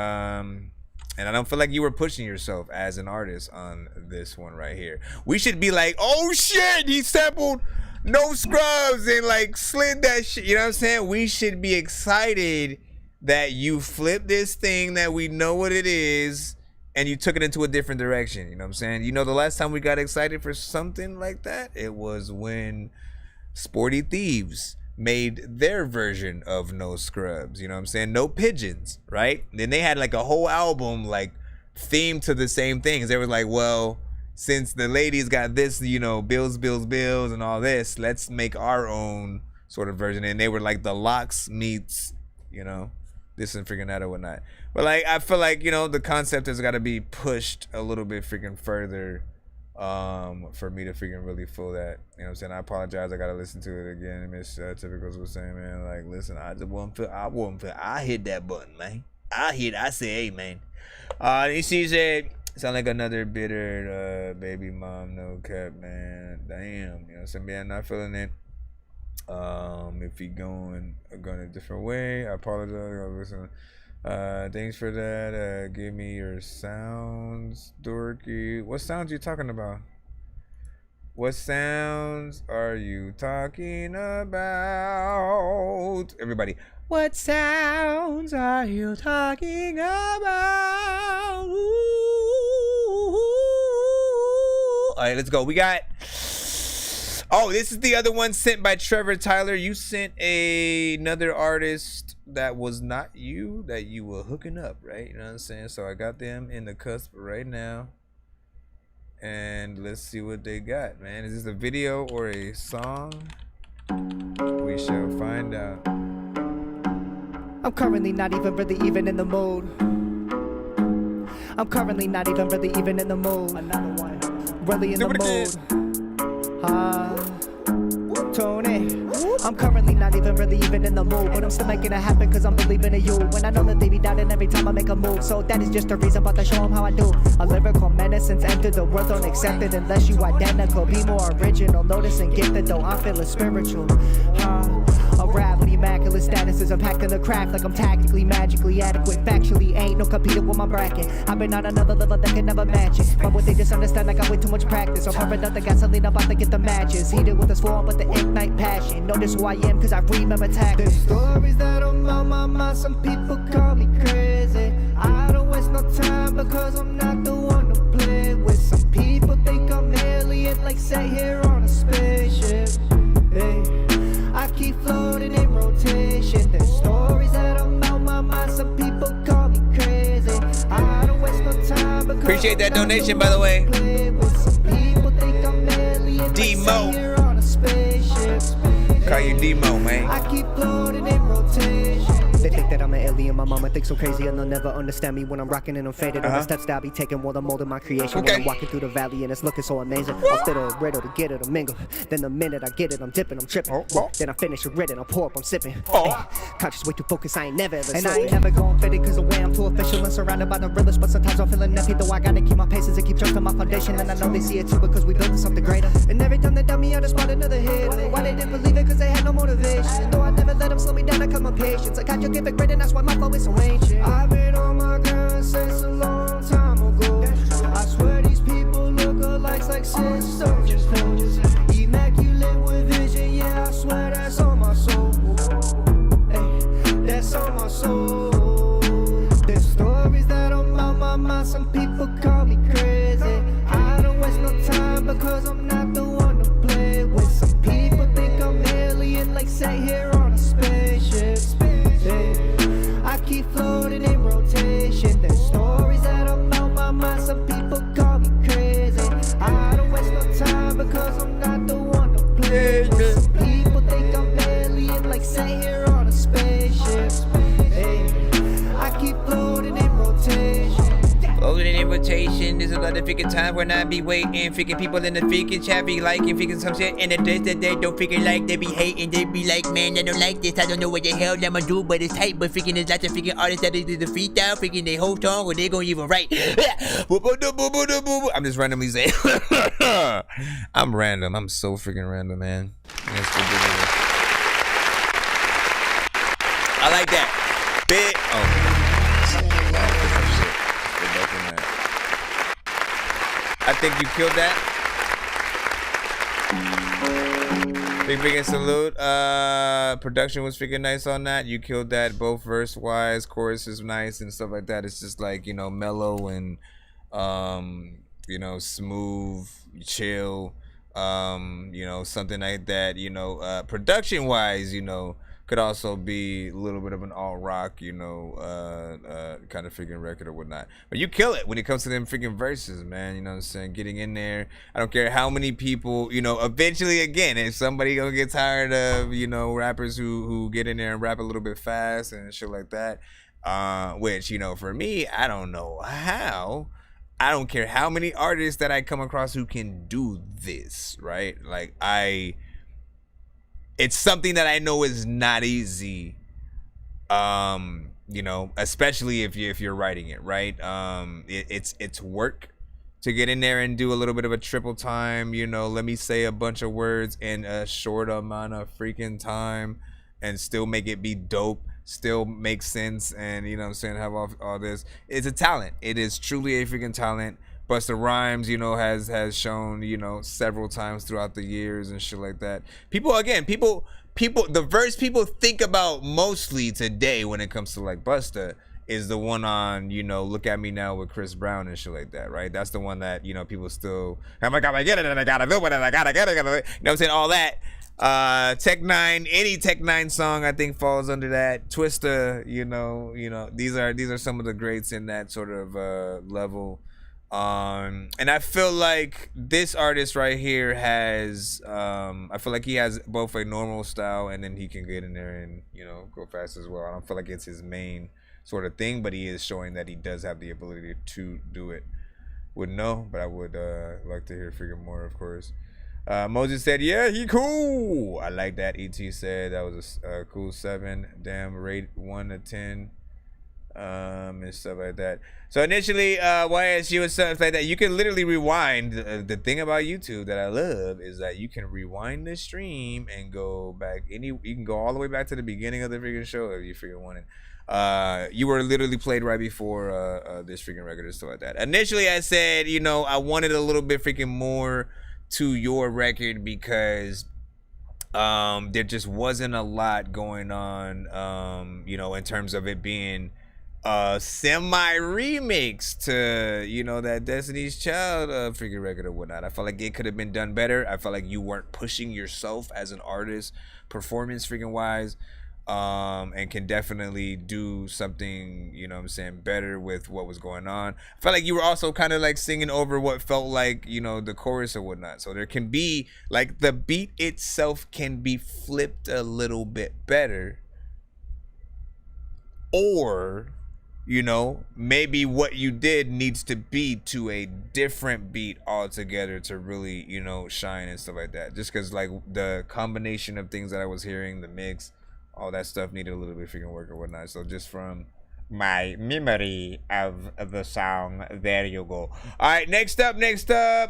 And I don't feel like you were pushing yourself as an artist on this one right here. We should be like, oh shit, he sampled No Scrubs and like slid that shit. You know what I'm saying? We should be excited that you flipped this thing that we know what it is and you took it into a different direction. You know what I'm saying? You know, the last time we got excited for something like that, it was when Sporty Thieves made their version of No Scrubs. You know what I'm saying? No Pigeons, right? Then they had like a whole album like themed to the same things. They were like, well, since the ladies got this, you know, bills and all this, let's make our own sort of version. And they were like the Locks meets, you know, this and freaking that or whatnot. But like, I feel like, you know, the concept has got to be pushed a little bit freaking further for me to freaking really feel that. You know what I'm saying? I apologize. I got to listen to it again. Miss Typicals was saying, man, like, listen, I hit that button, man. I say, hey, man. She said, sound like another bitter baby mom, no cap, man. Damn. You know what I'm saying? Man, not feeling it. If he going a different way, I apologize. Thanks for that. Give me your sounds, Dorky. What sounds you talking about? What sounds are you talking about? Everybody. What sounds are you talking about? Ooh. All right, let's go. We got... Oh, this is the other one sent by Trevor Tyler. You sent another artist that was not you, that you were hooking up, right? You know what I'm saying? So I got them in the cusp right now. And let's see what they got, man. Is this a video or a song? We shall find out. I'm currently not even really even in the mood. I'm currently not even really even in the mood. Another one. Really in the mood. Tony. I'm currently not even really even in the mood, but I'm still making it happen cause I'm believing in you. When I know that they be doubting every time I make a move, so that is just the reason, but to show them how I do. A lyrical menace since entered the world, don't accept it unless you identical. Be more original, notice and gifted though I'm feeling spiritual. A rap with immaculate statuses, impacting the craft like I'm tactically, magically adequate. Factually, ain't no competing with my bracket. I've been on another level that can never match it. But what they just understand, I got way too much practice. I'm pumping up the gasoline, about to get the matches. Heated with this form, but the ignite passion. Notice who I am, cause I remember tactics. There's stories that are on my mind, some people call me crazy. I don't waste no time because I'm not the one to play with. Some people think I'm alien, like say here on a spaceship. Hey. I keep floating in rotation. There's stories that are on my mind. Some people call me crazy. I don't waste no time. Appreciate that donation, by the way. Demo. Call you Demo, man. I keep floating in rotation. They think that I'm an alien, my mama thinks so crazy and they'll never understand me when I'm rocking and I'm faded. On the steps that I be taking while I'm molding my creation. When I'm walking through the valley and it's looking so amazing. I'll fit a riddle to get it, to mingle. Then the minute I get it, I'm dipping, I'm tripping. Then I finish a written, I'll pour up, I'm sipping. Conscious way too focused, I ain't never ever and I ain't never gon' fit it cause the way I'm too official and surrounded by the realest. But sometimes I'm feeling empty though I gotta keep my paces and keep trusting my foundation. And I know they see it too because we building something greater. And every time they dumb me out, I spot another hit. Why they didn't believe it cause they had no motivation. Though I never let them slow me down, I cut my patience. I got you give it great and that's why my flow is so ancient. I've been on my grind since a long time ago. I swear these people look alike like sisters. Immaculate with vision, yeah, I swear that's on my soul. Hey, that's on my soul. There's stories that are on my mind, some people call me crazy. I don't waste no time because I'm not the one to play with. Some people think I'm alien, like say here on a spaceship. Hey. I keep floating in rotation. There's stories that are on my mind. Some people call me crazy. I don't waste no time because I'm not the one to play with. Some people think I'm alien, like say here on a spaceship. Hey, I keep floating in rotation. Floating in rotation, there's a lot of freaking time when I be waiting. Freaking people in the freaking chat be liking freaking some shit in the diss that they don't freaking like. They be hating, they be like, man, I don't like this. I don't know what the hell I'ma do, but it's tight. But freaking there's lots of freaking artists that they do the freestyle, freaking they whole song, or they gonna even write. I'm just randomly saying. I'm random. I'm so freaking random, man. That's ridiculous. I like that. Big. Oh. I think you killed that. Big freaking salute. Production was freaking nice on that. You killed that. Both verse wise, chorus is nice and stuff like that. It's just like, you know, mellow and you know, smooth, chill. You know, something like that. You know, production wise, you know, could also be a little bit of an all rock, you know, kind of freaking record or whatnot. But you kill it when it comes to them freaking verses, man. You know what I'm saying? Getting in there. I don't care how many people, you know, eventually, again, if somebody gonna get tired of, you know, rappers who get in there and rap a little bit fast and shit like that, which, you know, for me, I don't know how. I don't care how many artists that I come across who can do this, right? Like, it's something that I know is not easy, you know, especially if you're writing it, right? It's work to get in there and do a little bit of a triple time, you know, let me say a bunch of words in a short amount of freaking time and still make it be dope. still make sense and, you know what I'm saying, have all this. It's a talent. It is truly a freaking talent. Busta Rhymes, you know, has shown, you know, several times throughout the years and shit like that. People, the verse people think about mostly today when it comes to like Busta is the one on, you know, Look at Me Now with Chris Brown and shit like that, right? That's the one that, you know, people still, I'm like, I get it and I gotta do it and I gotta get it. You know what I'm saying? All that. Tech Nine, any Tech Nine song I think falls under that. Twista, you know, these are some of the greats in that sort of level. And I feel like this artist right here has I feel like he has both a normal style and then he can get in there and, you know, go fast as well. I don't feel like it's his main sort of thing, but he is showing that he does have the ability to do it. Wouldn't know, but I would like to hear freaking more, of course. Moses said, yeah, he cool. I like that. ET said that was a cool 7. Damn, rate 1 to 10. And stuff like that. So initially, YSU and stuff like that, you can literally rewind. The thing about YouTube that I love is that you can rewind the stream and go back. You can go all the way back to the beginning of the freaking show if you freaking want it. You were literally played right before this freaking record and stuff like that. Initially, I said, you know, I wanted a little bit freaking more to your record because there just wasn't a lot going on, you know, in terms of it being semi-remix to, you know, that Destiny's Child freaking record or whatnot. I felt like it could have been done better. I felt like you weren't pushing yourself as an artist, performance freaking wise, and can definitely do something, you know what I'm saying, better with what was going on. I felt like you were also kind of like singing over what felt like, you know, the chorus or whatnot. So there can be, like, the beat itself can be flipped a little bit better. Or, you know, maybe what you did needs to be to a different beat altogether to really, you know, shine and stuff like that. Just because, like, the combination of things that I was hearing, the mix, all that stuff needed a little bit of freaking work or whatnot. So just from my memory of the song, there you go. All right, next up.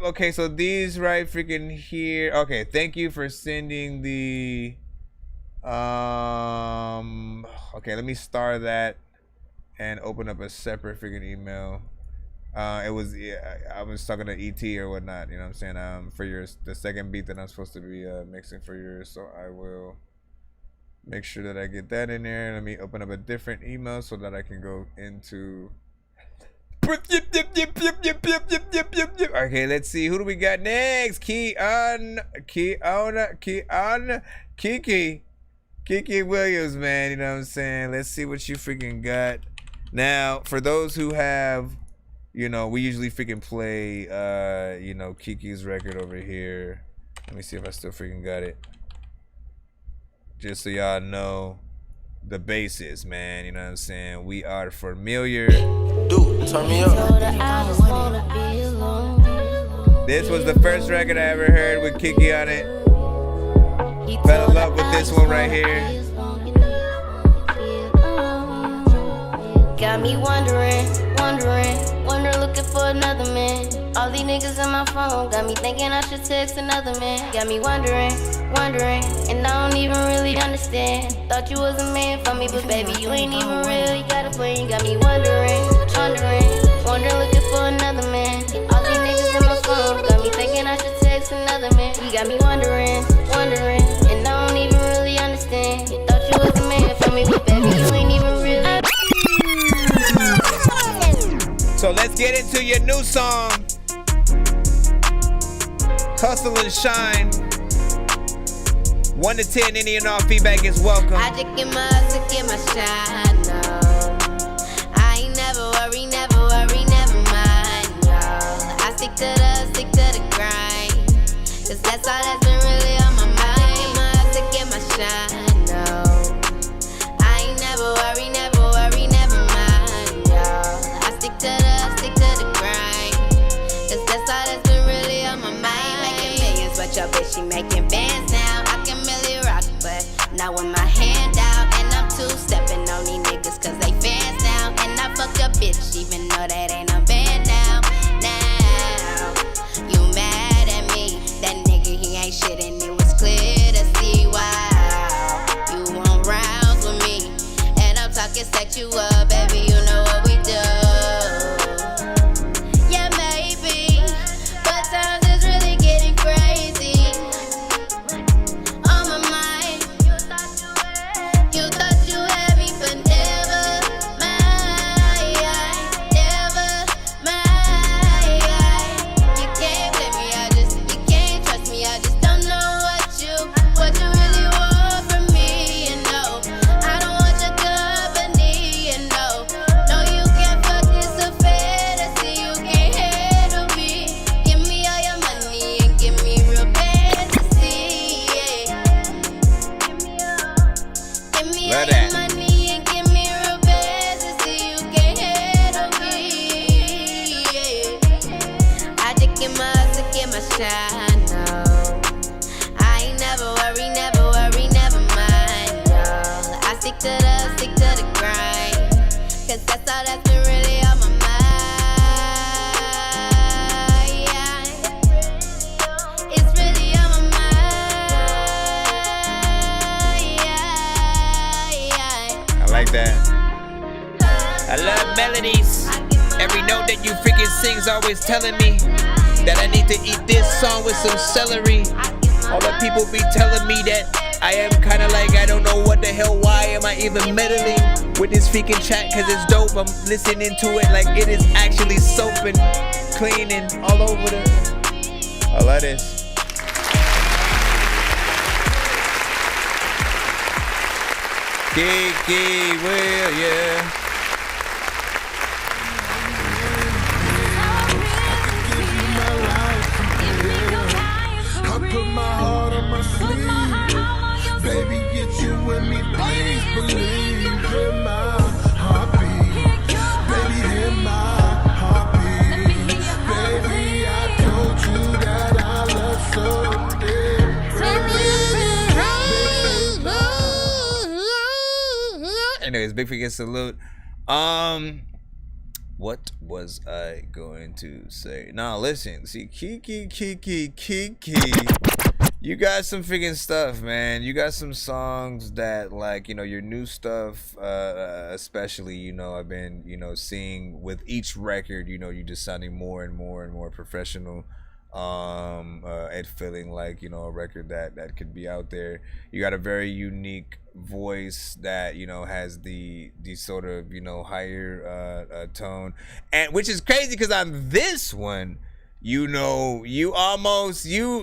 Okay, so these right freaking here. Okay, thank you for sending the... Okay, let me star that and open up a separate freaking email. It was, yeah, I was talking to ET or whatnot, you know what I'm saying, for yours, the second beat that I'm supposed to be mixing for yours. So I will make sure that I get that in there. Let me open up a different email so that I can go into... Okay, let's see. Who do we got next? Kiki Williams, man. You know what I'm saying? Let's see what you freaking got. Now, for those who have, you know, we usually freaking play, you know, Kiki's record over here. Let me see if I still freaking got it. Just so y'all know the basis, man. You know what I'm saying? We are familiar. Dude, turn me up. This was the first record I ever heard with Kiki on it. Fell in love with this one right here. Got me wondering, looking for another man. All these niggas in my phone got me thinking I should text another man. Got me wondering, and I don't even really understand. Thought you was a man for me, but baby, you ain't even real. You got a plan, you got me wondering, looking for another man. All these niggas in my phone got me thinking I should text another man. You got me wondering, and I don't even really understand. Thought you was a man for me, but baby, you ain't even real. So let's get into your new song, Hustle and Shine. 1 to 10, any and all feedback is welcome. I just get my hustle, get my shine, no. I ain't never worry, never mind, no. I stick to the grind, cause that's all that's been really on my mind. I get my hustle, get my shine, no. I ain't never worry, never mind, no. I stick to the grind, cause that's all that's been really on my mind. I ain't making millions, but your bitch, she making bands now. I can really rock, but not with my hand out. And I'm two-stepping on these niggas cause they fans now. And I fuck a bitch even though that ain't a band now. Now, you mad at me. That nigga, he ain't shit and it was clear to see why. You want rounds with me, and set you up, baby, you know what we do. Yeah, maybe, but times is really getting crazy. On my mind, you thought you had me, but never mind, never mind. You can't blame me, you can't trust me, I just don't know what you really want from me, you know. I don't want your company, you know. No, you can't fuck this a fantasy, you can't handle me. Give me all your money and give me real fantasy, yeah. Give me all Love your that. money and give me real fantasy, you can't handle me, yeah. I just get my shine, no. I ain't never worry, never mind, no. I stick to the grind, cause that's all that's been really on my mind. It's really on my mind. I like that. I love melodies. Every note that you freaking sing's always telling me that I need to eat this song with some celery. All the people be telling me that I am kinda like, I don't know what the hell, why am I even meddling with this freaking track, cause it's dope. I'm listening to it like it is actually soaping, cleaning all over the... I love this. Kiki Will, yeah. I put my heart on my sleeve. Baby, get you with me, please believe. Hear my heartbeat. Baby, hear my heartbeat. Baby, I told you that I love so deep. Anyways, big freaking salute. What was I going to say? Now listen, see, Kiki. You got some freaking stuff, man. You got some songs that, like, you know, your new stuff, especially, you know, I've been, you know, seeing with each record, you know, you just sounding more and more professional. And feeling like, you know, a record that could be out there. You got a very unique voice that, you know, has the sort of, you know, higher tone, and which is crazy because on this one, you know, you almost you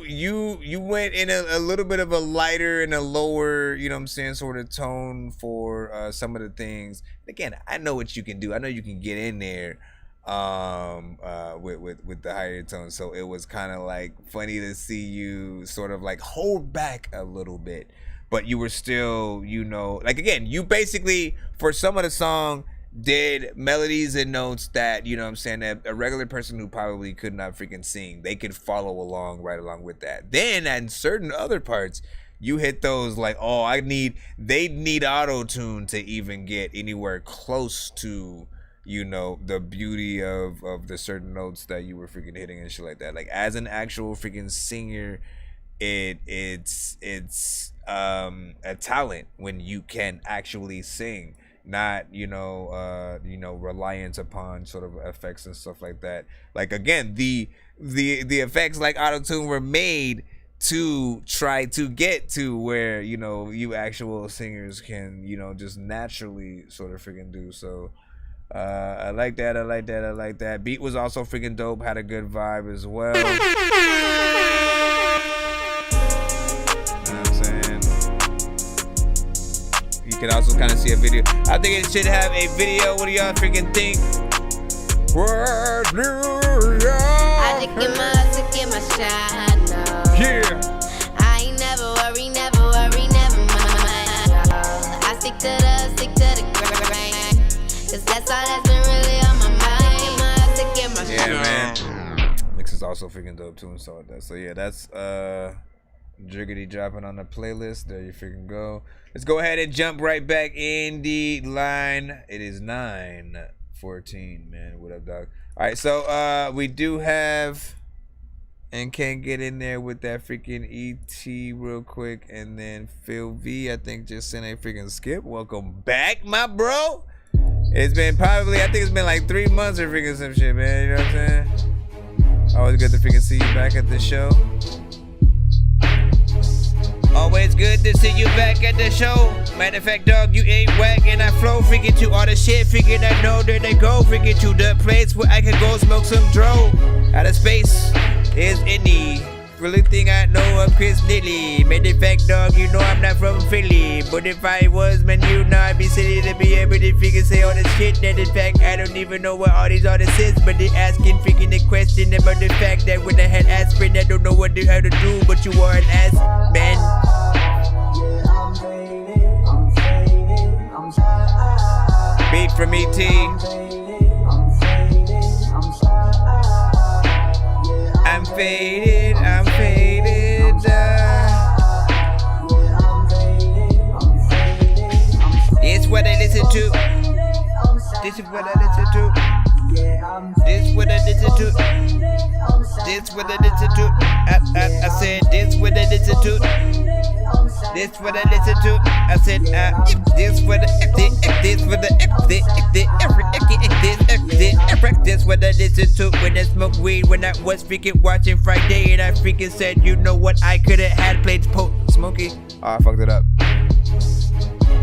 went in a little bit of a lighter and a lower, you know what I'm saying, sort of tone for some of the things. Again, I know what you can do. I know you can get in there with the higher tone, so it was kind of like funny to see you sort of like hold back a little bit, but you were still, you know, like, again, you basically for some of the song did melodies and notes that, you know what I'm saying, that a regular person who probably could not freaking sing, they could follow along right along with that. Then at certain other parts, you hit those like, oh, they need auto-tune to even get anywhere close to, you know, the beauty of the certain notes that you were freaking hitting and shit like that. Like, as an actual freaking singer, it's a talent when you can actually sing, not, you know, reliant upon sort of effects and stuff like that. Like, again, the effects like auto-tune were made to try to get to where, you know, you actual singers can, you know, just naturally sort of freaking do. So I like that. Beat was also freaking dope, had a good vibe as well. You know what I'm saying? You can also kind of see a video. I think it should have a video. What do y'all freaking think? I just get my shine, no. Yeah. I ain't never worry, never mind, no. I stick to the grind, cause that's all that's been really on my mind. To get my Yeah, shine. man. Mix is also freaking dope too and stuff like that. So yeah, that's Jiggity dropping on the playlist. There you freaking go. Let's go ahead and jump right back in the line. It is 9:14, man. What up, dog? All right, so we do have, and can't get in there with that freaking ET real quick, and then Phil V, I think, just sent a freaking skip. Welcome back, my bro. It's been probably, I think it's been like 3 months or freaking some shit, man. You know what I'm saying? Always good to freaking see you back at the show. Always good to see you back at the show. Matter of fact, dog, you ain't whack, and I flow freaking to all the shit. Freaking I know that they go freaking to the place where I can go smoke some dro. Out of space is any really thing I know of Chris Nilly. Matter of fact, dog, you know I'm not from Philly, but if I was, man, you know I'd be silly to be able to freaking say all the shit. That in fact I don't even know what all these artists is, but they asking freaking the question about the fact that when I had aspirin, I don't know what the hell to do, but you are an ass man. Beat from E.T. I'm faded, I'm faded. It's what I listen to. This is what I listen to. This what I listen to. This what I listen to. I said this what I listen to. This what I listen to. I said this what I this what I listen to when I smoke weed. When I was freaking watching Friday and I freaking said, you know what, I could have had played Smokey. Oh, I fucked it up.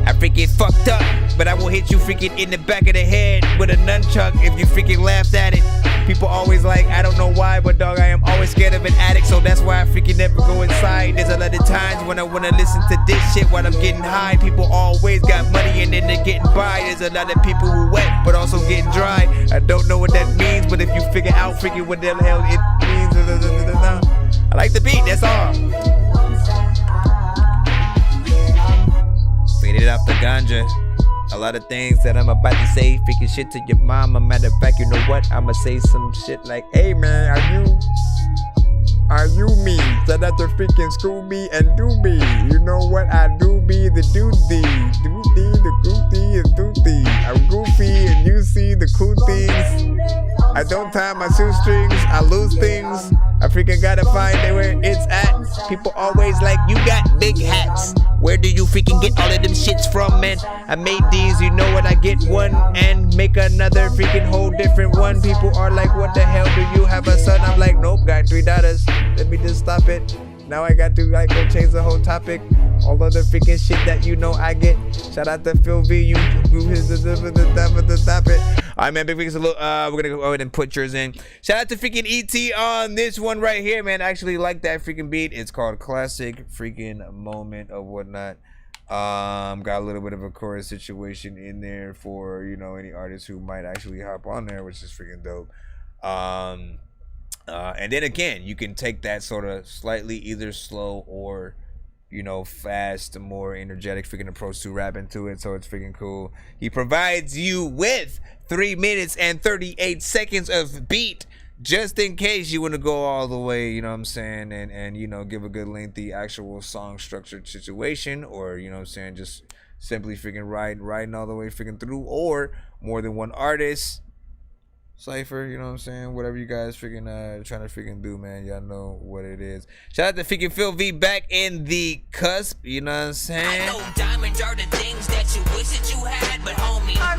I freaking fucked up, but I will hit you freaking in the back of the head with a nunchuck if you freaking laughed at it. People always like, I don't know why, but dog, I am always scared of an addict, so that's why I freaking never go inside. There's a lot of times when I wanna listen to this shit while I'm getting high. People always got money and then they're getting by. There's a lot of people who wet, but also getting dry. I don't know what that means, but if you figure out freaking what the hell it means, I like the beat, that's all. Faded off the ganja. A lot of things that I'm about to say, freaking shit to your mama. Matter of fact, you know what? I'ma say some shit like, hey man, are you me? So that the freaking school me and do me. You know what I do be the duty. The goofy and doofy. I'm goofy and you see the cool things. I don't tie my shoestrings, I lose things. I freaking gotta find where it's at. People always like, you got big hats. Where do you freaking get all of them shits from, man? I made these, you know what, I get one and make another freaking whole different one. People are like, what the hell, do you have a son? I'm like, nope, got $3. Let me just stop it. Now I got to like go change the whole topic. All of the freaking shit that you know I get. Shout out to Phil V, you hit the topic. Alright, man, big we're gonna go ahead and put yours in. Shout out to freaking E.T. on this one right here, man. I actually like that freaking beat. It's called Classic Freaking Moment or whatnot. Got a little bit of a chorus situation in there for, you know, any artists who might actually hop on there, which is freaking dope. And then again, you can take that sort of slightly either slow or, you know, fast, more energetic freaking approach to rapping to it, so it's freaking cool. He provides you with 3 minutes and 38 seconds of beat, just in case you want to go all the way, you know what I'm saying, and you know, give a good lengthy actual song structured situation, or, you know what I'm saying, just simply freaking riding all the way freaking through, or more than one artist. Cypher, you know what I'm saying? Whatever you guys freaking trying to freaking do, man. Y'all know what it is. Shout out to freaking Phil V back in the cusp, you know what I'm saying? I know diamonds are the things that you wish that you had, but homie, I'm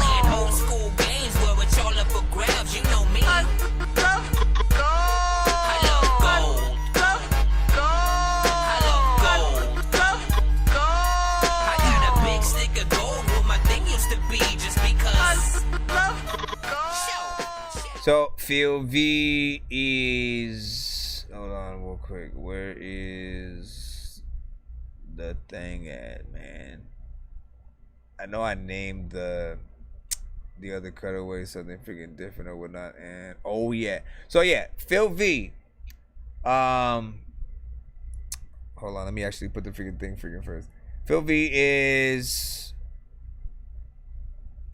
playing old school games where it's all up for grabs, you know me. I love gold. I got a big stick of gold where my thing used to be, just because. So Phil V is, hold on real quick, where is the thing at, man? I know I named the other cutaway something freaking different or whatnot, and oh yeah, so yeah, Phil V, hold on, let me actually put the freaking thing first. Phil V is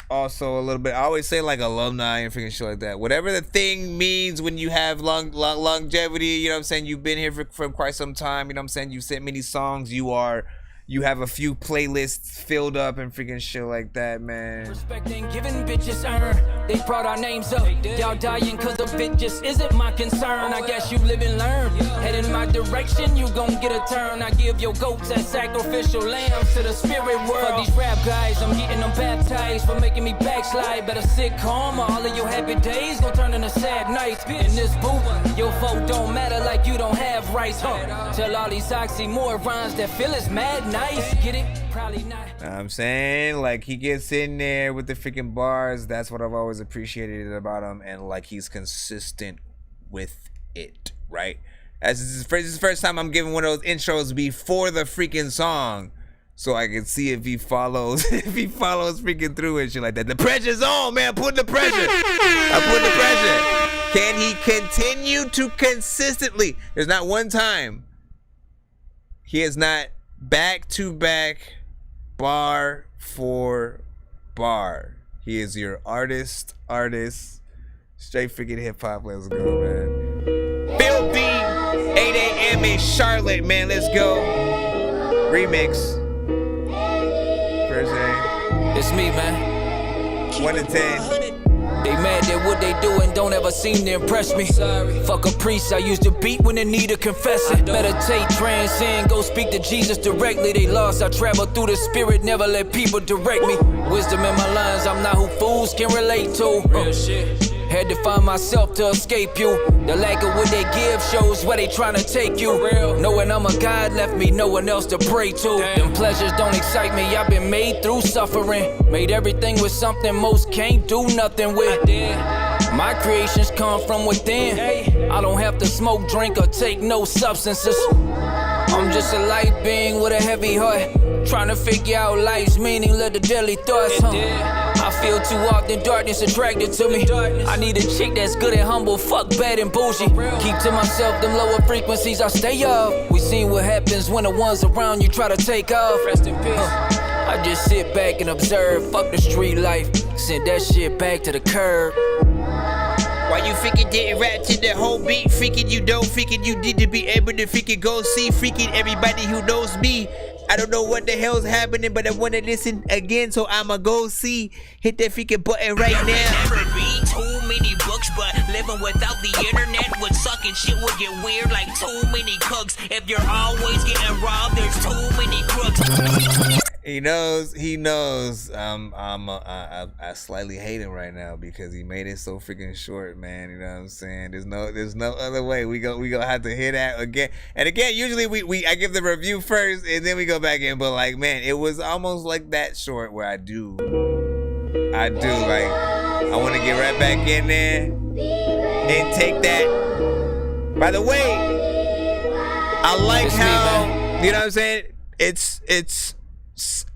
also a little bit, I always say like alumni and freaking shit like that. Whatever the thing means when you have longevity, you know what I'm saying? You've been here for quite some time, you know what I'm saying? You sent many songs, you have a few playlists filled up and freaking shit like that, man. Respect ain't giving bitches earn. They brought our names up. Y'all dying cause of it just isn't my concern. I guess you live and learn. Head in my direction, you gon' get a turn. I give your goats as sacrificial lambs to the spirit world. For these rap guys, I'm getting them baptized for making me backslide. Better sit calm, or all of your happy days gon' turn into sad nights. In this booth, your vote don't matter like you don't have rights, huh? Tell all these oxymorons that feel it's mad nice. Get it? Probably not. I'm saying, like, he gets in there with the freaking bars. That's what I've always appreciated about him, and like he's consistent with it, right? As this is the first time I'm giving one of those intros before the freaking song, so I can see if he follows, freaking through and shit like that. The pressure's on, man. Put the pressure. I put the pressure. Can he continue to consistently? There's not one time he is not back to back, bar for bar. He is your artist. Straight freaking hip hop. Let's go, man. Phil B, 8 a.m. in Charlotte, man. Let's go. Remix. First name. It's me, man. 1 to 10. They mad that what they doing don't ever seem to impress me. Fuck a priest, I used to beat when in need of confessing. Meditate, transcend, go speak to Jesus directly. They lost, I travel through the spirit, never let people direct me. Wisdom in my lines, I'm not who fools can relate to. Real shit. Had to find myself to escape you. The lack of what they give shows where they trying to take you. Real. Knowing I'm a God left me no one else to pray to. Them pleasures don't excite me, I've been made through suffering. Made everything with something most can't do nothing with. My creations come from within. I don't have to smoke, drink, or take no substances. I'm just a light being with a heavy heart, trying to figure out life's meaning, let the daily thoughts, I feel too often darkness attracted to me. I need a chick that's good and humble, fuck bad and bougie. Keep to myself them lower frequencies I stay up. We seen what happens when the ones around you try to take off. Rest in peace. I just sit back and observe, fuck the street life, send that shit back to the curb. Why you freaking didn't rap to the whole beat? Freaking you don't, freaking you need to be able to freaking go see freaking everybody who knows me. I don't know what the hell's happening, but I wanna listen again, so I'ma go see. Hit that freaking button right now. Never read too many books, but living without the internet would suck and shit would get weird like too many cooks. If you're always getting robbed, there's too many crooks. He knows. I slightly hate him right now because he made it so freaking short, man. You know what I'm saying? There's no other way. We gonna have to hit that again and again. Usually I give the review first and then we go back in. But like, man, it was almost like that short where I do like I want to get right back in there and take that. By the way, I like how you know what I'm saying. It's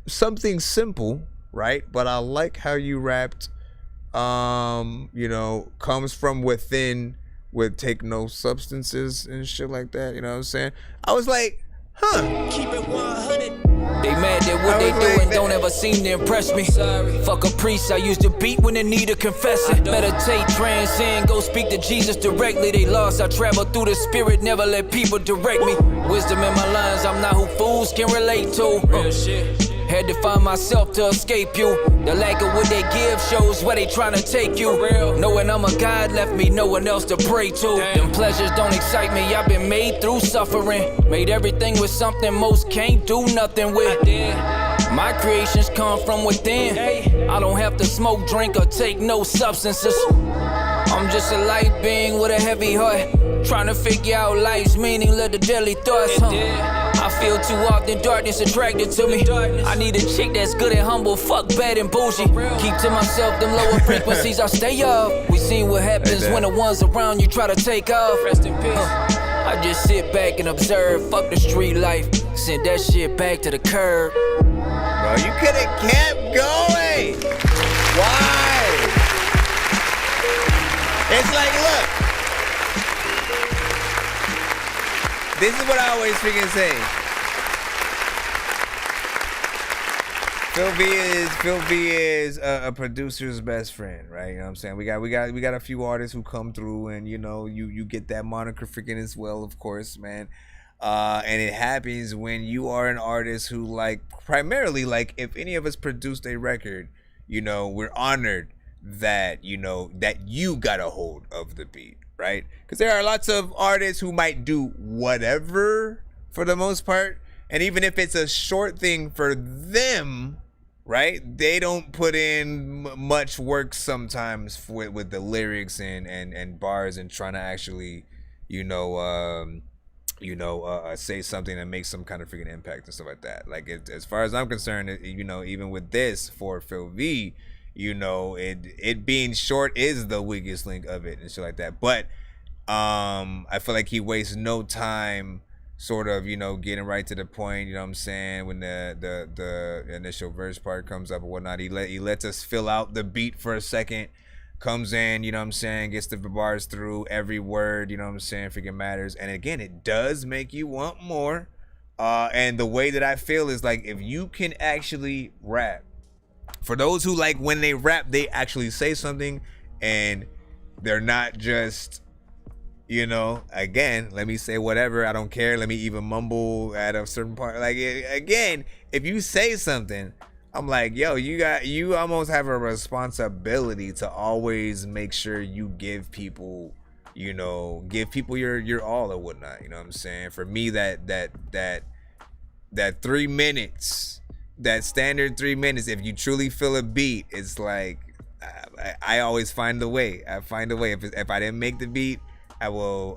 something simple, right? But I like how you rapped, you know, comes from within with take no substances and shit like that. You know what I'm saying? I was like, Keep it 100. They mad that what they doing don't ever seem to impress me. Fuck a priest, I used to beat when in need of confessing. Meditate, transcend, go speak to Jesus directly. They lost, I travel through the spirit, never let people direct me. Wisdom in my lines, I'm not who fools can relate to. Real shit. Had to find myself to escape you. The lack of what they give shows where they trying to take you. Real. Knowing I'm a God left me no one else to pray to. Them pleasures don't excite me, I've been made through suffering. Made everything with something most can't do nothing with. My creations come from within. I don't have to smoke, drink, or take no substances. I'm just a light being with a heavy heart, trying to figure out life's meaning, let the daily thoughts, I feel too often darkness attracted to me. I need a chick that's good and humble, fuck bad and bougie. Keep to myself them lower frequencies I stay up. We seen what happens when the ones around you try to take off. Rest in peace. I just sit back and observe, fuck the street life, send that shit back to the curb. bro, you could have kept going. Why? It's like, look. This is what I always freaking say. Phil B is a producer's best friend, right? You know what I'm saying? We got a few artists who come through, and you know, you get that moniker freaking as well, of course, man. And it happens when you are an artist who, like, primarily, like, if any of us produced a record, you know, we're honored that, you know, that you got a hold of the beat, right? Because there are lots of artists who might do whatever for the most part, and even if it's a short thing for them, right, they don't put in much work sometimes with the lyrics and bars and trying to actually, say something that makes some kind of freaking impact and stuff like that. Like as far as I'm concerned, even with this for Phil V, it being short is the weakest link of it and shit like that. But I feel like he wastes no time sort of, getting right to the point, you know what I'm saying, when the initial verse part comes up or whatnot. He lets us fill out the beat for a second, comes in, you know what I'm saying, gets the bars through, every word, you know what I'm saying, freaking matters. And again, it does make you want more. And the way that I feel is like, if you can actually rap, for those who like when they rap, they actually say something and they're not just, again, let me say whatever, I don't care, let me even mumble at a certain part. Like, again, if you say something, I'm like, yo, you almost have a responsibility to always make sure you give people, your all or whatnot. You know what I'm saying? For me, that 3 minutes, that standard 3 minutes, if you truly feel a beat, it's like, I always find a way. I find a way. If I didn't make the beat, I will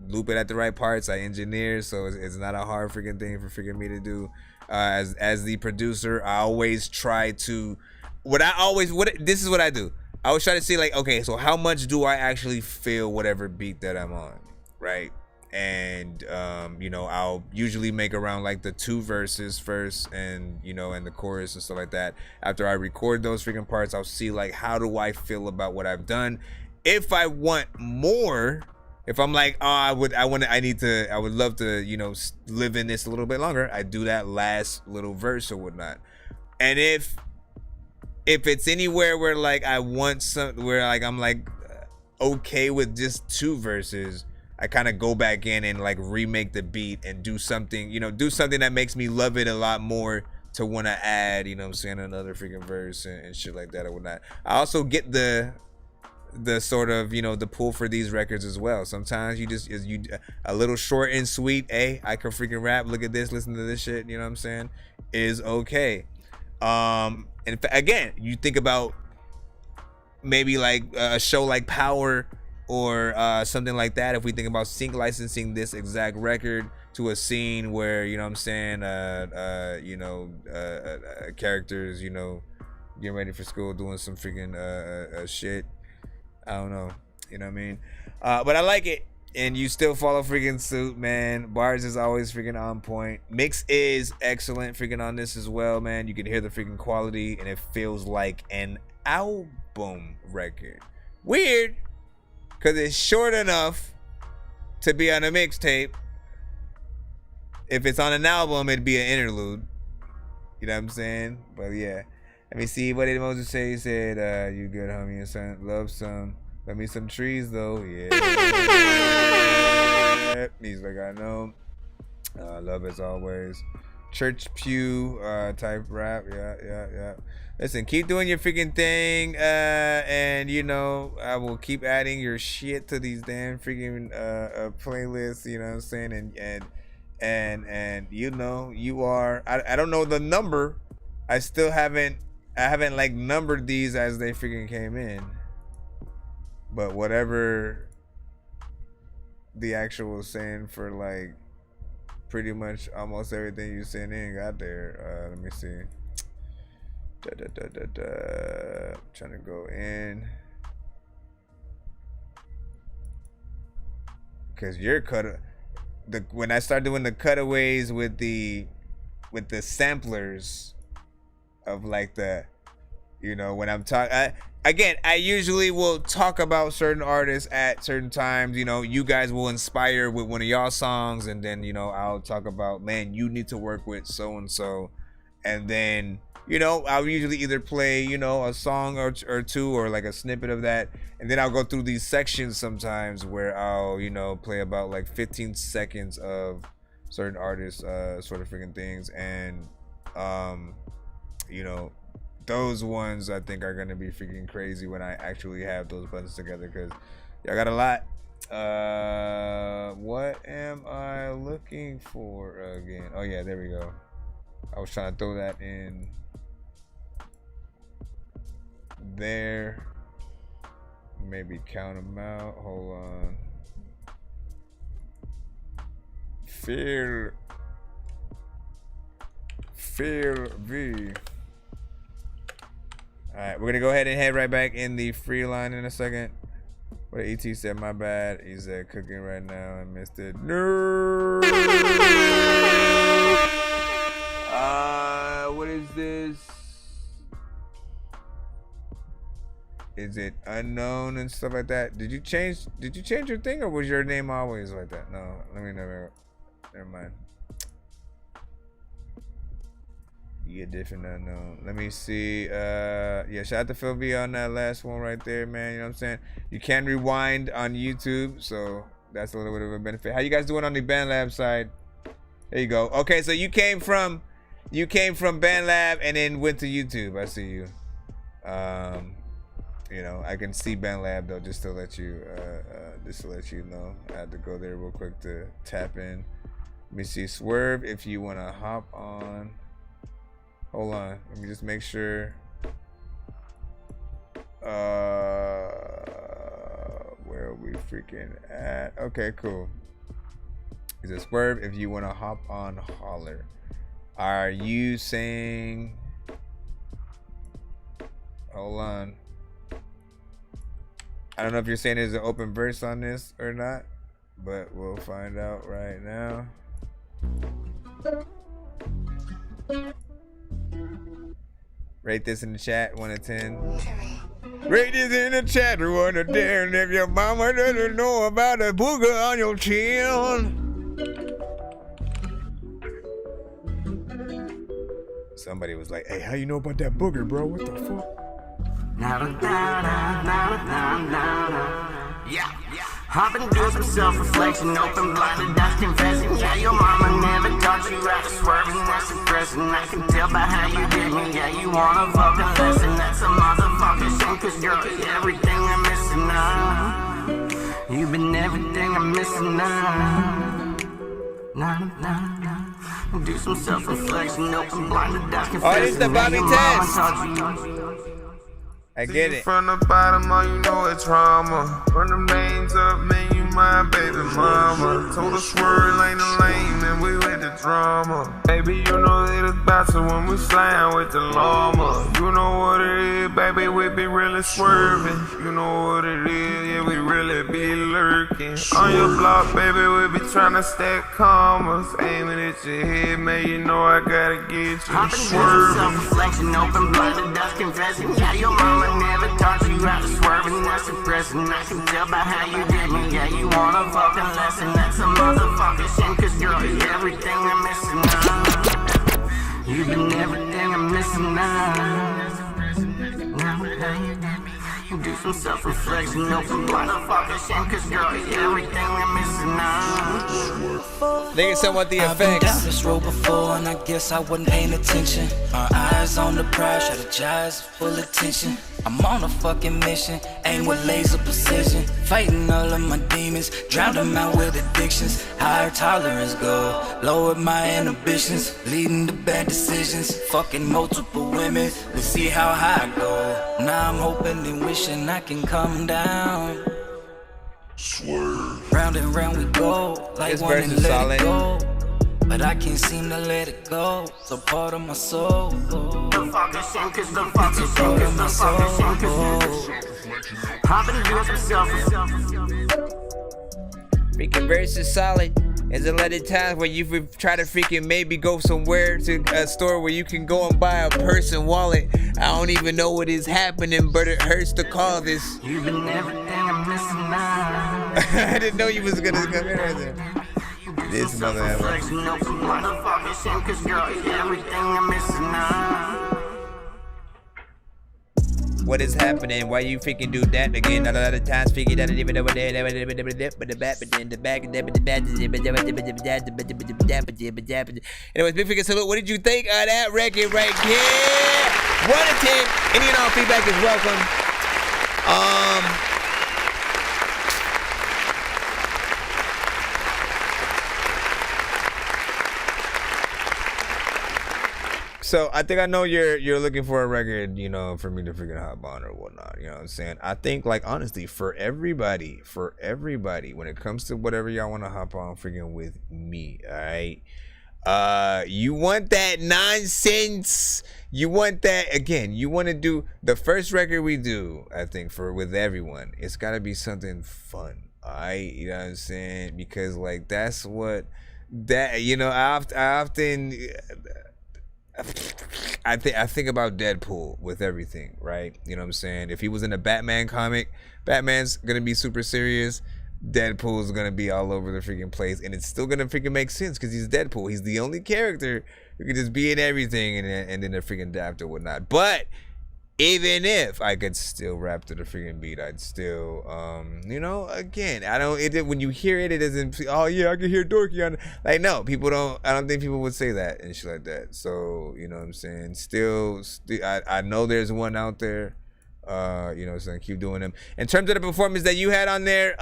loop it at the right parts. I engineer, so it's not a hard freaking thing for freaking me to do. As the producer, I always try to, this is what I do. I always try to see, like, okay, so how much do I actually feel whatever beat that I'm on, right? And I'll usually make around like the 2 verses first, and and the chorus and stuff like that. After I record those freaking parts, I'll see like, how do I feel about what I've done. If I want more, if I'm like, oh, I would love to, live in this a little bit longer, I do that last little verse or whatnot. And if it's anywhere where like I want some, where like I'm like okay with just 2 verses, I kind of go back in and like remake the beat and do something, that makes me love it a lot more to want to add, another freaking verse and shit like that or whatnot. I also get the sort of, the pull for these records as well. Sometimes you a little short and sweet, hey, I can freaking rap, look at this, listen to this shit, you know what I'm saying, is okay. And again, you think about maybe like a show like Power or something like that. If we think about sync licensing this exact record to a scene where, you know what I'm saying, characters, getting ready for school, doing some freaking shit, I don't know, you know what I mean? But I like it, and you still follow freaking suit, man. Bars is always freaking on point. Mix is excellent freaking on this as well, man. You can hear the freaking quality, and it feels like an album record. Weird, because it's short enough to be on a mixtape. If it's on an album, it'd be an interlude. You know what I'm saying? But yeah. Let me see, what did Moses say? He said, you good, homie, and son, love some. Let me some trees, though. Yeah. He's like, I know. Love as always. Church pew type rap. Yeah. Listen, keep doing your freaking thing. And, I will keep adding your shit to these damn freaking playlists. You know what I'm saying? And you are, I don't know the number. I haven't like numbered these as they freaking came in, but whatever the actual saying for like pretty much almost everything you sent in got there. Let me see. I'm trying to go in because your when I start doing the cutaways with the samplers of like the, when I'm talking, I usually will talk about certain artists at certain times. You guys will inspire with one of y'all songs, and then I'll talk about, man, you need to work with so and so, and then I'll usually either play a song or 2 or like a snippet of that, and then I'll go through these sections sometimes where I'll play about like 15 seconds of certain artists sort of freaking things, and those ones I think are gonna be freaking crazy when I actually have those buttons together, because Y'all got a lot. What am I looking for again? Oh yeah, there we go. I was trying to throw that in there. Maybe count them out. Hold on. Fear V. Alright, we're gonna go ahead and head right back in the free line in a second. What ET said, my bad. He's cooking right now and missed it. No. What is this? Is it unknown and stuff like that? Did you change your thing, or was your name always like that? No, never mind. You get different unknown. Let me see. Yeah, shout out to Phil V on that last one right there, man. You know what I'm saying? You can rewind on YouTube, so that's a little bit of a benefit. How you guys doing on the BandLab side? There you go. Okay, so you came from BandLab and then went to YouTube. I see you. You know, I can see BandLab though, just to let you know. I had to go there real quick to tap in. Let me see. Swerve, if you wanna hop on. Hold on, let me just make sure. Where are we freaking at? Okay, cool. Is it Swerve? If you want to hop on, holler. Are you saying? Hold on. I don't know if you're saying there's an open verse on this or not, but we'll find out right now. Rate this in the chat, 1 to 10. Rate this in the chat, 1 to 10. If your mama doesn't know about a booger on your chin. Somebody was like, hey, how you know about that booger, bro? What the fuck? Yeah. I've been doing some self-reflection, open blinded, that's confessing. Yeah, your mama never taught you how to swerve, and that's impressive. I can tell by how you did me. Yeah, you want a fucking lesson. That's a motherfucking shame, cause girl, you're everything I'm missing now. You've been everything I'm missing now. Do some self-reflection, open blinded, that's confessing. Oh, this is the Bobby Test. I get it. From the bottom, all you know it's trauma. Run them names up, man, you my baby mama. Told her swerve ain't a lane, and we with the drama. Baby, you know that it's about to when we slam with the llama. You know what it is, baby, we be really swerving. You know what it is, yeah, we really be lurking. On your block, baby, we be tryna stack commas. Aiming at your head, man, you know I gotta get you swerving. Self-reflection, open blinded, that's confessing. Yeah, your mama never taught you how to swerve, and that's impressive. I can tell by how you did me. Yeah, you want a fucking lesson. That's a motherfucking shame, cause girl, you're everything I'm missing now. You've been everything I'm missing now. Do some self-reflection, open motherfucking shame, cause girl, you're everything I'm missing now. Niggas somewhat the I've been effects. down this road before and I guess I wasn't paying attention. My eyes on the prize, strategize, full attention. I'm on a fucking mission, aim with laser precision. Fighting all of my demons, drown them out with addictions. Higher tolerance goal, lowered my inhibitions. Leading to bad decisions, fucking multiple women. Let's see how high I go. Now I'm hoping and wishing I can come down. Swerve. Round and round we go, like This one verse and is let solid. it go. But I can't seem to let it go. It's a part of my soul. The fucking shame, cause the fucking shame, cause the fucking shame, cause I've been doing some self-reflection. Freaking verse is solid. There's a lot of times where you try to freaking maybe go somewhere to a store where you can go and buy a purse and wallet. I don't even know what is happening, but it hurts to call this. You've been everything I'm missing now. I didn't know you was gonna come in right there. This mother Self-reflection, open motherfucking shame, cause girl, you're everything I'm missing now. What is happening? Why you freaking do that again? A lot of times figured out even over there, but the back, but then the back, anyways, big freaking salute. What did you think of that record right here? 1 to 10. Any and all feedback is welcome. So I think I know you're looking for a record, you know, for me to freaking hop on or whatnot. You know what I'm saying? I think, like, honestly, for everybody, when it comes to whatever y'all want to hop on freaking with me, all right? You want that nonsense. You want that, again, you want to do the first record we do, I think, with everyone, it's got to be something fun. All right, you know what I'm saying? Because, like, that's what that, you know, I often I think about Deadpool with everything, right? You know what I'm saying? If he was in a Batman comic, Batman's gonna be super serious. Deadpool's gonna be all over the freaking place, and it's still gonna freaking make sense because he's Deadpool. He's the only character who can just be in everything and then a freaking adapt or whatnot. But even if I could still rap to the freaking beat, I'd still, you know, again, when you hear it, it doesn't, oh yeah, I can hear Dorky on, like, no, I don't think people would say that and shit like that. So, you know what I'm saying? Still I know there's one out there, you know, so keep doing them. In terms of the performance that you had on there,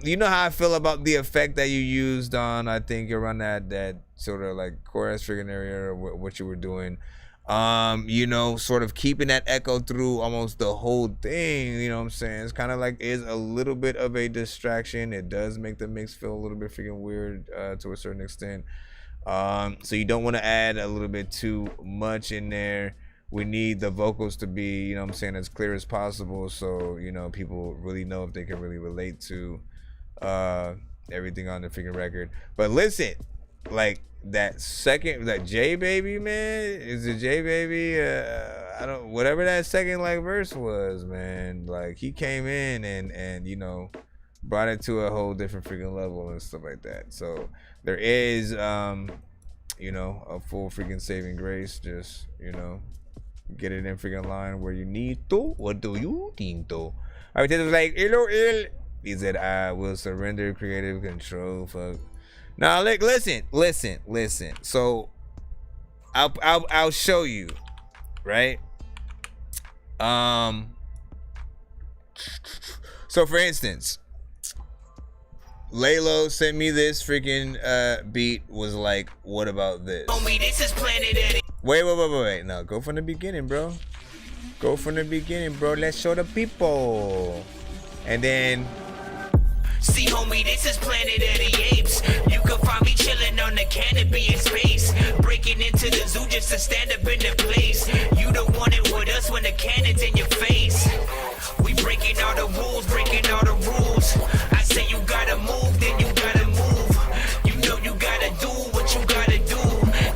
you know how I feel about the effect that you used on, I think around that sort of like chorus freaking area or what you were doing. You know, sort of keeping that echo through almost the whole thing, you know what I'm saying? It's kind of like is a little bit of a distraction. It does make the mix feel a little bit freaking weird to a certain extent. So you don't want to add a little bit too much in there. We need the vocals to be, you know what I'm saying, as clear as possible, so, you know, people really know if they can really relate to everything on the freaking record. But listen, like, that J Baby, man, is it J Baby? Whatever that second like verse was, man, like, he came in and you know, brought it to a whole different freaking level and stuff like that. So there is you know, a full freaking saving grace. Just, you know, get it in freaking line where you need to. What do you need to? All right, this is like he said, I will surrender creative control. Fuck. Now, look, listen. So, I'll show you, right? So for instance, Laylo sent me this freaking beat. Was like, what about this? Homie, this is Planet Eddie. Wait. No, go from the beginning, bro. Let's show the people, and then. See, homie, this is Planet Eddie Apes. You can find me chilling on the canopy in space, breaking into the zoo just to stand up in the place. You don't want it with us when the cannon's in your face. We breaking all the rules. I say you gotta move, then you gotta move. You know you gotta do what you gotta do.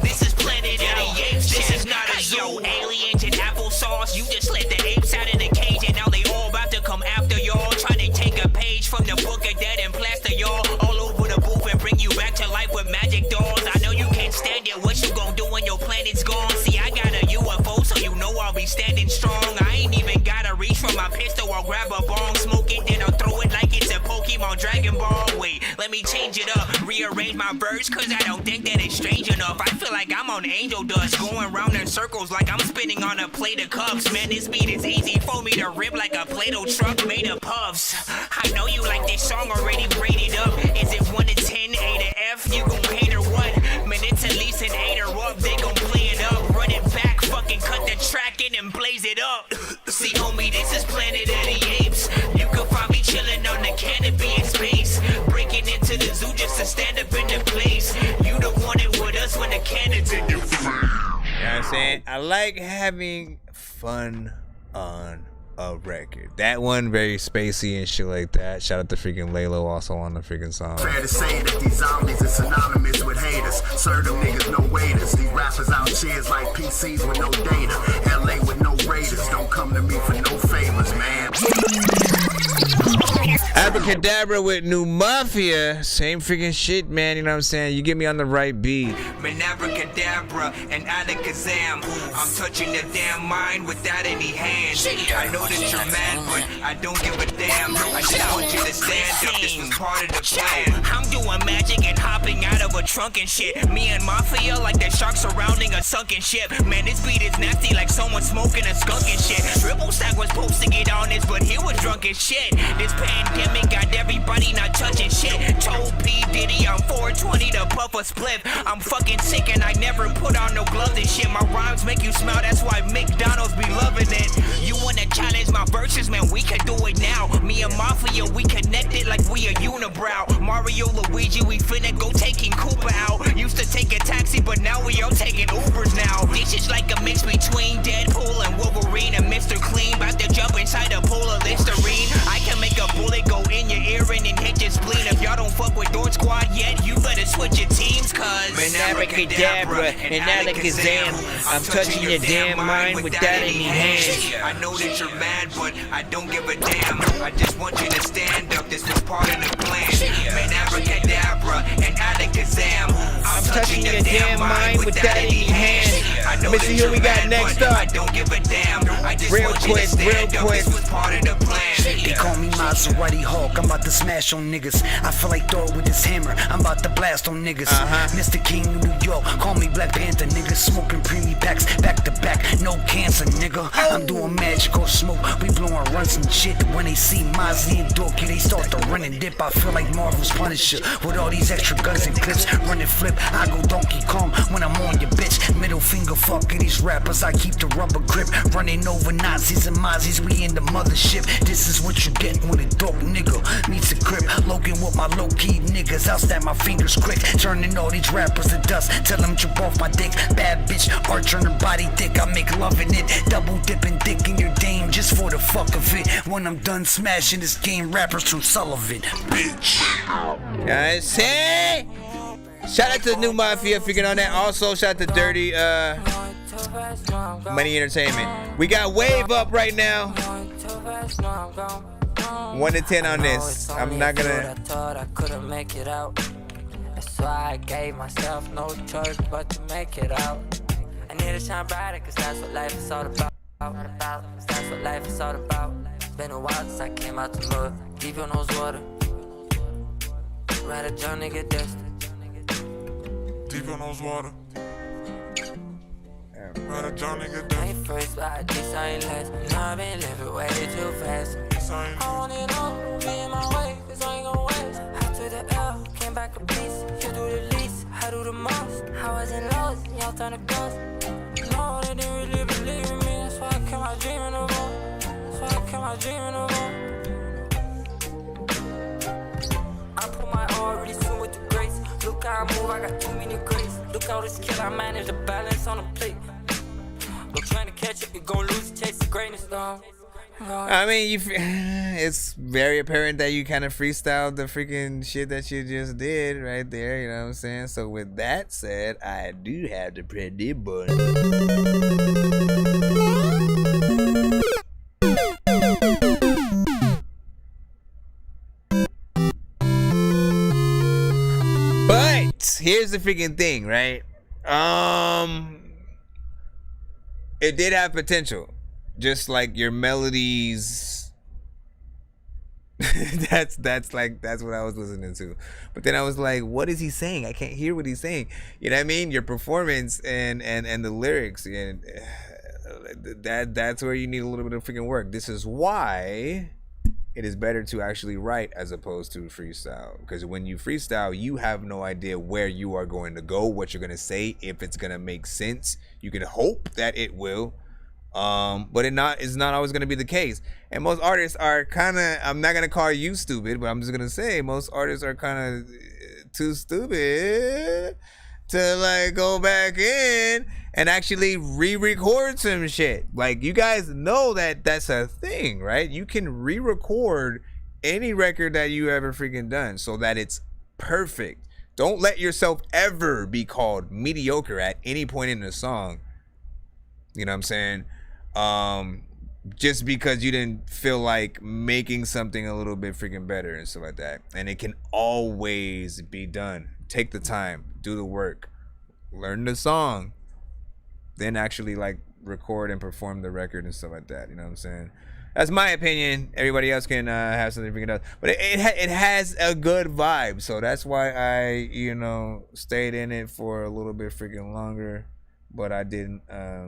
This is Planet Eddie Apes. This is not a zoo. Yo, aliens and applesauce. You just let the apes out of the cage, and now they all about to come after y'all, trying to take a page from the book of dead and plaster y'all all over the booth and bring you back to life with magic dolls. I know you can't stand it. What you gonna do when your planet's gone? See, I got a UFO, so you know I'll be standing strong. I ain't even gotta reach for my pistol or grab a bong, smoke it, then I'll throw it like it's a Pokemon Dragon Ball. Wait, let me change it up, rearrange my verse, cause I don't think that it's strange enough. I feel like I'm on angel dust, going round in circles like I'm spinning on a plate of cups. Man, this beat is easy for me to rip like a Play-Doh truck made of puffs. I know you like this song already rated up. Is it 1 to 10, A to F? You gon' hate or what? Man, it's at least an 8 or up. They gon' play it up, run it back, fucking cut the track in and blaze it up. See, homie, this is Planet Eddie Apes. You can find me chilling on the canopy in space, breaking into the zoo just to stand up in the place. You don't want it with us when the cannon's in your face. You know what I'm saying? I like having fun on a record. That one very spacey and shit like that. Shout out to freaking Laylo also on the freaking song. Fair to say that these zombies are synonymous with haters. Serve them niggas no waiters. These rappers out cheers like PCs with no data. LA with no raiders. Don't come to me for no favors, man. Abracadabra with New Mafia. Same freaking shit, man. You know what I'm saying? You get me on the right beat. Man, abracadabra and alakazam. I'm touching the damn mind without any hands. I know that you're mad, but I don't give a damn. I just want you to stand up. This was part of the plan. I'm doing magic and hopping out of a trunk and shit. Me and Mafia like the shark surrounding a sunken ship. Man, this beat is nasty like someone smoking a skunk and shit. Triple Stack was supposed to get on this, but he was drunk as shit. This pandemic got everybody not touching shit. Told P. Diddy I'm 420 20 to puff a spliff. I'm fucking sick and I never put on no gloves and shit. My rhymes make you smile, that's why McDonald's be loving it. You wanna challenge my verses, man, we can do it now. Me and Mafia, we connected like we a unibrow. Mario, Luigi, we finna go taking Cooper out. Used to take a taxi, but now we all taking Ubers now. This is like a mix between Deadpool and Wolverine and Mr. Clean. About to jump inside a pool of Listerine. I can make a bullet go in your ear and then hit your spleen. If y'all don't fuck with Dork Squad yet, you better switch your teams, cause Man, abracadabra and alakazam. I'm touching your damn mind with that in your hand. I know that you're mad, but I don't give a damn. I just want you to stand up, this was part of the plan. Man, abracadabra and alakazam. I'm touching your damn mind with that in your hand. Let me see who we got next up. I don't give a damn. I just Real want you quick, to stand real up, quick. this was part of the plan. They call me Maserati Hawk, I'm about to smash on niggas. I feel like Thor with this hammer, I'm about to blast on niggas. Mr. King of New York, call me Black Panther, niggas. Smoking preemie packs, back to back, no cancer, nigga. I'm doing magical smoke, we blowing runs and shit. When they see Mozzie and Dorky, they start to run and dip. I feel like Marvel's Punisher, with all these extra guns and clips. Run and flip, I go Donkey Kong when I'm on your bitch. Middle finger fucking these rappers, I keep the rubber grip. Running over Nazis and Mozzies, we in the mothership. This is what you get when a dope nigga meets a crip. Logan with my low-key niggas, I'll snap my fingers quick. Turning all these rappers to dust, tell them jump off my dick. Bad bitch, arch on her body thick, I make love in it. Double dipping dick in your dame just for the fuck of it. When I'm done smashing this game, rappers from Sullivan, bitch. Guys, say shout out to the new Mafia figuring on that. Also, shout out to Dirty Money Entertainment. We got Wave up right now. 1 to 10 on this. I'm not gonna. I thought I couldn't make it out. That's why I gave myself no choice but to make it out. I need to shine brighter, cause that's what life is all about. Cause that's what life is all about. It's been a while since I came out the mud. Deep in those water. Ride a journey, get destined. Deep in those water. Ride a journey, get I destined. ain't first, but at least I ain't last. You know I've been living way too fast. I want it all, be in my way, cause I ain't gon' waste. I took the L, came back a piece. You do the least, I do the most. I wasn't lost, y'all turn the ghost. No, they didn't really believe in me. That's why I kept my dreaming of all. That's why I kept my dreaming of all. I put my all, really swim with the grace. Look how I move, I got too many grace. Look how this kill, I manage the balance on the plate. Don't trying to catch up, you're gon' lose, chase the greatness, though. I mean, it's very apparent that you kind of freestyled the freaking shit that you just did right there, you know what I'm saying? So with that said, I do have to press the button. But here's the freaking thing, right? It did have potential. Just like your melodies. that's what I was listening to. But then I was like, what is he saying? I can't hear what he's saying. You know what I mean? Your performance and the lyrics, and that's where you need a little bit of freaking work. This is why it is better to actually write as opposed to freestyle. Because when you freestyle, you have no idea where you are going to go, what you're going to say, if it's going to make sense. You can hope that it will. But it's not always going to be the case. And most artists are kind of, I'm not going to call you stupid, but I'm just going to say most artists are kind of too stupid to like go back in and actually re-record some shit. Like, you guys know that that's a thing, right? You can re-record any record that you ever freaking done so that it's perfect. Don't let yourself ever be called mediocre at any point in the song. You know what I'm saying? Just because you didn't feel like making something a little bit freaking better and stuff like that. And it can always be done. Take the time, do the work, learn the song, then actually like record and perform the record and stuff like that. You know what I'm saying? That's my opinion. Everybody else can have something freaking else, but it has a good vibe. So that's why I stayed in it for a little bit freaking longer, but I didn't. I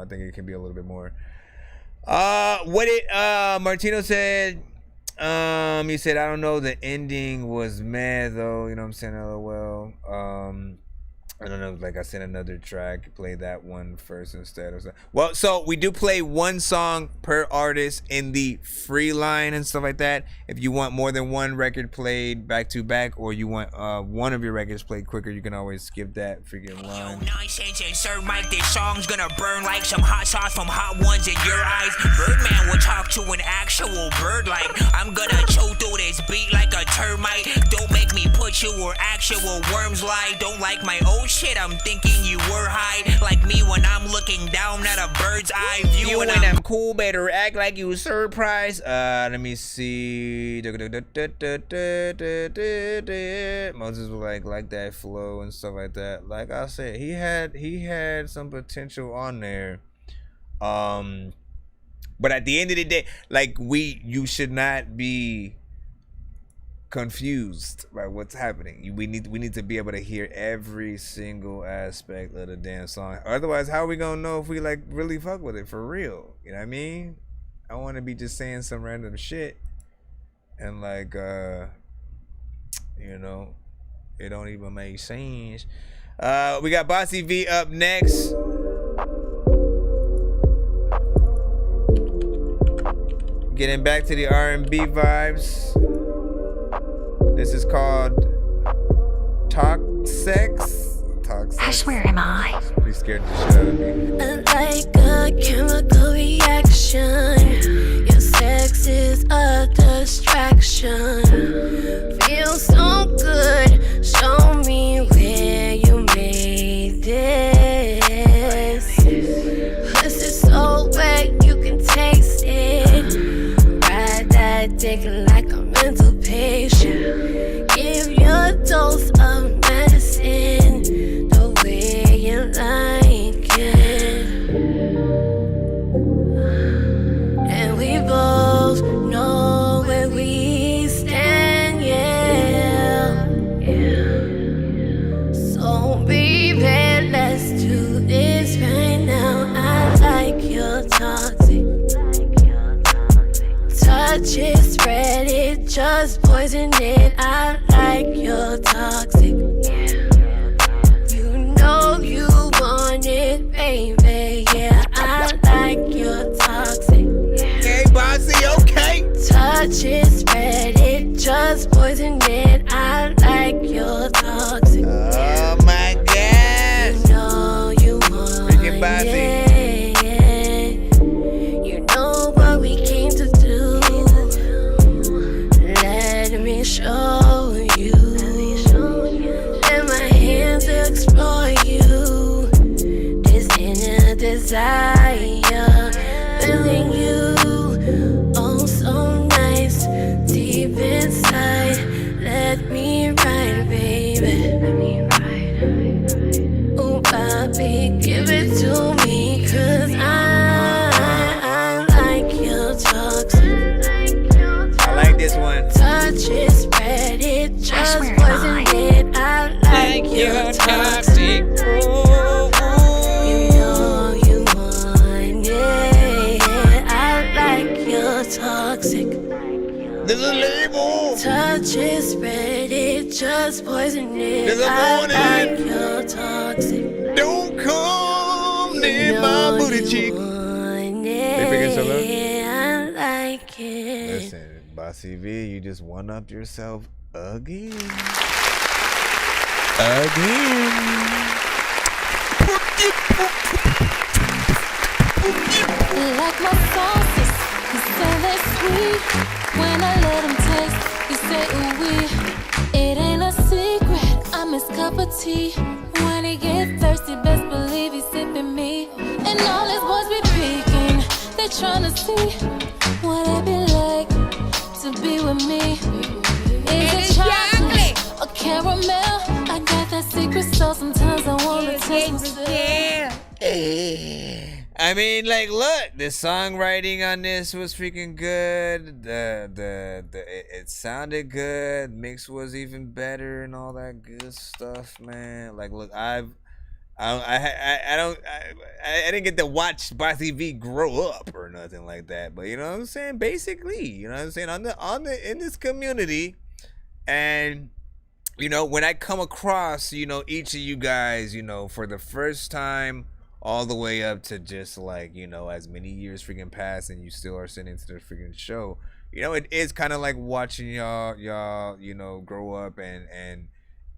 think it can be a little bit more. Martino said, He said, I don't know, the ending was mad though, you know what I'm saying, LOL. I don't know, like I said, another track, play that one first instead or something. Well, so we do play one song per artist in the free line and stuff like that. If you want more than one record played back to back, or you want one of your records played quicker, you can always skip that freaking line. Nonsense and Sir Mike, this song's gonna burn like some hot sauce from hot ones in your eyes. Birdman will talk to an actual bird like I'm gonna chew through this beat like a termite. Don't make me put you where actual worms lie. Don't like my old shit, I'm thinking you were high like me when I'm looking down at a bird's eye view. You and I'm cool, better act like you surprised. Let me see. Moses was like that flow and stuff like that. Like I said, he had some potential on there. But at the end of the day, like you should not be confused by what's happening. We need to be able to hear every single aspect of the damn song. Otherwise, how are we gonna know if we like really fuck with it for real? You know what I mean? I want to be just saying some random shit and like you know, it don't even make sense. We got Bossy V up next. Getting back to the R&B vibes. This is called Talk Sex. Ash, where am I? Pretty scared to shit out of me. Like a chemical reaction, your sex is a distraction. Feels so good, show me where you made this. This is so wet, you can taste it. Ride that dick like a mental patient. Give your dose of medicine the way you like it. And we both know where we stand, yeah. So baby, let's do this right now. I like your toxic. Touch it, spread it, just poison it. I like your toxic. You know you want it, baby. Yeah, I like your toxic. Okay, Bossy, okay. Touch it, spread it, just poison it. I like your toxic. Oh my God. You know you want Freaking Bossy. it. You know what we came to do. Let me show you. Let my hands explore you. This inner desire, feeling you. Oh, so nice, deep inside. Let me ride, baby. Oh, Bobby, give it to me, 'cause I like your toxic. I like this one. Touch it, spread it, just poison it. I like your toxic. You know you want it. I like your toxic. There's a label. Touch it, spread it, just poison it. There's a I warning. like your toxic. Don't come near my booty cheek. They figure so low? Yeah, I like it. Listen, Bossy V, you just one-upped yourself again. Like my sauces, you say they're sweet. When I let them taste, you say ooh wee. It ain't a secret, I'm his cup of tea. When he gets thirsty, best believe he's sipping me. And all his boys be peeking, they tryna see what it be like to be with me. Is it chocolate or caramel? I got that secret sauce, sometimes I wanna taste myself. I mean, like, look, the songwriting on this was freaking good. It sounded good. Mix was even better and all that good stuff, man. Like, look, I didn't get to watch Bossy V grow up or nothing like that. But you know what I'm saying? Basically, you know what I'm saying? In this community, and you know, when I come across, you know, each of you guys, you know, for the first time, all the way up to just like, you know, as many years freaking pass and you still are sitting to the freaking show, you know, it is kind of like watching y'all, you know, grow up and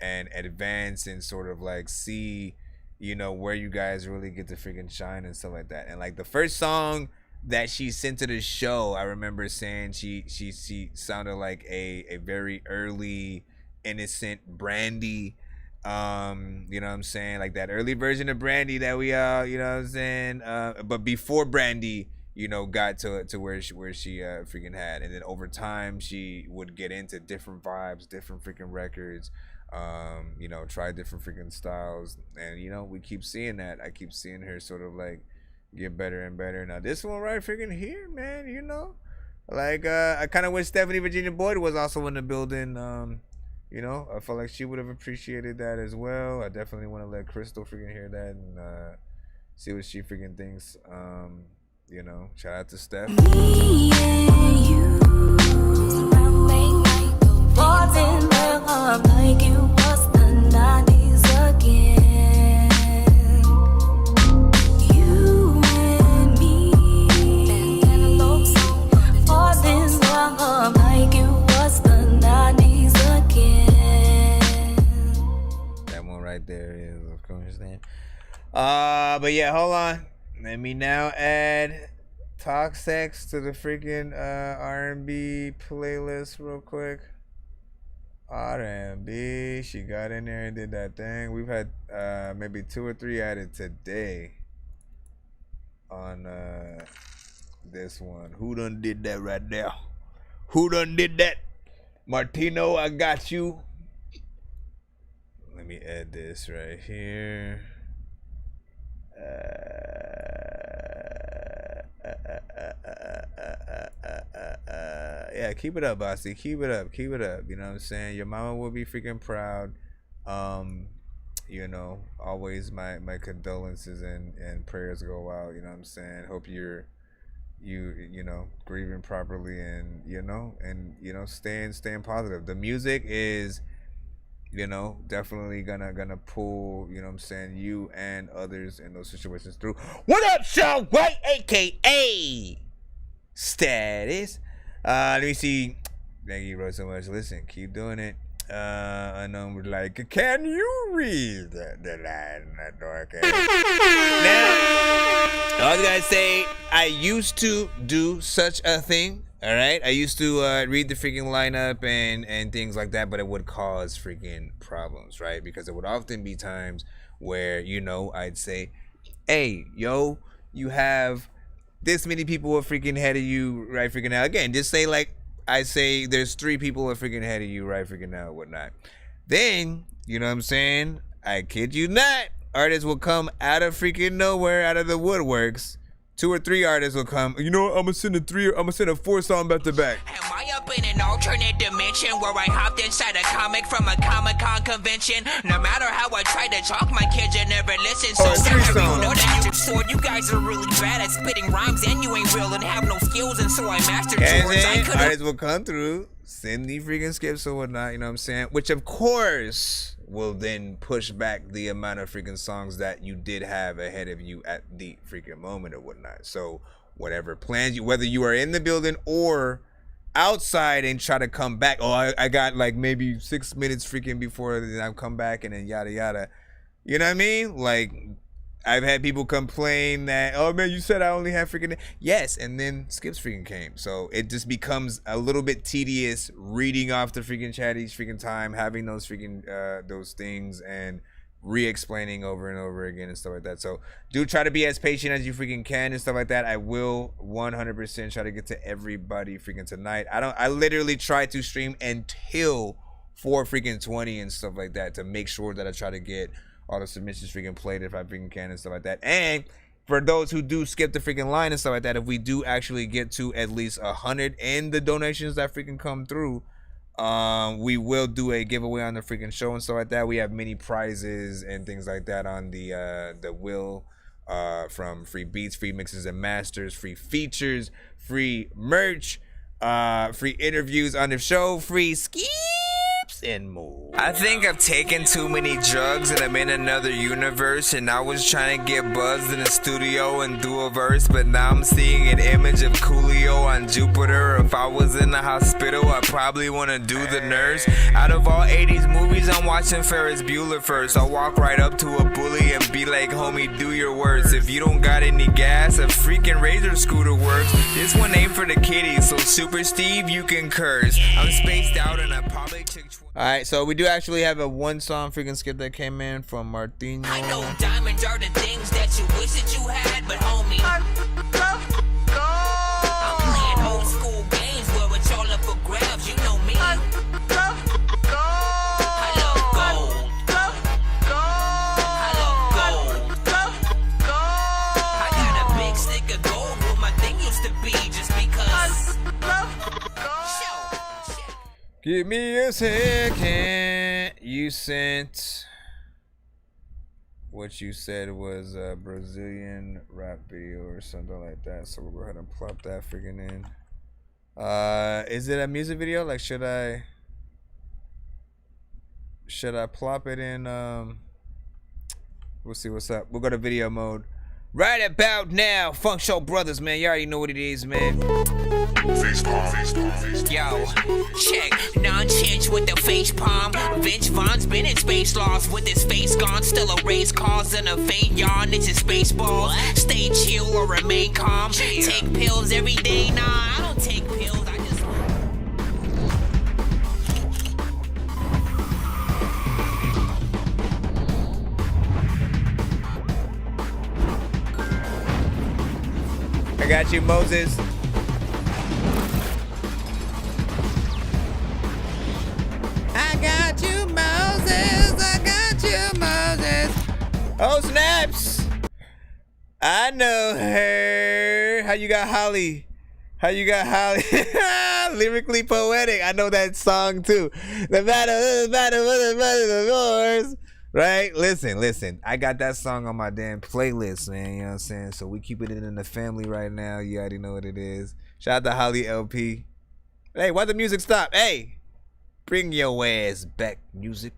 advance and sort of like see, you know, where you guys really get to freaking shine and stuff like that. And like the first song that she sent to the show, I remember saying she sounded like a very early innocent Brandy. You know what I'm saying, like that early version of Brandy that we all, you know what I'm saying, but before Brandy, you know, got to where she freaking had. And then over time she would get into different vibes, different freaking records, you know, try different freaking styles, and you know, we keep seeing that. I keep seeing her sort of like get better and better. Now this one right freaking here, man, you know, like I kind of wish Stephanie Virginia Boyd was also in the building. You know, I felt like she would have appreciated that as well. I definitely want to let Crystal freaking hear that and see what she freaking thinks. You know, shout out to Steph. Me and you falling in love like it was the 90s again. You and me falling in love like it was the 90s again. That one right there is, of course, then. But yeah, hold on. Let me now add Talk Sex to the freaking R&B playlist real quick. R&B, she got in there and did that thing. We've had maybe 2 or 3 added today on this one. Who done did that right there? Who done did that? Martino, I got you. Let me add this right here. Yeah, keep it up, Bossy. Keep it up. Keep it up. You know what I'm saying? Your mama will be freaking proud. You know, always my condolences and prayers go out. You know what I'm saying? Hope you know, grieving properly and you know staying positive. The music is, you know, definitely gonna pull, you know what I'm saying, you and others in those situations through. What up, Sean White, aka Status? Let me see. Thank you, wrote so much. Listen, keep doing it. Unknown was like, can you read the line, Dork? Now, I was gonna say, I used to do such a thing. All right, I used to read the freaking lineup and things like that, but it would cause freaking problems, right? Because there would often be times where, you know, I'd say, hey, yo, you have this many people are freaking ahead of you right freaking now. Again, just say like, I say there's 3 people are freaking ahead of you right freaking now, whatnot. Then, you know what I'm saying? I kid you not, artists will come out of freaking nowhere, out of the woodworks. 2 or 3 artists will come. You know what? I'm gonna send a 4 song back to back. Am I up in an alternate dimension where I hopped inside a comic from a Comic-Con convention? No matter how I try to talk, my kids you never listen. So you know that you sword. You guys are really bad at spitting rhymes and you ain't real and have no skills, and so I mastered yours. Artists will come through, send the freaking skips or whatnot, you know what I'm saying? Which of course will then push back the amount of freaking songs that you did have ahead of you at the freaking moment or whatnot. So whatever plans you, whether you are in the building or outside and try to come back, oh, I got like maybe 6 minutes freaking before then I come back and then yada yada. You know what I mean? Like, I've had people complain that, oh man, you said I only have freaking, yes, and then skips freaking came. So it just becomes a little bit tedious reading off the freaking chat each freaking time, having those freaking those things and re-explaining over and over again and stuff like that. So do try to be as patient as you freaking can and stuff like that. I will 100% try to get to everybody freaking tonight. I literally try to stream until 4:20 and stuff like that to make sure that I try to get all the submissions freaking played if I freaking can and stuff like that. And for those who do skip the freaking line and stuff like that, if we do actually get to at least 100 in the donations that freaking come through, We will do a giveaway on the freaking show and stuff like that. We have many prizes and things like that on the wheel, from free beats, free mixes and masters, free features, free merch, free interviews on the show, free skips and more. I think I've taken too many drugs and I'm in another universe, and I was trying to get buzzed in the studio and do a verse, but now I'm seeing an image of Coolio on Jupiter. If I was in the hospital, I'd probably want to do the nurse. Out of all 80s movies, I'm watching Ferris Bueller first. I'll walk right up to a bully and be like, homie, do your worst. If you don't got any gas, a freaking razor scooter works. This one ain't for the kiddies, so Super Steve, you can curse. I'm spaced out and I probably took... Alright, so we do actually have a one song freaking skip that came in from Martino. I know diamonds are the things that you wish that you had, but homie, I'm playing old school games where it's all up for grabs. You know me. I love gold. I love gold. I got a big stick of gold where my thing used to be, just because. Give me a second. You sent what you said was a Brazilian rap video or something like that. So we'll go ahead and plop that freaking in. Is it a music video? Like, should I plop it in? We'll see what's up. We'll go to video mode. Right about now, Funk Show Brothers, man. You already know what it is, man. Yo, check. Nonsenze with the face palm. Vince Vaughn's been in space lost with his face gone. Still a race cause and a faint yawn. It's his baseball. Stay chill or remain calm. Take pills every day. Nah, I don't take pills. I just... I got you, Moses. I got you, Moses. I got you, Moses. Oh, snaps. I know her. How you got Holly? How you got Holly? Lyrically poetic. I know that song too. The battle of yours. Right? Listen. I got that song on my damn playlist, man. You know what I'm saying? So we keep it in the family right now. You already know what it is. Shout out to Holly LP. Hey, why the music stop? Hey, bring your ass back, music.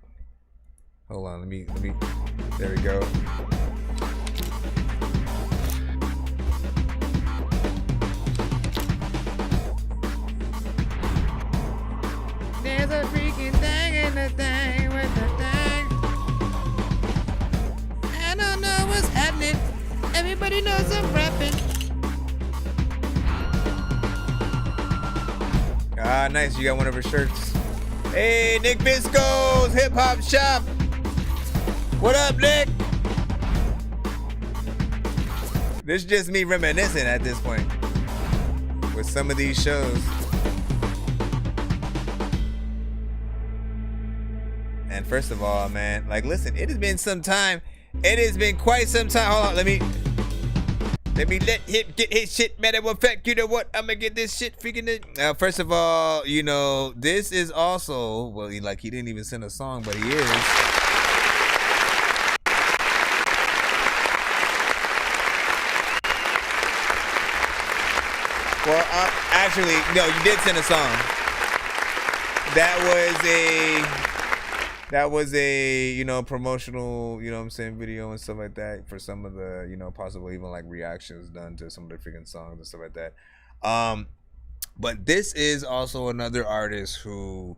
Hold on, let me. There we go. There's a freaking thing in the thing with the thing. I don't know what's happening. Everybody knows I'm rapping. Ah, nice. You got one of her shirts. Hey, Nick Bisco's Hip Hop Shop. What up, Nick? This is just me reminiscing at this point with some of these shows. And first of all, man, like, listen, it has been some time. It has been quite some time. Hold on, let me let him get his shit. Matter of fact, you know what? I'm gonna get this shit freaking. First of all, you know, this is also, well, he didn't even send a song, but he is. Well, actually, no, you did send a song. That was a, you know, promotional, you know what I'm saying, video and stuff like that for some of the, you know, possible even like reactions done to some of the freaking songs and stuff like that. But this is also another artist who,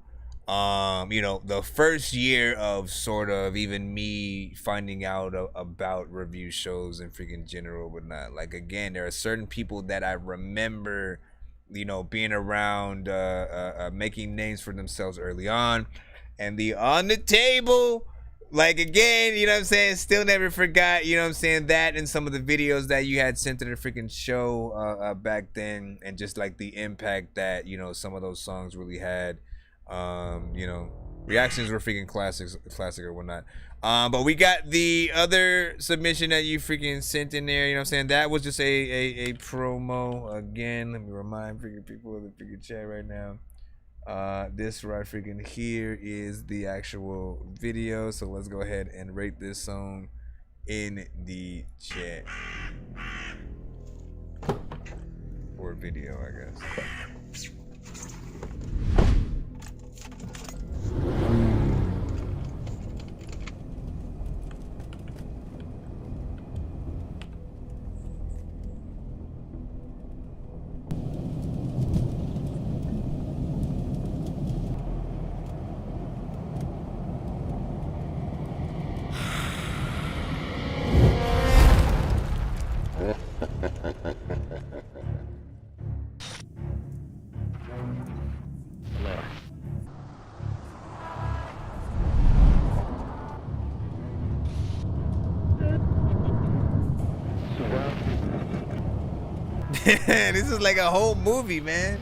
you know, the first year of sort of even me finding out about review shows and freaking general whatnot. Like, again, there are certain people that I remember, you know, being around, making names for themselves early on. And the On the Table, like, again, you know what I'm saying, still never forgot, you know what I'm saying, that and some of the videos that you had sent to the freaking show back then, and just like the impact that, you know, some of those songs really had. You know, reactions were freaking classic or whatnot. But we got the other submission that you freaking sent in there, you know what I'm saying, that was just a promo. Again, let me remind freaking people of the freaking chat right now. This right freaking here is the actual video. So let's go ahead and rate this song in the chat. Or video, I guess. This is like a whole movie, man.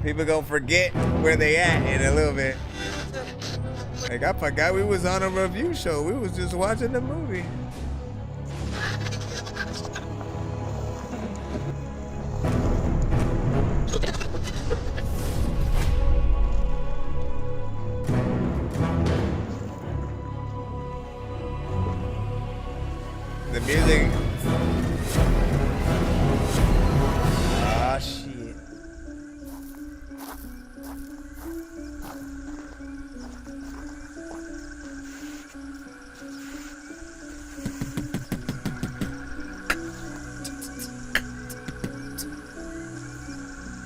People gonna forget where they at in a little bit. Like, I forgot we was on a review show. We was just watching the movie. The music. Ah, shit.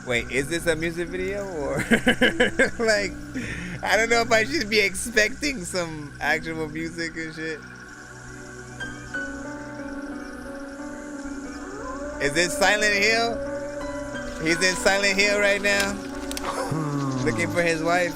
Wait, is this a music video or like, I don't know if I should be expecting some actual music and shit. Is this Silent Hill? He's in Silent Hill right now, looking for his wife.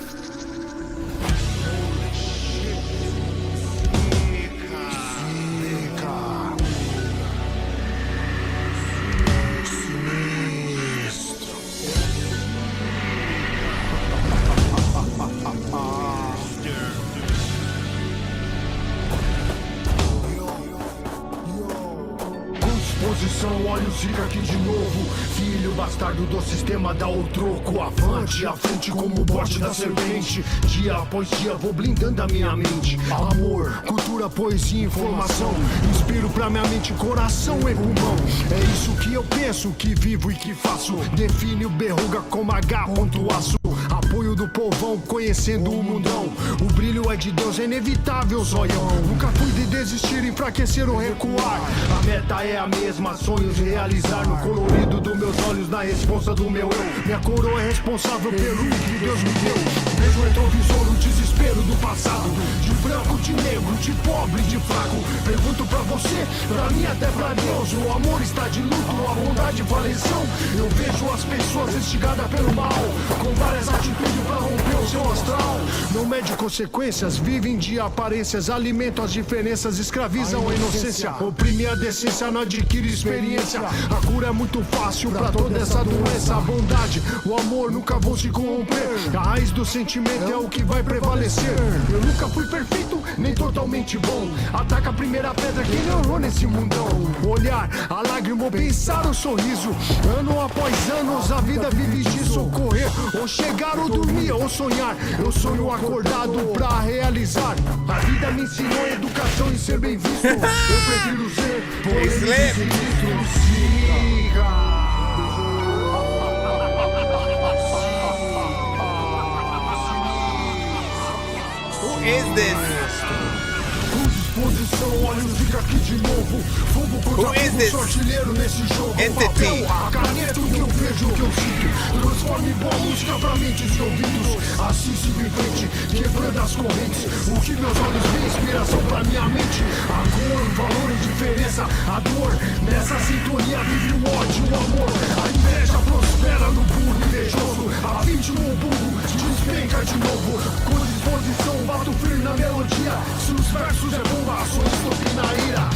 Olha o Zika aqui de novo. Filho bastardo do sistema dá o troco. Avante, à frente como o bote da serpente. Dia após dia vou blindando a minha mente. Amor, cultura, poesia, informação. Inspiro pra minha mente, coração e pulmão. É isso que eu penso, que vivo e que faço. Define o berruga como H.aço. Apoio do povão, conhecendo o mundão. O brilho é de Deus, é inevitável, zoião. Nunca fui de desistir, enfraquecer ou recuar. A meta é a mesma, sonhos realizar. No colorido dos meus olhos, na responsa do meu eu. Minha coroa é responsável pelo que Deus me deu. Vejo o retrovisor, o desespero do passado. De branco, de negro, de pobre, de fraco. Pergunto pra você, pra mim até pra Deus. O amor está de luto, a bondade faleceu. Eu vejo as pessoas instigadas pelo mal, com várias atitudes pra romper o seu astral. Não mede consequências, vivem de aparências. Alimentam as diferenças, escravizam a inocência. Oprime a decência, não adquire experiência. A cura é muito fácil pra toda essa doença. A bondade, o amor nunca vão se corromper. A raiz do sentimento é o que vai prevalecer. Eu nunca fui perfeito, nem totalmente bom. Ataca a primeira pedra quem não errou nesse mundão. Olhar, a lágrima ou pensar o sorriso. Ano após anos a vida vive de socorrer. Ou chegar ou dormir ou sonhar. Eu sonho acordado pra realizar. A vida me ensinou educação e ser bem visto. Eu prefiro ser Who is this? Olha o Zika aqui de novo. Fogo contra fogo, artilheiro nesse jogo. Papel, a caneta, o que eu vejo, o que eu sinto. Transforme boa música pra mentes e ouvidos. Assim sigo em frente, quebrando as correntes. O que meus olhos veem, inspiração pra minha mente. A cor, o valor e diferença. A dor, nessa sintonia vive o ódio, o amor. A inveja prospera no burro invejoso. A vítima, o burro, despenca de novo. Com disposição, bato firme na melodia. Se os versos é bomba, sou estopim na ira.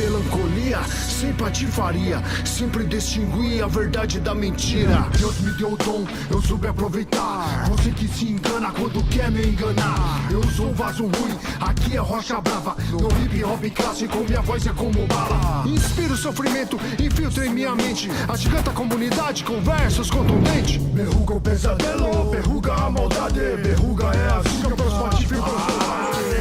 melancolia, sem patifaria, sempre distingui a verdade da mentira. Deus me deu o dom, eu soube aproveitar. Você que se engana quando quer me enganar. Eu sou um vaso ruim, aqui é rocha brava. No hip hop clássico, minha voz é como bala. Inspiro sofrimento, infiltro em minha mente. Agiganta a comunidade com versos contundentes. Berruga o pesadelo, berruga a maldade. Berruga é a zica pros fortificados.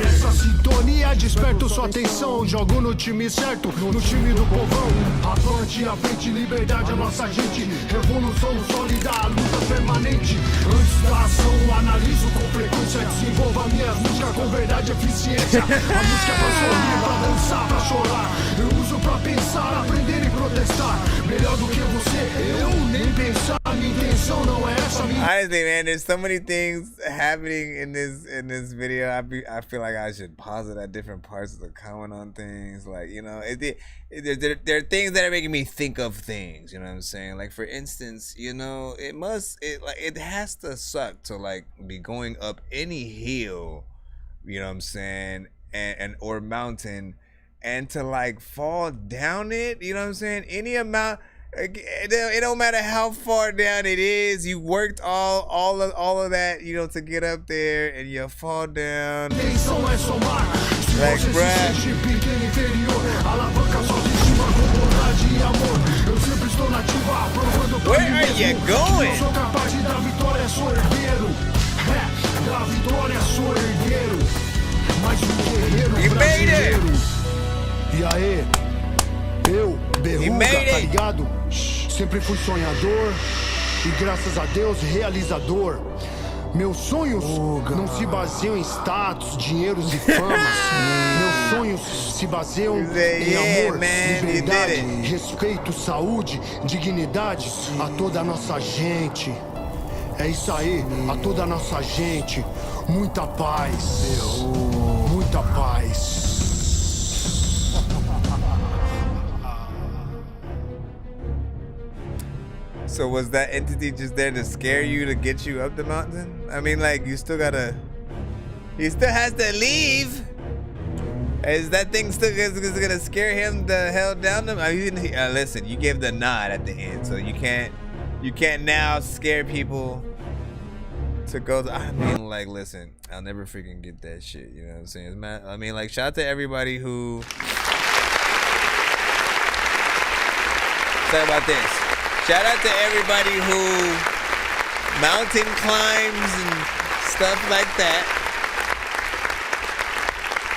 Essa sintonia desperta sua atenção. Jogo no time certo, no time do povão. Avante, à frente, liberdade a nossa gente. Revolução sólida, luta permanente. Antes da ação, analiso com frequência. Desenvolva minhas músicas com verdade e eficiência. A música é pra sorrir, pra dançar, pra chorar. Eu uso pra pensar, aprender e protestar. Melhor do que você, eu nem pensar. Minha intenção não é essa. Honestly, man, there's so many things happening in this video. I feel like I should pause it at different parts to comment on things. Like, you know, there are things that are making me think of things. You know what I'm saying? Like, for instance, you know, it has to suck to like be going up any hill. You know what I'm saying? And or mountain, and to like fall down it. You know what I'm saying? Any amount. It don't matter how far down it is. You worked all of that, you know, to get up there, and you fall down. Like, bruh. Where are you going? You made it. E aí? Eu, Berruga, tá ligado? Sempre fui sonhador e graças a Deus realizador. Meus sonhos não se baseiam em status, dinheiros e famas. Meus sonhos se baseiam em amor, liberdade, respeito, saúde, dignidade a toda a nossa gente. É isso aí, a toda a nossa gente. Muita paz, muita paz. So was that entity just there to scare you, to get you up the mountain? I mean, like, he still has to leave. Is that thing still gonna scare him the hell down them? I mean, listen, you gave the nod at the end, so you can't now scare people to go. I mean, like, listen, I'll never freaking get that shit. You know what I'm saying? I mean, like, shout out to everybody who. Sorry about this. Shout out to everybody who mountain climbs and stuff like that.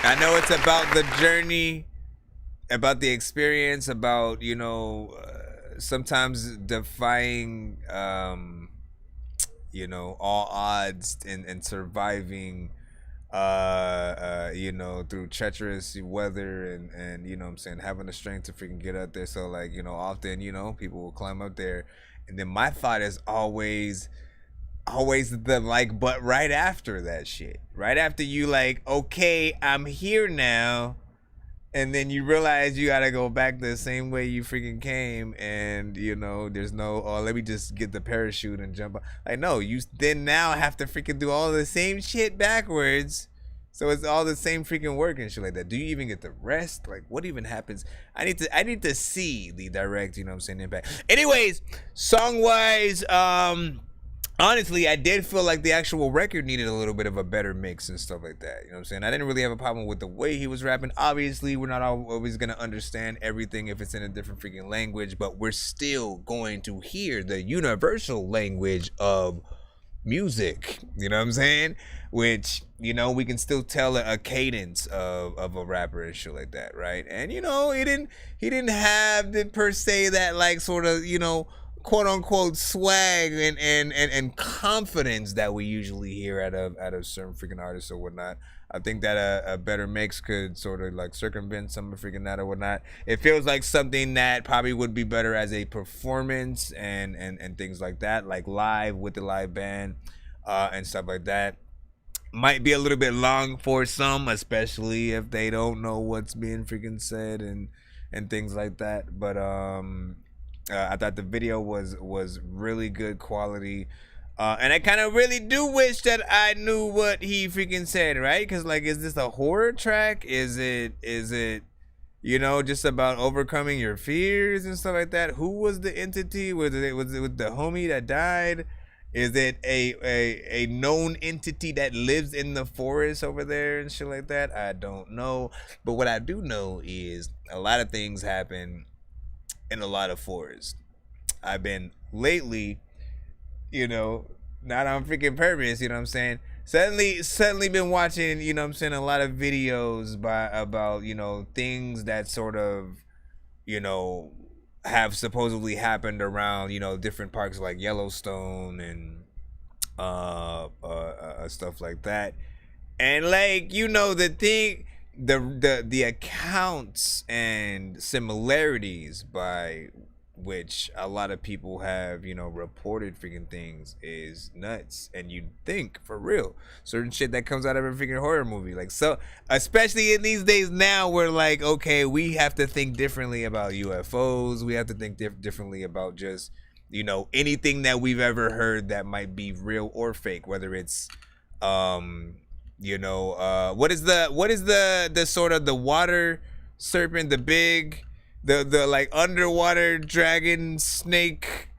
I know it's about the journey, about the experience, about, you know, sometimes defying, you know, all odds and surviving, you know, through treacherous weather and you know what I'm saying, having the strength to freaking get up there. So, like, you know, often, you know, people will climb up there, and then my thought is always the like, but right after that shit, right after you like, okay, I'm here now, and then you realize you gotta go back the same way you freaking came, and you know, there's no, oh, let me just get the parachute and jump up. Like, no, you then now have to freaking do all the same shit backwards. So it's all the same freaking work and shit like that. Do you even get the rest? Like, what even happens? I need to see the direct, you know what I'm saying, impact. Anyways, song wise, honestly, I did feel like the actual record needed a little bit of a better mix and stuff like that. You know what I'm saying? I didn't really have a problem with the way he was rapping. Obviously, we're not always going to understand everything if it's in a different freaking language, but we're still going to hear the universal language of music. You know what I'm saying? Which, you know, we can still tell a cadence of a rapper and shit like that, right? And, you know, he didn't have the, per se, that like sort of, you know, quote unquote swag and confidence that we usually hear out of certain freaking artists or whatnot. I think that a better mix could sort of like circumvent some of freaking that or whatnot. It feels like something that probably would be better as a performance and things like that, like live with the live band and stuff like that. Might be a little bit long for some, especially if they don't know what's being freaking said and things like that. But I thought the video was really good quality. And I kind of really do wish that I knew what he freaking said, right? Because, like, is this a horror track? Is it, you You know, just about overcoming your fears and stuff like that. Who was the entity? Was it with the homie that died? Is it a known entity that lives in the forest over there and shit like that? I don't know. But what I do know is a lot of things happen in a lot of forests. I've been lately, you know, not on freaking purpose, you know what I'm saying? Suddenly been watching, you know what I'm saying, a lot of videos about, you know, things that sort of, you know, have supposedly happened around, you know, different parks like Yellowstone and stuff like that. And like, you know, the accounts and similarities by which a lot of people have, you know, reported freaking things is nuts. And you think, for real, certain shit that comes out of a freaking horror movie, like, so especially in these days now, we're like, okay, we have to think differently about UFOs. We have to think differently about just, you know, anything that we've ever heard that might be real or fake, whether it's you know, what is the sort of the water serpent, the big, the like underwater dragon snake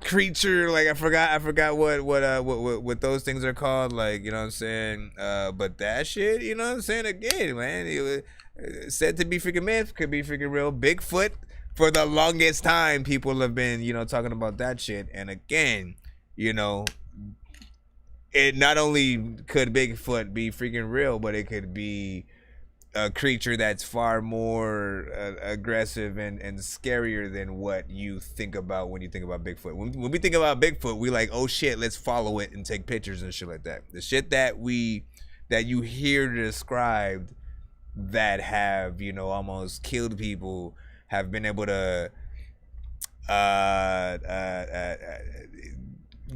creature, like I forgot what those things are called, like, you know what I'm saying, but that shit, you know what I'm saying, again, man, it was said to be freaking myth, could be freaking real. Bigfoot, for the longest time, people have been, you know, talking about that shit, and again, you know, it not only could Bigfoot be freaking real, but it could be a creature that's far more aggressive and scarier than what you think about when you think about Bigfoot. When we think about Bigfoot, we like, oh shit, let's follow it and take pictures and shit like that. The shit that you hear described that have, you know, almost killed people, have been able to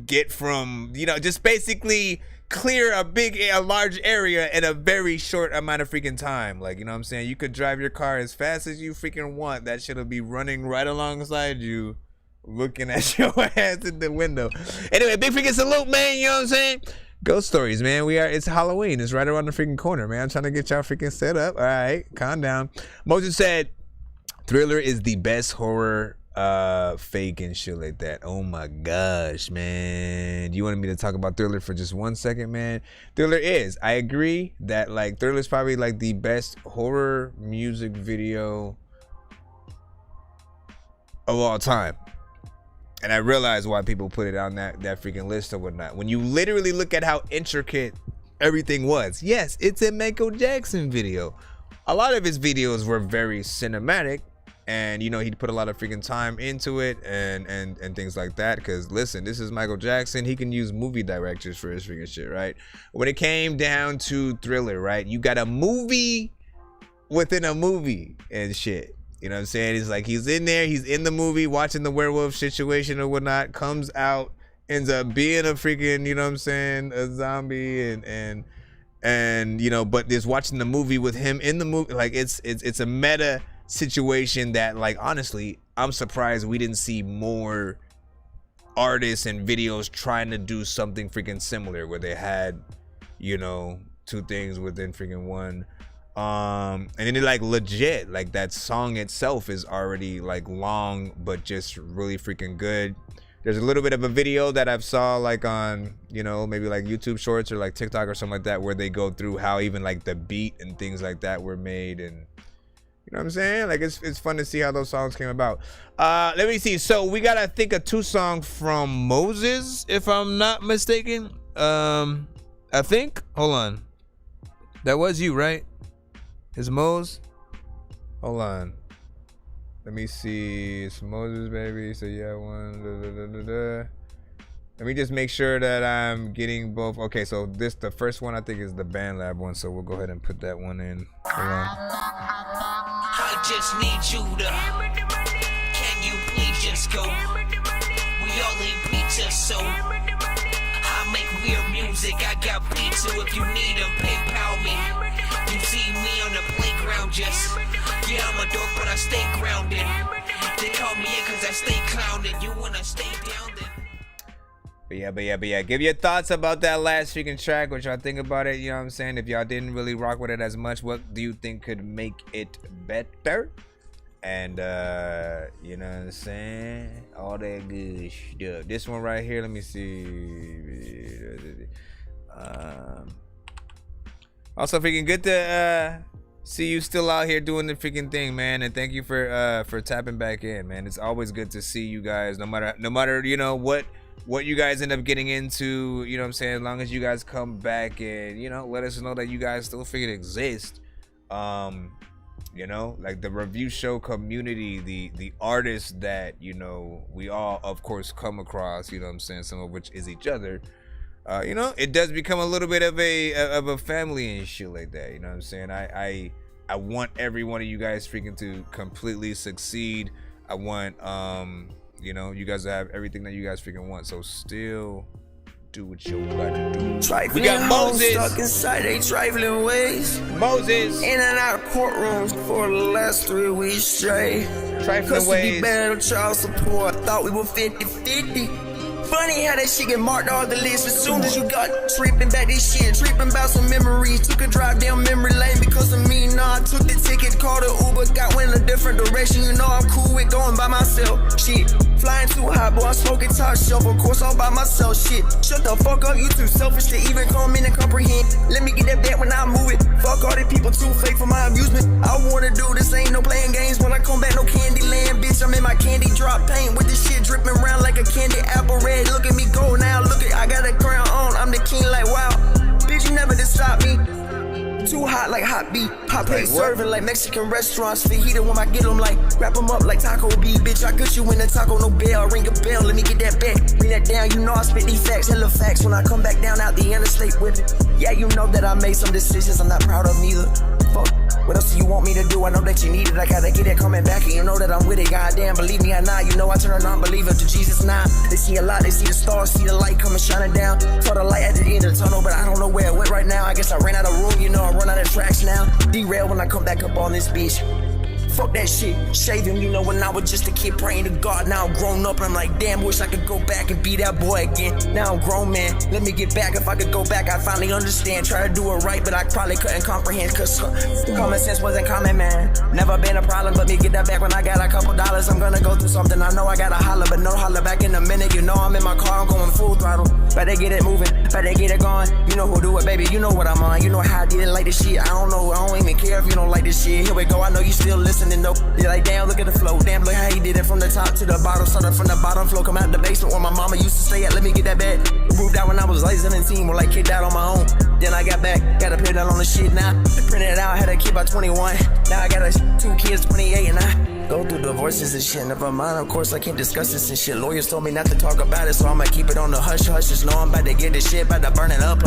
get from, you know, just basically clear a large area in a very short amount of freaking time. Like, you know what I'm saying? You could drive your car as fast as you freaking want. That shit'll be running right alongside you, looking at your ass in the window. Anyway, big freaking salute, man. You know what I'm saying? Ghost stories, man. It's Halloween. It's right around the freaking corner, man. I'm trying to get y'all freaking set up. All right, calm down. Moses said Thriller is the best horror fake and shit like that. Oh my gosh, man. You wanted me to talk about Thriller for just 1 second, man? Thriller is, I agree that like Thriller is probably like the best horror music video of all time. And I realize why people put it on that freaking list or whatnot. When you literally look at how intricate everything was. Yes, it's a Michael Jackson video. A lot of his videos were very cinematic, and you know, he'd put a lot of freaking time into it and things like that, because listen, this is Michael Jackson. He can use movie directors for his freaking shit, right? When it came down to Thriller, right, you got a movie within a movie and shit. You know what I'm saying? It's like he's in there, he's in the movie watching the werewolf situation or whatnot, comes out, ends up being a freaking, you know what I'm saying, a zombie, and you know, but just watching the movie with him in the movie, like it's a meta situation that, like, honestly, I'm surprised we didn't see more artists and videos trying to do something freaking similar, where they had, you know, two things within freaking one. And then it like legit, like that song itself is already like long, but just really freaking good. There's a little bit of a video that I've saw like on, you know, maybe like YouTube Shorts or like TikTok or something like that, where they go through how even like the beat and things like that were made, and you know what I'm saying? Like it's fun to see how those songs came about. Let me see. So we gotta think of two songs from Moses, if I'm not mistaken. I think. Hold on. That was you, right? It's Moses. Hold on. Let me see. It's Moses, baby. So yeah, one. Let me just make sure that I'm getting both. Okay, so the first one I think is the Band Lab one. So we'll go ahead and put that one in. Hold on. I just need you to. Can you please just go? We all eat pizza, so I make weird music. I got beats, so if you need them, PayPal me. You see me on the playground, just yeah, I'm a dork, but I stay grounded. They call me in cause I stay clowning. You wanna stay down then? But yeah. Give your thoughts about that last freaking track. What y'all think about it? You know what I'm saying? If y'all didn't really rock with it as much, what do you think could make it better? And you know what I'm saying? All that good stuff. This one right here, let me see. Also freaking good to see you still out here doing the freaking thing, man. And thank you for tapping back in, man. It's always good to see you guys, no matter you know what you guys end up getting into, you know what I'm saying? As long as you guys come back and, you know, let us know that you guys still freaking exist. You know, like the review show community, the artists that, you know, we all of course come across, you know what I'm saying, some of which is each other. You know, it does become a little bit of a family and shit like that, you know what I'm saying? I want every one of you guys freaking to completely succeed. I want you know, you guys have everything that you guys freaking want. So still do what you gotta do. Trifling We got Moses stuck inside they trifling ways. Moses in and out of courtrooms for the last 3 weeks straight. Trifling ways. Be better than child support. Thought we were 50-50. Funny how that shit get marked off the list as soon as you got tripping back this shit, tripping about some memories. Took a drive down memory lane because of me. Nah, I took the ticket, called an Uber, got went in a different direction. You know I'm cool with going by myself. Shit, flying too high, boy, I'm smoking top shelf. Of course, all by myself. Shit, shut the fuck up, you too selfish to even come in and comprehend. Let me get that back when I move it. Fuck all these people too fake for my amusement. I wanna do this, ain't no playing games. When I come back, no candy land, bitch. I'm in my candy drop paint with this shit dripping around like a candy apple red. Look at me go now, look at I got a crown on. I'm the king like wow. Bitch, you never did stop me. Too hot like hot beef. Hot plate serving like Mexican restaurants. Fajita when I get them like wrap them up like taco beef. Bitch, I got you in the taco, no bell. Ring a bell, let me get that back. Bring that down, you know I spit these facts. Hella facts when I come back down out the interstate with it. Yeah, you know that I made some decisions I'm not proud of neither. Fuck, what else do you want me to do? I know that you need it. I gotta get it coming back and you know that I'm with it. Goddamn, believe me or not, you know I turn a non-believer to Jesus now. They see a lot, they see the stars, see the light coming shining down. Saw the light at the end of the tunnel, but I don't know where it went right now. I guess I ran out of room, you know I run out of tracks now. Derail when I come back up on this beach. Fuck that shit, shaving, you know when I was just a kid praying to God. Now I'm grown up and I'm like, damn, wish I could go back and be that boy again. Now I'm grown, man, let me get back. If I could go back, I'd finally understand. Try to do it right, but I probably couldn't comprehend. Cause common sense wasn't common, man. Never been a problem, but me get that back when I got a couple dollars. I'm gonna go through something, I know I gotta holler, but no holler back in a minute. You know I'm in my car, I'm going full throttle. Better get it moving, better get it going. You know who do it, baby, you know what I'm on. You know how I did it like this shit. I don't know, I don't even care if you don't like this shit. Here we go, I know you still listening though. You're like, damn, look at the flow. Damn, look how he did it from the top to the bottom. Started from the bottom flow, come out the basement where my mama used to stay at. Let me get that bag. Moved out when I was like 17, more like kicked out on my own. Then I got back, gotta pay that on the shit now. Printed it out, had a kid by 21. Now I got 2 kids, 28, and I go through divorces and shit. Never mind, of course I can't discuss this and shit. Lawyers told me not to talk about it, so I'ma keep it on the hush hush. Just know I'm about to get this shit, about to burn it up.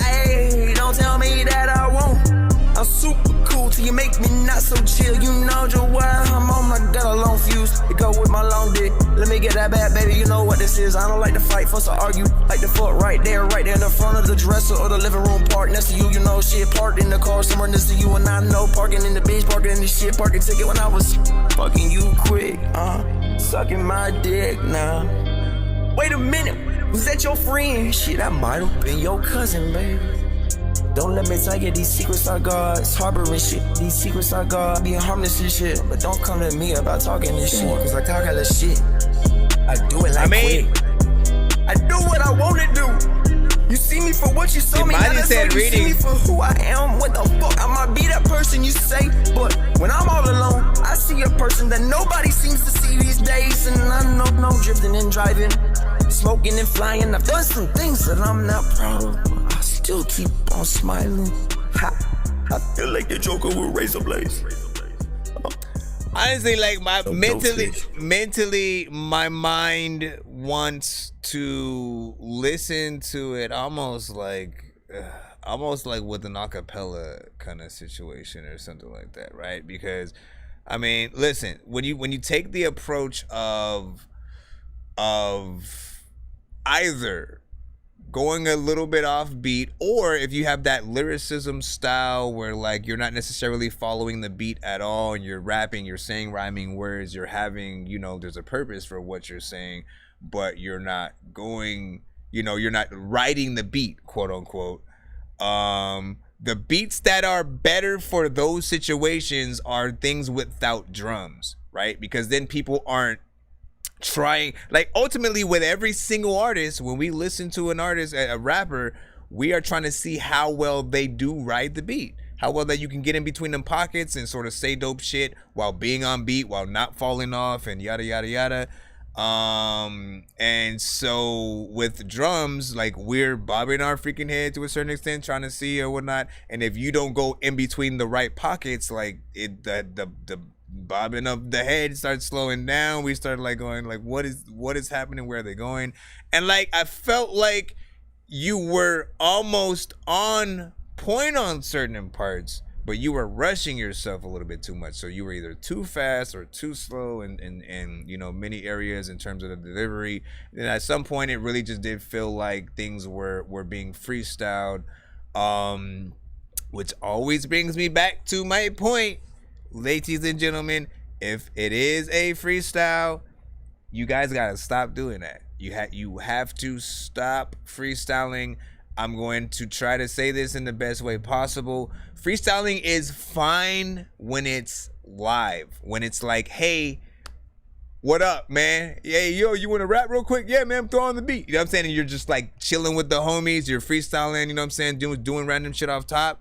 Hey, don't tell me that I won't. I'm super cool till you make me not so chill. You know just why I'm on my got a long fuse. It go with my long dick. Let me get that bad, baby. You know what this is. I don't like to fight, fuss or argue. Like the foot right there in the front of the dresser or the living room park next to you. You know shit parked in the car somewhere next to you, and I know parking in the beach, parking in the shit, parking ticket when I was fucking you quick. Sucking my dick now. Wait a minute, was that your friend? Shit, I might have been your cousin, baby. Don't let me tell you these secrets I got. It's harboring shit. These secrets I got. Being harmless and shit. But don't come to me about talking this shit. Cause I talk hella shit. I do it like quick. I do what I wanna do. You see me for what you saw me. Now that's how you see me for who I am. What the fuck? I might be that person you say. But when I'm all alone, I see a person that nobody seems to see these days. And I know no drifting and driving. Smoking and flying. I've done some things that I'm not proud of. Still keep on smiling. Ha, I feel like the Joker will raise a blaze. Honestly, like my mentally, my mind wants to listen to it almost like with an acapella kind of situation or something like that, right? Because, I mean, listen, when you take the approach of either going a little bit off beat, or if you have that lyricism style where like you're not necessarily following the beat at all and you're rapping, you're saying rhyming words, you're having, you know, there's a purpose for what you're saying, but you're not going, you know, you're not writing the beat, quote unquote. The beats that are better for those situations are things without drums, right? Because then people aren't trying, like, ultimately with every single artist, when we listen to an artist, a rapper, we are trying to see how well they do ride the beat, how well that you can get in between them pockets and sort of say dope shit while being on beat, while not falling off, and yada yada yada. And so with drums, like, we're bobbing our freaking head to a certain extent, trying to see or whatnot, and if you don't go in between the right pockets, like, the bobbing of the head starts slowing down. We start like going like, what is happening? Where are they going? And like, I felt like you were almost on point on certain parts, but you were rushing yourself a little bit too much. So you were either too fast or too slow in you know, many areas in terms of the delivery. And at some point it really just did feel like things were being freestyled, which always brings me back to my point, ladies and gentlemen. If it is a freestyle, you guys gotta stop doing that. You have to stop freestyling. I'm going to try to say this in the best way possible. Freestyling is fine when it's live. When it's like, hey, what up, man? Hey, yo, you want to rap real quick? Yeah, man, I'm throwing the beat. You know what I'm saying? And you're just like chilling with the homies. You're freestyling, you know what I'm saying? Doing random shit off top.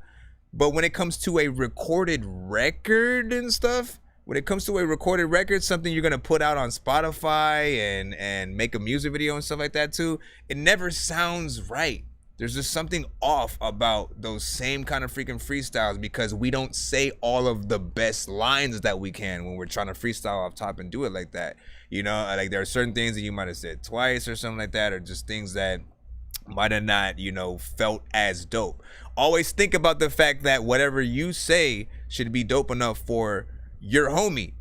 But when it comes to a recorded record and stuff, something you're gonna put out on Spotify and make a music video and stuff like that too, it never sounds right. There's just something off about those same kind of freaking freestyles, because we don't say all of the best lines that we can when we're trying to freestyle off top and do it like that. You know, like, there are certain things that you might have said twice or something like that, or just things that might have not, you know, felt as dope. Always think about the fact that whatever you say should be dope enough for your homie,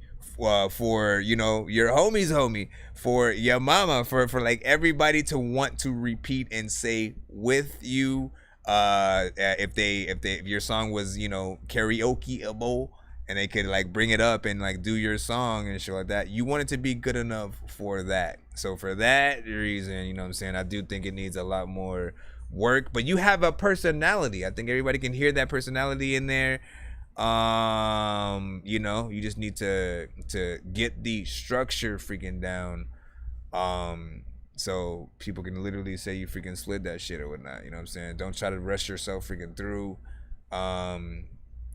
for, you know, your homie's homie, for your mama, for like everybody to want to repeat and say with you. If your song was, you know, karaokeable, and they could like bring it up and like do your song and shit like that, you want it to be good enough for that. So for that reason, you know what I'm saying, I do think it needs a lot more work. But you have a personality. I think everybody can hear that personality in there. You know, you just need to get the structure freaking down, so people can literally say you freaking slid that shit or whatnot. You know what I'm saying? Don't try to rush yourself freaking through.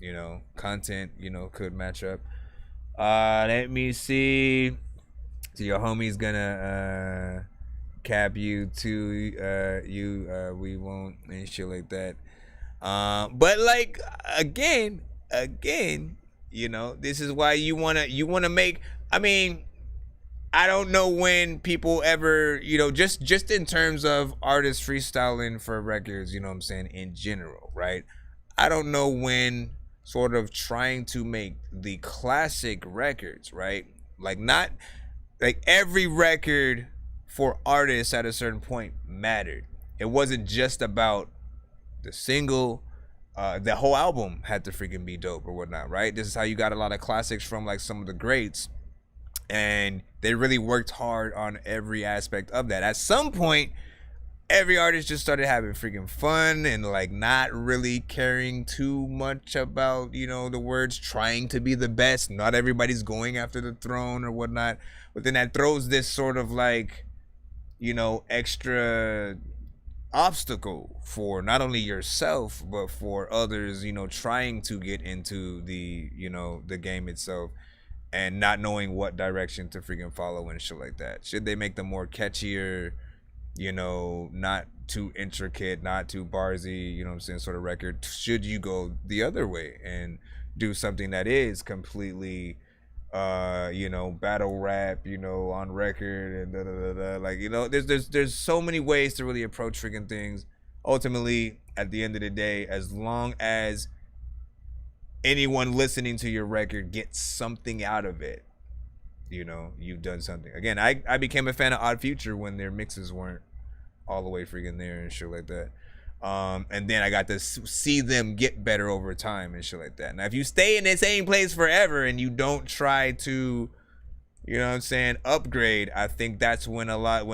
You know, content, you know, could match up. Let me see. So your homie's gonna cap you to we won't and shit like that. But like, again, you know, this is why you wanna make, I mean, I don't know when people ever, you know, just in terms of artists freestyling for records, you know what I'm saying, in general, right? I don't know when sort of trying to make the classic records, right? Like, not like every record for artists at a certain point mattered. It wasn't just about the single. The whole album had to freaking be dope or whatnot, right? This is how you got a lot of classics from like some of the greats, and they really worked hard on every aspect of that. At some point, every artist just started having freaking fun and like not really caring too much about, you know, the words, trying to be the best. Not everybody's going after the throne or whatnot, but then that throws this sort of like, you know, extra obstacle for not only yourself but for others, you know, trying to get into the, you know, the game itself and not knowing what direction to freaking follow and shit like that. Should they make them more catchier, you know, not too intricate, not too barsy, you know what I'm saying, sort of record? Should you go the other way and do something that is completely you know, battle rap, you know, on record and da da da da? Like, you know, there's so many ways to really approach freaking things. Ultimately, at the end of the day, as long as anyone listening to your record gets something out of it, you know, you've done something. Again, I became a fan of Odd Future when their mixes weren't all the way freaking there and shit like that. And then I got to see them get better over time and shit like that. Now, if you stay in the same place forever and you don't try to, you know what I'm saying, Upgrade, I think that's when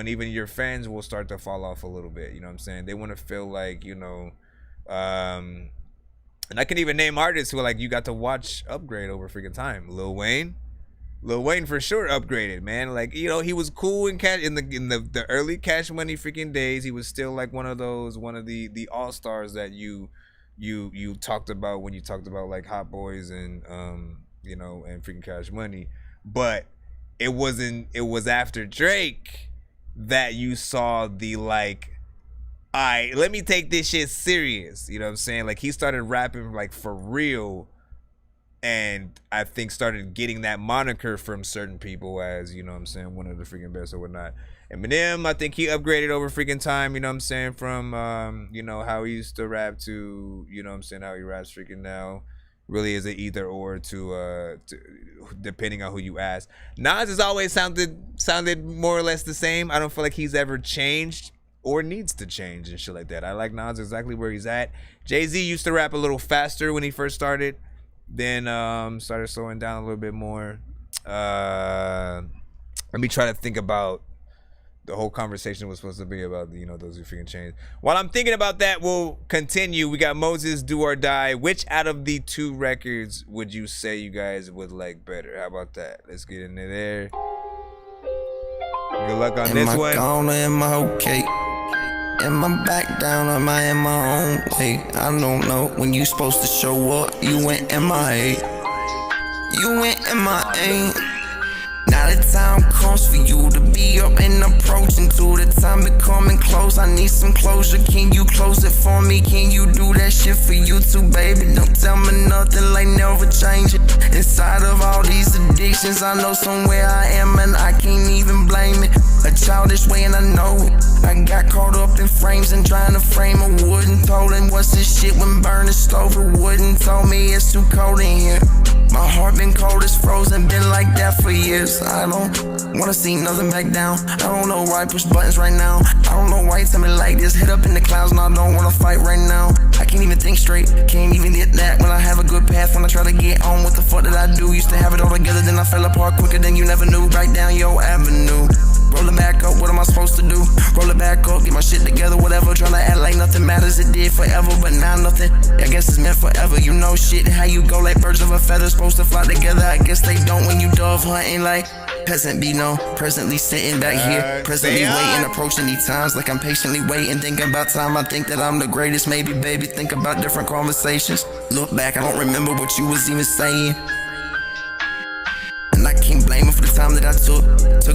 even your fans will start to fall off a little bit. You know what I'm saying? They want to feel like, you know, and I can even name artists who like you got to watch Upgrade over freaking time. Lil Wayne for sure upgraded, man. Like, you know, he was cool in the early Cash Money freaking days. He was still like one of the all-stars that you talked about when you talked about like Hot Boys and you know, and freaking Cash Money. But it was after Drake that you saw the like, all right, let me take this shit serious. You know what I'm saying? Like, he started rapping like for real, and I think started getting that moniker from certain people as, you know what I'm saying, one of the freaking best or whatnot. Eminem, I think he upgraded over freaking time, you know what I'm saying, from you know, how he used to rap to, you know what I'm saying, how he raps freaking now. Really is an either or to depending on who you ask. Nas has always sounded more or less the same. I don't feel like he's ever changed or needs to change and shit like that. I like Nas exactly where he's at. Jay-Z used to rap a little faster when he first started, then started slowing down a little bit more. Let me try to think about, the whole conversation was supposed to be about, you know, those who freaking changed. While I'm thinking about that, we'll continue. We got Moses, Do or Die. Which out of the two records would you say you guys would like better? How about that? Let's get into there. Good luck on this one. Am I gone or am I okay? Am I back down or am I in my own way? I don't know. When you supposed to show up, you went MIA. You went MIA. Now the time comes for you to be up and approaching to the time becoming close. I need some closure. Can you close it for me? Can you do that shit for you too, baby? Don't tell me nothing like never change it. Inside of all these addictions, I know somewhere I am and I can't even blame it. A childish way and I know it. I got caught up in frames and trying to frame a wooden told him what's this shit when burning stove or wooden told me it's too cold in here. My heart been cold as frozen, been like that for years. I don't wanna see nothing back down. I don't know why I push buttons right now. I don't know why you tell me like this. Head up in the clouds and I don't wanna fight right now. I can't even think straight, can't even get that. When I have a good path, when I try to get on, what the fuck did I do? Used to have it all together, then I fell apart quicker than you never knew. Right down your avenue. Roll it back up, what am I supposed to do? Roll it back up, get my shit together, whatever. Tryna act like nothing matters, it did forever, but now nothing. I guess it's meant forever, you know shit. How you go like birds of a feather, supposed to fly together. I guess they don't when you dove hunting like peasant be known. Presently sitting back here, presently waiting, approaching these times like I'm patiently waiting. Thinking about time, I think that I'm the greatest. Maybe, baby, think about different conversations. Look back, I don't remember what you was even saying. And I can't blame him for the time that I took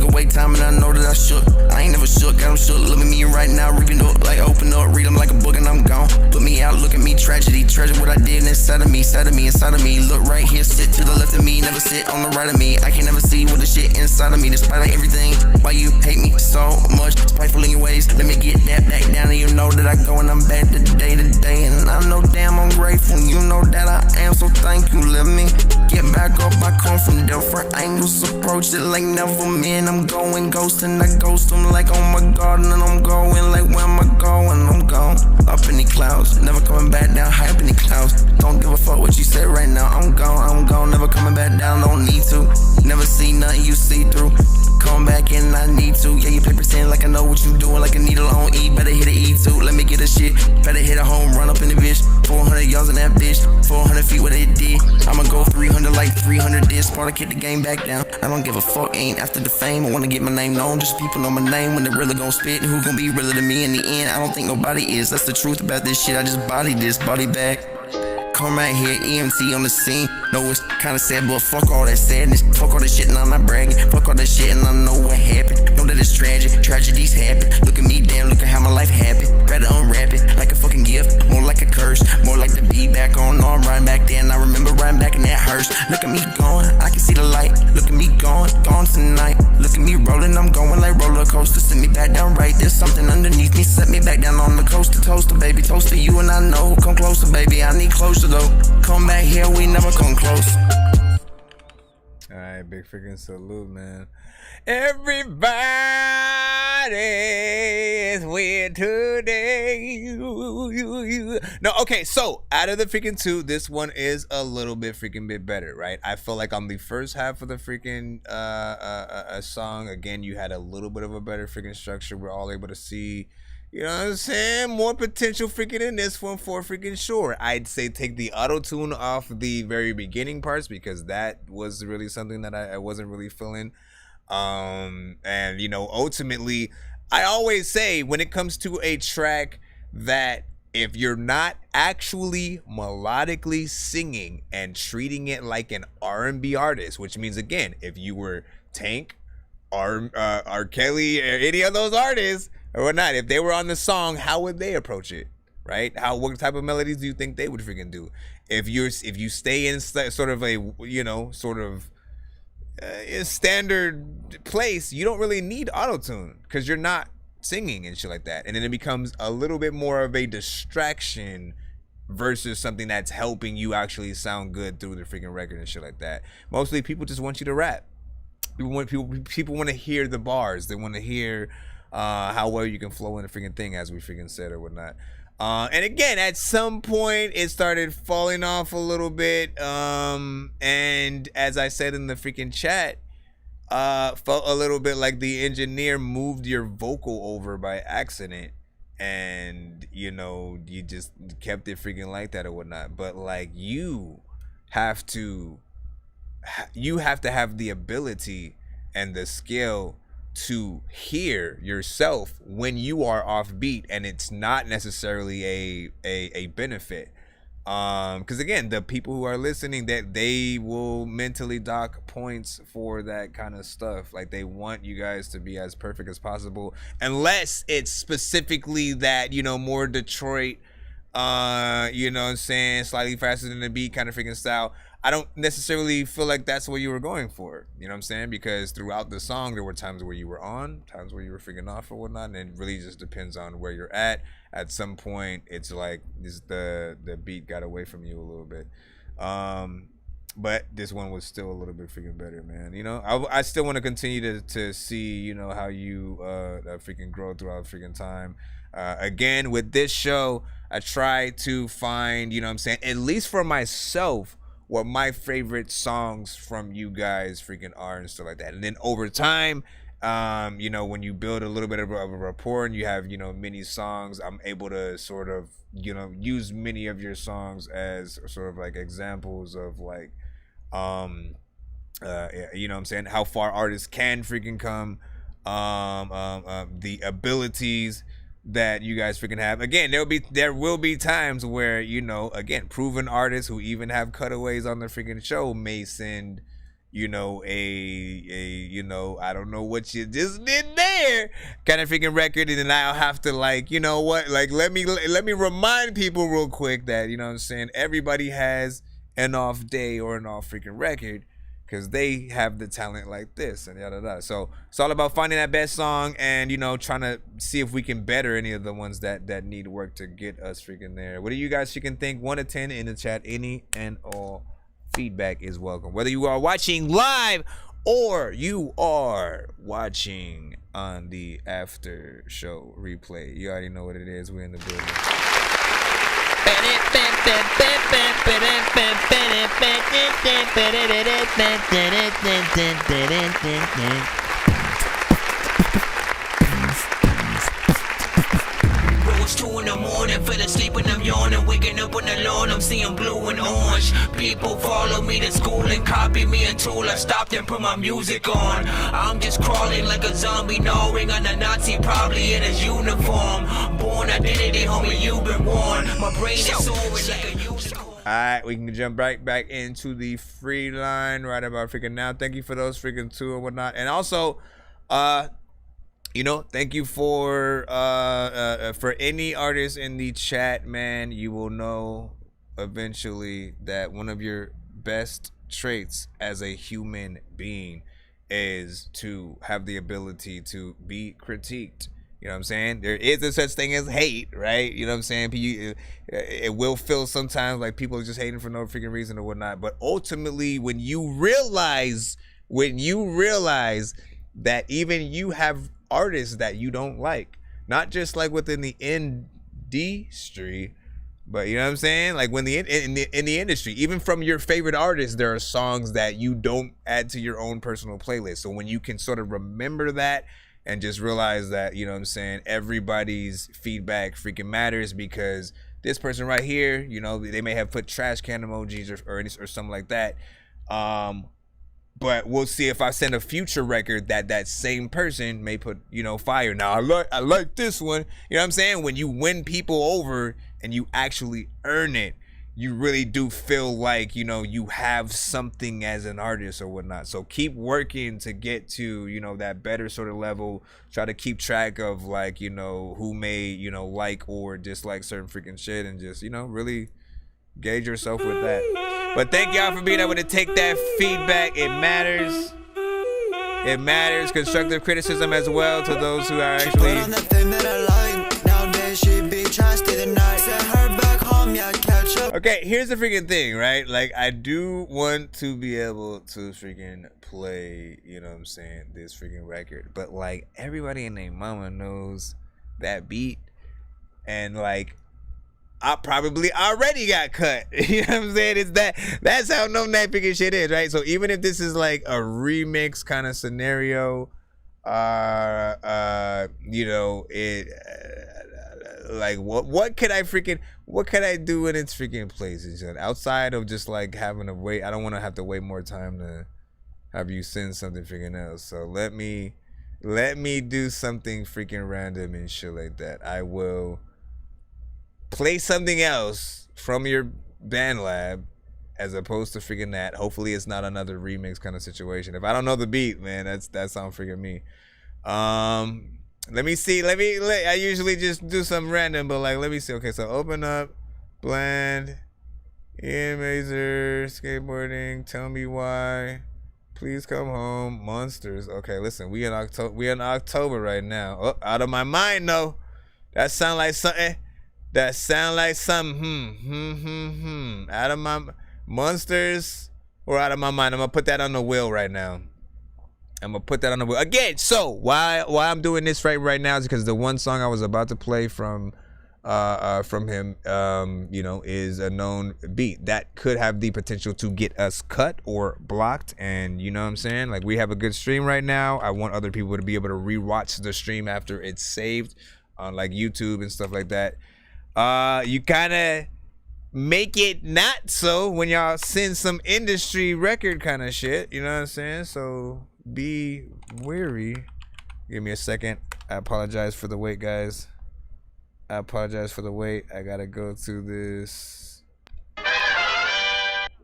away time and I know that I shook. I ain't never shook, got him shook. Look at me right now, reading up like open up, read them like a book and I'm gone. Put me out, look at me, tragedy, treasure what I did inside of me, inside of me. Look right here, sit to the left of me, never sit on the right of me. I can never see what the shit inside of me, despite like everything. Why you hate me so much, spiteful in your ways. Let me get that back down and you know that I go and I'm back to day. And I know damn I'm grateful, you know that I am, so thank you. Let me get back up, I come from different angles, approach it like never man. I'm going ghost and I ghost them like oh my god, and I'm going like where am I going? I'm gone up in the clouds, never coming back down, high up in the clouds. Don't give a fuck what you say right now. I'm gone, never coming back down. Don't need to, never see nothing you see through. Come back and I need to. Yeah, you play pretend like I know what you doing, like a needle on E. Better hit a E2, let me get a shit. Better hit a home run up in the bitch. 400 yards in that bitch, 400 feet what it did. I'ma go 300 like 300 did. Sparta kick the game back down. I don't give a fuck, ain't after the fame. I wanna get my name known, just people know my name. When they really gon' spit, who gon' be realer than me in the end? I don't think nobody is. That's the truth about this shit. I just body this, body back. Come right here, EMT on the scene. Know it's kinda sad, but fuck all that sadness. Fuck all that shit and I'm not bragging. Fuck all that shit and I know what happened. Know that it's tragic, tragedies happen. Look at me, damn, look at how my life happened. Rather unwrap it like a fucking gift, more like a curse. More like to be back on. No, I'm riding back then. I remember riding back in that hearse. Look at me going, I can see the light. Look at me gone tonight. Look at me rolling, I'm going like roller coaster. Send me back down right, there's something underneath me. Set me back down on the coaster, toaster, baby. Toaster you and I know. Come closer, baby, I need closer though. Come back here, we never come close. Alright, big freaking salute, man. Everybody is weird today. No, okay, so out of the freaking two, this one is a little bit freaking bit better, right? I feel like on the first half of the freaking song, again, you had a little bit of a better freaking structure. We're all able to see, you know what I'm saying, more potential freaking in this one for freaking sure. I'd say take the auto-tune off the very beginning parts because that was really something that I wasn't really feeling. And, you know, ultimately, I always say when it comes to a track that if you're not actually melodically singing and treating it like an R&B artist, which means, again, if you were Tank, R. Kelly, or any of those artists or whatnot, if they were on the song, how would they approach it, right? What type of melodies do you think they would freaking do? If you stay in sort of a, you know, sort of a standard place, you don't really need auto-tune because you're not singing and shit like that, and then it becomes a little bit more of a distraction versus something that's helping you actually sound good through the freaking record and shit like that. Mostly people just want you to rap. People want to hear the bars. They want to hear how well you can flow in the freaking thing, as we freaking said or whatnot. And again, at some point it started falling off a little bit, and as I said in the freaking chat, felt a little bit like the engineer moved your vocal over by accident, and you know, you just kept it freaking like that or whatnot. But like, you have to have the ability and the skill to hear yourself when you are off beat, and it's not necessarily a benefit. Because again, the people who are listening, that they will mentally dock points for that kind of stuff. Like, they want you guys to be as perfect as possible, unless it's specifically that, you know, more Detroit, you know what I'm saying, slightly faster than the beat kind of freaking style. I don't necessarily feel like that's what you were going for, you know what I'm saying? Because throughout the song, there were times where you were on, times where you were freaking off or whatnot, and it really just depends on where you're at. At some point, it's like the beat got away from you a little bit. But this one was still a little bit freaking better, man. You know, I still want to continue to see, you know, how you freaking grow throughout freaking time. Again, with this show, I try to find, you know what I'm saying, at least for myself, what my favorite songs from you guys freaking are and stuff like that. And then over time, you know, when you build a little bit of a rapport and you have, you know, many songs, I'm able to sort of, you know, use many of your songs as sort of like examples of like, you know what I'm saying, how far artists can freaking come, the abilities that you guys freaking have. Again, there will be times where, you know, again, proven artists who even have cutaways on the freaking show may send, you know, a you know, I don't know what you just did there kind of freaking record, and then I'll have to, like, you know what, like, let me remind people real quick that, you know what I'm saying, everybody has an off day or an off freaking record, because they have the talent like this and yada yada. So it's all about finding that best song and, you know, trying to see if we can better any of the ones that need work to get us freaking there. What do you guys freaking think? 1 to 10 in the chat. Any and all feedback is welcome. Whether you are watching live or you are watching on the after show replay, you already know what it is. We're in the building. It's 2 in the morning, fell asleep and I'm yawning, waking up on the lawn, I'm seeing blue and orange. People follow me to school and copy me until I stopped and put my music on. I'm just crawling like a zombie, gnawing on a Nazi, probably in his uniform. Born identity, homie, you've been warned. My brain is soaring like a unicorn. Alright, we can jump right back into the free line right about freaking now. Thank you for those freaking 2 and whatnot. And also, you know, thank you for any artist in the chat, man. You will know eventually that one of your best traits as a human being is to have the ability to be critiqued. You know what I'm saying? There is a such thing as hate, right? You know what I'm saying? It will feel sometimes like people are just hating for no freaking reason or whatnot. But ultimately, when you realize that even you have artists that you don't like, not just like within the industry, But you know what I'm saying? Like when in the industry, even from your favorite artists, there are songs that you don't add to your own personal playlist. So when you can sort of remember that and just realize that, you know what I'm saying, everybody's feedback freaking matters, because this person right here, you know, they may have put trash can emojis or something like that. But we'll see if I send a future record that same person may put, you know, fire. Now I like this one. You know what I'm saying? When you win people over and you actually earn it, you really do feel like, you know, you have something as an artist or whatnot. So keep working to get to, you know, that better sort of level. Try to keep track of, like, you know, who may, you know, like or dislike certain freaking shit, and just, you know, really gauge yourself with that. But thank y'all for being able to take that feedback. It matters. It matters. Constructive criticism as well to those who are actually. Okay, here's the freaking thing, right? Like, I do want to be able to freaking play, you know what I'm saying, this freaking record. But, like, everybody and their mama knows that beat. And, like, I probably already got cut. You know what I'm saying? That's how known that freaking shit is, right? So even if this is like a remix kind of scenario, you know, like what could I do in its freaking place? Outside of just like having to wait, I don't want to have to wait more time to have you send something freaking else. So let me do something freaking random and shit like that. I will play something else from your band lab as opposed to freaking that. Hopefully it's not another remix kind of situation. If I don't know the beat, man, that's on freaking me. Let me see. I usually just do something random, but like, let me see. Okay, so open up, bland, Ian Mazer, skateboarding, tell me why, please come home, monsters. Okay, listen, we in October right now. Oh, out of my mind, though. That sound like something. Out of my monsters or out of my mind. I'm gonna put that on the wheel right now. Again. So why I'm doing this right now is because the one song I was about to play from him, you know, is a known beat that could have the potential to get us cut or blocked. And you know what I'm saying? Like, we have a good stream right now. I want other people to be able to rewatch the stream after it's saved on like YouTube and stuff like that. You kind of make it not so when y'all send some industry record kind of shit, you know what I'm saying? So be wary. Give me a second. I apologize for the wait, guys. I gotta go to this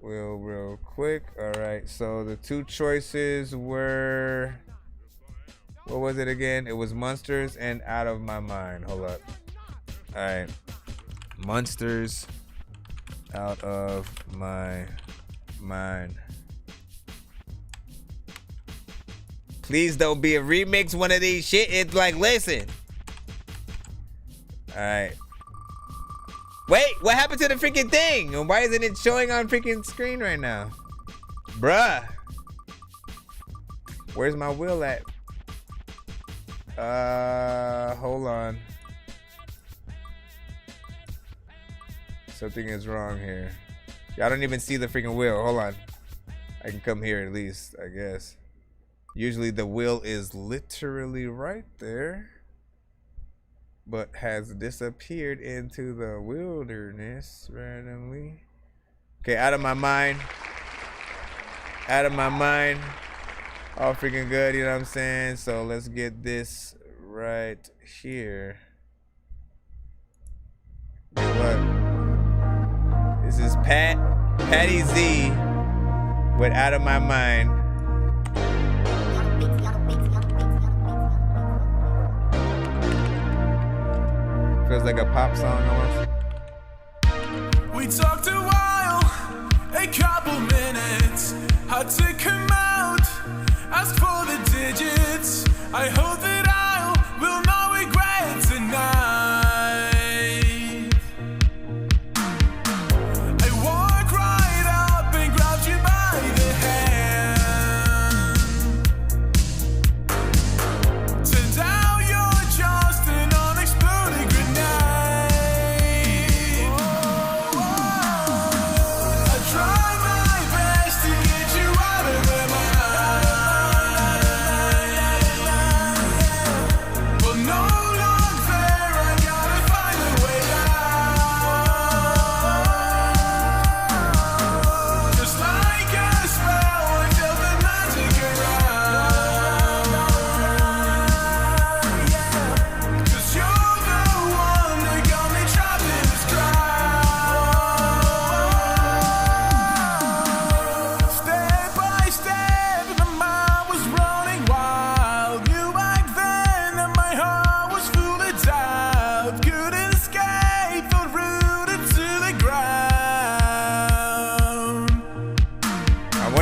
real quick. All right, so the two choices were, what was it again? It was Monsters and Out of My Mind. Hold up. All right, Monsters, Out of My Mind. Please don't be a remix one of these shit. It's like, listen. All right. Wait, what happened to the freaking thing? And why isn't it showing on freaking screen right now? Bruh. Where's my wheel at? Hold on. Something is wrong here. Y'all don't even see the freaking wheel. Hold on. I can come here at least, I guess. Usually the wheel is literally right there, but has disappeared into the wilderness randomly. Okay, Out of My Mind. Out of My Mind. All freaking good, you know what I'm saying? So let's get this right here. Guess what? This is Patty Z with Out of My Mind. Feels like a pop song almost. We talked a while, a couple minutes. Had to come out, ask for the digits. I hope that I will not regret tonight. I walk right up and grabbed you by the hand. Turned out you're just an unexploded grenade.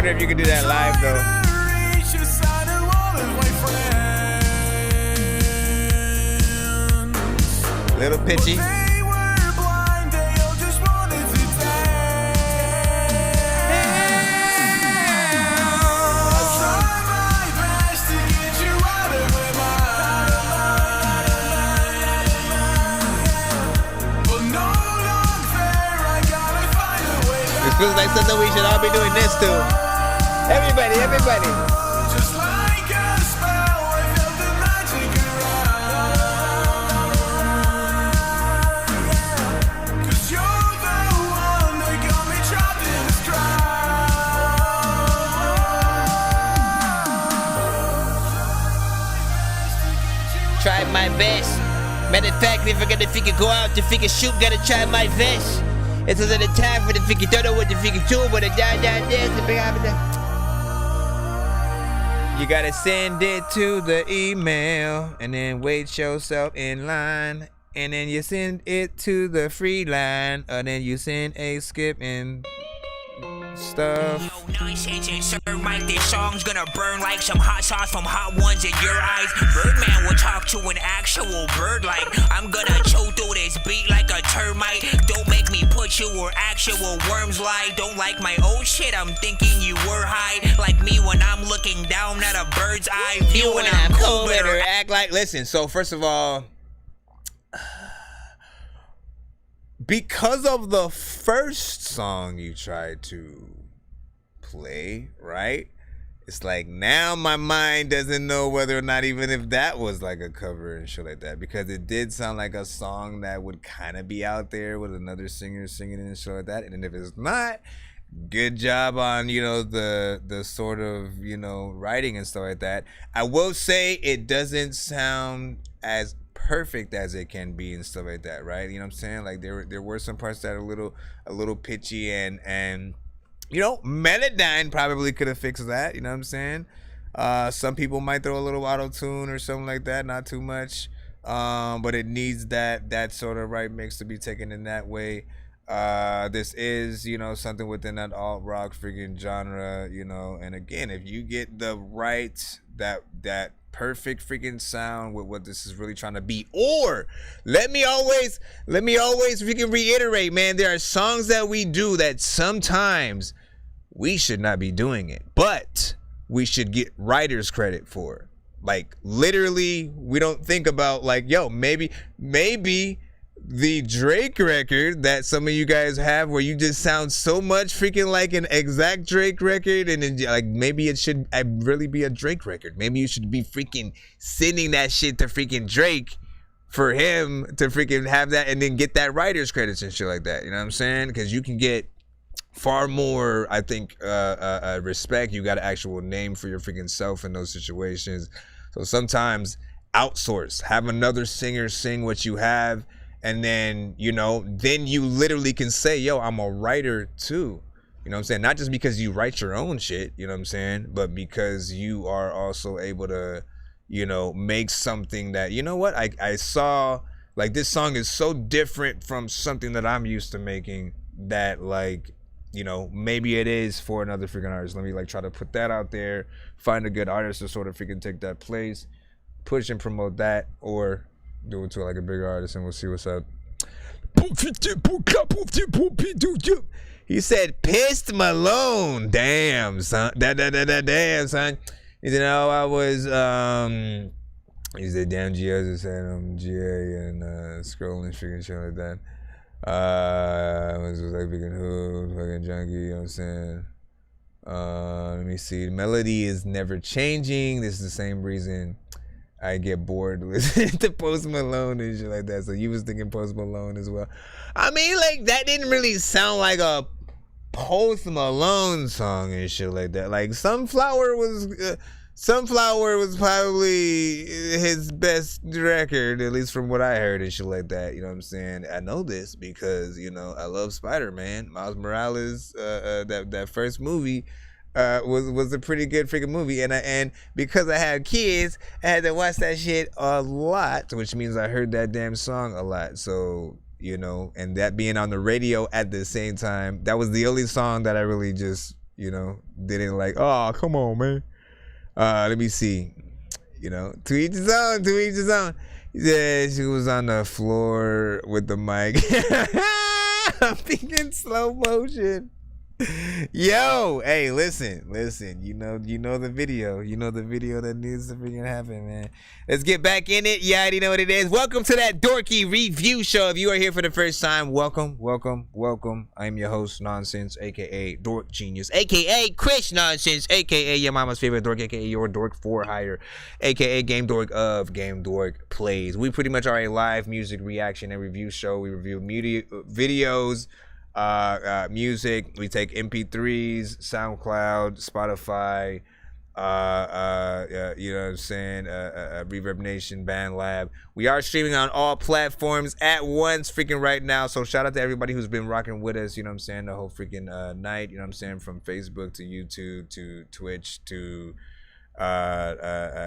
wonder if you could do that live though. Little pitchy. It feels like something we should all be doing this to. Everybody, everybody. Just like a spell, I felt the magic around. Cause you're the one that got me trapped in this crowd. Try my best. Matter of fact, if I gotta figure go out to figure shoot, gotta try my best. It's a little time for the figure don't what the figure two, but a down there, the big you gotta send it to the email and then wait yourself in line. And then you send it to the free line. And then you send a skip and stuff. Nonsense, sir, Mike, this song's gonna burn like some hot sauce from hot ones in your eyes. Birdman will talk to an actual bird like I'm gonna chew through this beat like a termite. Don't make me put you where actual worms lie. Don't like my old shit, I'm thinking you were high. Like me when I'm looking down at a bird's eye view and I'm cool, better act like. Listen, so first of all, because of the first song you tried to play, right? It's like now my mind doesn't know whether or not even if that was like a cover and shit like that, because it did sound like a song that would kind of be out there with another singer singing it and shit like that. And if it's not, good job on, you know, the sort of, you know, writing and stuff like that. I will say it doesn't sound as perfect as it can be and stuff like that, right? You know what I'm saying? Like there were some parts that are a little pitchy and you know, Melodyne probably could have fixed that, you know what I'm saying? Some people might throw a little auto-tune or something like that, not too much. But it needs that sort of right mix to be taken in that way. This is, you know, something within that alt rock freaking genre, you know, and again, if you get the right that perfect freaking sound with what this is really trying to be, or let me always freaking reiterate, man, there are songs that we do that sometimes we should not be doing it, but we should get writers credit for. Like literally, we don't think about like, yo, maybe the Drake record that some of you guys have where you just sound so much freaking like an exact Drake record, and then like maybe it should really be a Drake record. Maybe you should be freaking sending that shit to freaking Drake for him to freaking have that and then get that writer's credits and shit like that. You know what I'm saying? Because you can get far more, I think, respect. You got an actual name for your freaking self in those situations. So sometimes outsource, have another singer sing what you have. And then, you know, then you literally can say, yo, I'm a writer too. You know what I'm saying? Not just because you write your own shit, you know what I'm saying? But because you are also able to, you know, make something that, you know what? I saw, like, this song is so different from something that I'm used to making that, like, you know, maybe it is for another freaking artist. Let me, like, try to put that out there, find a good artist to sort of freaking take that place, push and promote that, or do it to like a bigger artist, and we'll see what's up. He said pissed Malone. Damn, son. Damn, son. He said, no, I was he said, damn, Geniuz just said GA and scrolling freaking shit like that. I was just like freaking hood, fucking junkie, you know what I'm saying? Let me see. The melody is never changing. This is the same reason I get bored listening to Post Malone and shit like that. So you was thinking Post Malone as well. I mean, like, that didn't really sound like a Post Malone song and shit like that. Like, Sunflower was probably his best record, at least from what I heard and shit like that. You know what I'm saying? I know this because, you know, I love Spider-Man. Miles Morales, that first movie was a pretty good freaking movie, and because I had kids, I had to watch that shit a lot, which means I heard that damn song a lot. So, you know, and that being on the radio at the same time, that was the only song that I really just you know, didn't like, oh, come on, man. Let me see. You know, to each his own, to each his own. Yeah, she was on the floor with the mic. I'm thinking slow motion. Yo, hey, listen. You know the video. You know the video that needs to freaking happen, man. Let's get back in it. You already know what it is. Welcome to that Dorky review show. If you are here for the first time, welcome. I'm your host, Nonsenze, aka Dork Genius, aka Chris Nonsenze, aka your mama's favorite dork, aka your dork for hire, aka Game Dork of Game Dork Plays. We pretty much are a live music reaction and review show. We review videos, music. We take MP3s, SoundCloud, Spotify, you know what I'm saying, Reverb Nation, BandLab. We are streaming on all platforms at once freaking right now, so shout out to everybody who's been rocking with us, you know what I'm saying, the whole freaking night, you know what I'm saying, from Facebook to YouTube to Twitch to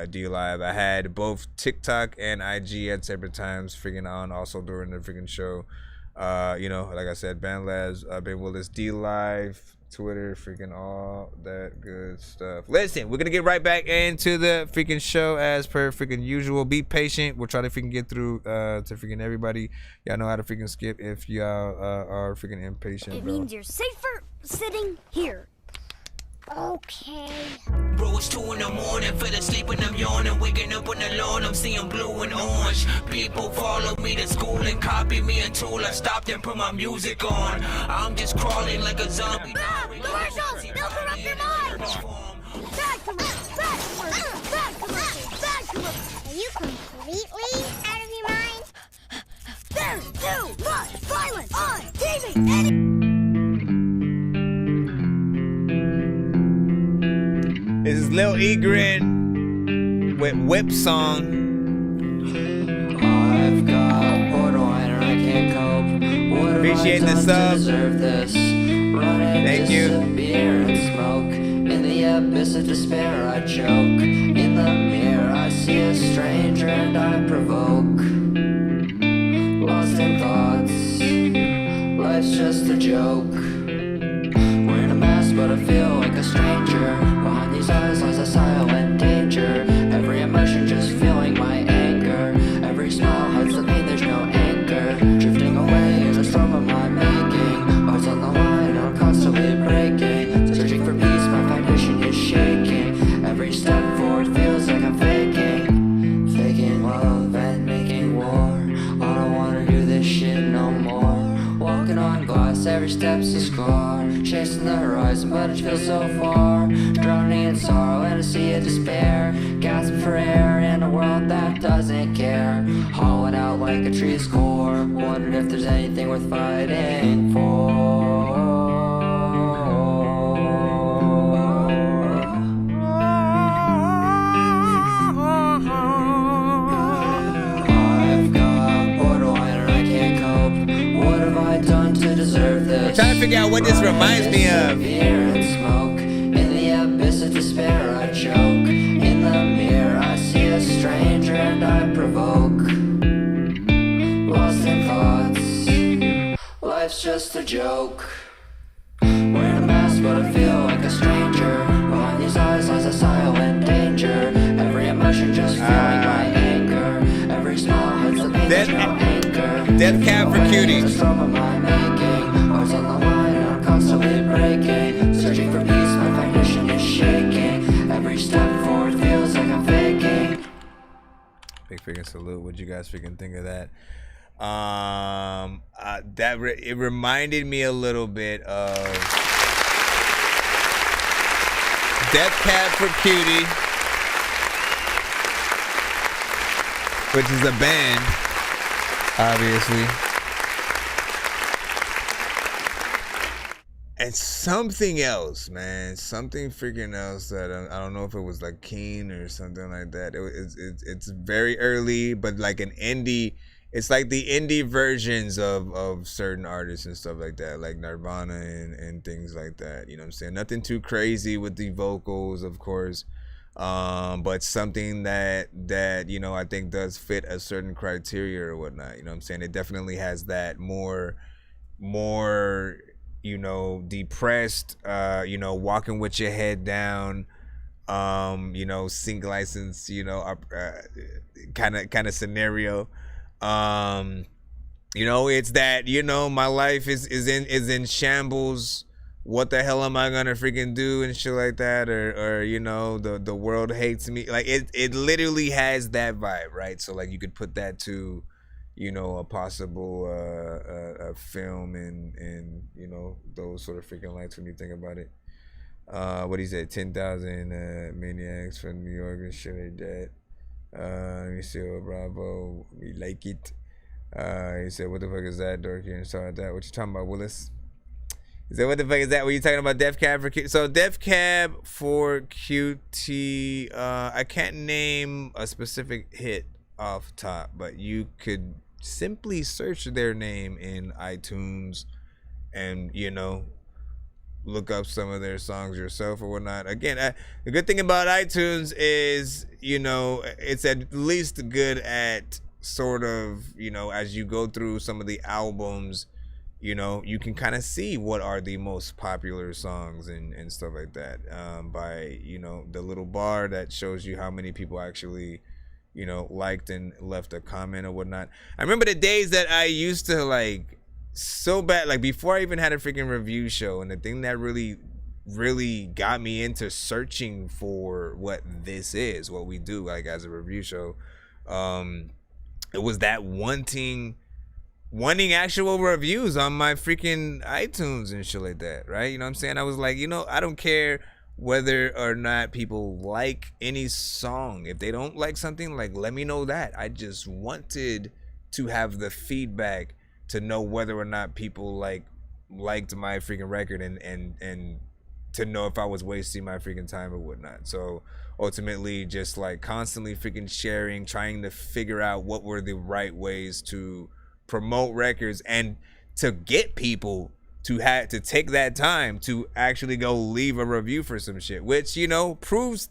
D Live. I had both TikTok and IG at separate times freaking on also during the freaking show. You know, like I said, BandLab's been with us, D Live, Twitter, freaking all that good stuff. Listen, we're gonna get right back into the freaking show as per freaking usual. Be patient. We'll try to freaking get through to freaking everybody. Y'all know how to freaking skip if y'all are freaking impatient. It means you're safer sitting here. Okay. Bro, it's 2 in the morning, fell asleep and I'm yawning, waking up on the lawn, I'm seeing blue and orange. People follow me to school and copy me until I stopped and put my music on. I'm just crawling like a zombie. Commercials! They'll corrupt your mind! Bad commercials! Bad commercials! Bad commercials! Are you completely out of your mind? There's too much violence on TV! This is Lil Egrin with Whip Song. I've got borderline and I can't cope. What Appreciate the sub. Thank you. Beer and smoke. In the abyss of despair I choke. In the mirror I see a stranger and I provoke. Lost in thoughts. Life's just a joke. Wearing a mask but I feel like a stranger. Behind these eyes lies a silent danger. Every emotion just feeling my anger. Every smile hides the pain, there's no anchor. Drifting away in a storm of my making. Hearts on the line, I'm constantly breaking. Searching for peace, my foundation is shaking. Every step forward feels like I'm faking. Faking love and making war. I don't wanna do this shit no more. Walking on glass, every step's a scar. Chasing the horizon, but it feels so far. Drowning in sorrow and a sea of despair. Gasping for air in a world that doesn't care. Hollowed out like a tree's core. Wondered if there's anything worth fighting for. Trying to figure out what this reminds me of. Fear and smoke. In the abyss of despair I choke. In the mirror I see a stranger and I provoke. Lost in thoughts. Life's just a joke. Wearing a mask but I feel like a stranger. Behind these eyes lies a silent danger. Every emotion just feeling my anger. Every smile hides the pain, there's no anchor. Death Cab for Cutie. On the line, I'm constantly breaking. Searching for peace, my foundation is shaking. Every step forward feels like I'm faking. Big freaking salute. What'd you guys freaking think of that? It reminded me a little bit of Death Cab for Cutie, which is a band, obviously. And something else, man. Something freaking else that I don't know if it was like Keen or something like that. It's very early, but like an indie. It's like the indie versions of certain artists and stuff like that, like Nirvana and things like that. You know what I'm saying? Nothing too crazy with the vocals, of course. But something that you know, I think does fit a certain criteria or whatnot. You know what I'm saying? It definitely has that more you know, depressed, you know, walking with your head down, you know, single license, you know, kind of scenario. You know, it's that, you know, my life is in shambles. What the hell am I gonna freaking do and shit like that, or you know, the world hates me. Like it literally has that vibe, right? So like you could put that to, you know, a possible a film and you know, those sort of freaking lights when you think about it. What he said, 10,000 maniacs from New York and shit like that. Let me see, Bravo, we like it. He said, what the fuck is that, Dorky, and stuff like that. What you talking about, Willis? He said, what the fuck is that? Were you talking about Def Cab for QT? So Def Cab for QT, I can't name a specific hit off top, but you could simply search their name in iTunes and, you know, look up some of their songs yourself or whatnot. Again, the good thing about iTunes is, you know, it's at least good at sort of, you know, as you go through some of the albums, you know, you can kind of see what are the most popular songs and stuff like that, by, you know, the little bar that shows you how many people actually, you know, liked and left a comment or whatnot. I remember the days that I used to like so bad, like before I even had a freaking review show, and the thing that really got me into searching for what this is, what we do, like as a review show, it was that wanting actual reviews on my freaking iTunes and shit like that, right? You know what I'm saying? I was like, you know, I don't care whether or not people like any song. If they don't like something, like, let me know that. I just wanted to have the feedback to know whether or not people liked my freaking record and to know if I was wasting my freaking time or whatnot. So ultimately, just like constantly freaking sharing, trying to figure out what were the right ways to promote records and to get people to take that time to actually go leave a review for some shit, which, you know, proved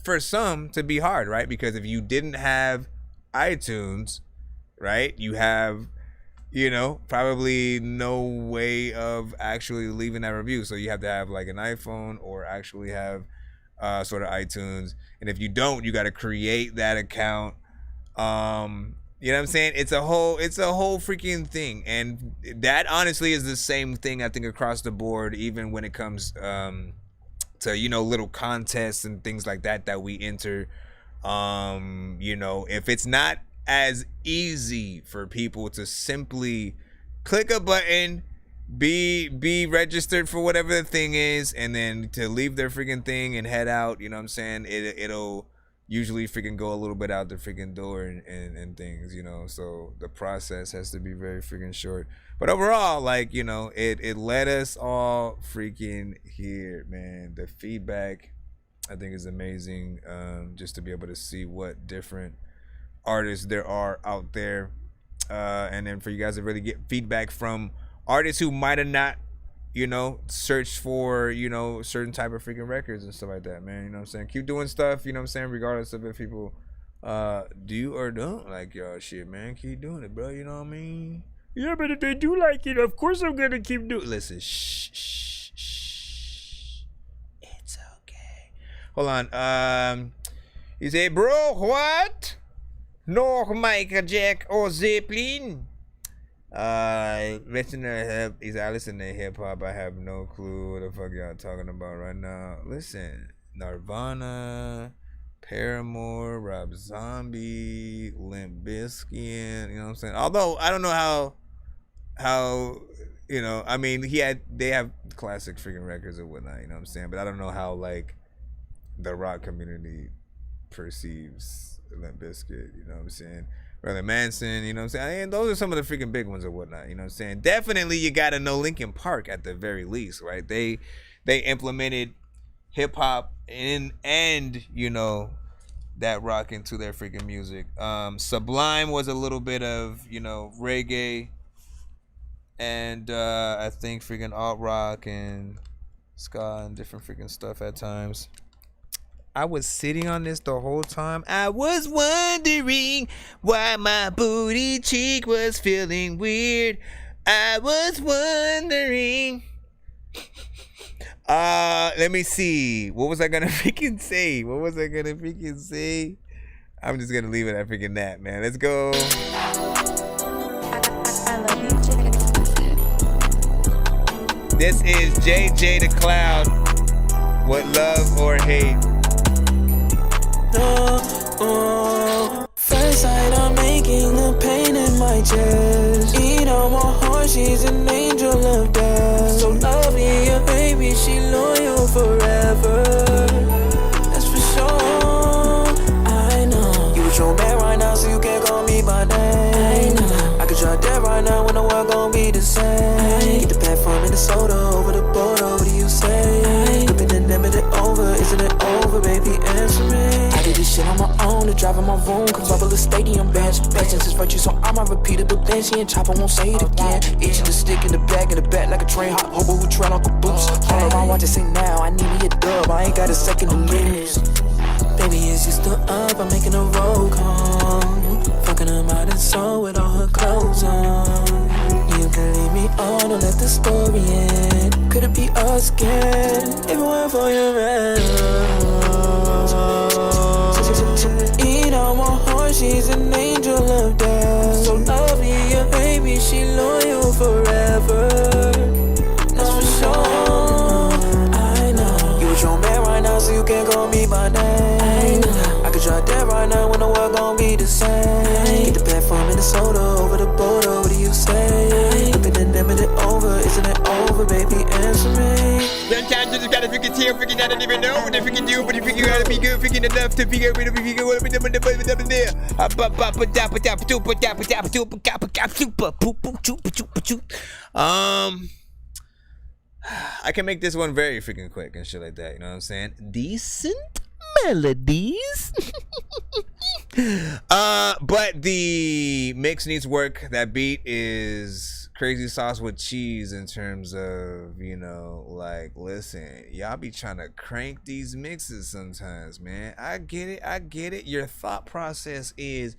for some to be hard, right? Because if you didn't have iTunes, right, you have, you know, probably no way of actually leaving that review. So you have to have like an iPhone or actually have sort of iTunes. And if you don't, you got to create that account. You know what I'm saying? It's a whole freaking thing. And that honestly is the same thing, I think, across the board, even when it comes to, you know, little contests and things like that we enter. You know, if it's not as easy for people to simply click a button, be registered for whatever the thing is, and then to leave their freaking thing and head out, you know what I'm saying? It'll usually freaking go a little bit out the freaking door and things, you know. So the process has to be very freaking short. But overall, like, you know, it let us all freaking hear, man. The feedback, I think, is amazing. Just to be able to see what different artists there are out there, and then for you guys to really get feedback from artists who might have not, you know, searched for, you know, certain type of freaking records and stuff like that, man. You know what I'm saying? Keep doing stuff, you know what I'm saying, regardless of if people do or don't like y'all shit, man. Keep doing it, bro. You know what I mean? Yeah, but if they do like it, of course I'm gonna keep doing. Listen, shh. It's okay. Hold on. You say, bro, what? Noch Michael Jack or Zeppelin? Listen to hip hop. I have no clue what the fuck y'all talking about right now. Listen, Nirvana, Paramore, Rob Zombie, Limp Bizkit, you know what I'm saying? Although I don't know how you know, I mean, they have classic freaking records or whatnot, you know what I'm saying? But I don't know how like the rock community perceives Limp Bizkit, you know what I'm saying? Brother Manson, you know what I'm saying? And those are some of the freaking big ones or whatnot, you know what I'm saying? Definitely you gotta know Linkin Park at the very least, right? They implemented hip hop and you know, that rock into their freaking music. Sublime was a little bit of, you know, reggae and I think freaking alt rock and ska and different freaking stuff at times. I was sitting on this the whole time. I was wondering why my booty cheek was feeling weird. I was wondering Let me see. What was I gonna freaking say? I'm just gonna leave it at freaking that, man. Let's go. This is JJ the Cloud. What love or hate? First sight, I'm making a pain in my chest. Eat on my heart, she's an angel of death. So lovely, a baby, she loyal forever. That's for sure. I know you with your man right now, so you can't call me by name. I could drop dead right now when the world gon' be the same. Get the path from Minnesota over the border. What do you say? Gripping and never it over, isn't it over, baby? Answer me. I did this shit on my own, to drive in my room, come bubble the stadium bench. Patience is virtue, so I'ma repeat it, but then she ain't chopper, won't say it again. Itching the stick in the back like a train hot hobo who tread on boots. All around, watch it say now, I need me a dub, I ain't got a second to lose. Baby, it's just the up, I'm making a roll call. Fucking her out and soul with all her clothes on. You can leave me on, don't let the story end. Could it be us again, if it weren't for your man? Eat on my heart, she's an angel of death. So lovely, a baby, she loyal forever. That's for sure. I know you with your man right now, so you can't call me by name. I could drop dead right now when the world gon' be the same. Get the path from Minnesota over the border. What do you say? Look at the name of it over, isn't it over, baby? Answer me. Sometimes you just gotta freaking tell, freaking I don't even know what they freaking do, but if you gotta be good, freaking enough to figure out what we figure what we do there. I can make this one very freaking quick and shit like that, you know what I'm saying? Decent melodies. But the mix needs work. That beat is crazy sauce with cheese in terms of, you know, like, listen, y'all be trying to crank these mixes sometimes, man. I get it. Your thought process is,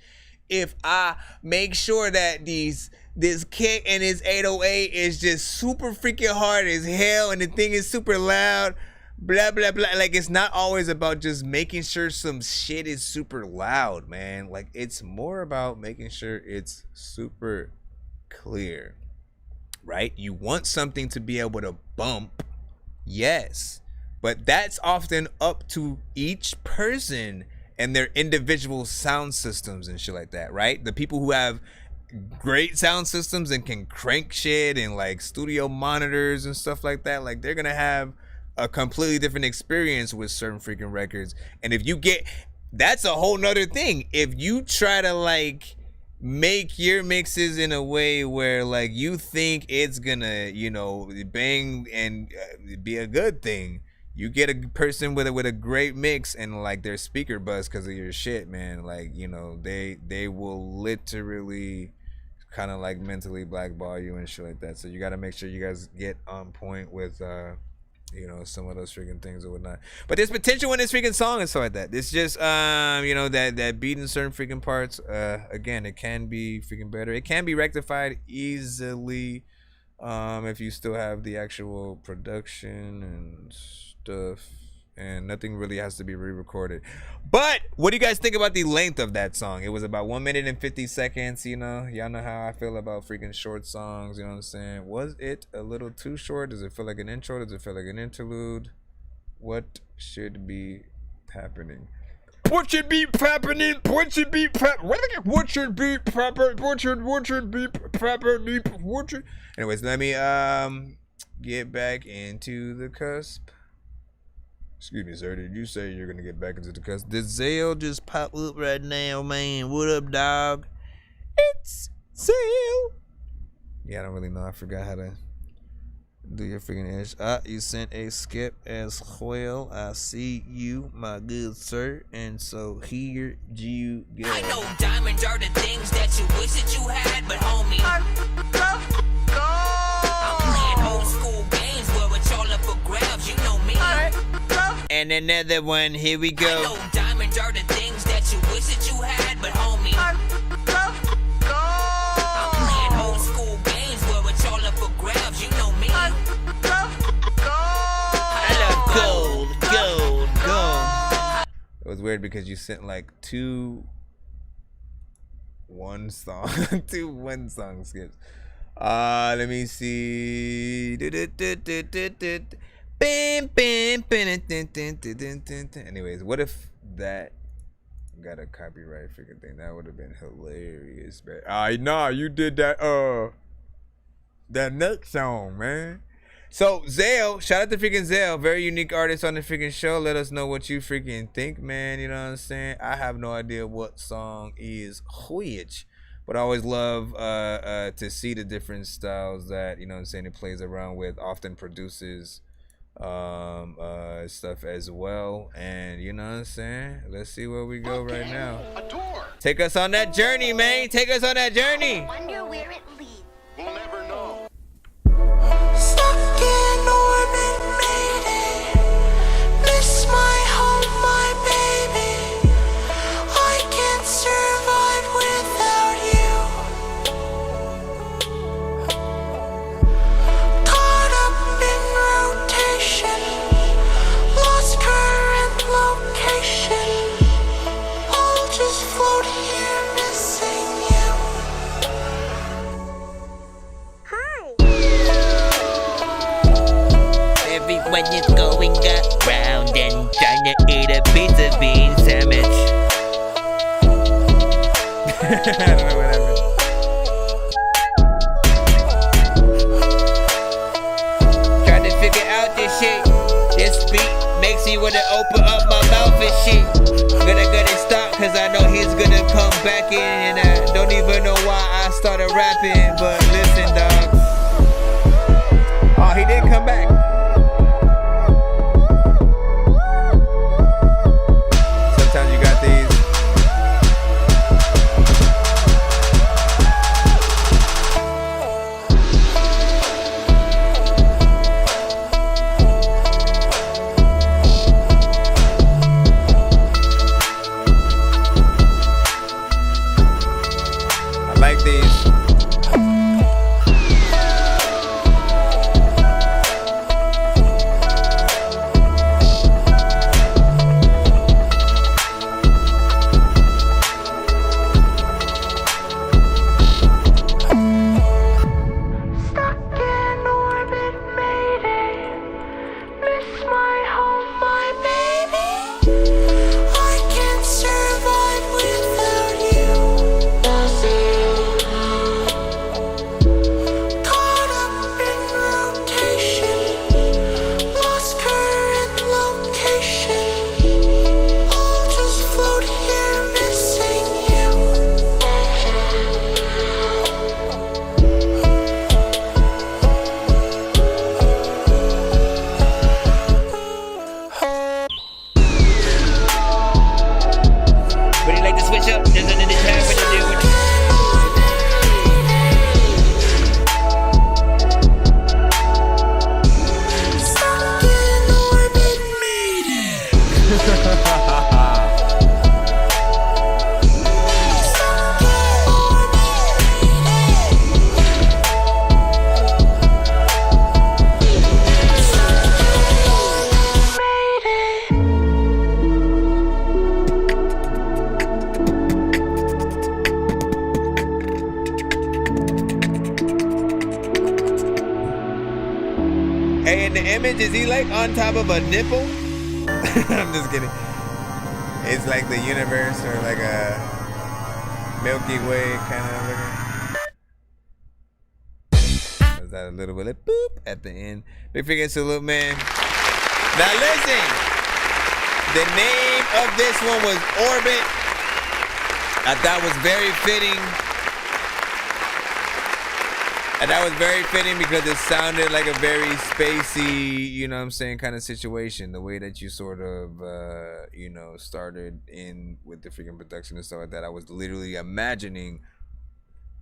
if I make sure that this kick and this 808 is just super freaking hard as hell and the thing is super loud, blah blah blah. Like, it's not always about just making sure some shit is super loud, man. Like, it's more about making sure it's super clear, right? You want something to be able to bump, yes, but that's often up to each person and their individual sound systems and shit like that, right? The people who have great sound systems and can crank shit and like studio monitors and stuff like that, like, they're gonna have a completely different experience with certain freaking records. And if you get, that's a whole nother thing. If you try to like make your mixes in a way where like you think it's gonna, you know, bang and be a good thing, you get a person with a great mix and like their speaker buzz because of your shit, man. Like, you know, they will literally kind of like mentally blackball you and shit like that. So you got to make sure you guys get on point with you know, some of those freaking things or whatnot. But there's potential in this freaking song and stuff like that. It's just you know, that beat in certain freaking parts, again, it can be freaking better. It can be rectified easily if you still have the actual production and stuff, and nothing really has to be re-recorded. But what do you guys think about the length of that song? It was about 1 minute and 50 seconds. You know, y'all know how I feel about freaking short songs, you know what I'm saying? Was it a little too short? Does it feel like an intro? Does it feel like an interlude? What should be happening? What should be happening? What should be What should be proper? What should be proper? Anyways, let me get back into the cusp. Excuse me, sir. Did you say you're gonna get back into the cusp? Did Zale just pop up right now, man? What up, dog? It's Zale. Yeah, I don't really know. I forgot how to do your freaking edge. You sent a skip as well. I see you, my good sir. And so here you go. I know diamonds are the things that you wish that you had, but homie, I'm playing old school games where it's all up for grabs. You know me. And another one. Here we go. I know diamonds are the things that you wish that you had, but homie, I'm playing old school games where it's all up for grabs. You know me. was weird because you sent like two one song skips. Let me see. Anyways, what if that got a copyright freaking thing? That would have been hilarious, man. Nah, you did that next song, man. So Zale, shout out to freaking Zale, very unique artist on the freaking show. Let us know what you freaking think, man. You know what I'm saying? I have no idea what song is which, but I always love to see the different styles that, you know what I'm saying, it plays around with, often produces stuff as well. And you know what I'm saying? Let's see where we go right now. Take us on that journey, man. Take us on that journey. Wonder where it leads. We'll never know. Stuck in orbit, mayday. Miss my home, my baby. I can't survive without you. Caught up in rotation, lost current location. I'll just float here missing you. Everyone is going around and trying to eat a pizza bean sandwich. I don't know what happened. Trying to figure out this shit. This beat makes me wanna open up my mouth and shit. Gonna stop cause I know he's gonna come back in, and I don't even know why I started rapping. But listen, dog. Oh, he did come back. Sometimes you got these. I like these. Stuck in orbit, mayday. Miss my home, my baby. I can't survive without you. Caught up in rotation, lost current location. I'll just float here missing you. Would you like to switch up? There's nothing to have to do with Stuck in orbit, mayday. Hey, in the image, is he like on top of a nipple? I'm just kidding. It's like the universe or like a Milky Way kind of looking. Is that a little bit of boop at the end? Big freaking salute, man. Now listen, the name of this one was Orbit. I thought was very fitting. And that was very fitting because it sounded like a very spacey, you know what I'm saying, kind of situation. The way that you sort of, you know, started in with the freaking production and stuff like that. I was literally imagining,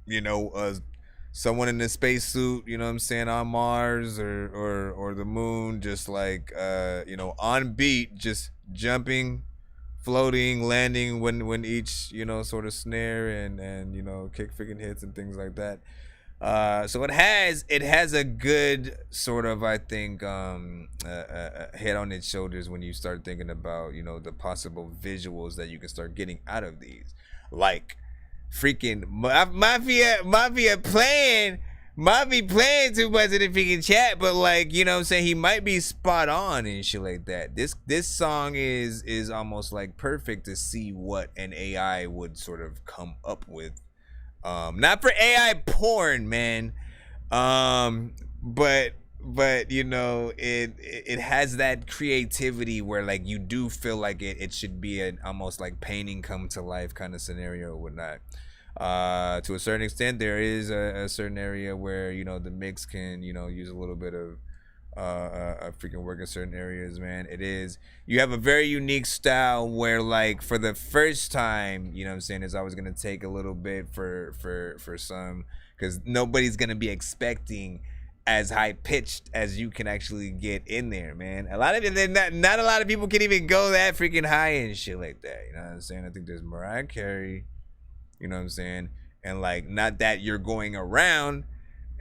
you know, someone in a spacesuit, you know what I'm saying, on Mars or the moon, just like, you know, on beat, just jumping, floating, landing when each, you know, sort of snare and you know, kick freaking hits and things like that. So it has a good sort of, I think, head on its shoulders when you start thinking about, you know, the possible visuals that you can start getting out of these, like freaking Mafia playing too much in the freaking chat, but like, you know what I'm saying, he might be spot on and shit like that. This song is almost like perfect to see what an AI would sort of come up with. Not for AI porn, man. But you know, it has that creativity where like you do feel like it should be an almost like painting come to life kind of scenario or whatnot. To a certain extent, there is a certain area where, you know, the mix can, you know, use a little bit of freaking work in certain areas, man. You have a very unique style where, like, for the first time, you know what I'm saying, it's always gonna take a little bit for some, because nobody's gonna be expecting as high pitched as you can actually get in there, man. A lot of not a lot of people can even go that freaking high and shit like that. You know what I'm saying? I think there's Mariah Carey, you know what I'm saying, and like, not that you're going around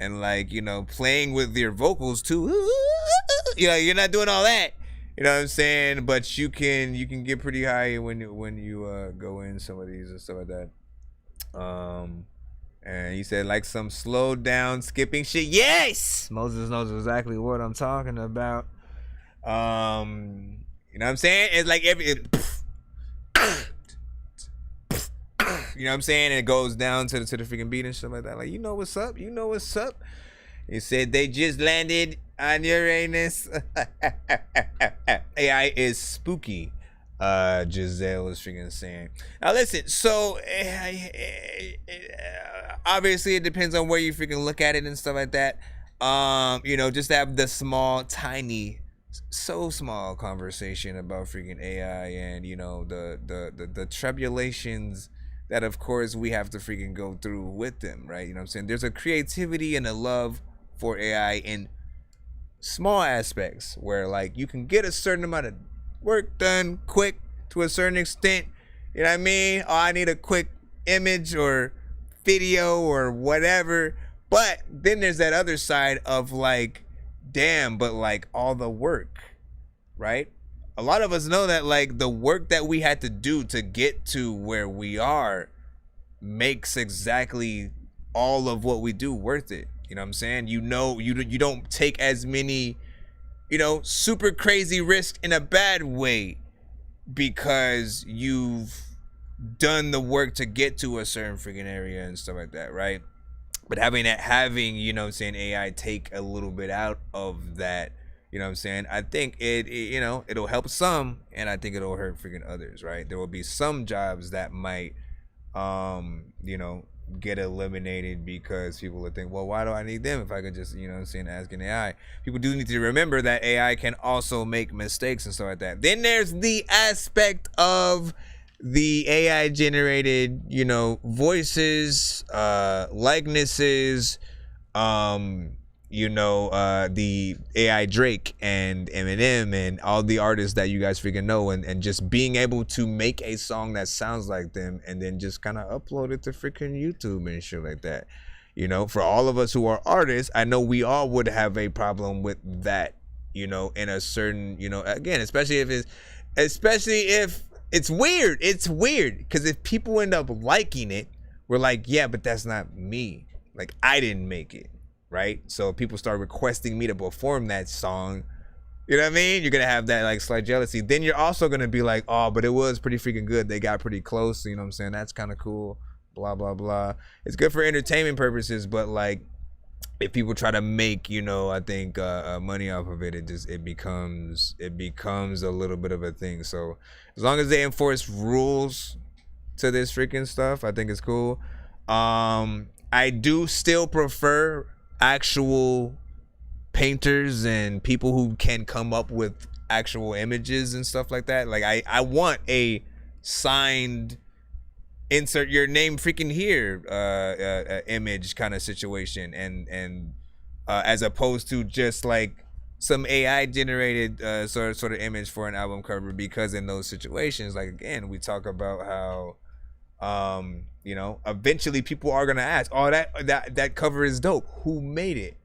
and like, you know, playing with your vocals too. You know, you're not doing all that. You know what I'm saying? But you can get pretty high when you go in some of these and stuff like that. And he said like some slow down skipping shit. Yes, Moses knows exactly what I'm talking about. You know what I'm saying? It's like you know what I'm saying? And it goes down to the freaking beat and stuff like that. Like, you know what's up? You know what's up? He said they just landed on Uranus. AI is spooky. Giselle was freaking saying. Now listen, so obviously it depends on where you freaking look at it and stuff like that. You know, just have the small, tiny, so small conversation about freaking AI and, you know, the tribulations that of course we have to freaking go through with them, right? You know what I'm saying? There's a creativity and a love for AI in small aspects where like you can get a certain amount of work done quick to a certain extent. You know what I mean? Oh, I need a quick image or video or whatever. But then there's that other side of like, damn, but like all the work, right? A lot of us know that like the work that we had to do to get to where we are makes exactly all of what we do worth it. You know what I'm saying? You know, you don't take as many, you know, super crazy risks in a bad way because you've done the work to get to a certain freaking area and stuff like that, right? But having, you know what I'm saying, AI take a little bit out of that, you know what I'm saying, I think it you know, it'll help some and I think it'll hurt freaking others, right? There will be some jobs that might you know, get eliminated because people would think, well, why do I need them if I could just, you know what I'm saying, ask an AI? People do need to remember that AI can also make mistakes and stuff like that. Then there's the aspect of the AI generated, you know, voices, likenesses, you know, the AI Drake and Eminem and all the artists that you guys freaking know, and just being able to make a song that sounds like them and then just kind of upload it to freaking YouTube and shit like that. You know, for all of us who are artists, I know we all would have a problem with that, you know, in a certain, you know, again, especially if it's weird. It's weird because if people end up liking it, we're like, yeah, but that's not me. Like, I didn't make it. Right? So people start requesting me to perform that song. You know what I mean? You're gonna have that like slight jealousy. Then you're also gonna be like, oh, but it was pretty freaking good. They got pretty close. You know what I'm saying? That's kind of cool. Blah blah blah. It's good for entertainment purposes, but like if people try to make, you know, I think money off of it, it becomes a little bit of a thing. So as long as they enforce rules to this freaking stuff, I think it's cool. I do still prefer actual painters and people who can come up with actual images and stuff like that. Like I want a signed insert your name freaking here image kind of situation, and as opposed to just like some AI generated sort of image for an album cover, because in those situations, like again, we talk about how You know, eventually people are gonna ask, oh, that cover is dope. Who made it?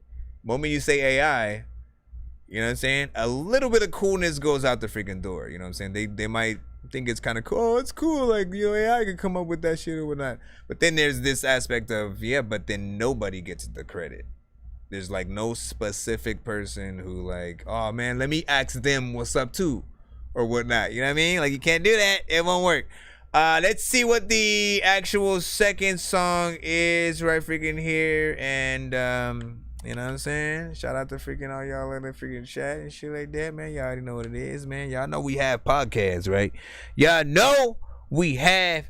Moment you say AI, you know what I'm saying? A little bit of coolness goes out the freaking door. You know what I'm saying? They might think it's kind of cool. Oh, it's cool. Like, you know, AI can come up with that shit or whatnot. But then there's this aspect of, yeah, but then nobody gets the credit. There's like no specific person who like, oh man, let me ask them what's up too, or whatnot. You know what I mean? Like, you can't do that. It won't work. Let's see what the actual second song is right freaking here. And you know what I'm saying? Shout out to freaking all y'all in the freaking chat and shit like that, man. Y'all already know what it is, man. Y'all know we have podcasts, right? Y'all know we have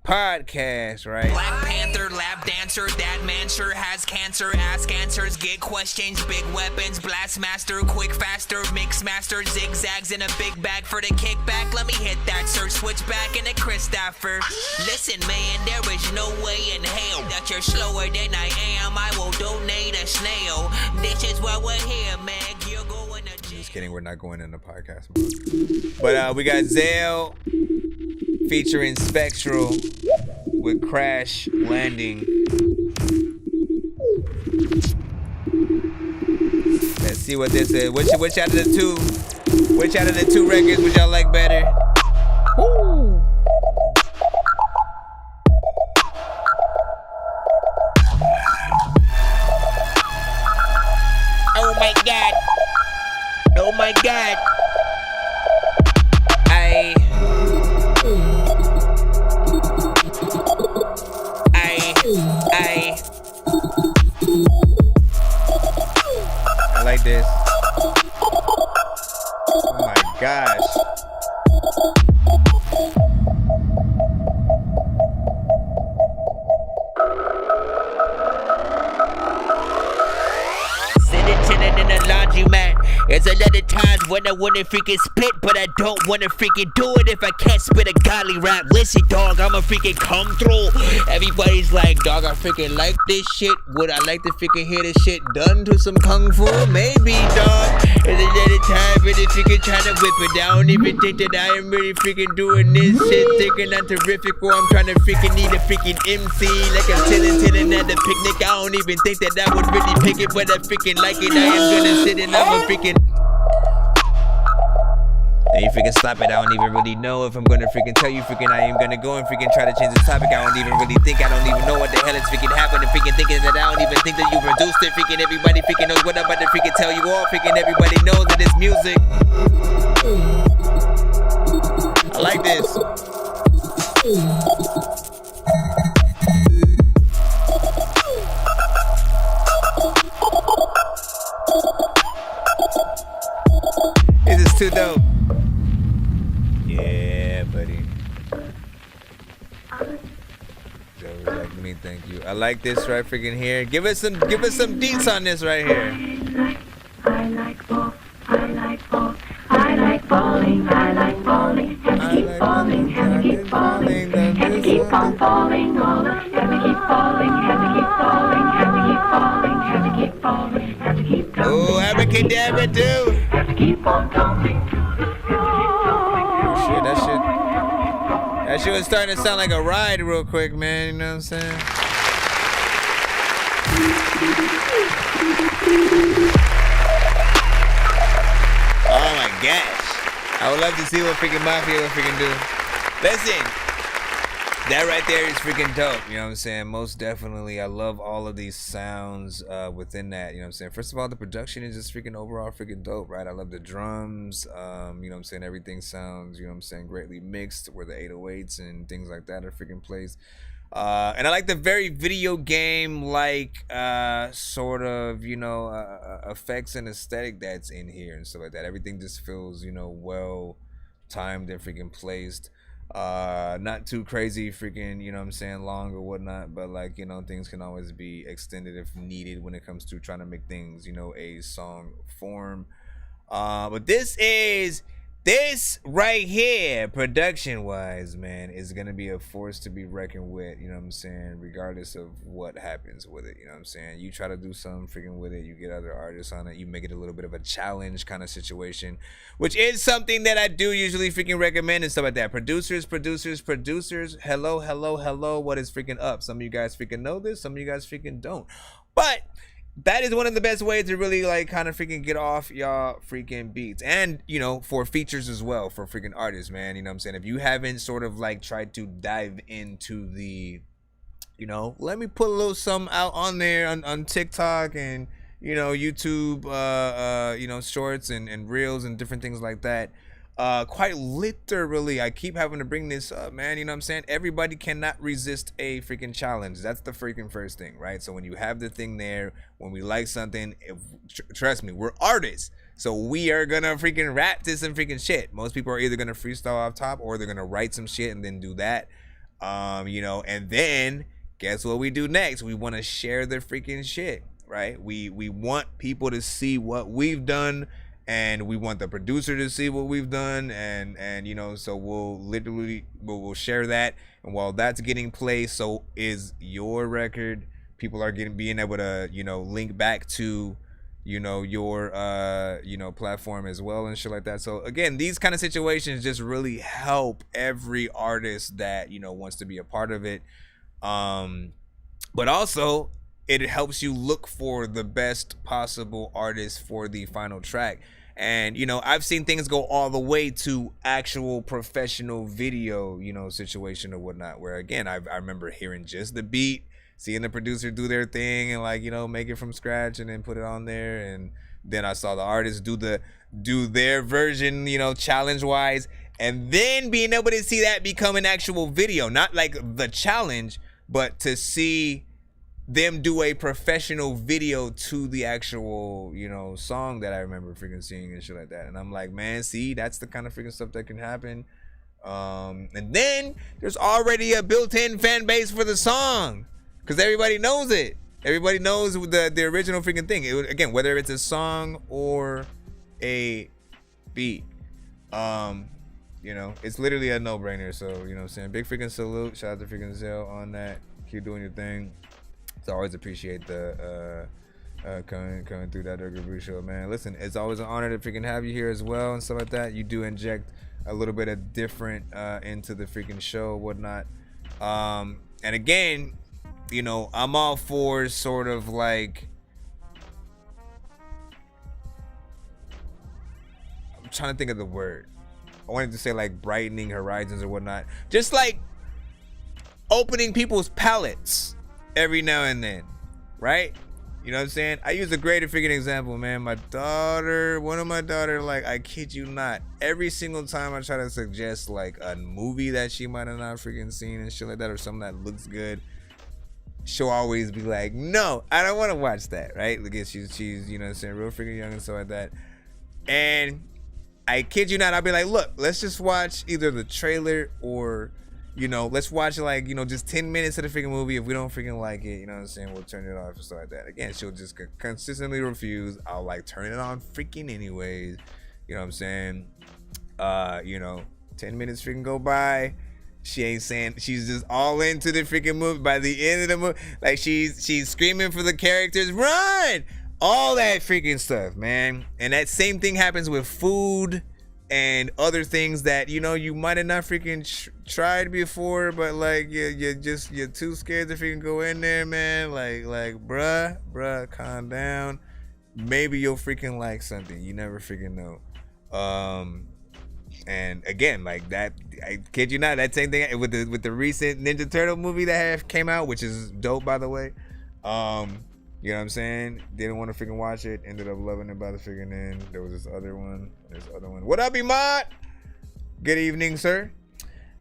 podcasts, right? Black Panther, lap dancer, that man sure has cancer. Ask answers, get questions, big weapons, blast master, quick faster, mix master, zigzags in a big bag for the kickback. Let me hit that search switch back in a Christopher. Listen, man, there is no way in hell that you're slower than I am. I will donate a snail. This is why we're here, man. You're going to Just kidding, we're not going into podcast mode. But we got Zale featuring Spectral with Crash Landing. Let's see what this is. Which out of the two records would y'all like better? Woo! Oh my god. Oh my god. I like this. Oh my gosh. Sitting in a laundromat. There's a lot of times when I wanna freaking spit, but I don't wanna freaking do it if I can't spit a godly rap. Listen, dog, I'ma freaking come through. Everybody's like, dog, I freaking like this shit. Would I like to freaking hear this shit done to some kung fu? Maybe, dog. There's a lot of times when they freaking trying to whip it. I don't even think that I am really freaking doing this shit. Thinking I'm terrific, or I'm trying to freaking need a freaking MC. Like I'm chilling at the picnic. I don't even think that I would really pick it, but I freaking like it. I am gonna sit and I'm a freaking. And you freaking stop it. I don't even really know if I'm gonna freaking tell you freaking I am gonna go and freaking try to change the topic. I don't even really think. I don't even know what the hell is freaking happening. Freaking thinking that I don't even think that you produced it. Freaking everybody freaking knows what I'm about to freaking tell you all. Freaking everybody knows that it's music. I like this. This is too dope. Yeah, buddy. That was like me, thank you. I like this right freaking here. Give us some deets on this right here. I like ball, I like ball, I like falling, I like falling, have to keep falling, have to keep falling, have to keep on falling, all have to keep falling, have to keep falling, have to keep falling, have to keep falling, have to keep falling. Oh, abracadabra too. Have to keep on tumbling. Oh shit, that shit was starting to sound like a ride real quick, man. You know what I'm saying? Oh my gosh. I would love to see what freaking Mafia will freaking do. Listen, that right there is freaking dope. You know what I'm saying? Most definitely. I love all of these sounds within that. You know what I'm saying? First of all, the production is just freaking overall freaking dope, right? I love the drums. You know what I'm saying? Everything sounds, you know what I'm saying, greatly mixed where the 808s and things like that are freaking placed. And I like the very video game like sort of, you know, effects and aesthetic that's in here and stuff like that. Everything just feels, you know, well timed and freaking placed. Not too crazy freaking, you know what I'm saying, long or whatnot, but like, you know, things can always be extended if needed when it comes to trying to make things, you know, a song form. But this right here, production wise, man, is gonna be a force to be reckoned with, you know what I'm saying, regardless of what happens with it, you know what I'm saying. You try to do something freaking with it, you get other artists on it, you make it a little bit of a challenge kind of situation, which is something that I do usually freaking recommend and stuff like that. Producers, hello, what is freaking up? Some of you guys freaking know this, some of you guys freaking don't, but that is one of the best ways to really like kind of freaking get off y'all freaking beats. And, you know, for features as well, for freaking artists, man, you know what I'm saying? If you haven't sort of like tried to dive into the, you know, let me put a little something out on there on TikTok and, you know, YouTube, you know, shorts and reels and different things like that. Quite literally, I keep having to bring this up, man, you know what I'm saying? Everybody cannot resist a freaking challenge. That's the freaking first thing, right? So when you have the thing there, when we like something, trust me, we're artists, so we are gonna freaking rap to some freaking shit. Most people are either gonna freestyle off top or they're gonna write some shit and then do that, you know, and then guess what we do next? We want to share the freaking shit, right? We want people to see what we've done, and we want the producer to see what we've done, and you know, so we'll share that, and while that's getting played, so is your record. People are being able to, you know, link back to, you know, your you know, platform as well and shit like that. So again, these kind of situations just really help every artist that, you know, wants to be a part of it, but also it helps you look for the best possible artist for the final track. And, you know, I've seen things go all the way to actual professional video, you know, situation or whatnot, where again, I remember hearing just the beat, seeing the producer do their thing and like, you know, make it from scratch and then put it on there. And then I saw the artist do their version, you know, challenge wise, and then being able to see that become an actual video, not like the challenge, but to see them do a professional video to the actual, you know, song that I remember freaking seeing and shit like that. And I'm like, man, see, that's the kind of freaking stuff that can happen. And then there's already a built-in fan base for the song, because everybody knows it. Everybody knows the original freaking thing. Again, whether it's a song or a beat, you know, it's literally a no-brainer. So, you know what I'm saying? Big freaking salute. Shout out to freaking Zell on that. Keep doing your thing. So I always appreciate the coming through that Dorky Brew show, man. Listen, it's always an honor to freaking have you here as well and stuff like that. You do inject a little bit of different into the freaking show, whatnot. And again, you know, I'm all for sort of like, I'm trying to think of the word. I wanted to say like brightening horizons or whatnot. Just like opening people's palettes every now and then, right? You know what I'm saying? I use a greater freaking example, man. My daughter, one of my daughter, like, I kid you not, every single time I try to suggest like a movie that she might have not freaking seen and shit like that, or something that looks good, she'll always be like, no, I don't want to watch that, right? Because she's you know what I'm saying, real freaking young and stuff like that. And I kid you not, I'll be like, look, let's just watch either the trailer or, you know, let's watch like, you know, just 10 minutes of the freaking movie. If we don't freaking like it, you know what I'm saying, we'll turn it off or stuff like that. Again, she'll just consistently refuse. I'll like turn it on freaking anyways. You know what I'm saying? You know, 10 minutes freaking go by. She ain't saying, she's just all into the freaking movie. By the end of the movie, like she's screaming for the characters, run! All that freaking stuff, man. And that same thing happens with food and other things that, you know, you might have not freaking tried before, but like you're too scared to freaking go in there, man. Like bruh, calm down. Maybe you'll freaking like something. You never freaking know. And again, like that, I kid you not, that same thing with the recent Ninja Turtle movie that came out, which is dope, by the way. You know what I'm saying? Didn't want to freaking watch it. Ended up loving it by the freaking end. There was this other one. What up, Imad? Good evening, sir.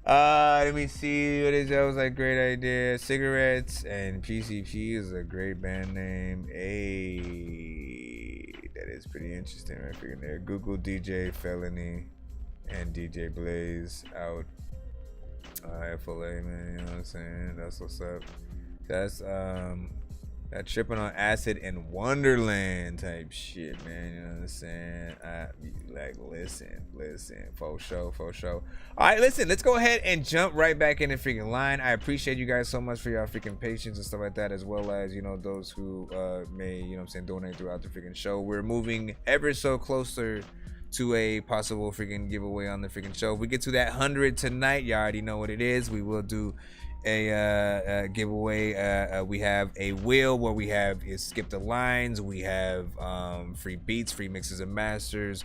Let me see. What is that? Was like great idea. Cigarettes and PCP is a great band name. Hey, that is pretty interesting right freaking there. Google DJ Felony and DJ Blaze out. FLA, man. You know what I'm saying? That's what's up. That's That tripping on acid in Wonderland type shit, man. You know what I'm saying? Like, listen. For sure. All right, listen, let's go ahead and jump right back in the freaking line. I appreciate you guys so much for your freaking patience and stuff like that, as well as, you know, those who may, you know what I'm saying, donate throughout the freaking show. We're moving ever so closer to a possible freaking giveaway on the freaking show. If we get to that 100 tonight, you already know what it is. We will do a giveaway. We have a wheel where we have skip the lines. We have free beats, free mixes and masters,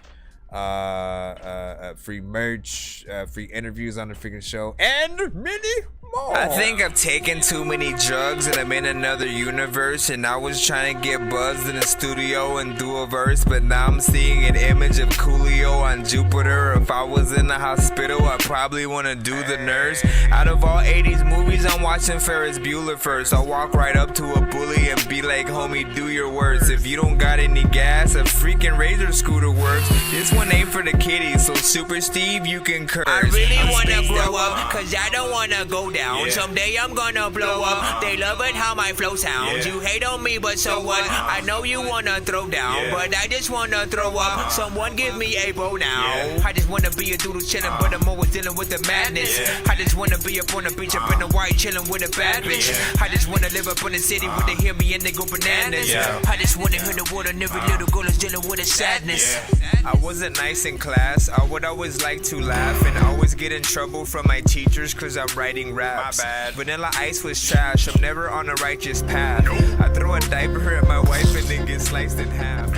free merch, free interviews on the freaking show, and many more. I think I've taken too many drugs and I'm in another universe, and I was trying to get buzzed in the studio and do a verse, but now I'm seeing an image of Coolio on Jupiter. If I was in the hospital, I'd probably want to do the nurse. Out of all 80s movies, I'm watching Ferris Bueller first. I'll walk right up to a bully and be like, homie, do your worst. If you don't got any gas, a freaking Razor scooter works. This one ain't for the kiddies, so Super Steve, you can curse. I really wanna grow up, cause I don't wanna go down. Someday I'm gonna blow up. They love it how my flow sounds. You hate on me, but so what? I know you wanna throw down, but I just wanna throw up. Someone give me a bow now. I just wanna be a doodle chillin', but I'm always dealing with the madness. I just wanna be up on the beach, up in the white, chillin' with a bad bitch. I just wanna live up in the city where they hear me and they go bananas. I just wanna hear the word and every little girl is dealing with a sadness. I wasn't nice in class. I would always like to laugh and always get in trouble from my teachers cause I'm writing raps. My bad. Vanilla Ice was trash. I'm never on a righteous path. I throw a diaper at my wife and then get sliced in half.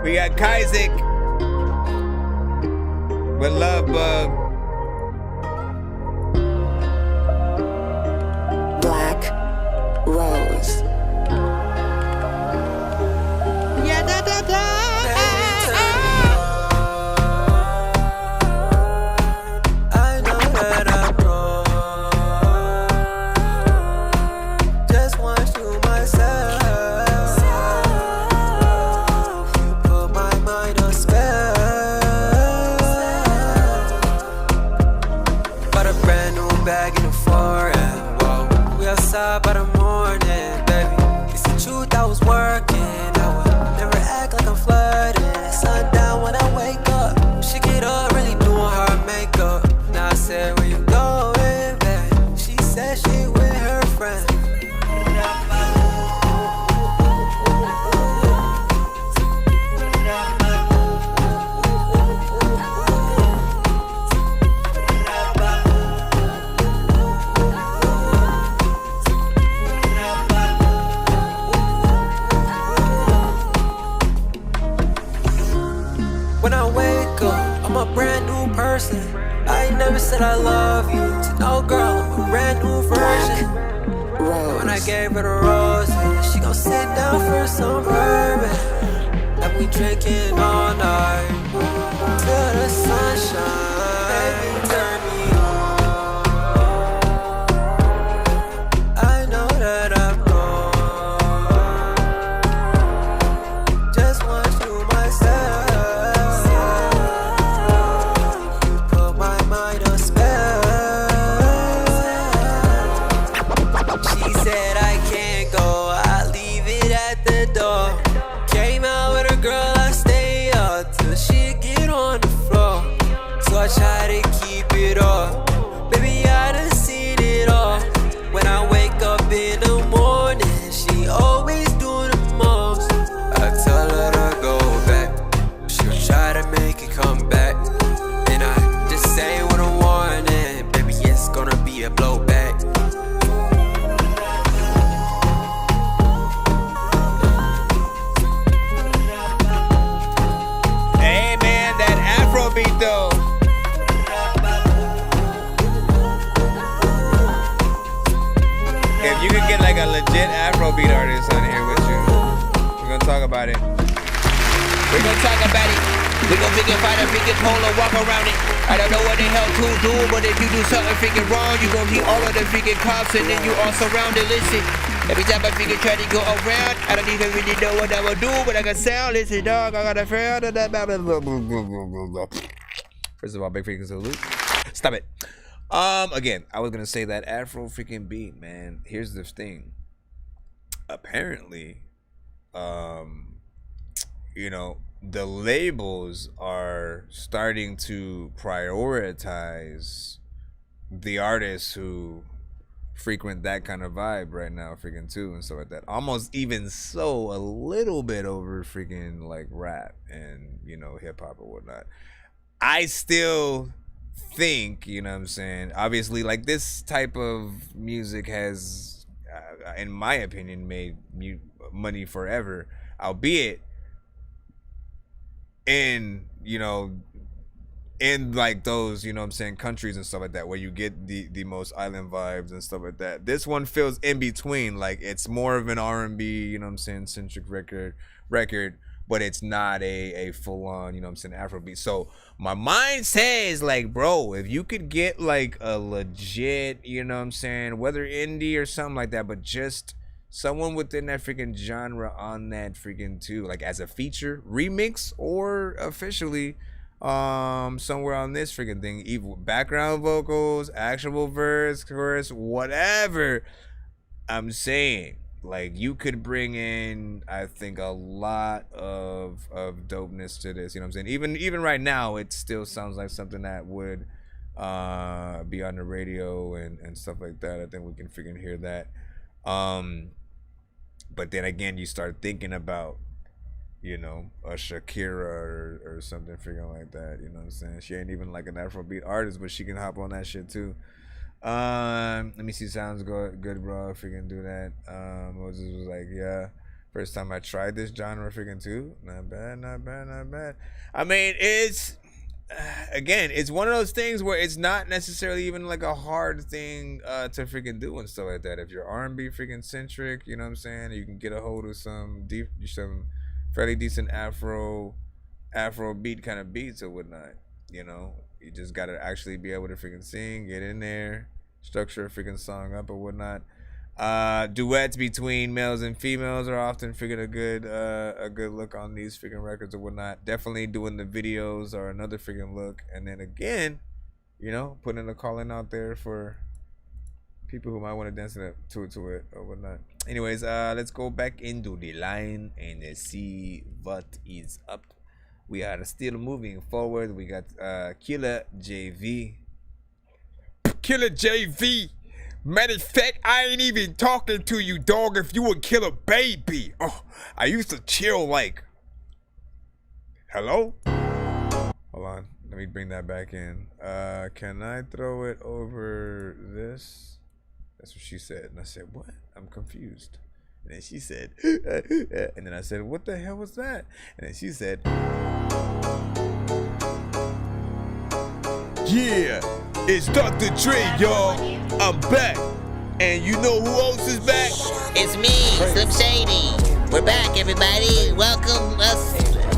We got Kaizek with Love Bug. Black Rose. Yeah, da da da. By the morning, baby. It's the truth, I was working. I would never act like I'm flirting. Sundown when I wake up. She get up, really doing her makeup. Now I said, where you going, babe? She said she with her friend. When I wake up, I'm a brand new person. I ain't never said I love you to no girl, I'm a brand new version. When I gave her the roses, she gon' sit down for some bourbon. And we drinking all night till the sunshine. Baby, turn me on. I know that I'm wrong. Just want you myself. I try to keep it all. Baby, I done seen it all. When I wake up in the morning, she always doing the most. I tell her to go back, she'll try to make it come back. And I just say with a warning, baby, it's gonna be a blowback. Hey man, that Afro beat though. If you could get like a legit Afrobeat artist on here with you, we're gonna talk about it. We're gonna talk about it. We're gonna freaking find a freaking pole and walk around it. I don't know what the hell to do, but if you do something freaking wrong, you gonna hit all of the freaking cops and then you all surrounded. Listen, every time I freaking try to go around, I don't even really know what I will do, but I can sound. Listen, dog, I got a friend. First of all, big freaking salute. Stop it. Again, I was gonna say that Afro freaking beat, man. Here's the thing. Apparently, you know, the labels are starting to prioritize the artists who frequent that kind of vibe right now, freaking too, and stuff like that. Almost even so a little bit over freaking like rap and, you know, hip hop or whatnot. I still think, you know what I'm saying, obviously, like, this type of music has, in my opinion, made money forever, albeit in, you know, in like those, you know what I'm saying, countries and stuff like that, where you get the most island vibes and stuff like that. This one feels in between, like it's more of an R&B, you know what I'm saying, centric record, but it's not a full-on, you know what I'm saying, Afrobeat. So my mind says, like, bro, if you could get like a legit, you know what I'm saying, whether indie or something like that, but just someone within that freaking genre on that freaking too, like as a feature, remix, or officially somewhere on this freaking thing, even background vocals, actual verse, chorus, whatever. I'm saying, like, you could bring in, I think, a lot of dopeness to this, you know what I'm saying? Even right now, it still sounds like something that would be on the radio and stuff like that. I think we can freaking hear that. But then again, you start thinking about, you know, a Shakira or something freaking like that, you know what I'm saying? She ain't even like an Afrobeat artist, but she can hop on that shit too. Let me see, sounds good, bro, freaking do that. Moses was like, yeah, first time I tried this genre freaking too. Not bad. I mean, it's, again, it's one of those things where it's not necessarily even like a hard thing to freaking do and stuff like that. If you're R&B freaking centric, you know what I'm saying, you can get a hold of some fairly decent Afro beat kind of beats or whatnot. You know, you just gotta actually be able to freaking sing, get in there, structure a freaking song up or whatnot. Duets between males and females are often freaking a good look on these freaking records or whatnot. Definitely doing the videos are another freaking look. And then again, you know, putting a calling out there for people who might want to dance to it or whatnot. Anyways, let's go back into the line and see what is up. We are still moving forward. We got Killer JV. Killer JV. Matter of fact, I ain't even talking to you, dog, if you would kill a baby. Oh, I used to chill like. Hello? Hold on. Let me bring that back in. Can I throw it over this? That's what she said. And I said, what? I'm confused. And then she said, and then I said, what the hell was that? And then she said, yeah, it's Dr. Dre, y'all. I'm back. And you know who else is back? It's me, Slim Shady. We're back, everybody. Welcome us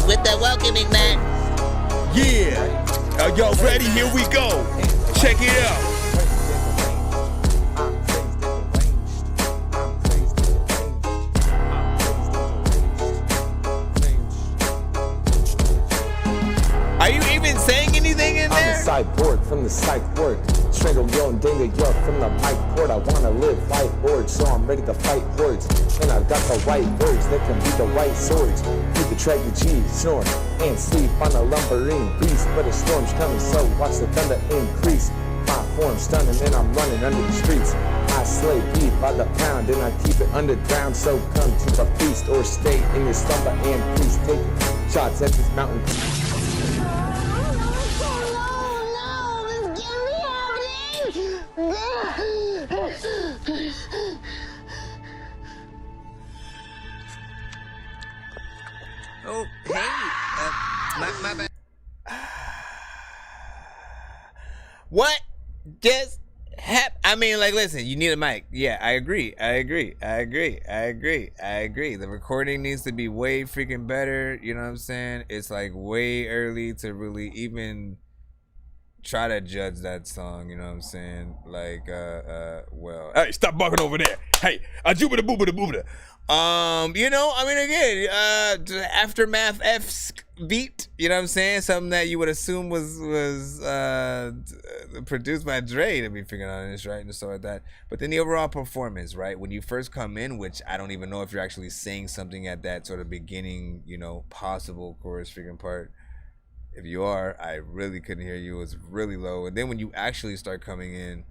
with the welcoming mat. Yeah. Are y'all ready? Here we go. Check it out. Are you even saying anything in there? I'm a cyborg from the psych ward. Strangle yo and dingo yo from the mic port. I wanna live life bored, so I'm ready to fight hordes. And I've got the right words that can be the right swords. Keep the track of G, snore, and sleep on a lumbering beast. But a storm's coming, so watch the thunder increase. My form's stunning and I'm running under the streets. I slay beef by the pound and I keep it underground. So come to the feast or stay in your slumber and please take shots at this mountain. Oh, hey, my bad. what just happened? I mean, like, listen, you need a mic. Yeah, I agree. The recording needs to be way freaking better. You know what I'm saying? It's like way early to really even try to judge that song, you know what I'm saying? Like, well. Hey, stop barking over there. Hey, Jupiter boobita boobita. You know, I mean, again, Aftermath F's beat, you know what I'm saying? Something that you would assume was produced by Dre, to be figuring out this, right? And stuff like that. But then the overall performance, right? When you first come in, which I don't even know if you're actually saying something at that sort of beginning, you know, possible chorus freaking part. If you are, I really couldn't hear you. It was really low. And then when you actually start coming in,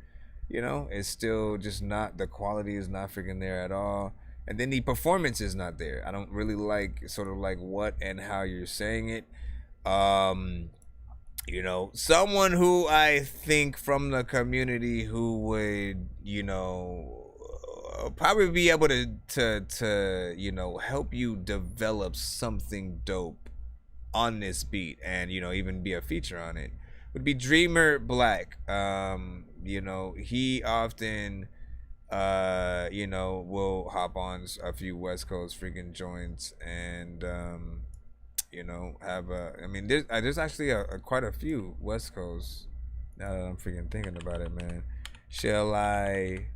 you know, it's still just not, the quality is not freaking there at all. And then the performance is not there. I don't really like sort of like what and how you're saying it. You know, someone who I think from the community who would, you know, probably be able to you know, help you develop something dope on this beat and, you know, even be a feature on it would be Dreamer Black. You know, he often you know, we'll hop on a few West Coast freaking joints and you know, have I mean, there's actually quite a few West Coast, now that I'm freaking thinking about it, man. Shall I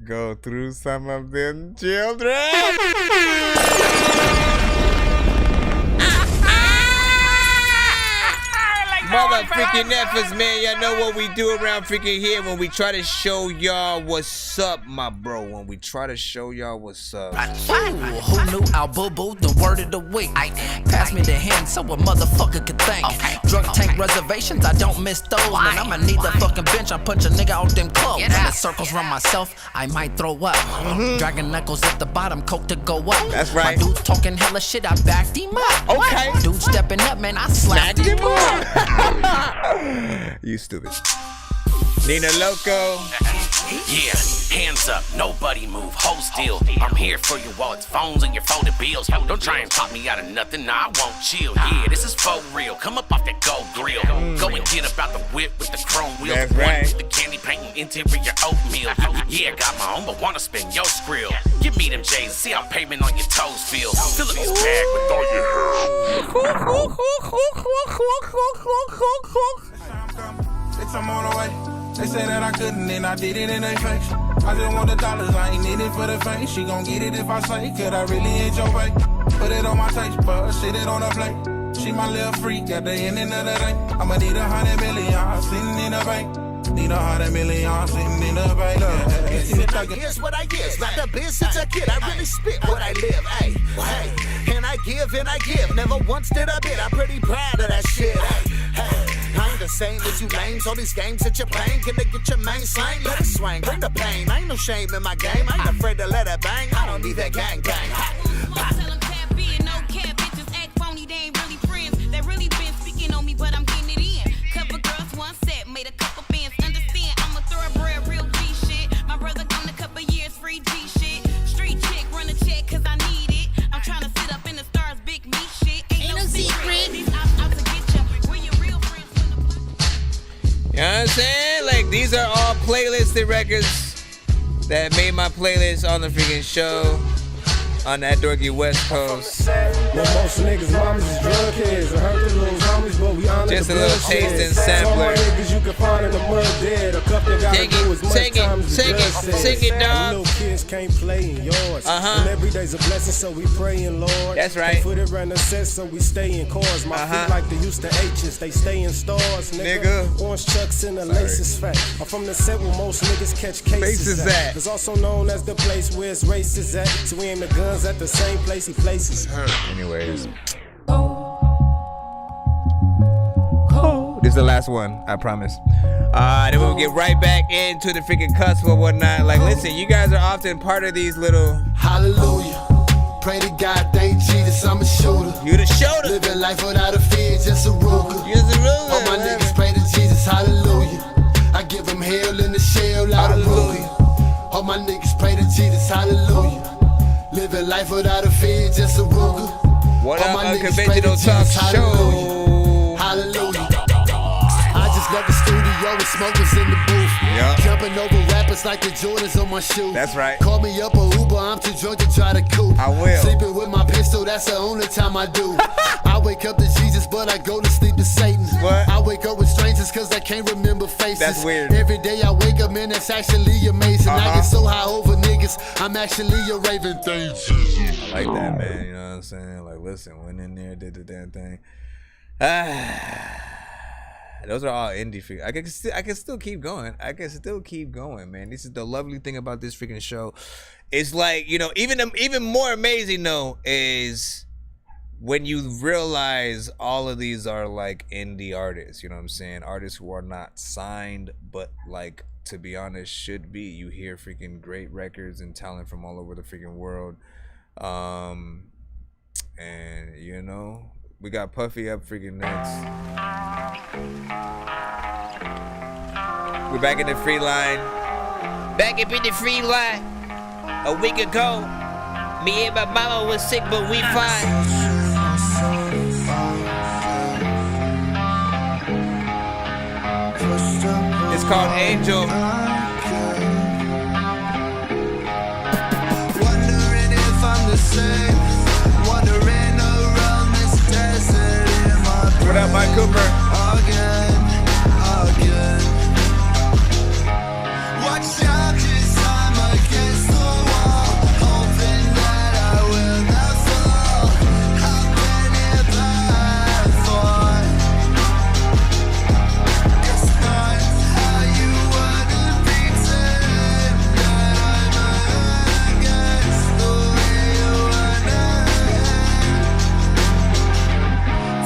go through some of them children? Mother freaking effers, man. Y'all know what we do around freaking here when we try to show y'all what's up, my bro. When we try to show y'all what's up. Who knew I'll boo-boo the word of the week? Pass me the hand so a motherfucker could think. Drug tank reservations, I don't miss those. Man, I'ma need the fucking bench. I punch a nigga out them clothes. And the circles run myself, I might throw up. Dragging knuckles at the bottom, coke to go up. That's right. My dude talking hella shit, I backed him up. Okay. Dude stepping up, man, I slapped him up. You stupid. Nina Loco. Yeah, hands up, nobody move, hold still. I'm here for your wallets, phones, and your folded bills. Don't try and pop me out of nothing, nah, I won't chill. Yeah, this is for real, come up off that gold grill. Go and get about the whip with the chrome wheels. That's right. With the candy painting interior oatmeal. Yeah, got my own, but wanna spin your skrill. Give me them J's, see how pavement on your toes feel. Fill up this bag with all your hair. It's I'm on the way. They say that I couldn't and I did it in their face. I just want the dollars, I ain't in it for the fame. She gon' get it if I say, could I really hit your way? Put it on my taste bud, sit it on the plate. She my little freak at the end of the day. I'ma need 100 million sitting in the bank. Need 100 million sitting in the bank. Here's what I give, not the biz since a kid. I really spit what I live, hey, hey. And I give, never once did I bid. I'm pretty proud of that shit, hey, hey. I ain't the same as you lames. All these games that you're playing, can they get your main slang? Let it swing, bring the pain. I ain't no shame in my game. I ain't afraid to let it bang. I don't need that gang gang. Tell them tap in, no cap, bitches act phony. They ain't really friends. They really been speaking on me, but I'm getting it in. Couple girls, one set, made a couple bands. Understand, I'm a thoroughbred, real G shit. My brother gone a couple years, free G shit. Street chick, run a check, cause I need it. I'm trying to sit up in the stars, big me shit. Ain't no secret. These out to get you. Where your real friends. You know what I'm saying? Like, these are all playlisted records that made my playlist on the freaking show on that Dorky West Coast. Well, most niggas' mamas is drug heads. I heard the little homies, but we honor just the a little taste and sampler. Niggas you can find in the mud dead. A couple gotta do as much time as the judge says. Sing it, dog. Little kids can't play in yours. And every day's a blessing, so we praying, Lord. That's right. Put it around the set, so we stay in cars. My feet like the Houston H's, they stay in stars, nigga. Orange chucks and the laces fat. I'm from the set where most niggas catch cases at. It's also known as the place where it's races at. So we aim the guns at the same place he places her. Anyways. This is the last one, I promise. Then we'll get right back into the freaking cusp or whatnot. Like, listen, you guys are often part of these little. Hallelujah. Pray to God, thank Jesus, I'm a shooter. You the shooter. Living life without a fear, just a Ruger. Just a Ruger. All my niggas pray to Jesus, hallelujah. I give him hell in the shell, hallelujah. All my niggas pray to Jesus, hallelujah. Living life without a fear, just a Ruger. What up, Unconventional Talk Show? Hallelujah. I just left the studio with smokers in the booth. Jumping over rappers like the Jordans on my shoe. That's right. Call me up a Uber, I'm too drunk to try to coupe. I will. Sleeping with my pistol, that's the only time I do. I I wake up to Jesus, but I go to sleep to Satan. What? I wake up with strangers cause I can't remember faces. That's weird. Every day I wake up, man, that's actually amazing. I get so high over niggas, I'm actually a raven. Thank Jesus. I like that, man. You know what I'm saying? Like, listen, went in there, did the damn thing. Those are all indie freak. I can still keep going. I can still keep going, man. This is the lovely thing about this freaking show. It's like, you know, even more amazing though is when you realize all of these are like indie artists. You know what I'm saying? Artists who are not signed, but like, to be honest, should be. You hear freaking great records and talent from all over the freaking world. And you know, we got Puffy up freaking next. We're back in the free line. Back up in the free line. A week ago, me and my mama was sick, but we fine. It's called Angel. Wondering if I'm the same. Wandering around this desert in my brain. What up, Mike Cooper? Again. Watch out, 'cause I'm against the wall, hoping that I will not fall. I've been here before. It's not how you wanna pretend that I'm against the way you wanna.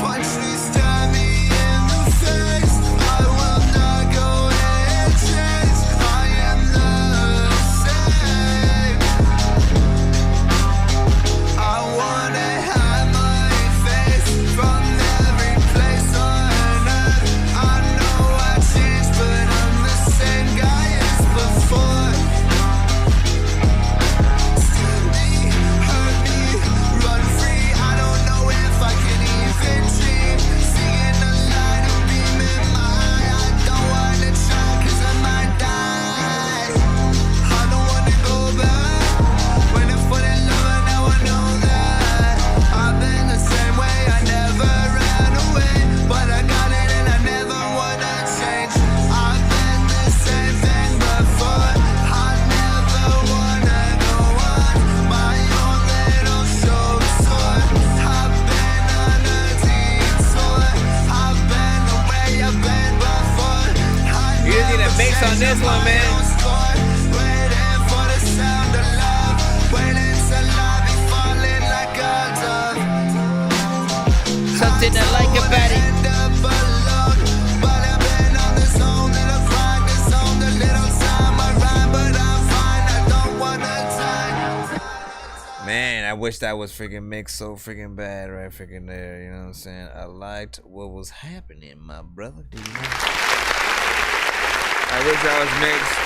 Watch me stab me in the face. I will not go and change. I am the same. I wanna hide my face from every place on earth. I know I changed, but I'm the same guy as before. Stab me, hurt me, run free. I don't know if I can even dream. Seeing the light of beam in my eye. I don't wanna try 'cause I might die. I don't wanna go back. Waiting for that love, and now I know that I've been the same way. I never ran away, but I got it and I never wanna change. I've been the same thing before. I never wanna go on my own little show tour. I've been on a detour. I've been the way I've been before. You just need a mix on this one, man. Waiting for the sound of love. Waiting till I be falling like a dove. Something I like about it. End up alone, but I've been on this own little grind, this own the little time I rhyme, but I'm fine. I don't wanna die. Man, I wish that was freaking mixed so freaking bad right freaking there. You know what I'm saying? I liked what was happening, my brother. Do you know? I wish that was mixed.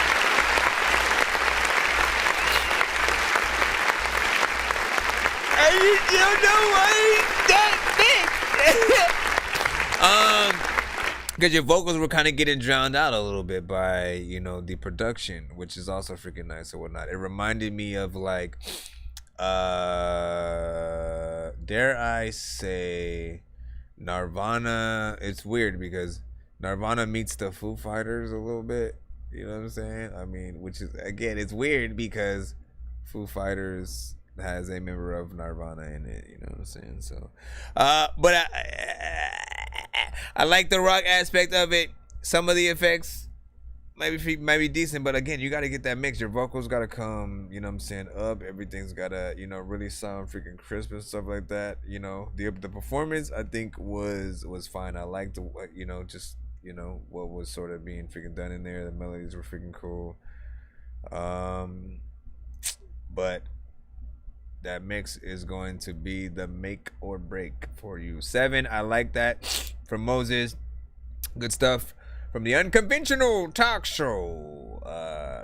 And you don't know why that Because your vocals were kind of getting drowned out a little bit by, you know, the production, which is also freaking nice and whatnot. It reminded me of like, dare I say, Nirvana. It's weird because Nirvana meets the Foo Fighters a little bit. You know what I'm saying? I mean, which is, again, it's weird because Foo Fighters has a member of Nirvana in it. You know what I'm saying? So, but I like the rock aspect of it. Some of the effects might be decent, but again, you got to get that mix. Your vocals got to come, you know what I'm saying, up. Everything's got to, you know, really sound freaking crisp and stuff like that. You know, the performance, I think, was fine. I liked the, you know, just, you know, what was sort of being freaking done in there. The melodies were freaking cool. But that mix is going to be the make or break for you. 7, I like that. From Moses, good stuff. From the Unconventional Talk Show,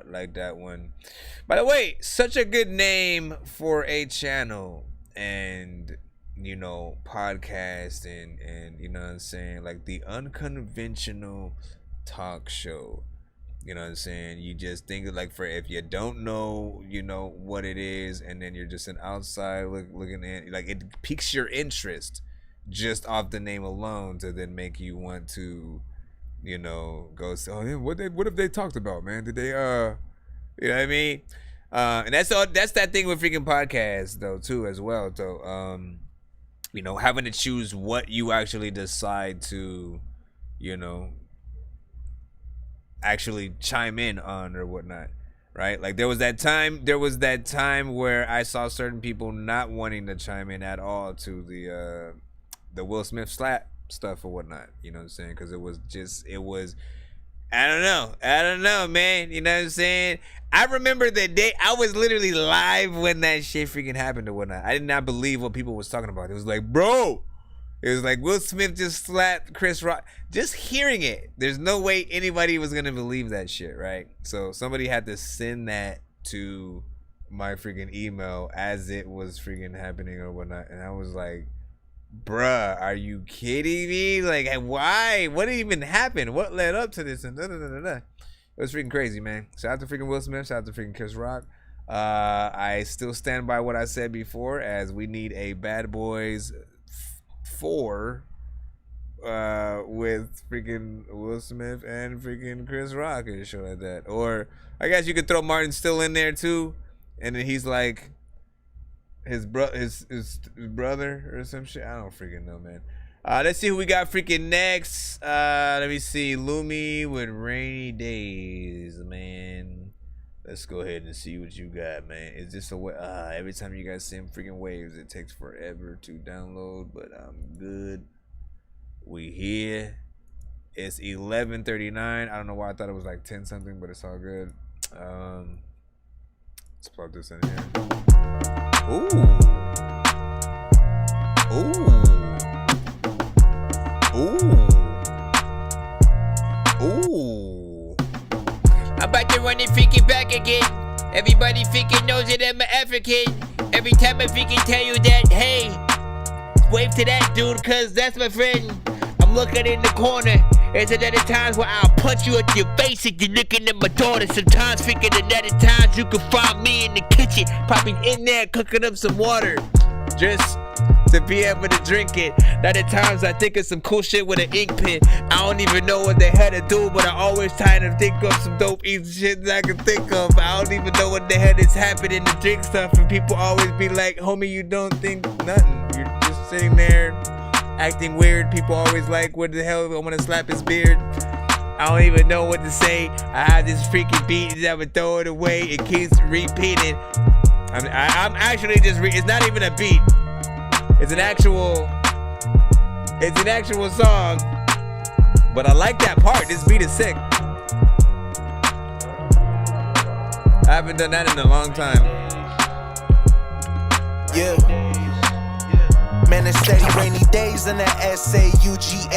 like that one. By the way, such a good name for a channel and, you know, podcast and you know what I'm saying, like the Unconventional Talk Show. You know what I'm saying? You just think of, like, for if you don't know, you know, what it is, and then you're just an outside looking in, like, it piques your interest. just off the name alone to then make you want to, you know, go. Oh, yeah, what have they talked about, man? Did they you know what I mean? And that's that thing with freaking podcasts though too as well. So you know, having to choose what you actually decide to, you know, actually chime in on or whatnot, right? Like there was that time where I saw certain people not wanting to chime in at all to the Will Smith slap stuff or whatnot, you know what I'm saying? Because it was I don't know, man, you know what I'm saying? I remember the day I was literally live when that shit freaking happened or whatnot. I did not believe what people was talking about. It was like, bro, it was like Will Smith just slapped Chris Rock. Just hearing it, there's no way anybody was gonna believe that shit, right? So somebody had to send that to my freaking email as it was freaking happening or whatnot, and I was like, bruh, are you kidding me? Like, why? What even happened? What led up to this? And It was freaking crazy, man. Shout out to freaking Will Smith. Shout out to freaking Chris Rock. I still stand by what I said before, as we need a Bad Boys 4 with freaking Will Smith and freaking Chris Rock and shit like that. Or I guess you could throw Martin Still in there too, and then he's like his brother or some shit. I don't freaking know, man. Let's see who we got freaking next. Let me see. Lumi with Rainy Days, man. Let's go ahead and see what you got, man. Is this a way? Every time you guys send freaking waves, it takes forever to download, but I'm good. We here. It's 11:39. I don't know why I thought it was like 10 something, but it's all good. Let's plug this in here. Ooh. I'm about to run it freaking back again. Everybody freaking knows that I'm an African. Every time I freaking tell you that, hey, wave to that dude, cause that's my friend. I'm looking in the corner. There's another times where I'll punch you at your face if you're looking at my daughter. Sometimes freaking another times you can find me in the kitchen, probably in there cooking up some water, just to be able to drink it. Other times I think of some cool shit with an ink pen. I don't even know what they had to do, but I always try to think of some dope easy shit that I can think of. I don't even know what the hell is happening to drink stuff, and people always be like, homie, you don't think nothing. You're just sitting there acting weird. People always like, what the hell, I want to slap his beard. I don't even know what to say. I have this freaking beat that I would throw it away. It keeps repeating. I'm actually just it's not even a beat. It's an actual song, but I like that part. This beat is sick. I haven't done that in a long time. Yeah. Man, it's steady rainy days in that SAUGA.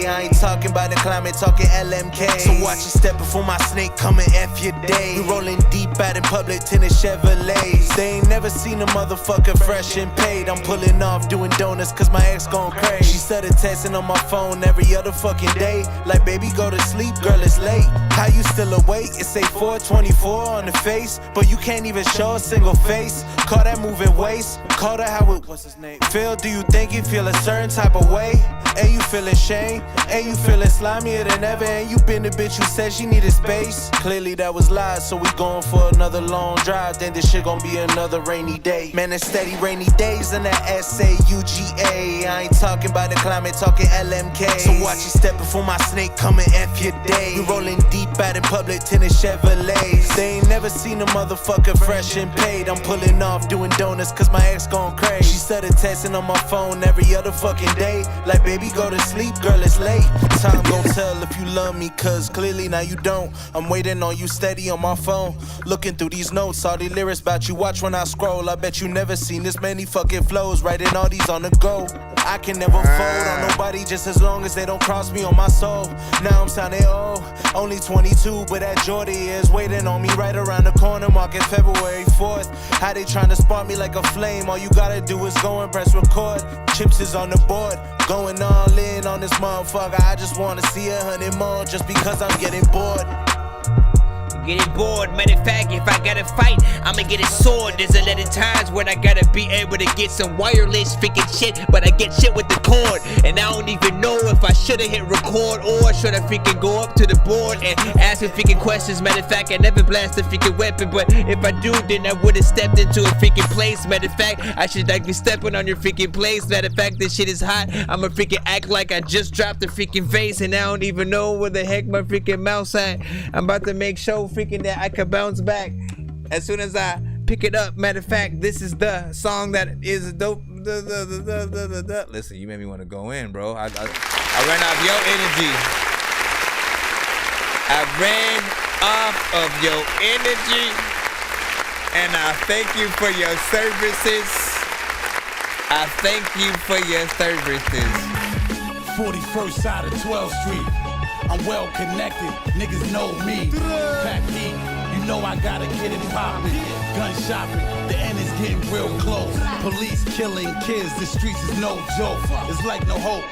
I ain't talking about the climate, talking LMK. So watch your step before my snake come and F your day. We rolling deep out in public, tinted Chevrolets. They ain't never seen a motherfucker fresh and paid. I'm pulling off doing donuts cause my ex gone crazy. She started texting on my phone every other fucking day. Like, baby, go to sleep, girl, it's late. How you still awake? It say 424 on the face, but you can't even show a single face. Call that moving waist. Call that how it, what's his name? Phil, do you think you feel a certain type of way? And you feeling shame? And you feeling slimier than ever? And you been the bitch who said she needed space? Clearly that was lies, so we going for another long drive. Then this shit gon' be another rainy day. Man, it's steady rainy days in that SAUGA. I ain't talking about the climate, talking LMK. So watch your step before my snake come and F your day. We rolling deep out in public, tinted Chevrolets. They ain't never seen a motherfucker fresh and paid. I'm pulling off doing donuts cause my ex gone crazy. She started texting on my phone every other fucking day. Like, baby, go to sleep, girl, it's late. Time gon' tell if you love me, cause clearly now you don't. I'm waiting on you steady on my phone, looking through these notes, all these lyrics about you. Watch when I scroll, I bet you never seen this many fucking flows. Writing all these on the go. I can never fold on nobody just as long as they don't cross me on my soul. Now I'm sounding old, only 22, but that Jordy is waiting on me right around the corner, marking February 4th. How they trying to spark me like a flame? All you gotta do is go and press record. Chips is on the board, going all in on this motherfucker. I just wanna see 100 more just because I'm getting bored. getting bored. Matter of fact, if I gotta fight, I'ma get a sword. There's a lot of times when I gotta be able to get some wireless freaking shit, but I get shit with the cord, and I don't even know if I should've hit record or should I freaking go up to the board and ask me freaking questions. Matter of fact, I never blast a freaking weapon, but if I do, then I would've stepped into a freaking place. Matter of fact, I should like be stepping on your freaking place. Matter of fact, this shit is hot. I'ma freaking act like I just dropped the freaking vase and I don't even know where the heck my freaking mouse at. I'm about to make sure freaking that I can bounce back as soon as I pick it up. Matter of fact, this is the song that is dope. Listen, you made me want to go in, bro. I ran off your energy. I ran off of your energy, and I thank you for your services. I thank you for your services. 41st side of 12th Street. I'm well connected, niggas know me. Pack heat, you know I gotta get it poppin'. Gun shopping, the end is getting real close. Police killing kids, the streets is no joke. It's like no hope,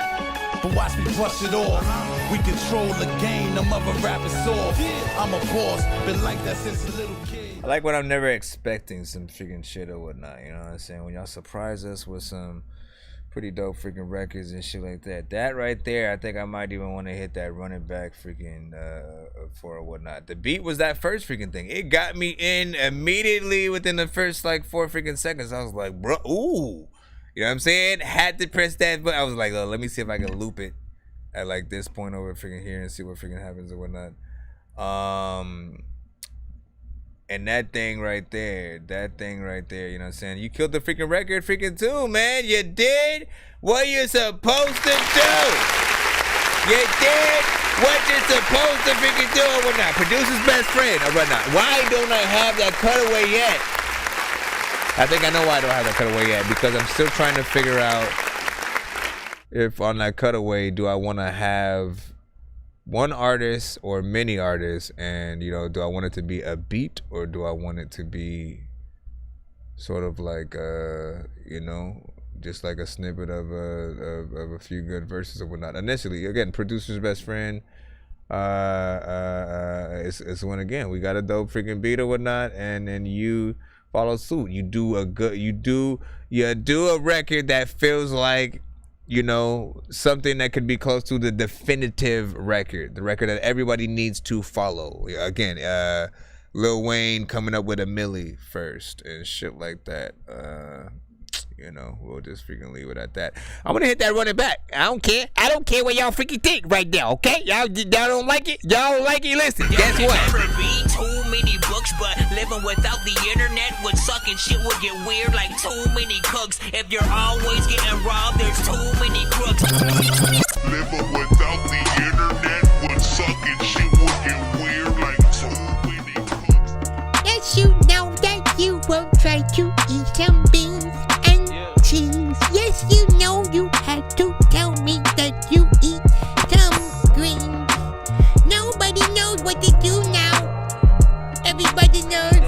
but watch me brush it off. We control the game, them other rappers soft. I'm a boss, been like that since a little kid. I like when I'm never expecting some freaking shit or whatnot, you know what I'm saying? When y'all surprise us with some pretty dope freaking records and shit like that. That right there, I think I might even want to hit that running back freaking for or whatnot. The beat was that first freaking thing. It got me in immediately within the first like 4 freaking seconds. I was like, bro, ooh. You know what I'm saying? Had to press that button. I was like, oh, let me see if I can loop it at like this point over freaking here and see what freaking happens or whatnot. And that thing right there, you know what I'm saying? You killed the freaking record freaking too, man. You did what you're supposed to do. You did what you're supposed to freaking do or whatnot. Producer's best friend or whatnot. Why don't I have that cutaway yet? I think I know why I don't have that cutaway yet, because I'm still trying to figure out if on that cutaway, do I want to have one artist or many artists, and you know, do I want it to be a beat or do I want it to be sort of like you know, just like a snippet of a few good verses or whatnot. Initially, again, producer's best friend. It's when again we got a dope freaking beat or whatnot, and then you follow suit. You do a record that feels like, you know, something that could be close to the definitive record, the record that everybody needs to follow. Again, Lil Wayne coming up with a Millie first and shit like that. You know, we'll just freaking leave it at that. I'm gonna hit that running back. I don't care. I don't care what y'all freaking think right now, okay? Y'all don't like it? Y'all don't like it? Listen, guess what? Never read too many books, but living without the internet would suck and shit would get weird like too many cooks. If you're always getting robbed, there's too many crooks. Living without the internet would suck and shit would get weird like too many cooks. Yes, you know that you will try to eat some beans and cheese. Yes, you know you had to tell me that you eat some greens. Nobody knows what to do now. Everybody knows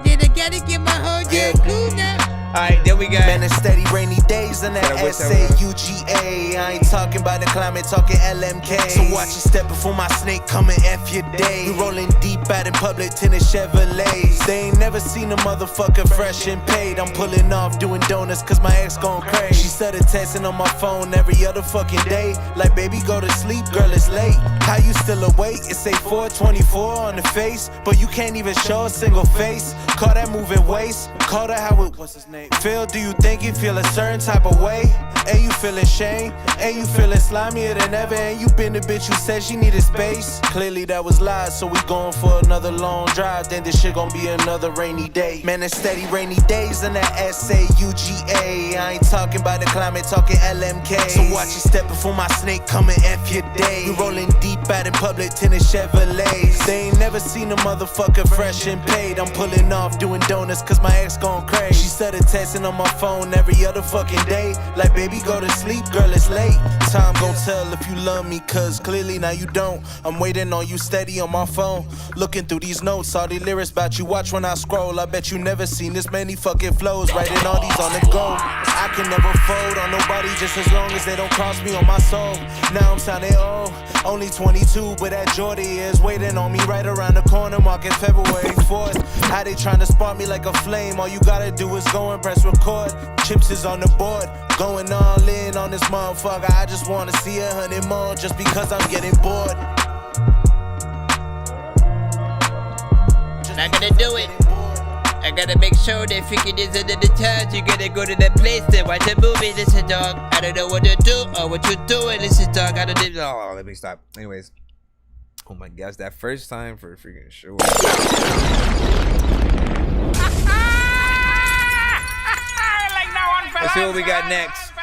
that I gotta get my whole day cool now. Alright, then we got Man, it's steady rainy days in that SAUGA. I ain't talking about the climate, talking LMK. So watch you step before my snake coming F your day. We rolling deep out in public, tinted Chevrolets. They ain't never seen a motherfucker fresh and paid. I'm pulling off doing donuts cause my ex gon' crazy. She started texting on my phone every other fucking day. Like, baby, go to sleep, girl, it's late. How you still awake? It say 424 on the face, but you can't even show a single face. Call that moving waist. Call that how it, what's his name? Feel, do you think you feel a certain type of way? And you feeling shame? And you feeling slimier than ever? And you been the bitch who said she needed space? Clearly that was lies, so we going for another long drive. Then this shit gon' be another rainy day. Man, it's steady rainy days in that SAUGA. I ain't talking about the climate, talking LMK. So watch you step before my snake coming F your day. We rolling deep out in public, tinted Chevrolets. They ain't never seen a motherfucker fresh and paid. I'm pulling off doing donuts cause my ex gon' crazy. She started texting on my phone every other fucking day. Like, baby, go to sleep, girl, it's late. Time gon' tell if you love me, cause clearly now you don't. I'm waiting on you steady on my phone. Looking through these notes, all the lyrics about you. Watch when I scroll. I bet you never seen this many fucking flows. Writing all these on the go. I can never fold on nobody just as long as they don't cross me on my soul. Now I'm sounding old. Only 22, but that Jordy is waiting on me right around the corner, marking February 4th. How they trying to spark me like a flame? All you gotta do is go and press record. Chips is on the board, going all in on this motherfucker. I just wanna see 100 more just because I'm getting bored. Not gonna do it. I gotta make sure that freaking is under the time. You gotta go to that place to watch a movie. Listen, dog, I don't know what to do or what you're doing. Listen, dog, I don't know. Oh, let me stop. Anyways. Oh my gosh, that first time for a freaking show. Let's see what we got next.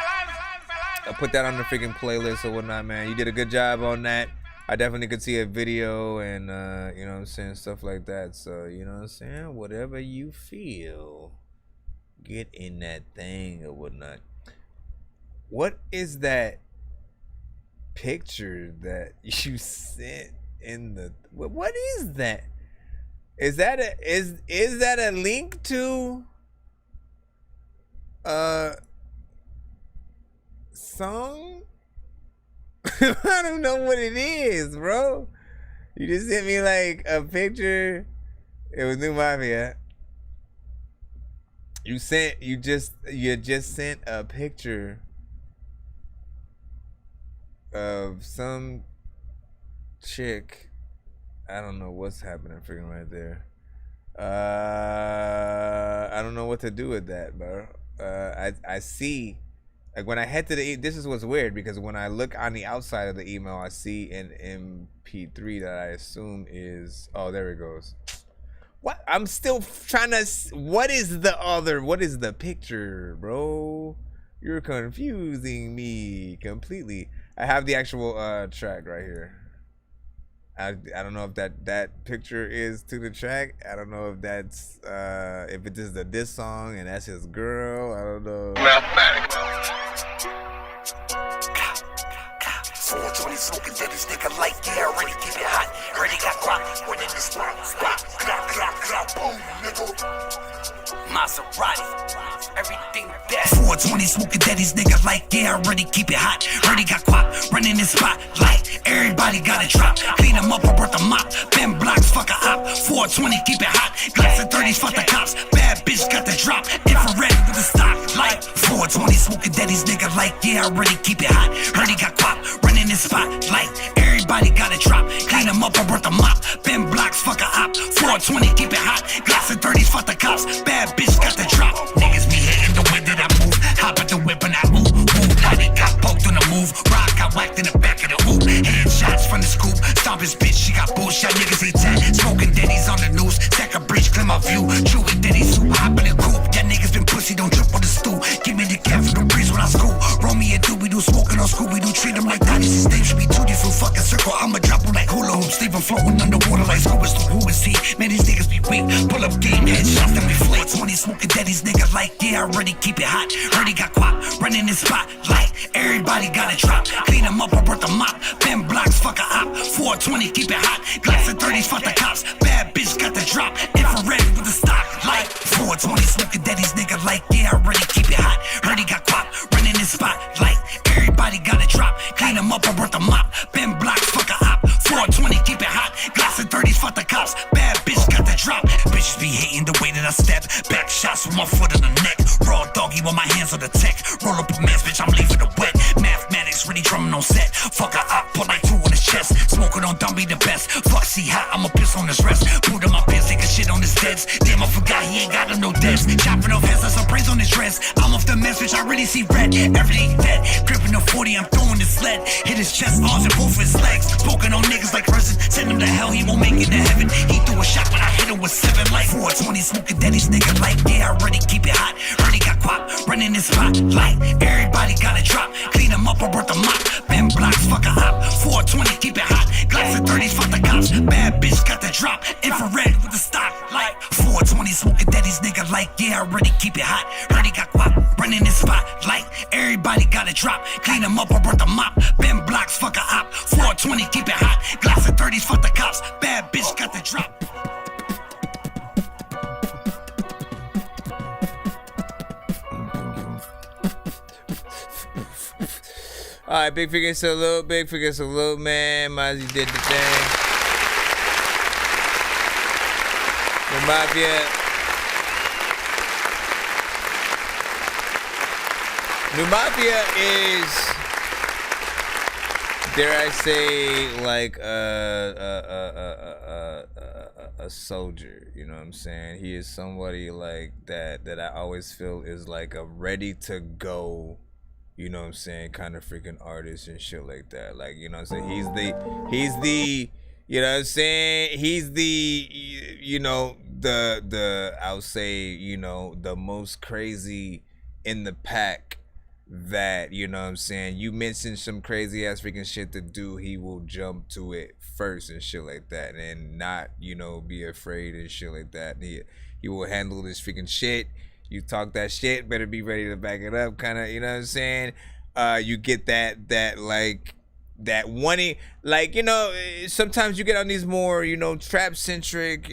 I'll put that on the freaking playlist or whatnot, man. You did a good job on that. I definitely could see a video and, you know what I'm saying, stuff like that. So, you know what I'm saying? Whatever you feel, get in that thing or whatnot. What is that picture that you sent in the... What is that? Is that a link to song? I don't know what it is, bro. You just sent me like a picture. It was New Mafia. You just sent a picture of some chick. I don't know what's happening freaking right there. I don't know what to do with that, bro. I see, like when I head to the this is what's weird, because when I look on the outside of the email, I see an MP3 that I assume is, oh, there it goes. What? I'm still trying to, what is the picture, bro? You're confusing me completely. I have the actual track right here. I don't know if that picture is to the track. I don't know if that's if it is the diss song and that's his girl. I don't know. Mathematics. 420 smoking that this nigga like, yeah, already keep it hot. Already got guap, running the spot, clap, clap, clap, boom, nigga. Maserati, everything that 420 smoking that these nigga like, yeah, already keep it hot. Already got guap, running the spot, like everybody got a drop. Clean them up or worth a mop. Ben blocks, fuck a op. 420, keep it hot. Glass and 30s, fuck the cops. Bad bitch got the drop. Infrared with the stock, like 420 smoking that these nigga like, yeah, already keep it hot. Already got guap, running the spot, like everybody got a drop. Clean them up or worth a mop. Ben blocks, fuck a op. 420, keep it hot. Glass and 30s, fuck the cops. Bad bitch got the drop. Niggas be hitting the way that I move. Hop at the whip and I move. Honey got poked on the move. Rock got whacked in the back of the hoop. Headshots from the scoop. Stomp his bitch, she got bullshit. Niggas ain't 10. Smoking Denny's on the news. Take a bridge, clear my view. Chewy Denny soup, hop in the coop. Yeah, niggas been pussy, don't trip on the stool. Give me the cat for the breeze when I school. Roll me a doobie-doo, smoking on Scooby-Doo. Treat him like that. His name should be Tootie Fruit. Fucking circle, I'ma drop him like hula hoops. Leave him floating underwater like scuba. Who is he? Man, these niggas be weak. Pull up game, headshots, then we flake. 20 smoking Denny's nigga like, yeah, already keep it hot. Already got guap, running this spot, like everybody got a drop. Clean them up or worth a mop. Ben blocks, fuck a op. 420, keep it hot. Glass and 30s, fuck the cops. Bad bitch got the drop. Infrared with the stock, like 420 smoking Denny's nigga like, yeah, already keep it hot. Already got guap, running this spot, like everybody got a drop. Clean them up or worth a mop. Ben blocks, fuck a op. 420, keep it hot. Glass and 30s, fuck the cops. Bad bitch got the drop. Bitches be hating the way that I step. Back shots with my foot on the neck. Raw doggy with my hands on the tech. Roll up a mess, bitch, I'm leaving it wet. Mathematics, really drumming on set. Fuck a op, put like 2 on his chest. Smoking on dumb be the best. Fuck, see hot, I'ma piss on his rest. Put in my pants, take a shit on his deads. Damn, I forgot he ain't got no debts. Chopping off heads, that's some praise on his dress. I'm off the mess, bitch, I really see red. Everything dead. Gripping the 40, I'm throwing the sled. Hit his chest, arms, and both his legs. Smoking on niggas like resin. Send him to hell, he won't make it to heaven. He threw a shot when I hit him with 7 like 420 smoking Denny's nigga like, yeah, already keep it hot. Already got guap, running this spot, like everybody got a drop. Clean them up or worth a mop. Ben blocks, fuck a op. 420, keep it hot. Glass and 30s, fuck the cops. Bad bitch got the drop. Infrared with the stock, like 420 smoking Denny's nigga like, yeah, already keep it hot. Already got guap, running this spot, like everybody got a drop. Clean them up or worth a mop. 420, keep it hot. Glass of 30s, fuck the cops. Bad bitch got the drop. Alright, big figure salute, man. Mozzie did the thing. The Mafia. New Mafia is, dare I say, like a soldier. You know what I'm saying? He is somebody like that I always feel is like a ready to go, you know what I'm saying, kind of freaking artist and shit like that. Like, you know what I'm saying? He's the, you know what I'm saying? He's the, you know, the I'll say, you know, the most crazy in the pack that, you know what I'm saying, you mentioned some crazy ass freaking shit to do, he will jump to it first and shit like that, and not, you know, be afraid and shit like that. He will handle this freaking shit. You talk that shit, better be ready to back it up, kind of, you know what I'm saying? You get that like that one, like, you know, sometimes you get on these more, you know, trap centric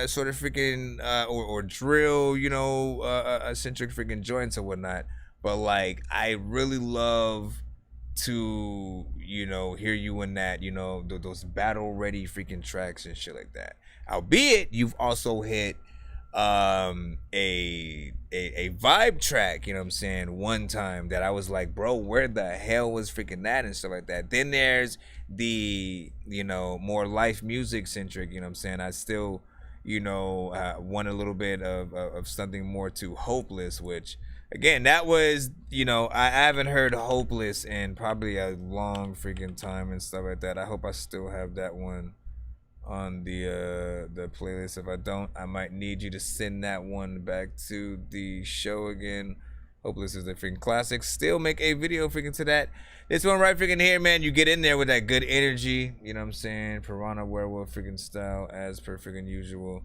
sort of freaking or drill, you know, centric freaking joints or whatnot. But like, I really love to, you know, hear you in that, you know, those battle ready freaking tracks and shit like that. Albeit you've also hit a vibe track, you know what I'm saying, one time that I was like, bro, where the hell was freaking that and stuff like that. Then there's the, you know, more life music centric, you know what I'm saying, I still, you know, want a little bit of something more to Hopeless, which again, that was, you know, I haven't heard Hopeless in probably a long freaking time and stuff like that. I hope I still have that one on the playlist. If I don't, I might need you to send that one back to the show again. Hopeless is a freaking classic. Still make a video freaking to that. This one right freaking here, man, you get in there with that good energy, you know what I'm saying, Piranha Werewolf freaking style as per freaking usual.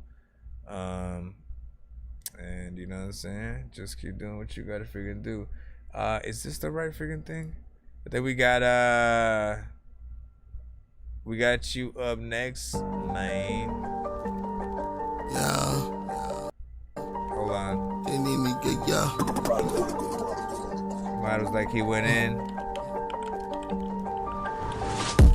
And you know what I'm saying, just keep doing what you gotta freaking do. Is this the right freaking thing? But then we got you up next, man. Yeah. Hold on. They need me get ya. Might was like he went in.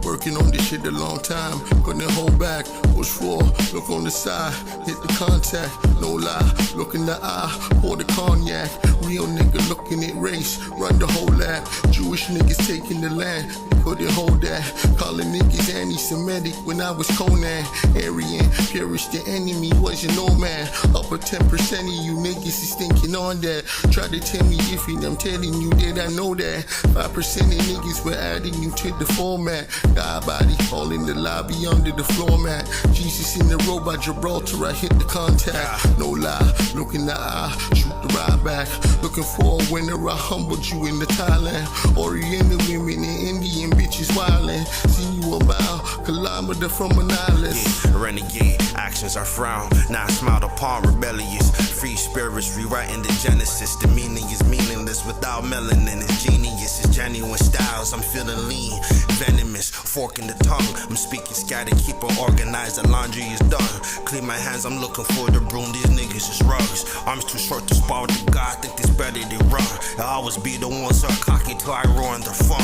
Working on this shit a long time, couldn't hold back. Push for, look on the side, hit the contact, no lie. Look in the eye, pour the cognac. Real nigga looking at race, run the whole lap. Jewish niggas taking the land, couldn't hold that. Calling niggas anti-Semitic when I was Conan. Aryan, perish the enemy, wasn't no man. Upper 10% of you niggas is thinking on that. Try to tell me iffy, I'm telling you that I know that. 5% of niggas were adding you to the format. God body, all in the lobby under the floor mat. Jesus in the road by Gibraltar, I hit the contact. No lie, look in the eye, shoot the ride back. Looking for a winner, I humbled you in the Thailand. Oriental women and Indian bitches wildin'. See you about kilometer from an island. Yeah, renegade, actions are frowned. Now I smile upon rebellious. Free spirits rewriting the genesis. The meaning is meaningless without melanin. It's genius, it's genuine styles. I'm feeling lean, venomous, fork in the tongue. I'm speaking scattered, keep it organized. The laundry is done. Clean my hands, I'm looking for the broom. These niggas is rugs. Arms too short to spar with the God. Think this better than run. I always be the one so cocky till I ruin the fun.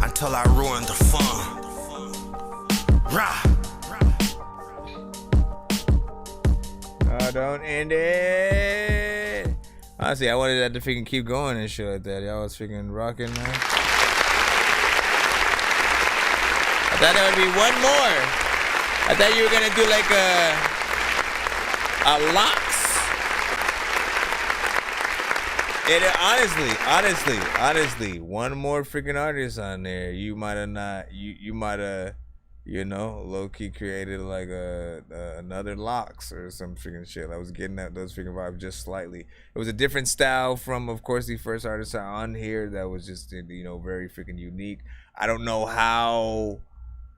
Until I ruin the fun. Rah. Oh, don't end it. Honestly, I wanted that to freaking keep going and shit like that. Y'all was freaking rocking, man. I thought there would be one more. I thought you were gonna do like a locks. It honestly, one more freaking artist on there. You might have not. You might have, you know, low key created like another locks or some freaking shit. I was getting at those freaking vibes just slightly. It was a different style from, of course, the first artist on here. That was just, you know, very freaking unique. I don't know how.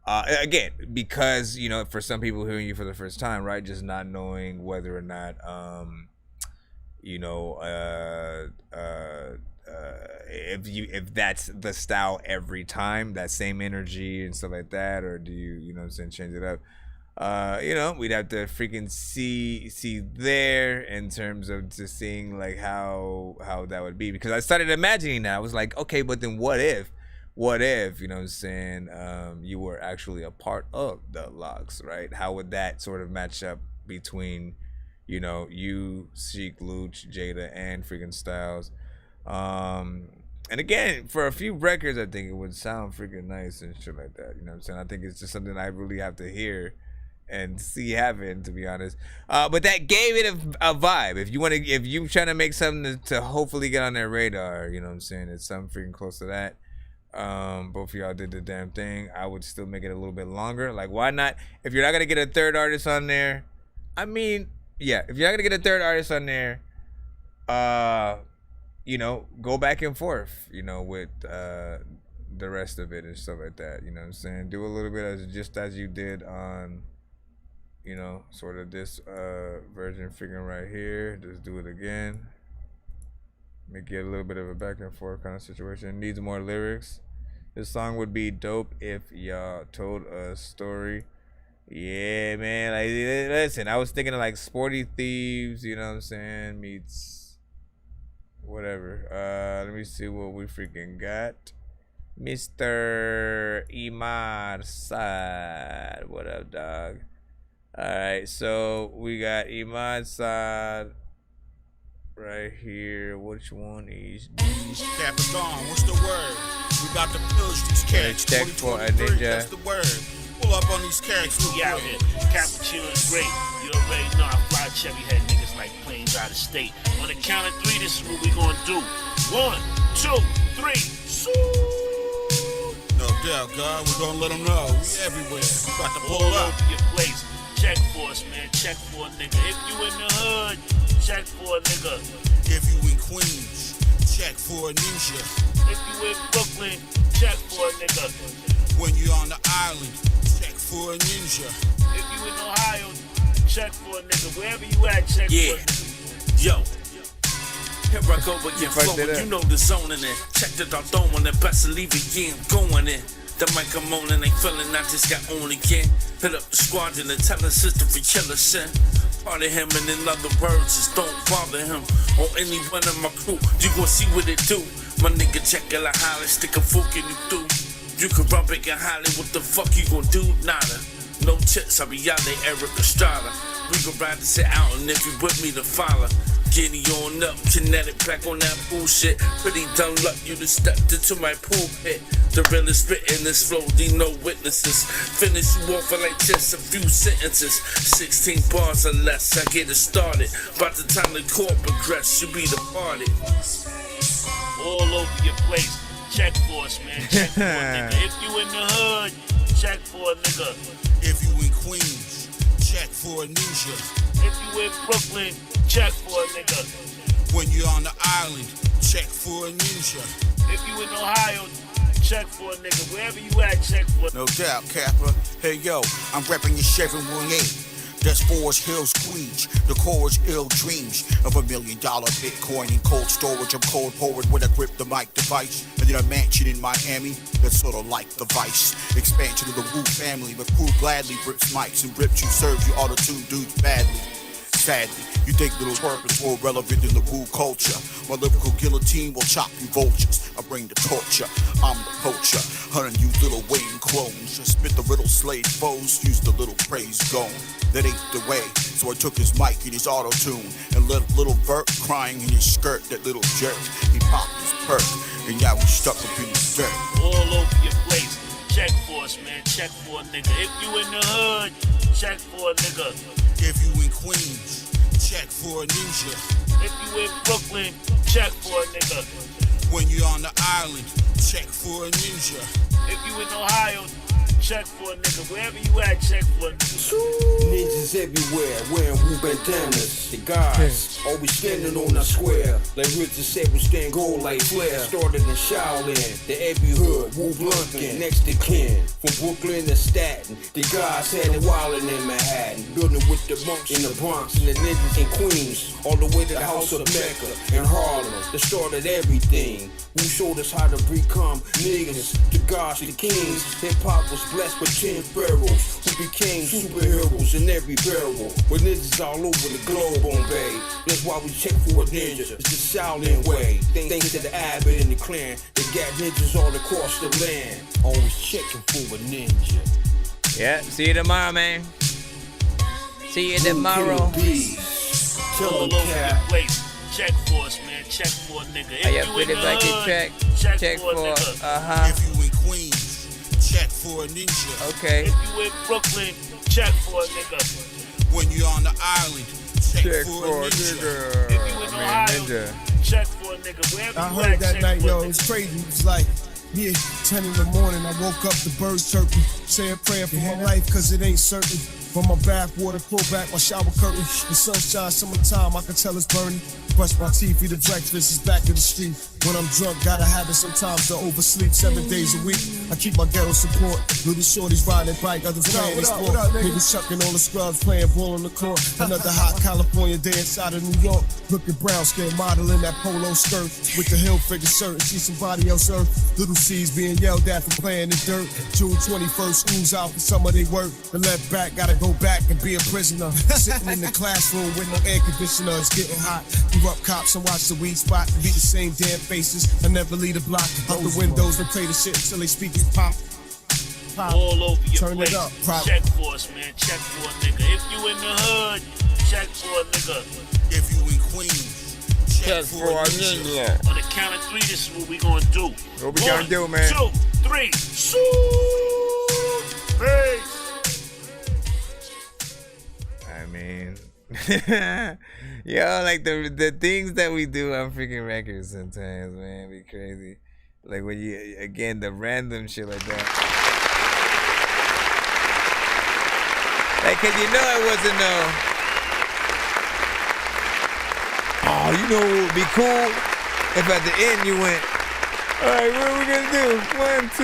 Again, because, you know, for some people hearing you for the first time, right, just not knowing whether or not, you know, if that's the style every time, that same energy and stuff like that, or do you know what I'm saying, change it up? We'd have to freaking see there in terms of just seeing like how that would be, because I started imagining that. I was like, okay, but then what if, you know what I'm saying, you were actually a part of the Lox, right? How would that sort of match up between, you, Sheik, Luch, Jada, and freaking Styles? And again, for a few records, I think it would sound freaking nice and shit like that. You know what I'm saying? I think it's just something I really have to hear and see happen, to be honest. But that gave it a vibe. If you trying to make something to hopefully get on their radar, you know what I'm saying, it's something freaking close to that. Both of y'all did the damn thing. I would still make it a little bit longer. Like, why not? If you're not gonna get a third artist on there, I mean, yeah, if you're not gonna get a third artist on there, go back and forth, with the rest of it and stuff like that. You know what I'm saying? Do a little bit as you did on, sort of this version figure right here. Just do it again. Make it a little bit of a back and forth kind of situation. It needs more lyrics. This song would be dope if y'all told a story. Yeah, man. Like, listen, I was thinking of like Sporty Thieves, you know what I'm saying, meets whatever. Let me see what we freaking got. Mr. Imar Saad. What up, dog? Alright, so we got Imad Saad right here. Which one is these? Capitan, what's the word? We about to pillage these cats. Check for a ninja. That's the word. Pull up on these cats. We out here. Cappuccino is great. You already know I fly cherry head niggas like planes out of state. On the count of three, this is what we gonna do. 1, 2, 3. Soo! No doubt, God. We're gonna let them know. We everywhere. We about to pull all up. over your place. Check for us, man. Check for a nigga. If you in the hood, check for a nigga. If you in Queens, check for a ninja. If you in Brooklyn, check for a nigga. When you on the island, check for a ninja. If you in Ohio, check for a nigga. Wherever you at, check for a nigga. Yo. Here I go again, flowing. You know the zone in it. Check the dog throwing the best to leave it, yeah, I'm going in. The mic I'm on and they feeling I just got on again. Hit up the squad and tell the sister for killer shit. Part of him, and in other words, just don't bother him. Or any one of my crew, you gon' see what it do. My nigga check it like holly, stick a fork in you through. You can rub it and holly, what the fuck you gon' do? Nada. No chips, I be out there, Eric Estrada. We gon' ride to sit out, and if you with me, to follow. Giddy on up, kinetic back on that bullshit. Pretty done luck, you done stepped into my pool pit. The realest spittin' this flow, these no witnesses. Finish you off for like just a few sentences. 16 bars or less, I get it started. By the time the court progress, you be the party. All over your place, check for us, man. Check for a nigga. If you in the hood, check for a nigga. If you in Queens, check for a ninja. If you in Brooklyn, check for a nigga. When you on the island, check for a ninja. If you in Ohio, check for a nigga. Wherever you at, check for a nigga. No doubt, Kappa. Hey, yo, I'm repping your 718. That's Forest Hills, Queens. The core's ill dreams of $1 million Bitcoin in cold storage. I'm cold forward when I grip the mic device. And then a mansion in Miami that's sort of like the Vice. Expansion of the Wu family, but crew gladly rips mics and rips you, serves you auto-tune dudes badly. Sadly, you think little twerp is more relevant than the Wu culture. My lyrical guillotine will chop you vultures. I bring the torture, I'm the poacher. Hunting you little Wayne clones. Just spit the riddle slave foes, use the little praise gone. That ain't the way, so I took his mic and his auto-tune and left little Bert crying in his skirt, that little jerk. He popped his perk, and now he's stuck up in the dirt. All over your place, check for us, man. Check for a nigga. If you in the hood, check for a nigga. If you in Queens, check for a ninja. If you in Brooklyn, check for a nigga. When you on the island, check for a ninja. If you in Ohio, check for a nigga. Wherever you at, check for a nigga. Ninjas everywhere, wearing Wu bandanas. The guys always standing on the square. Like Richard said, we stand gold like Flair. Started in Shaolin, the every hood, Wu Blunkin, next to Ken. From Brooklyn to Staten, the guys had it wildin' in Manhattan. Building with the monks in the Bronx and the ninjas in Queens. All the way to the house of Mecca in Harlem. That started everything. Who showed us how to become niggas, the gods, the kings. Hip-hop was blessed with 10 pharaohs who became superheroes in every barrel. With ninjas all over the globe on Bay. That's why we check for a ninja. It's the Shaolin way. Thanks to the Abbott and the clan, they got ninjas all across the land. Always checking for a ninja. Yeah, see you tomorrow, man. See you tomorrow. All over the place. Check for us, man. Check for a nigga. If you in the hood, check for a nigga. If you in Queens, check for a ninja. Okay. If you in Brooklyn, check for a nigga. When you on the island, check for a nigga. If you in Ohio, check for a nigga. Wherever I you heard at, that check night, for a yo, nigga. it was crazy. It was like, yeah, 10 in the morning, I woke up, the birds chirping. Say a prayer for my life, cause it ain't certain. From my bathwater, pull back my shower curtain. The sunshine, summertime, I can tell it's burning. Brush my teeth, eat a breakfast, it's back to the street. When I'm drunk, got a habit sometimes to oversleep 7 days a week. I keep my ghetto support. Little shorties riding bike, others playing sport. Niggas chucking all the scrubs, playing ball on the court. Another hot California day inside of New York. Looking brown skin, modeling that polo skirt. With the heel figure shirt and see somebody else earth. Little C's being yelled at for playing the dirt. June 21st, school's out for some of they work. The left back gotta go back and be a prisoner. Sitting in the classroom with no air conditioner, it's getting hot. You up cops and watch the weed spot. Be the same damn faces. I never leave the block. Out the windows and play the shit until they speak it pop. All over your Turn place. it up. Check for us, man. Check for a nigga. If you in the hood, check for a nigga. If you in Queens, check for a ninja. On the count of 3, this is what we gonna do. What we gonna do, man? 1, 2, 3. Peace. I mean, yo, like the things that we do on freaking records sometimes, man, be crazy. Like when you, again, the random shit like that. Like, cause you know it wasn't oh, you know what would be cool if at the end you went, all right, what are we gonna do?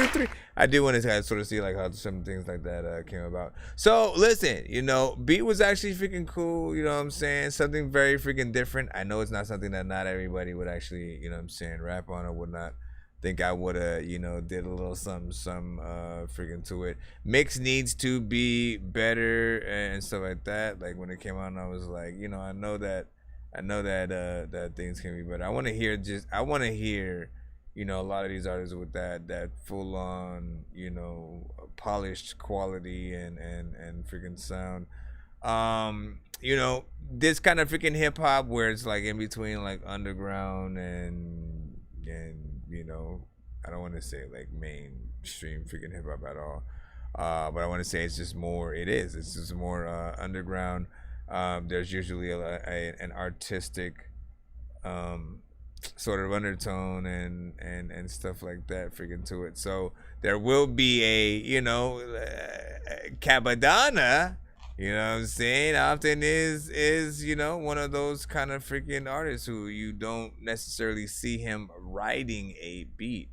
1, 2, 3. I do want to kind of sort of see like how some things like that came about. So listen, you know, beat was actually freaking cool. You know what I'm saying? Something very freaking different. I know it's not something that not everybody would actually, you know what I'm saying, rap on or would not think I would have, you know, did a little some freaking to it. Mix needs to be better and stuff like that. Like when it came out, I was like, you know, I know that that things can be better. I want to hear, you know, a lot of these artists with that full on, you know, polished quality and freaking sound. You know, this kind of freaking hip hop where it's like in between like underground and you know, I don't want to say like mainstream freaking hip hop at all. But I want to say it's just more. It's just more underground. There's usually an artistic sort of undertone and stuff like that freaking to it. So there will be a, you know, Cabadana, you know what I'm saying, often is you know, one of those kind of freaking artists who you don't necessarily see him writing a beat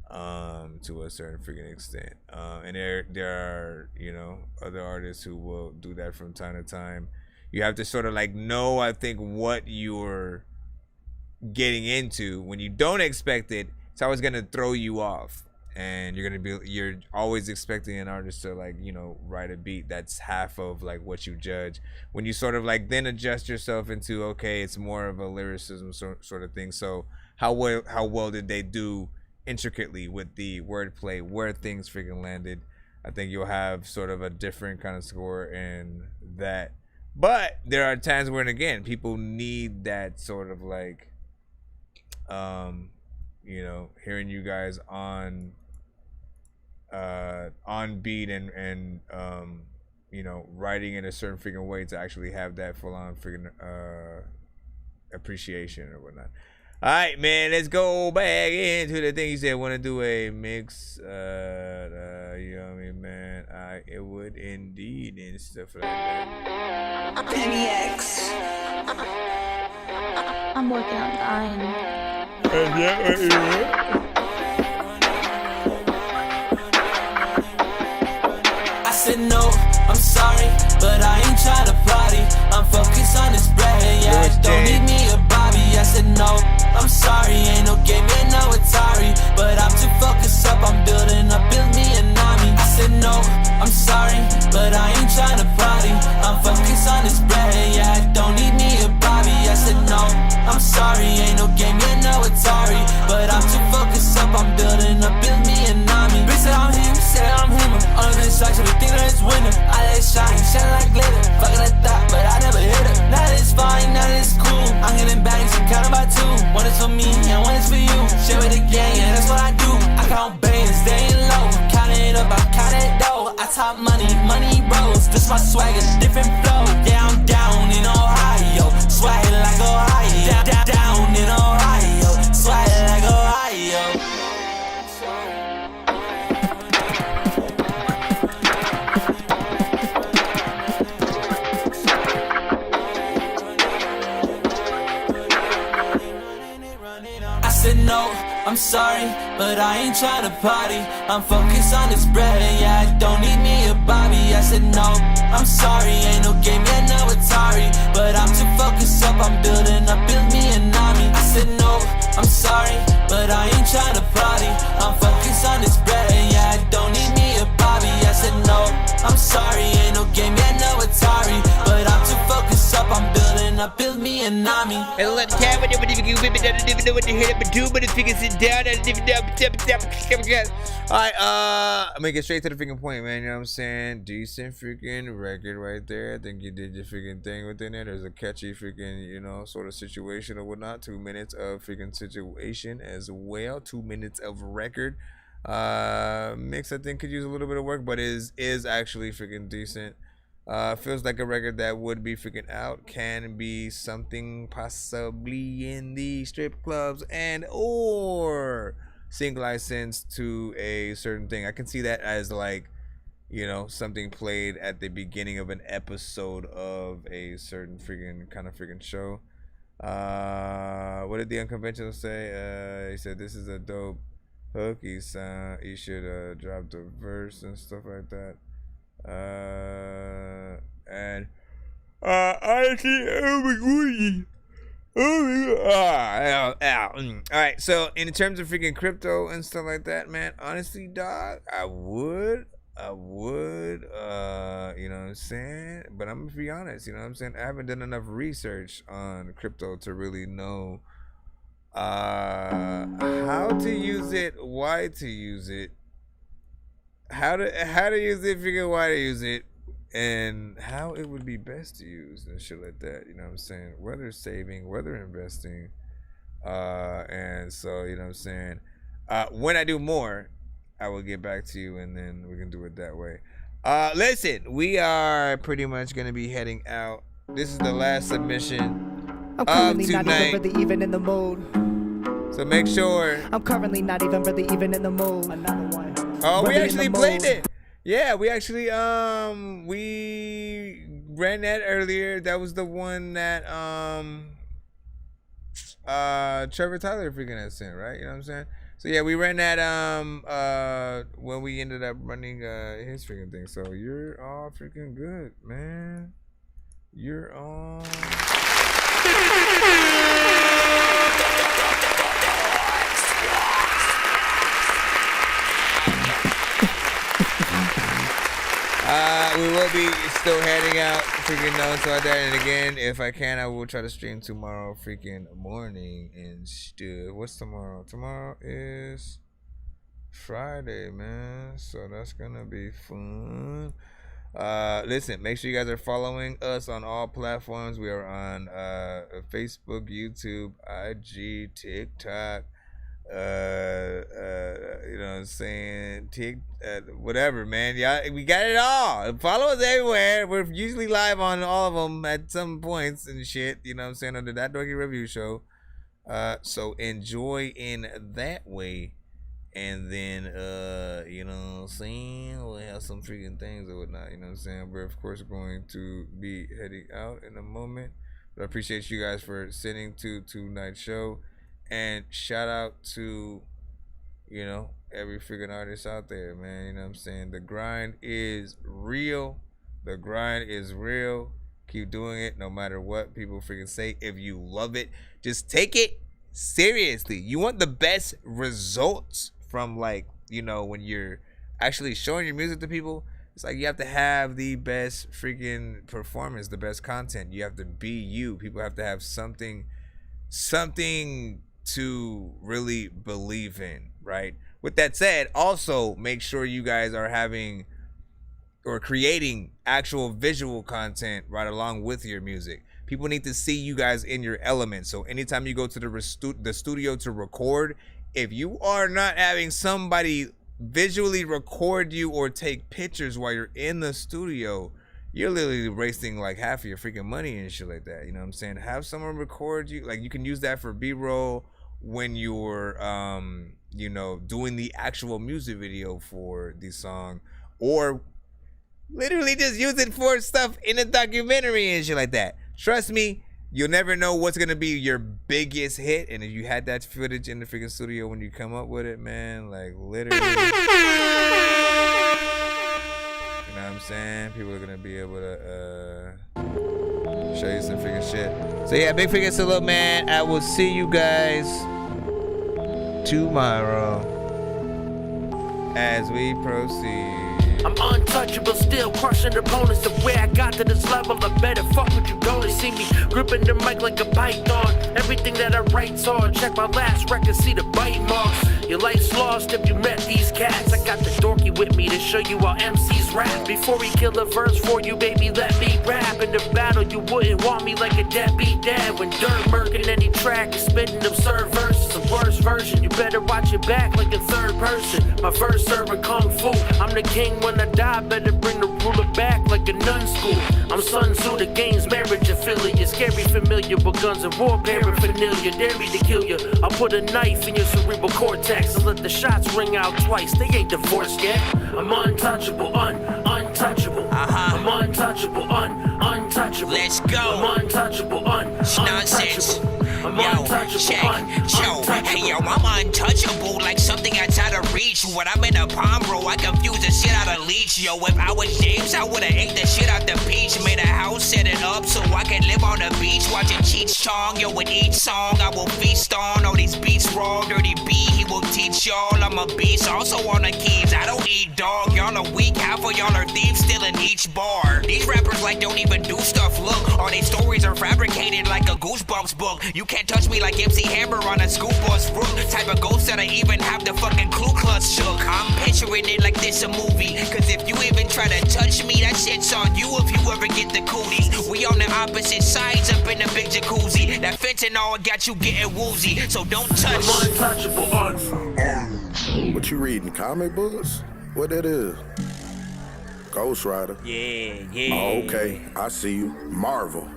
to a certain freaking extent. And there are, you know, other artists who will do that from time to time. You have to sort of like know, I think, what you're getting into. When you don't expect it, it's always gonna throw you off, and you're always expecting an artist to, like, you know, write a beat that's half of like what you judge. When you sort of like then adjust yourself into, okay, it's more of a lyricism sort of thing. So how well did they do intricately with the wordplay, where things freaking landed? I think you'll have sort of a different kind of score in that. But there are times when, again, people need that sort of like, you know, hearing you guys on beat and you know, writing in a certain freaking way to actually have that full on freaking appreciation or whatnot. All right, man, let's go back into the thing you said. Want to do a mix, you know what I mean, man. It would indeed and stuff like that. Penny X. I'm working on dying. I said no, I'm sorry, but I ain't tryna party. I'm focused on this bread, yeah, don't need me a Bobby. I said no, I'm sorry, ain't no game, yeah, no Atari. But I'm too focused up, I'm building up, build me an army. I said no, I'm sorry, but I ain't tryna party. I'm focused on this bread, yeah, don't need me a Bobby. I said no, I'm sorry, ain't no game, yeah, no Atari. But I'm too focused up, I'm building up, build me an army. Bitch said I'm him, said I'm him, I'm on the distraction, we think that it's winning. I let it shine, shine like glitter. Fucking a thought, but I never hit her. Now that it's fine, now that it's cool. I'm getting bags, I'm counting by two. One is for me, and one is for you. Share with the gang, yeah, that's what I do. I count bands, staying low. Counting it up, I count it though. I talk money, money rolls. This my swagger, different flow. Yeah, I'm down in Ohio. Swag like Ohio. Down in Ohio. Swag like Ohio. I said no, I'm sorry, but I ain't tryna party. I'm focused on this bread, yeah, I don't need me a Bobby. I said no, I'm sorry, ain't no game, yeah, no Atari. But I'm too focused up, I'm building up, build me an army. I said no, I'm sorry, but I ain't tryna party. I'm focused on this bread, yeah, I don't need me a Bobby. I said no, I'm sorry, ain't no game, yeah, no Atari. But I'm too focused up, I'm building up, build me an army. And let the cat with it, you women that don't even know what to hit up and do, but if you can sit down and even down. Alright, I'm gonna get straight to the freaking point, man. You know what I'm saying? Decent freaking record right there. I think you did your freaking thing within it. There's a catchy freaking, you know, sort of situation or whatnot. 2 minutes of freaking situation as well. 2 minutes of record. Mix I think could use a little bit of work, but is actually freaking decent. Feels like a record that would be freaking out, can be something possibly in the strip clubs and or sync license to a certain thing. I can see that as like, you know, something played at the beginning of an episode of a certain freaking kind of freaking show. What did the unconventional say? He said this is a dope hook. He should drop the verse and stuff like that. And honestly, alright, so in terms of freaking crypto and stuff like that, man, honestly, dog, I would, you know what I'm saying? But I'm gonna be honest, you know what I'm saying? I haven't done enough research on crypto to really know how to use it, why to use it, how to use it, figure out why to use it, and how it would be best to use and shit like that. You know what I'm saying? Whether saving, whether investing, and so you know what I'm saying. When I do more, I will get back to you, and then we can do it that way. Listen, we are pretty much gonna be heading out. This is the last submission I'm currently of not tonight. even really even in the mood. So make sure. I'm currently not even really even in the mood. Another one. Oh, we Really in actually the played mood. it. Yeah, we actually we ran that earlier. That was the one that Trevor Tyler freaking had sent, right? You know what I'm saying? So yeah, we ran that when we ended up running his freaking thing. So you're all freaking good, man. You're all we will be still heading out freaking notes like that. And again, if I can, I will try to stream tomorrow freaking morning instead. What's tomorrow? Tomorrow is Friday, man. So that's gonna be fun. Listen, make sure you guys are following us on all platforms. We are on Facebook, YouTube, IG, TikTok. You know what I'm saying? Whatever, man. Yeah, we got it all. Follow us everywhere. We're usually live on all of them at some points and shit. You know what I'm saying? Under that Dorky Review Show. So enjoy in that way. And then, you know what I'm saying? We'll have some freaking things or whatnot, you know what I'm saying? We're, of course, going to be heading out in a moment. But I appreciate you guys for sitting to tonight's show. And shout out to, you know, every freaking artist out there, man. You know what I'm saying? The grind is real. The grind is real. Keep doing it no matter what people freaking say. If you love it, just take it seriously. You want the best results from, like, you know, when you're actually showing your music to people. It's like you have to have the best freaking performance, the best content. You have to be you. People have to have something to really believe in, right? With that said, also make sure you guys are having or creating actual visual content right along with your music. People need to see you guys in your element. So anytime you go to the studio to record, if you are not having somebody visually record you or take pictures while you're in the studio, you're literally wasting like half of your freaking money and shit like that. You know what I'm saying? Have someone record you. Like, you can use that for B-roll when you're, you know, doing the actual music video for the song, or literally just use it for stuff in a documentary and shit like that. Trust me, you'll never know what's gonna be your biggest hit, and if you had that footage in the freaking studio when you come up with it, man, like literally, you know what I'm saying? People are gonna be able to show you some freaking shit. So yeah, big freaking salute, man. I will see you guys tomorrow as we proceed. I'm untouchable, still crushing opponents. The way I got to this level, I better fuck with you gonna see me gripping the mic like a python. Everything that I write's hard. Check my last record, see the bite marks. Your life's lost if you met these cats. I got the Dorky with me to show you how MCs rap. Before we kill a verse for you, baby, let me rap. In the battle, you wouldn't want me like a deadbeat dad. When Dirk murking any track is spitting absurd verses, a worse version. You better watch your back like a third person. My first serving kung fu. I'm the king when I die, better bring the ruler back like a nun school. I'm Sun Tzu, the game's marriage affiliate. Scary familiar with guns and war paraphernalia. Dare me to kill you. I'll put a knife in your cerebral cortex and let the shots ring out twice. They ain't divorced yet. I'm untouchable, untouchable. I'm untouchable, untouchable. Let's go. I'm untouchable, Nonsense. I'm Yo, untouchable, check, hey yo, I'm untouchable, like something outside of reach. When I'm in a palm row, I confuse the shit out of leech. Yo, if I was James, I would've ate the shit out the beach. Made a house, set it up so I can live on the beach, watching Cheech Chong. Yo, with each song, I will feast on all these beats raw. Dirty B, he will teach y'all. I'm a beast, also on the keys. I don't eat dog, y'all are weak. Half of y'all are thieves, still in each bar. These rappers like don't even do stuff. Look, all these stories are fabricated like a Goosebumps book. You can't touch me like MC Hammer on a school bus roof. Type of ghost that I even have the fucking Ku Klux shook. I'm picturing it like this a movie. Cause if you even try to touch me, that shit's on you if you ever get the cooties. We on the opposite sides up in the big jacuzzi. That fentanyl got you getting woozy, so don't touch. I'm untouchable, What you reading, comic books? What that is? Ghost Rider? Yeah. Oh, okay, I see you. Marvel.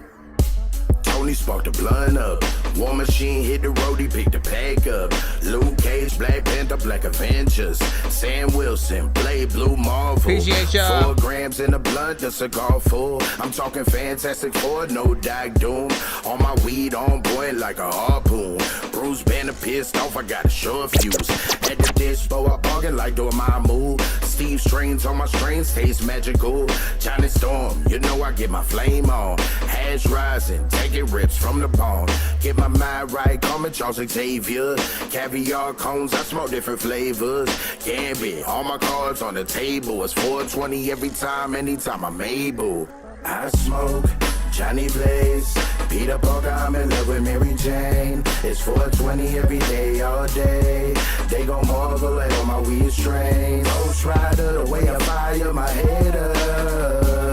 Tony sparked the blunt up. War Machine hit the road, he picked the pack up. Luke Cage, Black Panther, Black Avengers. Sam Wilson, Blade, Blue Marvel. Appreciate y'all. 4 grams in the blunt, the cigar full. I'm talking Fantastic Four, no Doc Doom. On my weed on point like a harpoon. Bruce Banner pissed off, I got a short fuse. At the dispo, I bargain like doing my move. Steve Strains on my strains, taste magical. Johnny Storm, you know I get my flame on. Hash rising, taking rips from the palm. Get my mind right, call me Charles Xavier. Caviar cones, I smoke different flavors. Gambit, all my cards on the table. It's 420 every time, anytime I'm able. I smoke Johnny Blaze, Peter Parker, I'm in love with Mary Jane. It's 420 every day, all day. They gon' marvel at all my weed strains. Ghost Rider, the way I fire my head up.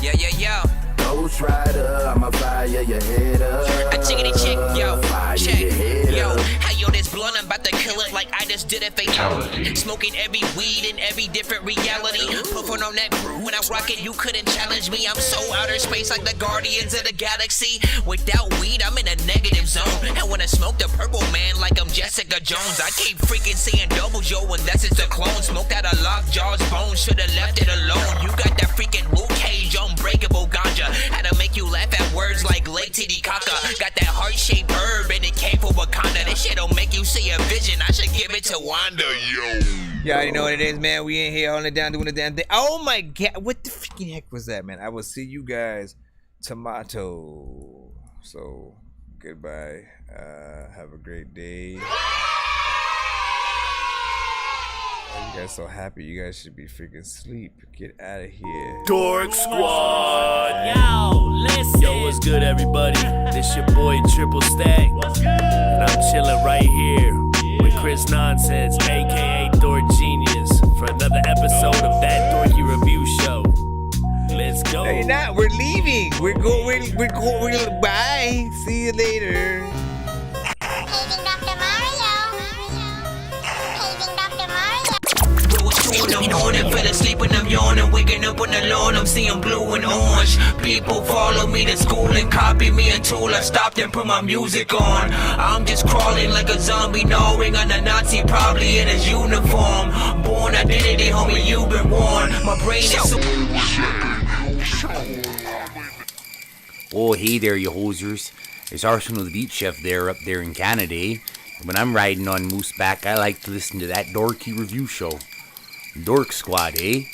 Yo. Ghost Rider, I'ma fire your head up. I chickity chick, yo, Fire check, your head yo, up. how yo this blunt, I'm about to kill it like I just did a fatality. Smoking every weed in every different reality. Puffing on that crew when I rock it, you couldn't challenge me. I'm so outer space like the Guardians of the Galaxy. Without weed, I'm in a negative zone. And when I smoke the purple man like I'm Jessica Jones, I keep freaking seeing doubles, yo, unless it's a clone. Smoked out a lockjaw's bone, should've left it alone. You got that freaking Luke Cage, unbreakable ganja. Had to make you laugh at words like Lake Titicaca. Got that heart-shaped herb and it came from Wakanda. This shit'll make you see a vision. I should give it to Wanda, yo. Yeah, you know what it is, man. We in here holding it down, doing the damn thing. Oh my god, what the freaking heck was that, man? I will see you guys tomorrow. So, goodbye. Have a great day. Oh, you guys so happy. You guys should be freaking asleep. Get out of here. Dork Squad. Yo, listen. Yo, what's good, everybody? This your boy Triple Stack. And I'm chilling right here with Chris Nonsenze, aka Dork Geniuz, for another episode of that Dorky Review Show. Let's go. No, you're not. We're leaving. We're going. Bye. See you later. I'm morning, fell asleep and I'm yawning, waking up on the lawn, I'm seeing blue and orange. People follow me to school and copy me until I stopped and put my music on. I'm just crawling like a zombie, gnawing on a Nazi, probably in his uniform. Born identity, homie, you've been warned. My brain is so... Oh, hey there, you hosers. It's Arsenal the Beat Chef there up there in Canada, eh? When I'm riding on Mooseback, I like to listen to that Dorky Review Show. Dork Squad, eh?